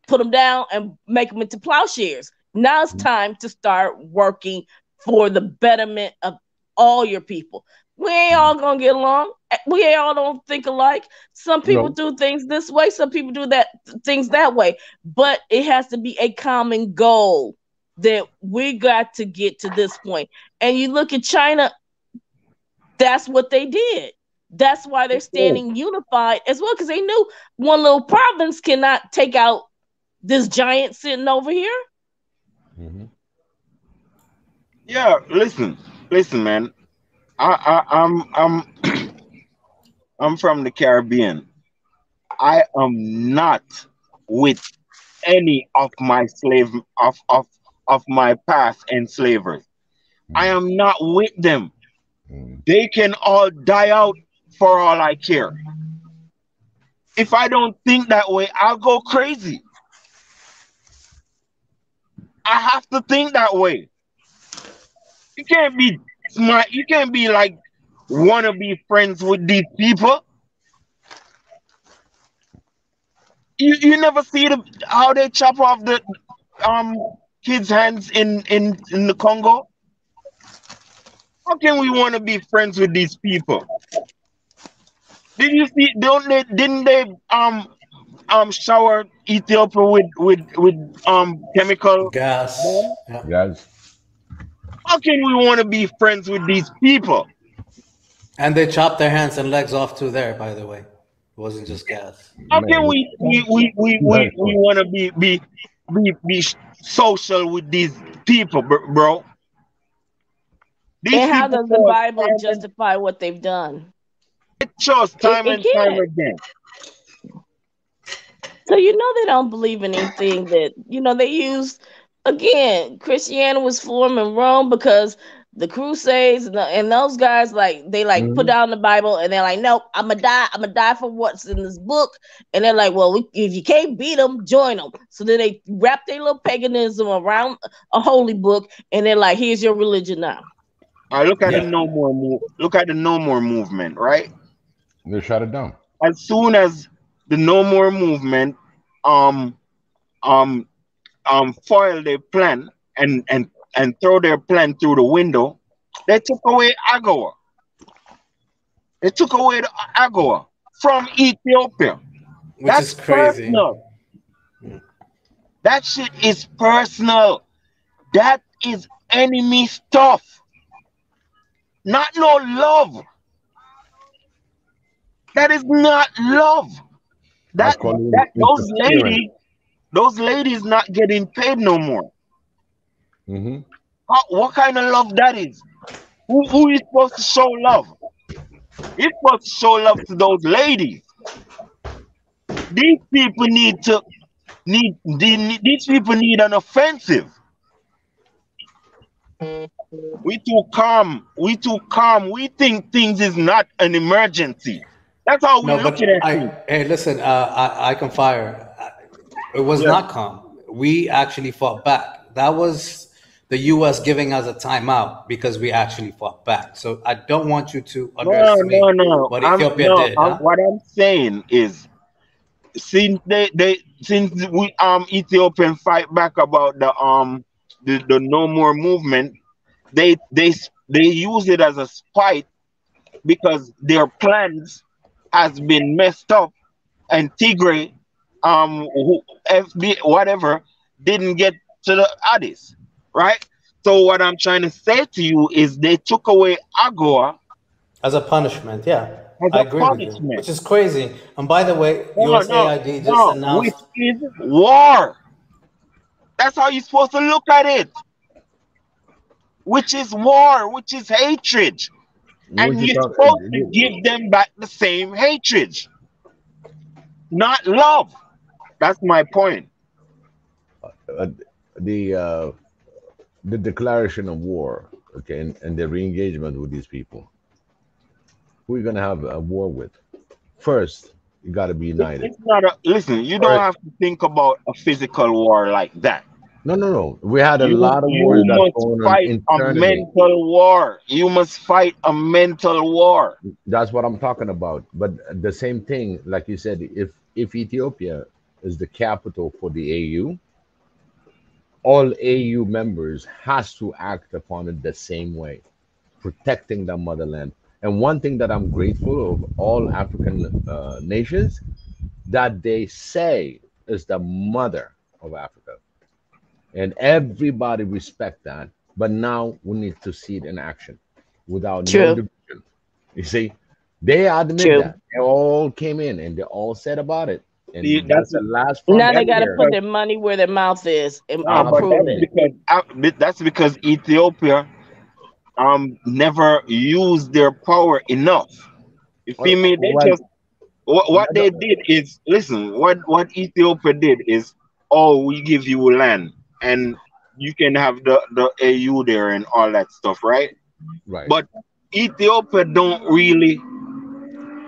put them down, and make them into plowshares. Now it's time to start working for the betterment of all your people. We ain't all gonna get along. We ain't all don't think alike. Some people No, do things this way, some people do things that way. But it has to be a common goal that we got to get to this point. And you look at China, that's what they did. That's why they're standing unified as well, because they knew one little province cannot take out this giant sitting over here. hmm yeah, listen, man. I'm from the Caribbean. I am not with any of my of my past enslavers. I am not with them. They can all die out for all I care. If I don't think that way, I'll go crazy. I have to think that way. You can't be smart. You can't be like wanna be friends with these people. You never see how they chop off the um kids' hands in the Congo. How can we want to be friends with these people? Did you see? Don't they? Didn't they shower Ethiopia with chemical Gas. bomb? Yeah. guys. How can we want to be friends with these people? And they chopped their hands and legs off too there, by the way. It wasn't just gas. How Man, can it's very we cool. want to be social with these people, bro? These And how people does the show us Bible justify what they've done? time It and time can't. again. So they don't believe in anything that they use. Again, Christianity was formed in Rome because the Crusades and those guys, like, they like put hmm down the Bible and they're like, nope, I'm gonna die for what's in this book. And they're like, well, if you can't beat them, join them. So then they wrap their little paganism around a holy book, and they're like, here's your religion now. I look at the Yeah. look at the no more movement, right? They shut it down. As soon as the no more movement um um foil their plan and throw their plan through the window, they took away Agoa. They took away the Agoa from Ethiopia. Which That's is crazy. personal. That shit is personal. That is enemy stuff. Not no love. That is not love. I That call that it interference. those ladies not getting paid no more. hmm What kind of love that is? Who is supposed to show love? You're supposed to show love to those ladies. These people these people need an offensive. We too calm. We too calm. We think things is not an emergency. That's how we No, looking but at things. hey, listen, I can fire. It was Yeah. not calm. We actually fought back. That was the U.S. giving us a timeout because we actually fought back. So I don't want you to No, no, underestimate no. what Ethiopia did, huh? What I'm saying is since since we Ethiopian fight back about the no more movement, they use it as a spite because their plans has been messed up and Tigray FB whatever didn't get to the Addis, right? So what I'm trying to say to you is they took away Agoa As a punishment, yeah. as I a agree with you, punishment. which is crazy. And by the way, No, no, USAID just no, which announced. is war. That's how you're supposed to look at it. Which is war, which is hatred. What And you you're talk? supposed to give them back the same hatred, not love. That's my point. uh, the uh, the declaration of war, okay, and the re-engagement with these people. Who are you gonna have a war with? First, you got to be united. It's not a listen. You don't First, have to think about a physical war like that. no, no, no. We had a You lot of wars you that's must going on fight a internally. mental war. You must fight a mental war. That's what I'm talking about. But the same thing, like you said, if Ethiopia is the capital for the AU, all AU members has to act upon it the same way, protecting the motherland. And one thing that I'm grateful of all African nations that they say is the mother of Africa, and everybody respect that. But now we need to see it in action, without no True. division. You see, they admit True. that they all came in and they all said about it, See, and that's the last Now they that's got to frontier. put because their money where their mouth is nah, and but prove that's it. Absolutely. because that's because Ethiopia never used their power enough. You feel me? They Well, just what they did is listen. What Ethiopia did is, oh, we give you land and you can have the AU there and all that stuff, right? right, But Ethiopia don't really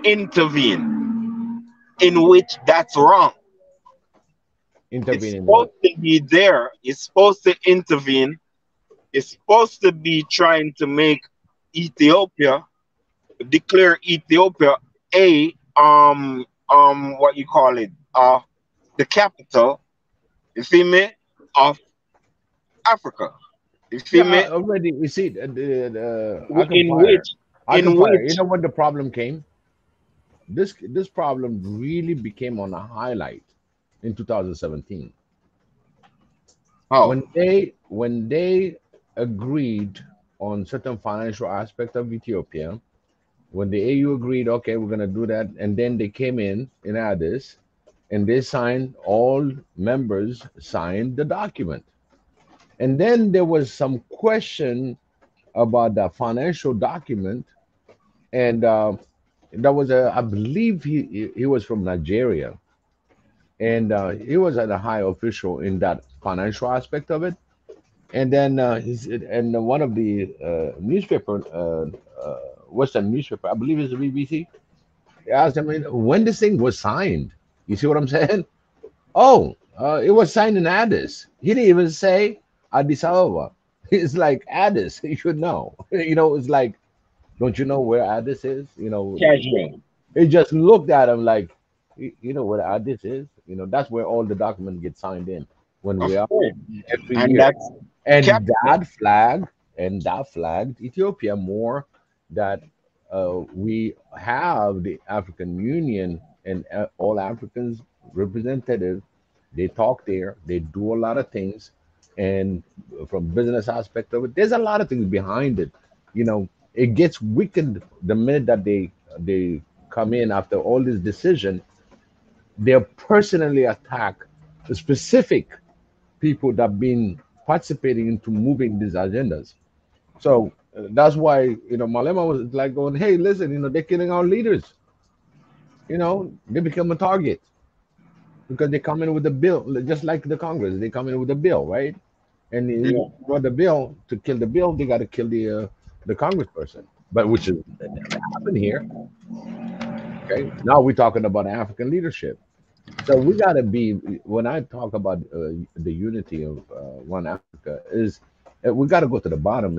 intervene, in which that's wrong. It's intervening what? supposed to be there. It's supposed to intervene. It's supposed to be trying to make Ethiopia declare Ethiopia a what you call it the capital, you feel me, of Africa. You feel Yeah, me? already you see the In I can fire. You which know when the problem came? This problem really became on a highlight in 2017 oh when they agreed on certain financial aspect of Ethiopia. When the AU agreed, okay, we're gonna do that, and then they came in Addis, and they signed. All members signed the document, and then there was some question about the financial document, and that was a, I believe he was from Nigeria, and he was at a high official in that financial aspect of it. And then one of the newspaper, Western newspaper, I believe it's the BBC, asked him when this thing was signed. You see what I'm saying? Oh, it was signed in Addis. He didn't even say Addis Ababa. It's like Addis. You should know. It's like, don't you know where Addis is? casual, He just looked at him like, you know what Addis is? That's where all the documents get signed in when of we are course, every and year. that's And capital. that flagged Ethiopia more, that we have the African Union and all Africans representatives. They talk there, they do a lot of things, and from business aspect of it, there's a lot of things behind it. It gets weakened the minute that they come in after all this decision. They'll personally attack the specific people that been participating into moving these agendas. So that's why Malema was like going, "Hey, listen, they're killing our leaders. They become a target because they come in with a bill, just like the Congress. They come in with a bill, right? And Yeah. for the bill to kill the bill, they got to kill the Congressperson. But which is that never happened here. Okay, now we're talking about African leadership. So we got to be, when I talk about the unity of One Africa, is we got to go to the bottom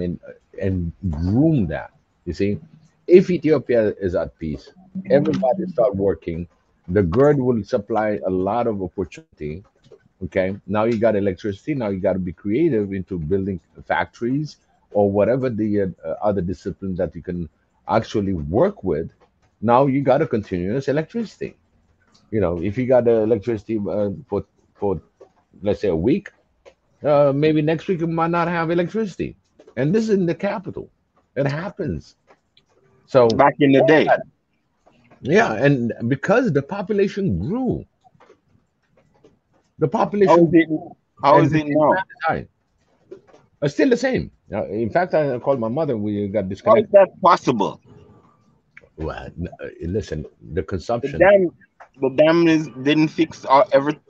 and groom that. You see, if Ethiopia is at peace, everybody start working. The GERD will supply a lot of opportunity. Okay, now you got electricity. Now you got to be creative into building factories or whatever the other discipline that you can actually work with. Now you got a continuous electricity. If you got the electricity for let's say a week, maybe next week you might not have electricity, and this is in the capital. It happens. So back in the all day. that, yeah, and because the population grew, the How is population it? How and is the it now? demand is high. Still the same. In fact, I called my mother. We got How is disconnected. that possible? Well, listen, the The consumption. dam, the dam is didn't fix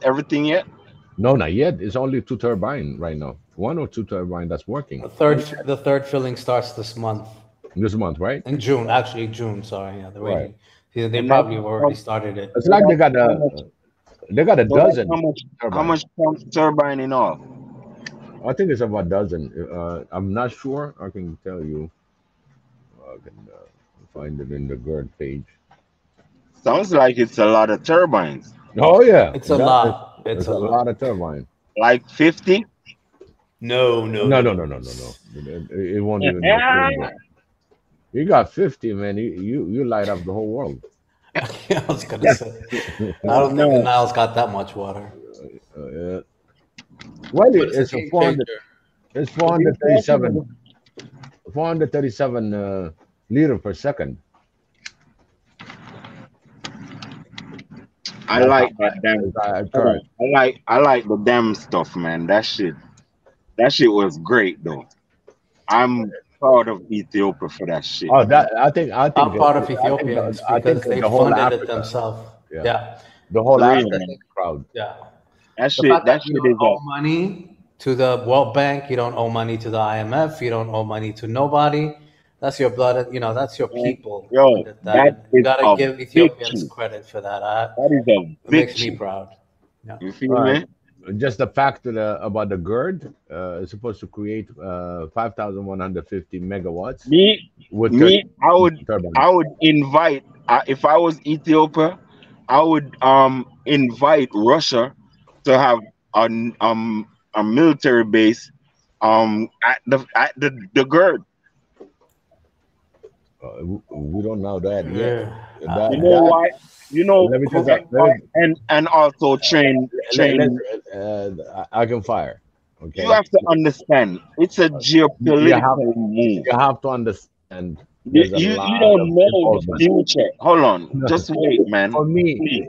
everything yet. No, not yet. It's only two turbine right now. One or two turbine that's working The third filling starts this month this month, right? in June. Actually, June. Sorry, yeah, the Right. waiting. Yeah, they And that's probably already how, started it. It's so like that's how much. they got a So that's dozen how turbine. much pump turbine in all. I think it's about a dozen. I'm not sure. I can tell you. I can find it in the GERD page. Sounds like it's a lot of turbines. Oh yeah, It's a lot. It's it's a a lot. lot of turbine. Like 50. No, no, No, no. no, no, no, no, no. It won't even go through yet. You got 50, man. You light up the whole world. I was gonna say. I don't think the No, Nile's got that much water. Uh, well, But it's a it's a game 400. changer. It's but the importance 437 of 437 liter per second. I That's how like that damn. Hold current. on. I like the damn stuff, man. That shit was great though. I'm proud of Ethiopia for that shit, Oh, man. that I think I'm proud of I think Ethiopians I think because they the whole funded it Africa, themselves. yeah, Yeah, the whole For real, Africa man. is proud. yeah. That The shit fact that that you shit don't is owe money to the World Bank, you don't owe money to the IMF, you don't owe money to nobody. That's your blood. You know, that's your man. people Yo, funded that, that and you is gotta a give Ethiopians victory. credit for that. That is a It makes me victory. proud. Yeah. You All feel right. me? Just the fact that, about the GERD is supposed to create 5,150 megawatts Me, with 30 me, I would, turbines. I would invite. If I was Ethiopia, I would invite Russia to have a military base at the GERD. We don't know that yet. Yeah. You That know that why? You know, let me tell you, and also train. I can fire. You Okay, have to understand, it's a you have geopolitical move. to understand. You, There's a you, you lot don't of know the involvement. future. Hold on, just wait, man. For me, Please.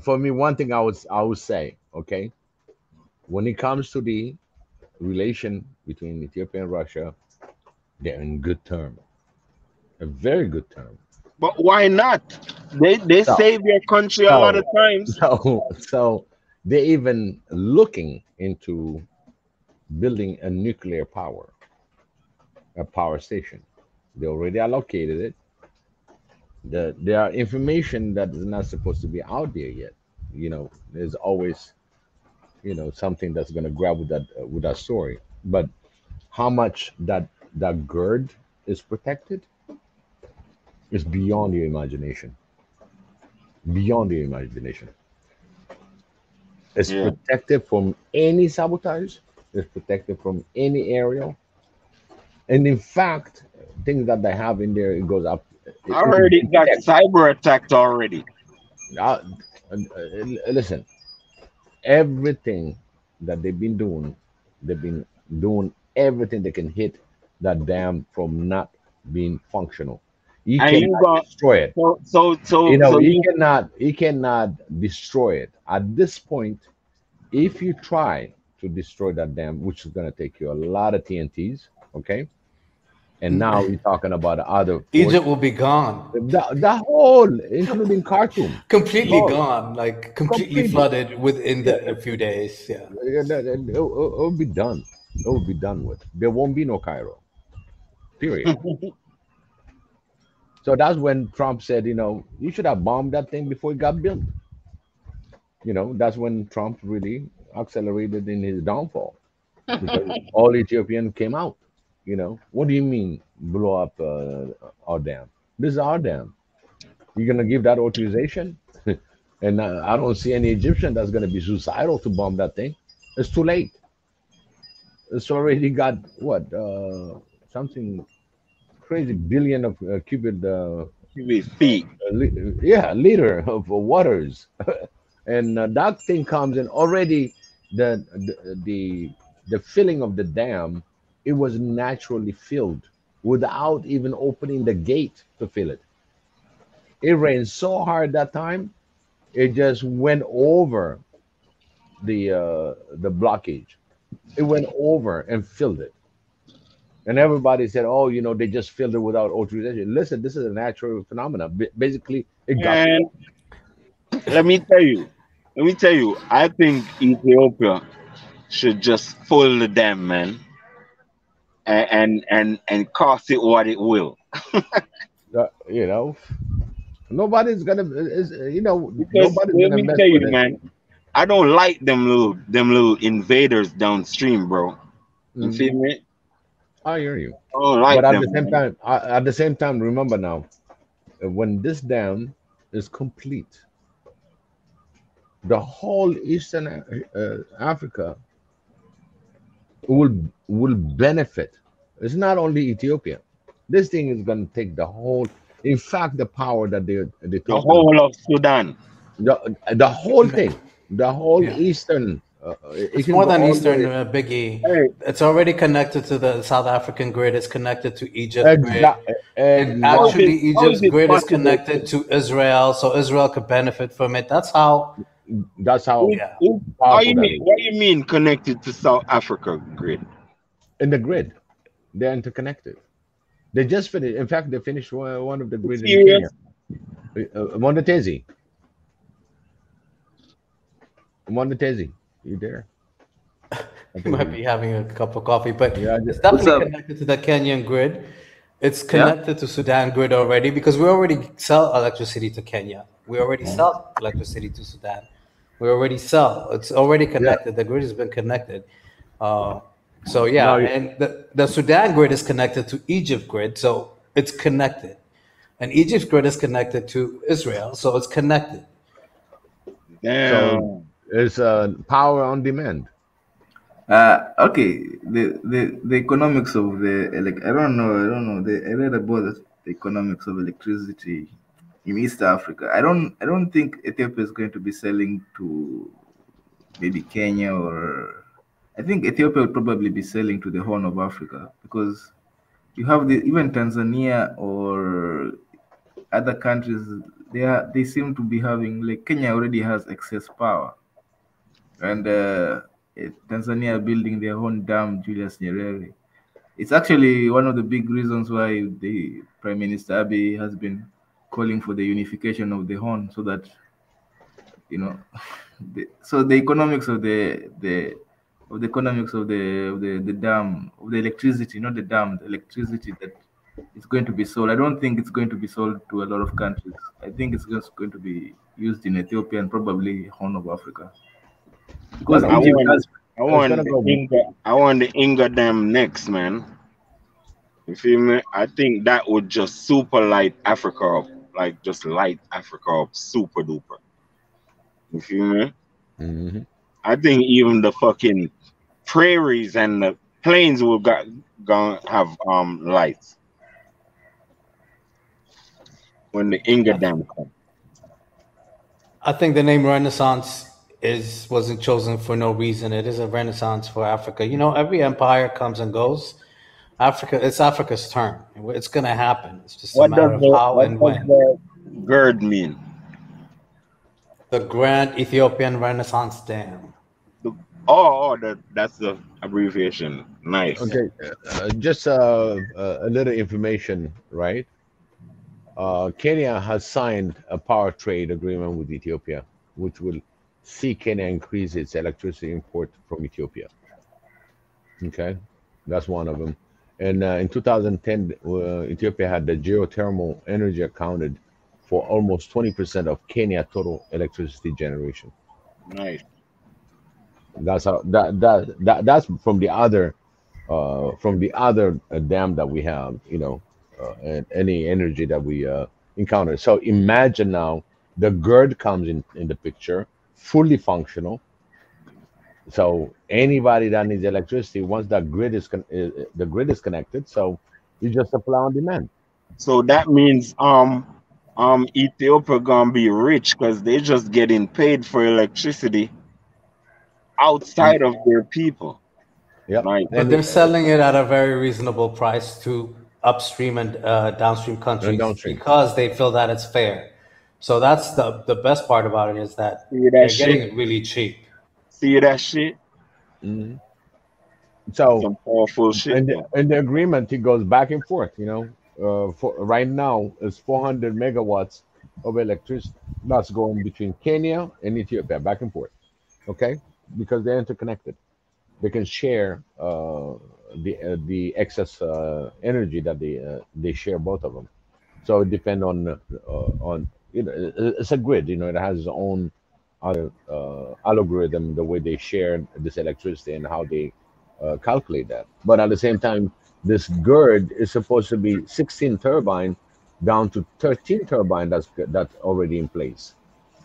for me, one thing I would say, okay, when it comes to the relation between Ethiopia and Russia, they're in good term, a very good term. But why not? They So, save your country a lot of so, times. so they're even looking into building a power station. They already allocated it. There are information that is not supposed to be out there yet. There's always something that's going to grab with that story. But how much that GERD is protected is beyond your imagination. Beyond your imagination. It's Yeah. protected from any sabotage. It's protected from any aerial. And in fact, things that they have in there, it goes up. I It can heard it got detect. cyber attacked already. Uh, Listen, everything that they've been doing everything they can hit that dam from not being functional. You And you cannot got destroy it. so so so so you You cannot destroy it. At this point, if you try to destroy that dam, which is going to take you a lot of TNTs, okay? And now we're talking about other Egypt forces. will be gone, The whole, including Khartoum, the completely whole, gone, like completely completely. flooded within Yeah, a few days. Yeah. it'll be done. It will be done with. There won't be no Cairo. Period. So that's when Trump said, you should have bombed that thing before it got built. That's when Trump really accelerated in his downfall because all Ethiopian came out. What do you mean blow up our dam? This is our dam. You're gonna give that authorization? And I don't see any Egyptian that's gonna be suicidal to bomb that thing. It's too late. It's already got what something crazy billion of cubic feet. yeah, liter of waters, and that thing comes in already. The the the filling of the dam, it was naturally filled without even opening the gate to fill it. It rained so hard that time, it just went over the blockage. It went over and filled it. And everybody said, "Oh, they just filled it without authorization." Listen, this is a natural phenomenon. Basically, it got And stuck. let me tell you, I think Ethiopia should just full the dam, man, and cost it what it will. Uh, you know, nobody's gonna is Because nobody's let gonna me mess tell with you, it. man, I don't like them little invaders downstream, bro. You Mm, feel me? I hear you, I don't but like at them, the same man. time, remember now, when this dam is complete, the whole Eastern Africa will benefit. It's not only Ethiopia. This thing is going to take the whole. In fact, the power that they're The talking about, whole of Sudan, the whole thing, the whole Yeah. Eastern, it It's can more go than all the Eastern, way. Biggie. hey, It's already connected to the South African grid. It's connected to Egypt grid. Exactly, And exactly. actually, how is Egypt's it grid is possible? connected to Israel, so Israel could benefit from it. That's how, That's how yeah. How powerful you that mean? is. What you mean connected to South Africa grid? In the grid, they're interconnected. They just finished. In fact, they finished one of the grid in Kenya. Serious? Monetezi, Monetezi, you there? I You think might be having a cup of coffee, but yeah. it's What's definitely up? connected to the Kenyan grid. It's Yeah. connected to Sudan grid already because we already sell electricity to Kenya. We already sell electricity to Sudan. We already sell. It's already Yeah. connected. The grid has been connected. Uh, so yeah, No, and the Sudan grid is connected to Egypt grid, so it's connected. And Egypt's grid is connected to Israel, so it's connected. so Damn. it's power on demand. Okay. The economics of I don't know. I read about the economics of electricity in East Africa. I don't think Ethiopia is going to be selling to maybe Kenya or. I think Ethiopia will probably be selling to the Horn of Africa because you have even Tanzania or other countries. They seem to be having, like, Kenya already has excess power, and Tanzania building their own dam, Julius Nyerere. It's actually one of the big reasons why the Prime Minister Abiy has been calling for the unification of the Horn, so that you know, so the economics of the economics of the dam, of the electricity, not the dam, the electricity that is going to be sold. I don't think it's going to be sold to a lot of countries. I think it's just going to be used in Ethiopia and probably Horn of Africa No, because no, I Egypt want, has. I it's want gonna the go. Inga, I want the Inga dam next, man. You feel me? I think that would just super light Africa up, like just light Africa up, super duper. You feel me? Mhm. I think even the fucking prairies and the plains will gonna have lights when the Inga I, dam comes. I think the name Renaissance is wasn't chosen for no reason. It is a renaissance for Africa. You know, every empire comes and goes. It's Africa's turn. It's going to happen. It's just a matter of how What and does when. the GERD mean? The Grand Ethiopian Renaissance Dam. The, that's the abbreviation. Nice. Yeah. Okay, just a little information, right? Kenya has signed a power trade agreement with Ethiopia, which will see Kenya increase its electricity import from Ethiopia. Okay, that's one of them. And in 2010, Ethiopia had the geothermal energy accounted for almost 20% of Kenya total electricity generation. Nice. That's how that's from the other dam that we have, and any energy that we encounter. So imagine now the GERD comes in the picture, fully functional. So anybody that needs electricity, once that the grid is connected, so you just supply on demand. So that means Ethiopia gonna be rich because they just getting paid for electricity Mm, outside of their people. yep. Nice. But they're selling it at a very reasonable price to upstream and downstream and countries downstream. because they feel that it's fair. So that's the best part about it is that See that they're getting shit? it really cheap. See that shit? Mhm. So, Some powerful shit, and though. the agreement it goes back and forth. You know, for right now is 400 megawatts of electricity that's going between Kenya and Ethiopia, back and forth. Okay, because they're interconnected. They can share the excess energy that they share, both of them. So it depends on it's a grid. You know, it has its own algorithm, the way they share this electricity and how they calculate that. But at the same time, this grid is supposed to be 16 turbine down to 13 turbine that's already in place.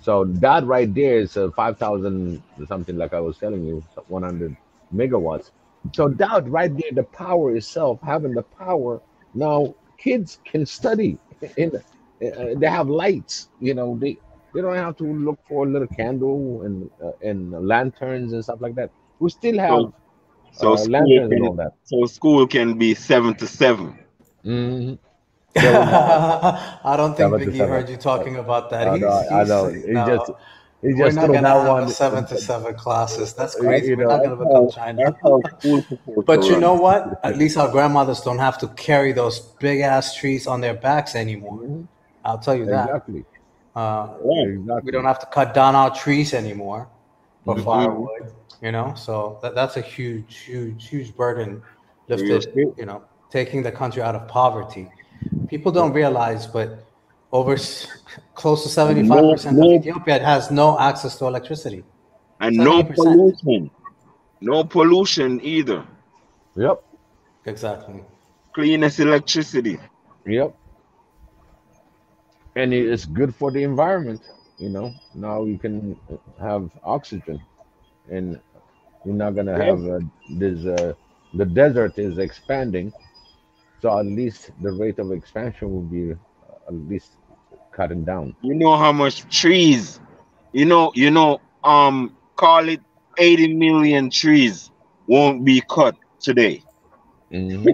So that right there is 5,000 something, like I was telling you, 100 megawatts. So that right there, the power itself, having the power, now kids can study in they have lights. You know, they don't have to look for a little candle and lanterns and stuff like that. We still So, have so school lanterns and can, all that. so school can be 7 to 7. Hmm. There we go. I don't think 7 to 7. Biggie heard you talking about that. I He's know. no. He We're just not threw gonna that have a one. 7 to 7 classes. That's crazy. You We're not know. gonna become That's China. how school supposed to But you run. know what? At least our grandmothers don't have to carry those big ass trees on their backs anymore. Mhm. I'll tell you that. Exactly. Uh, Yeah. we don't Exactly. have to cut down our trees anymore for Hmm. Mm-mm. firewood. So that's a huge burden Real lifted. shit. Taking the country out of poverty. People don't realize, but over close to And 75% of Ethiopia has no access to electricity. no 70%. pollution. No pollution either. Yep. Exactly. Cleanest electricity. Yep. And it's good for the environment. You know, now you can have oxygen, and you're not gonna Yeah. have this. The desert is expanding, so at least the rate of expansion will be at least cutting down. You know how much trees, call it 80 million trees won't be cut today. Hmm.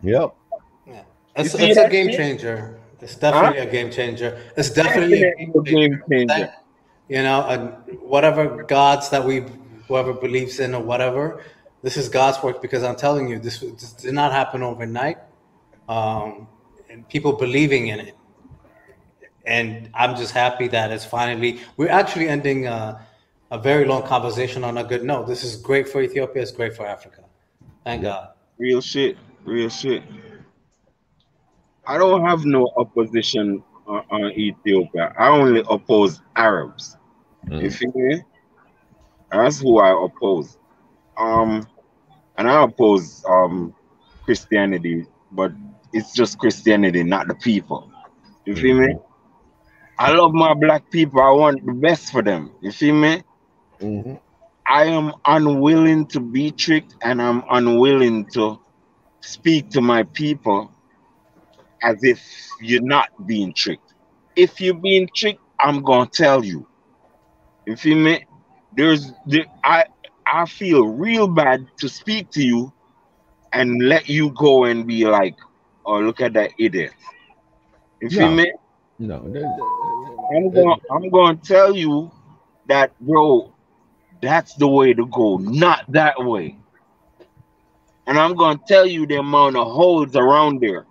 Yep. Yeah. You see It's a that game shit? changer. It's Huh? definitely a game changer. It's definitely a Definitely game a game changer. changer. And whatever gods that whoever believes in or whatever, this is God's work because I'm telling you, this did not happen overnight. And people believing in it. And I'm just happy that it's finally, we're actually ending a very long conversation on a good note. This is great for Ethiopia. It's great for Africa. Thank Yep. God. Real shit. Real shit. I don't have no opposition on Ethiopia. I only oppose Arabs. You Mm. feel me? That's who I oppose. Um, and I oppose Christianity, but it's just Christianity, not the people. You feel me? Hmm. I love my black people. I want the best for them. You feel me? Hmm. I am unwilling to be tricked, and I'm unwilling to speak to my people as if you're not being tricked. If you're being tricked, I'm gonna tell you. You feel me? I feel real bad to speak to you and let you go and be like, oh, look at that idiot. You feel No, me? no. I'm gonna tell you that, bro, that's the way to go, not that way. And I'm gonna tell you the amount of holes around there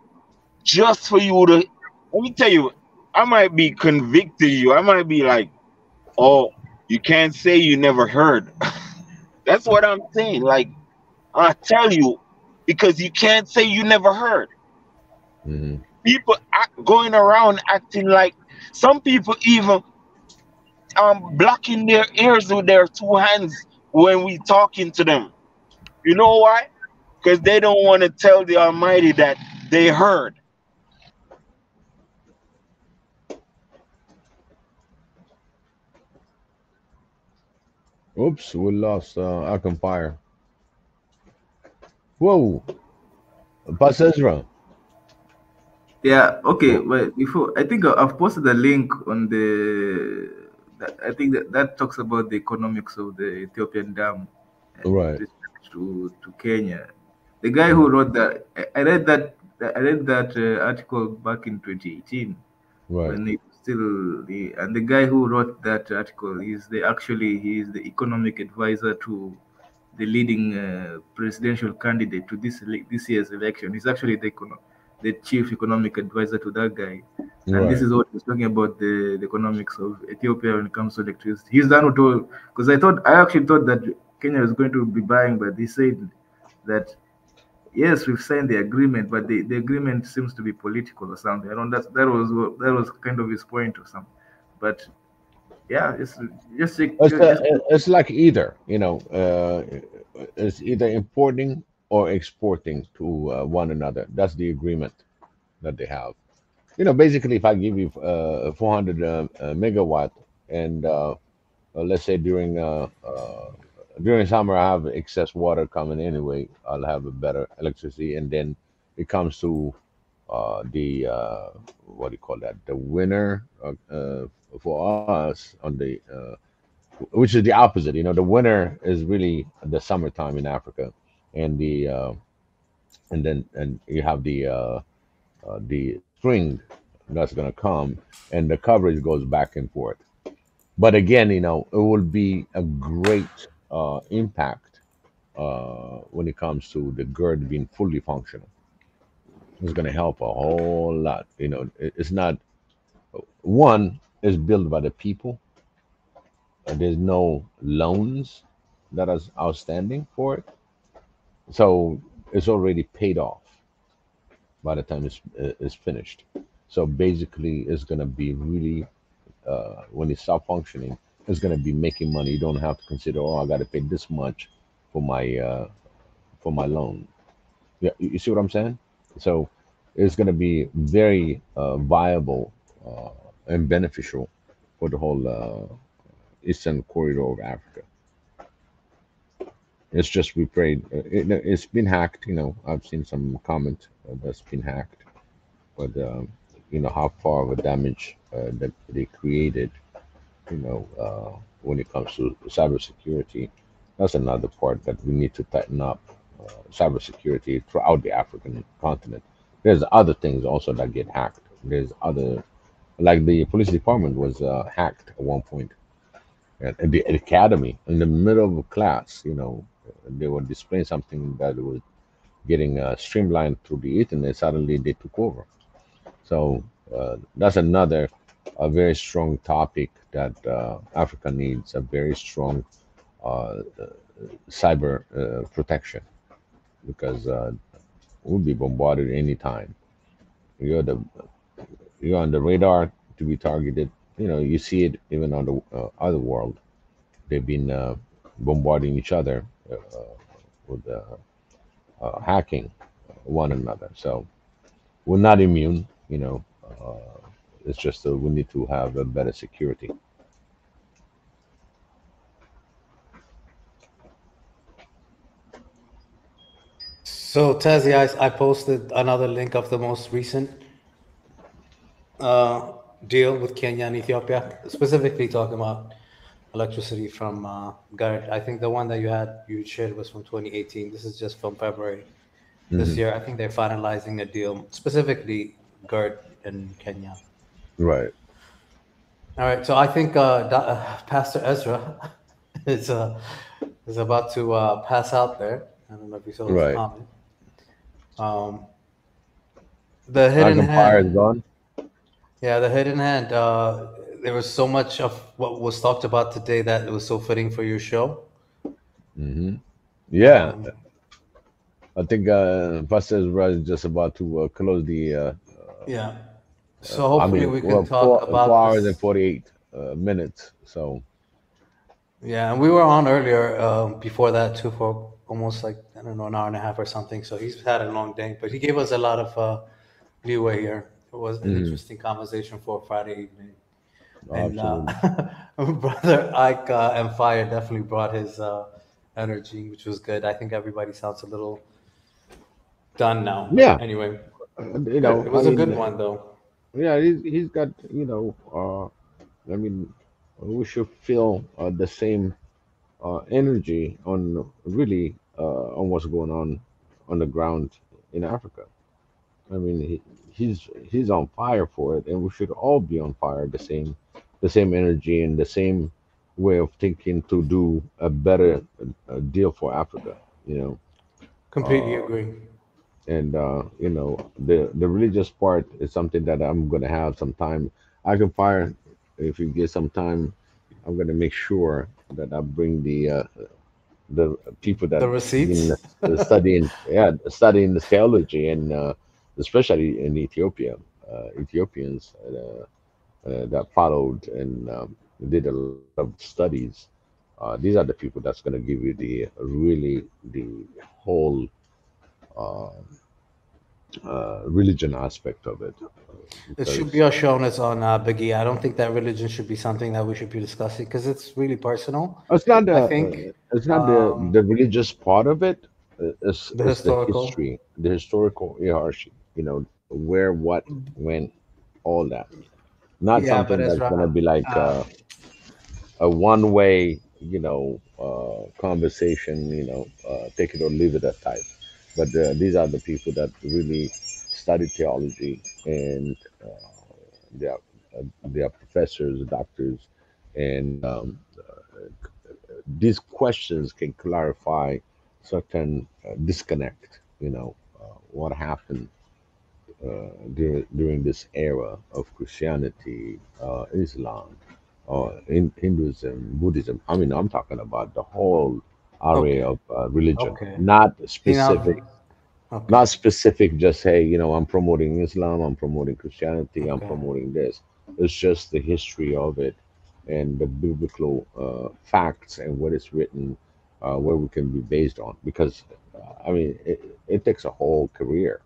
just for you to. Let me tell you, I might be convicting you. I might be like, oh, you can't say you never heard. That's what I'm saying. Like, I tell you, because you can't say you never heard. Hmm. People going around acting like some people even blocking their ears with their two hands when we talking to them. You know why? Because they don't want to tell the Almighty that they heard. Oops, we lost our compire. Whoa, Pastor Ezra. Yeah, okay, Oh, but before I think I've posted a link on I think that talks about the economics of the Ethiopian dam and right. respect to Kenya. The guy who Mhm. wrote that, I read that article back in 2018 Right. when it was still and the guy who wrote that article he's the economic advisor to the leading presidential candidate to this year's election. He's actually the chief economic advisor to that guy, and this Right. is what he's talking about the economics of Ethiopia when it comes to electricity. He's done with all because I actually thought that Kenya was going to be buying, but he said that yes, we've signed the agreement, but the agreement seems to be political or something. I don't. That was kind of his point or something. But yeah, just It's like either, it's either importing or exporting to one another. That's the agreement that they have. Basically, if I give you 400 megawatt, and let's say during summer I have excess water coming anyway, I'll have a better electricity, and then it comes to the what do you call that? The winter for us on the which is the opposite. The winter is really the summertime in Africa, and and you have the spring that's going to come, and the coverage goes back and forth. But again, it will be a great impact when it comes to the GERD being fully functional. It's going to help a whole lot. It's not one is built by the people. There's no loans that is outstanding for it, so it's already paid off by the time it's finished. So basically, it's going to be really when it stop functioning, it's going to be making money. You don't have to consider, oh, I got to pay this much for my loan. Yeah, you see what I'm saying? So it's going to be very viable and beneficial for the whole eastern corridor of Africa. It's just we prayed. It's been hacked. I've seen some comment that's been hacked, but how far of a damage that they created. When it comes to cybersecurity, that's another part that we need to tighten up. Cybersecurity throughout the African continent. There's other things also that get hacked. There's other, like the police department was hacked at one point. At the academy, in the middle of a class, they were displaying something that was getting streamlined through the internet. Suddenly, they took over. So that's another a very strong topic that Africa needs a very strong uh, cyber protection because we'll be bombarded anytime. You're the you're on the radar to be targeted. You see it even on the other world. They've been bombarding each other with hacking one another. So we're not immune. It's just that we need to have a better security. So, Tazi, I posted another link of the most recent uh, deal with Kenya and Ethiopia, specifically talking about electricity from GERD. I think the one that you shared was from 2018. This is just from February this Hmm. year. I think they're finalizing a deal, specifically GERD in Kenya. Right, All right, so I think Pastor Ezra is uh, is about to pass out there. I don't know if you saw his right. comment. Um, the hidden Empire is hand. gone. Yeah, the hidden hand. There was so much of what was talked about today that it was so fitting for your show. Hmm. Yeah, Um, I think Pastor Ezra is just about to close the. yeah. So I hopefully mean, we can well, talk four about hours and this. 48 minutes. So Yeah, and we were on earlier before that too for almost like I don't know an hour and a half or something. So he's had a long day, but he gave us a lot of leeway here. It was an mhm, interesting conversation for a Friday evening, and absolutely. brother Ike and Fire definitely brought his energy, which was good. I think everybody sounds a little done now, but Yeah, anyway, you good. know, It I was a good mean, one though. yeah, he's got I mean, we should feel the same energy on really on what's going on on the ground in Africa. I mean, he's on fire for it, and we should all be on fire, the same energy and the same way of thinking to do a better deal for Africa. You know, Completely uh, agree. and the religious part is something that I'm gonna have some time. I can fire if you get some time. I'm gonna make sure that I bring the people that The been receipts. studying the theology and especially in Ethiopia, Ethiopians that followed and did a lot of studies. These are the people that's going to give you the whole uh, religion aspect of it, It should be because shown as on Biggie. I don't think that religion should be something that we should be discussing because it's really personal. I think it's not um, the religious part of it. the It's the historical. history, the historical hierarchy. You know, where, what, when, all that. Not Yeah, but something that's gonna Ezra, be like uh, a one way, conversation. Take it or leave it at type. But these are the people that really study theology, and they are they are professors, doctors, and these questions can clarify certain disconnect. What happened during this era of Christianity, Islam, Hinduism, Buddhism. I mean, I'm talking about the whole array okay, of religion, okay. not You know, specific. okay, Not specific, just hey, I'm promoting Islam, I'm promoting Christianity, I'm okay. promoting this. It's just the history of it and the biblical facts and what is written, where we can be based on. Because, I mean, it takes a whole career,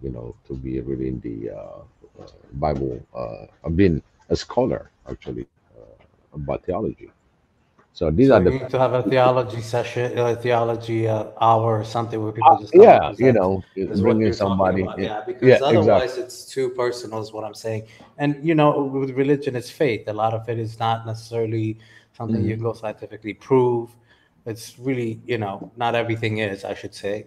to be reading the Bible. I've been a scholar, actually, about theology. So these So are you the need to have a theology session, a theology hour or something where people uh, just come and yeah, present, is what bringing you're talking somebody about. in. Yeah, Yeah, because exactly. otherwise it's too personal, is what I'm saying. And with religion, it's faith. A lot of it is not necessarily something you Hmm. can go scientifically prove. It's really, not everything is, I should say.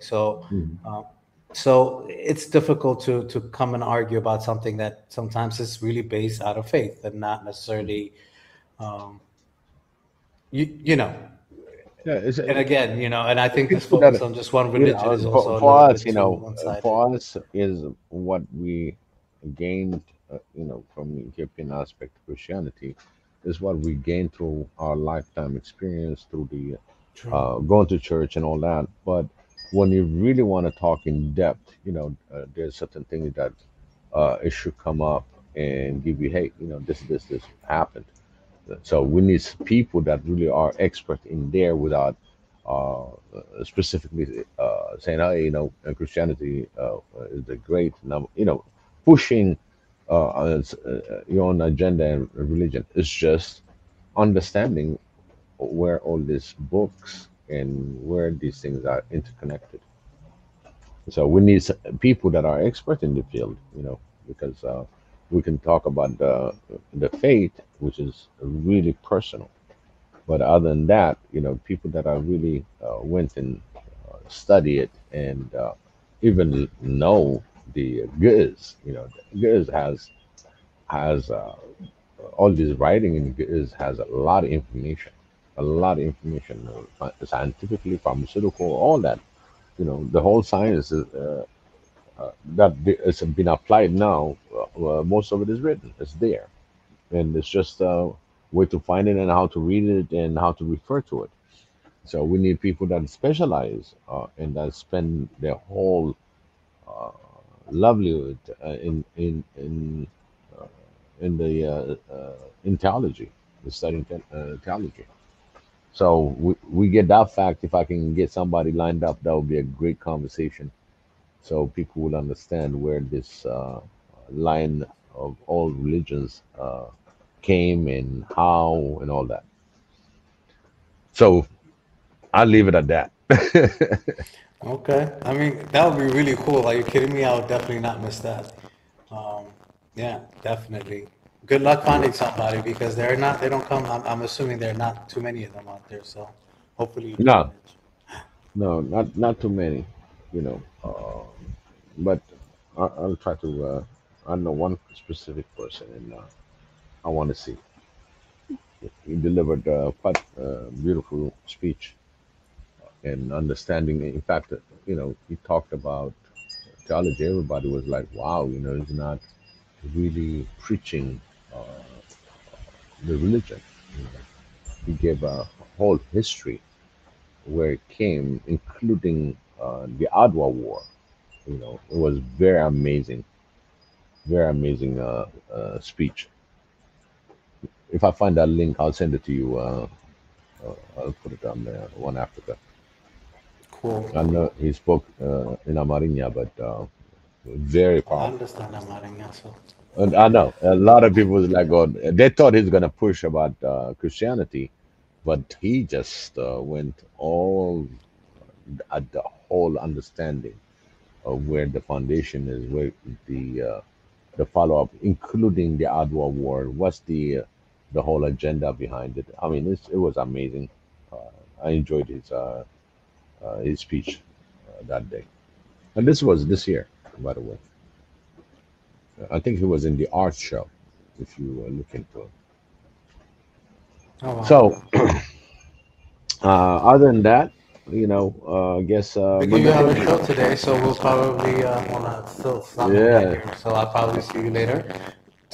Hmm. Um, so it's difficult to come and argue about something that sometimes is really based out of faith and not necessarily, um, you know Yeah, it's and again, and I the think this people that focus on just one religion is for also a little for us, bit too one-sided. for us is what we gained, from the Ethiopian aspect of Christianity, is what we gained through our lifetime experience, through the True. going to church and all that. But when you really want to talk in depth, there's certain things that it should come up and give you, hey, this happened. So we need people that really are expert in there without specifically saying, "Hey, Christianity is the great number." Pushing your own agenda and religion. It's just understanding where all these books and where these things are interconnected. So we need people that are expert in the field, because we can talk about the faith, which is really personal. But other than that, people that are really went and study it and even know the Giz, Giz has all this writing in Giz has a lot of information, scientifically, pharmaceutical, all that. The whole science is, that it's been applied now. Most of it is written. It's there, and it's just where to find it and how to read it and how to refer to it. So we need people that specialize and that spend their whole uh, livelihood uh, in the in theology, studying theology. So we get that fact. If I can get somebody lined up, that would be a great conversation. So people will understand where this line of all religions came and how and all that. So I'll leave it at that. Okay, I mean that would be really cool. Are you kidding me? I would definitely not miss that. Um, yeah, definitely. Good luck Yeah. finding somebody because they don't come. I'm assuming there are not too many of them out there. So hopefully you do No, manage. no, not too many. you know. But I'll try to. I know one specific person, and I want to see. He delivered quite a beautiful speech and understanding. In fact, he talked about theology. Everybody was like, "Wow, he's not really preaching the religion." You know. He gave a whole history where it came, including the Adwa War. It was very amazing speech. If I find that link, I'll send it to you. I'll put it on there. One Africa. Cool. I know he spoke in Amarinya, but very Well, I powerful. understand Amaringa, so And I know a lot of people was like, "Oh, they thought he's gonna push about Christianity," but he just went all at the whole understanding of where the foundation is, where the follow up, including the Adwa War. What's the whole agenda behind it? I mean, it was amazing. I enjoyed his speech that day, and this was this year, by the way. I think he was in the art show, if you look into it. oh wow. So, other than that, I guess Because you Monday have a morning. show today, so we'll probably wanna still stop in Yeah, here. So I'll probably see you later.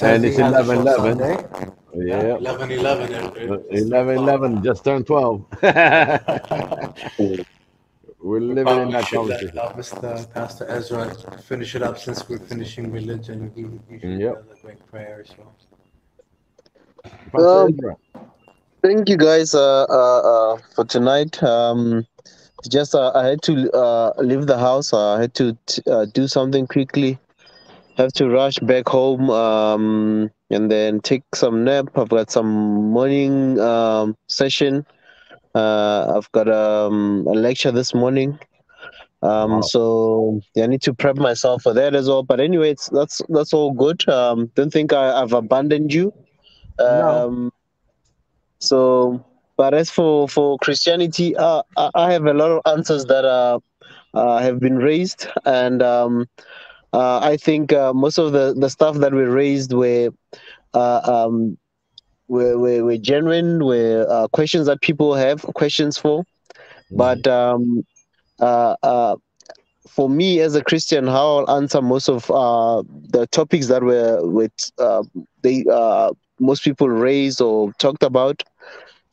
and Tessie it's has a eleven show eleven. Sunday. Yeah, Yeah, 11/11. It just turned 12. 11/11 just turned 12. We're We living in probably that should let conversation. Mr. Pastor Ezra finish it up since we're finishing religion. He usually Yep. does a great prayer. So Pastor Um, Ezra. Thank you guys for tonight. Just I had to leave the house. I had to do something quickly. Have to rush back home and then take some nap. I've got some morning session. I've got a lecture this morning. Wow. So yeah, I need to prep myself for that as well. But anyway, that's all good. Don't think I've abandoned you. No. Um, So, but as for Christianity, I have a lot of answers that have been raised, and I think most of the stuff that were raised uh, um, were genuine, were questions that people have questions for. Hmm. But uh, uh, for me as a Christian, how I'll answer most of the topics that were with they most people raised or talked about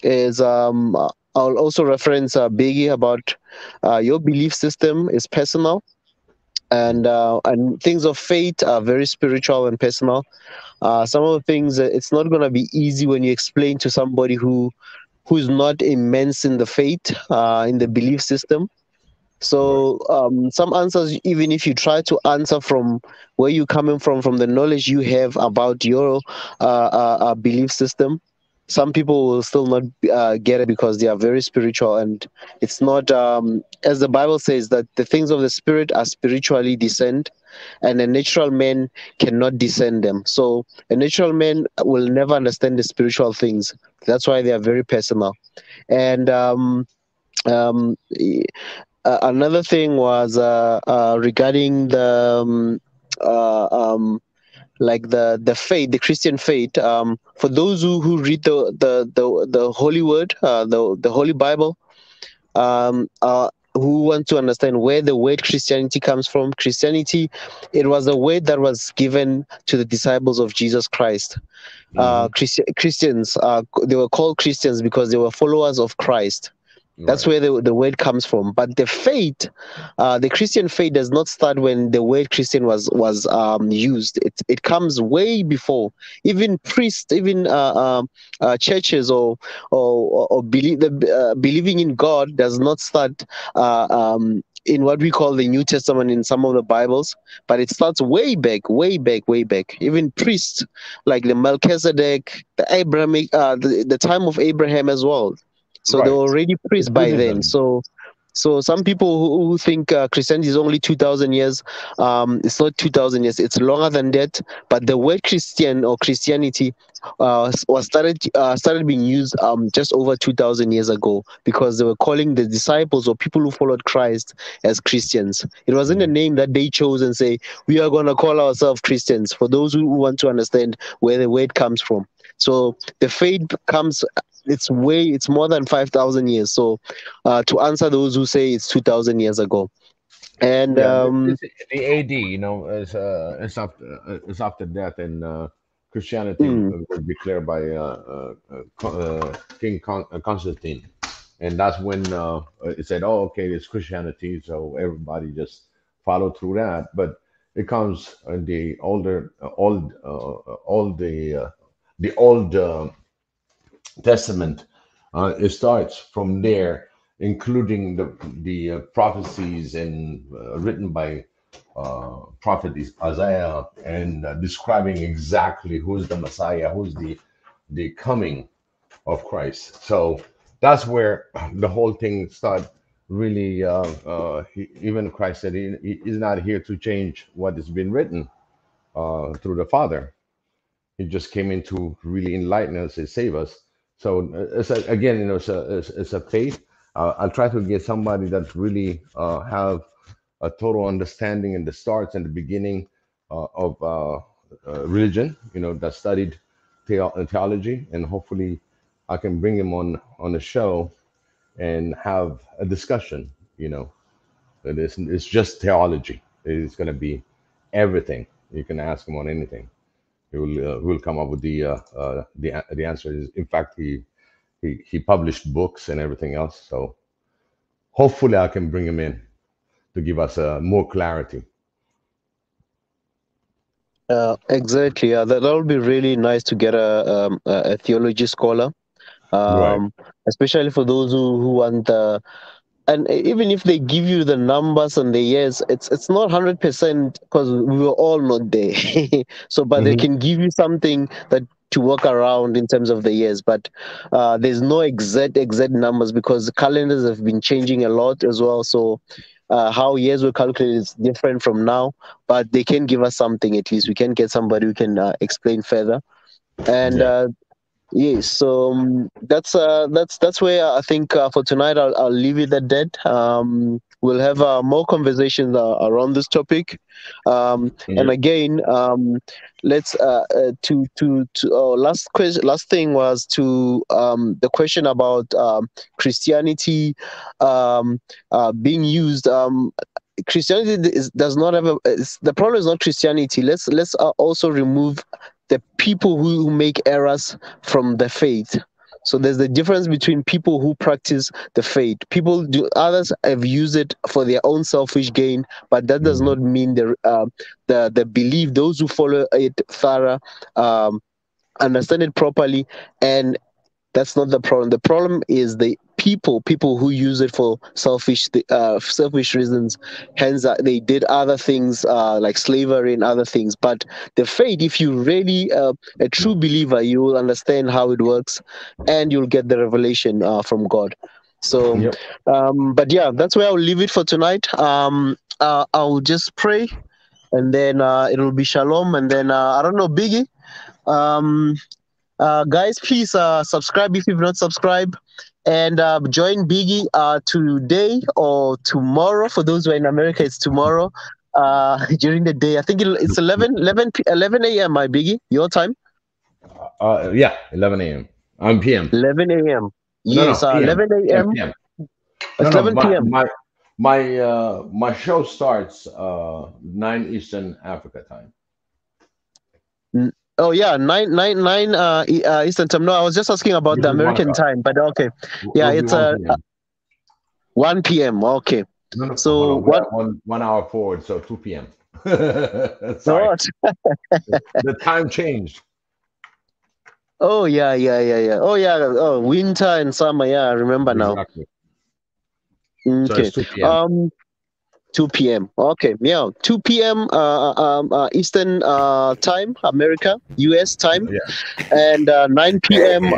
is I'll also reference Biggie about your belief system is personal, and things of faith are very spiritual and personal. Some of the things it's not going to be easy when you explain to somebody who's not immense in the faith, in the belief system. Right. So some answers, even if you try to answer from where you're coming from the knowledge you have about your belief system, some people will still not get it because they are very spiritual, and it's not as the Bible says that the things of the spirit are spiritually discerned, and a natural man cannot discern them. So a natural man will never understand the spiritual things. That's why they are very personal. And um, another thing was regarding the uh, um, like the faith, the Christian faith. For those who read the Holy Word, the Holy Bible, who want to understand where the word Christianity comes from. Christianity, it was a word that was given to the disciples of Jesus Christ. Hmm. Christians, they were called Christians because they were followers of Christ. That's Right. where the word comes from. But the faith, the Christian faith, does not start when the word Christian was used. It comes way before. Even priests, even churches, or believing in God does not start in what we call the New Testament in some of the Bibles, but it starts way back, way back, way back. Even priests like the Melchizedek, the Abrahamic, the time of Abraham as well, so they Right. were already priests It's by then. Buddhism. So So some people who think Christianity is only 2,000 years, it's not 2,000 years. It's longer than that. But the word Christian or Christianity was started being used just over 2,000 years ago, because they were calling the disciples or people who followed Christ as Christians. It wasn't a name that they chose and say, we are going to call ourselves Christians, for those who want to understand where the word comes from. So the faith comes, it's more than 5,000 years. So to answer those who say it's 2,000 years ago. And Yeah, the AD, it's after death, and Christianity mm, was declared by Constantine, and that's when it said, "Oh, okay, it's Christianity," so everybody just followed through that. But it comes in the the Old Testament. It starts from there, including the prophecies and written by prophet Isaiah, and describing exactly who's the Messiah, who's the coming of Christ. So that's where the whole thing started. Really, even Christ said he is not here to change what has been written through the Father. He just came in to really enlighten us and save us. So again, it's a faith. I'll try to get somebody that really have a total understanding in the starts and the beginning of religion. That studied theology, and hopefully, I can bring him on the show and have a discussion. It's just theology. It's going to be everything. You can ask him on anything. He will come up with the answer. In fact, he published books and everything else. So hopefully I can bring him in to give us more clarity. exactly. That would be really nice to get a theology scholar, Right. um, especially for those who want the. And even if they give you the numbers and the years, it's not 100% because we were all not there. So, but they Hmm. can give you something that to work around in terms of the years. But there's no exact numbers, because the calendars have been changing a lot as well. So how years were calculated is different from now. But they can give us something. At least we can get somebody who can explain further. And Yeah. yes, so that's where I think for tonight I'll leave it at that. We'll have more conversations around this topic, and Yep. again, let's to last thing was to the question about Christianity being used. Christianity does not have the problem is not Christianity. Let's also remove the people who make errors from the faith. So there's the difference between people who practice the faith. Others have used it for their own selfish gain, but that does Hmm. not mean the belief. Those who follow it thorough, understand it properly, and that's not the problem. The problem is the people who use it for selfish reasons. Hence, they did other things like slavery and other things. But the faith, if you really a true believer, you will understand how it works, and you'll get the revelation from God. So, Yep. but yeah, that's where I'll leave it for tonight. I'll just pray, and then it'll be shalom, and then I don't know, Biggie. Um, guys, please subscribe if you've not subscribed, and join Biggie today or tomorrow. For those who are in America, it's tomorrow during the day. I think it's 11 a.m. My Biggie, your time. Yeah, 11 a.m. I'm PM. 11 a.m. No, Yes, no, PM. 11 PM, a.m. PM. No, It's no, 11 my p.m. my my show starts 9 Eastern Africa time. Oh yeah, nine Eastern time. No, I was just asking about Which the is 1 American o'clock. time. But okay, yeah, It'll be it's 1 p.m. 1 p.m. Okay, No, no, hold so on. We what? are one hour forward, so 2 p.m. Sorry, What? the time changed. Oh yeah. Oh yeah. Oh, winter and summer. Yeah, I remember now. Exactly. So Okay. it's 2 p.m. 2 p.m. Okay. Yeah, 2 p.m. Eastern time, America, U.S. time, Yeah. and 9 p.m.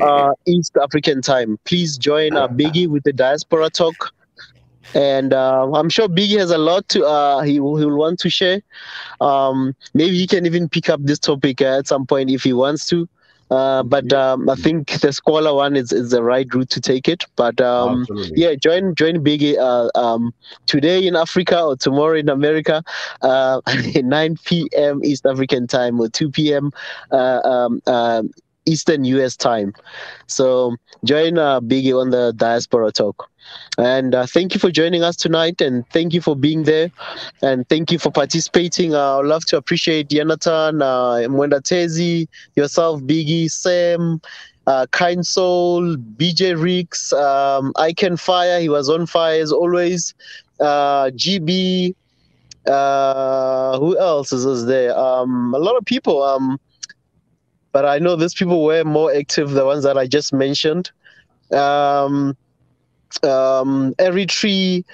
East African time. Please join Biggie with the Diaspora Talk. and I'm sure Biggie has a lot to he will want to share. Maybe he can even pick up this topic at some point if he wants to. But I think the scholar one is the right route to take it. But Absolutely. yeah, join Biggie today in Africa or tomorrow in America, 9 p.m. East African time or 2 p.m. Uh, um, um, Eastern US time. So join Biggie on the Diaspora Talk. And thank you for joining us tonight, and thank you for being there, and thank you for participating. I'd love to appreciate Jonathan, Mwenda Tezi, yourself, Biggie, Sam, Kind Soul, BJ Ricks, I Can Fire. He was on fire as always. GB. Who else is there? A lot of people. But I know these people were more active. The ones that I just mentioned. Um, Eritrea.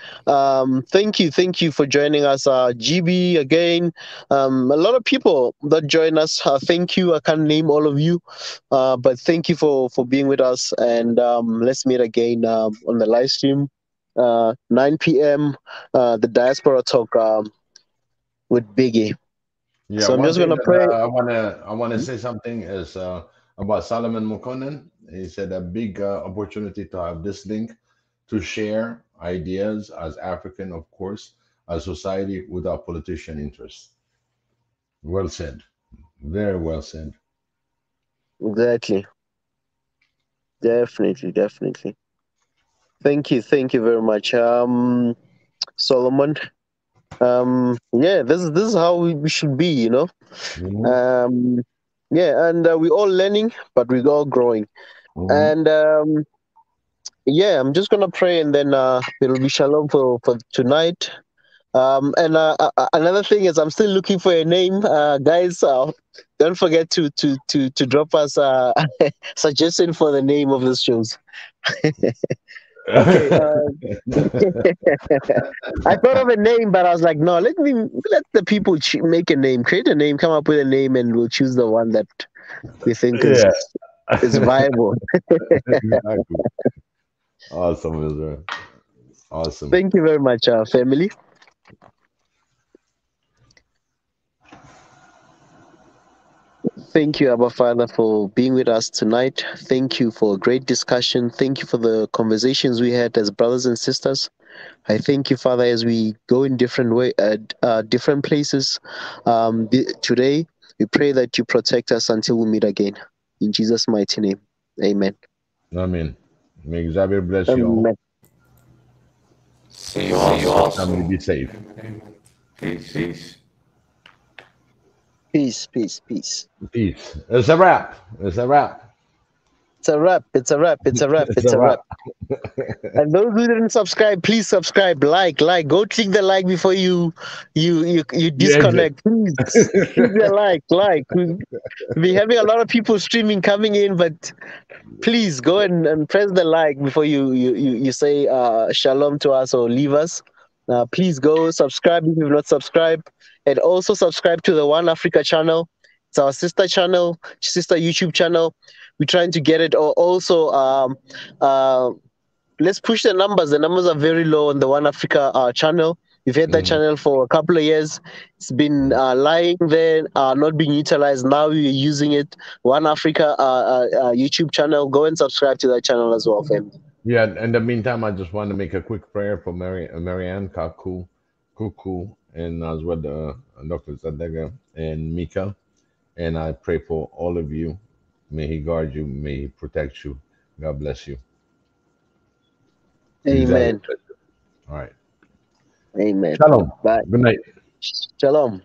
Thank you for joining us. GB again. A lot of people that join us. Thank you. I can't name all of you, but thank you for being with us. And let's meet again on the live stream, 9 p.m. The Diaspora Talk with Biggie. Yeah, So I'm one just thing gonna that pray. I wanna say something is about Solomon Mukonnen. He said a big opportunity to have this link to share ideas as African, of course, as society without politician interest. Well said. Very well said. Exactly. Definitely. Thank you very much, Solomon. Yeah, this is how we should be, you know. Hmm. um yeah, and we're all learning, but we're all growing. Hmm. And yeah, I'm just gonna pray, and then it'll be shalom for tonight. And another thing is, I'm still looking for a name, guys. Don't forget to drop us suggestion for the name of the shows. Okay. I thought of a name, but I was like, no, let the people make a name, create a name, come up with a name, and we'll choose the one that we think Yeah. is viable. Exactly. Awesome, Israel. Awesome. Thank you very much, family. Thank you, Abba Father, for being with us tonight. Thank you for a great discussion. Thank you for the conversations we had as brothers and sisters. I thank you, Father, as we go in different places today. We pray that you protect us until we meet again. In Jesus' mighty name, Amen. Amen. May Xavier bless you all. Amen. See you all Family, soon. be safe. Peace. Peace, peace, peace. Peace. It's a wrap. It's a wrap. It's a wrap. It's a wrap. It's a wrap. It's It's a a wrap. wrap. And those who didn't subscribe, please subscribe, like. Go click the like before you You exit. disconnect. Please click the like. We'll be having a lot of people streaming coming in, but please go and press the like before you say shalom to us or leave us. Please go subscribe if you've not subscribed, and also subscribe to the One Africa channel. It's our sister channel, sister YouTube channel. We're trying to get it. Or also, uh, let's push the numbers. The numbers are very low on the One Africa channel. We've had that Mhm. channel for a couple of years. It's been lying there, not being utilized. Now we're using it. One Africa YouTube channel. Go and subscribe to that channel as well, fam. Yeah, in the meantime, I just want to make a quick prayer for Marianne, Kaku, Kuku, and as well Dr. Zadega and Mika. And I pray for all of you. May He guard you. May He protect you. God bless you. Xavier Amen. bless you. All right. Amen. Shalom. Bye. Good night. Shalom.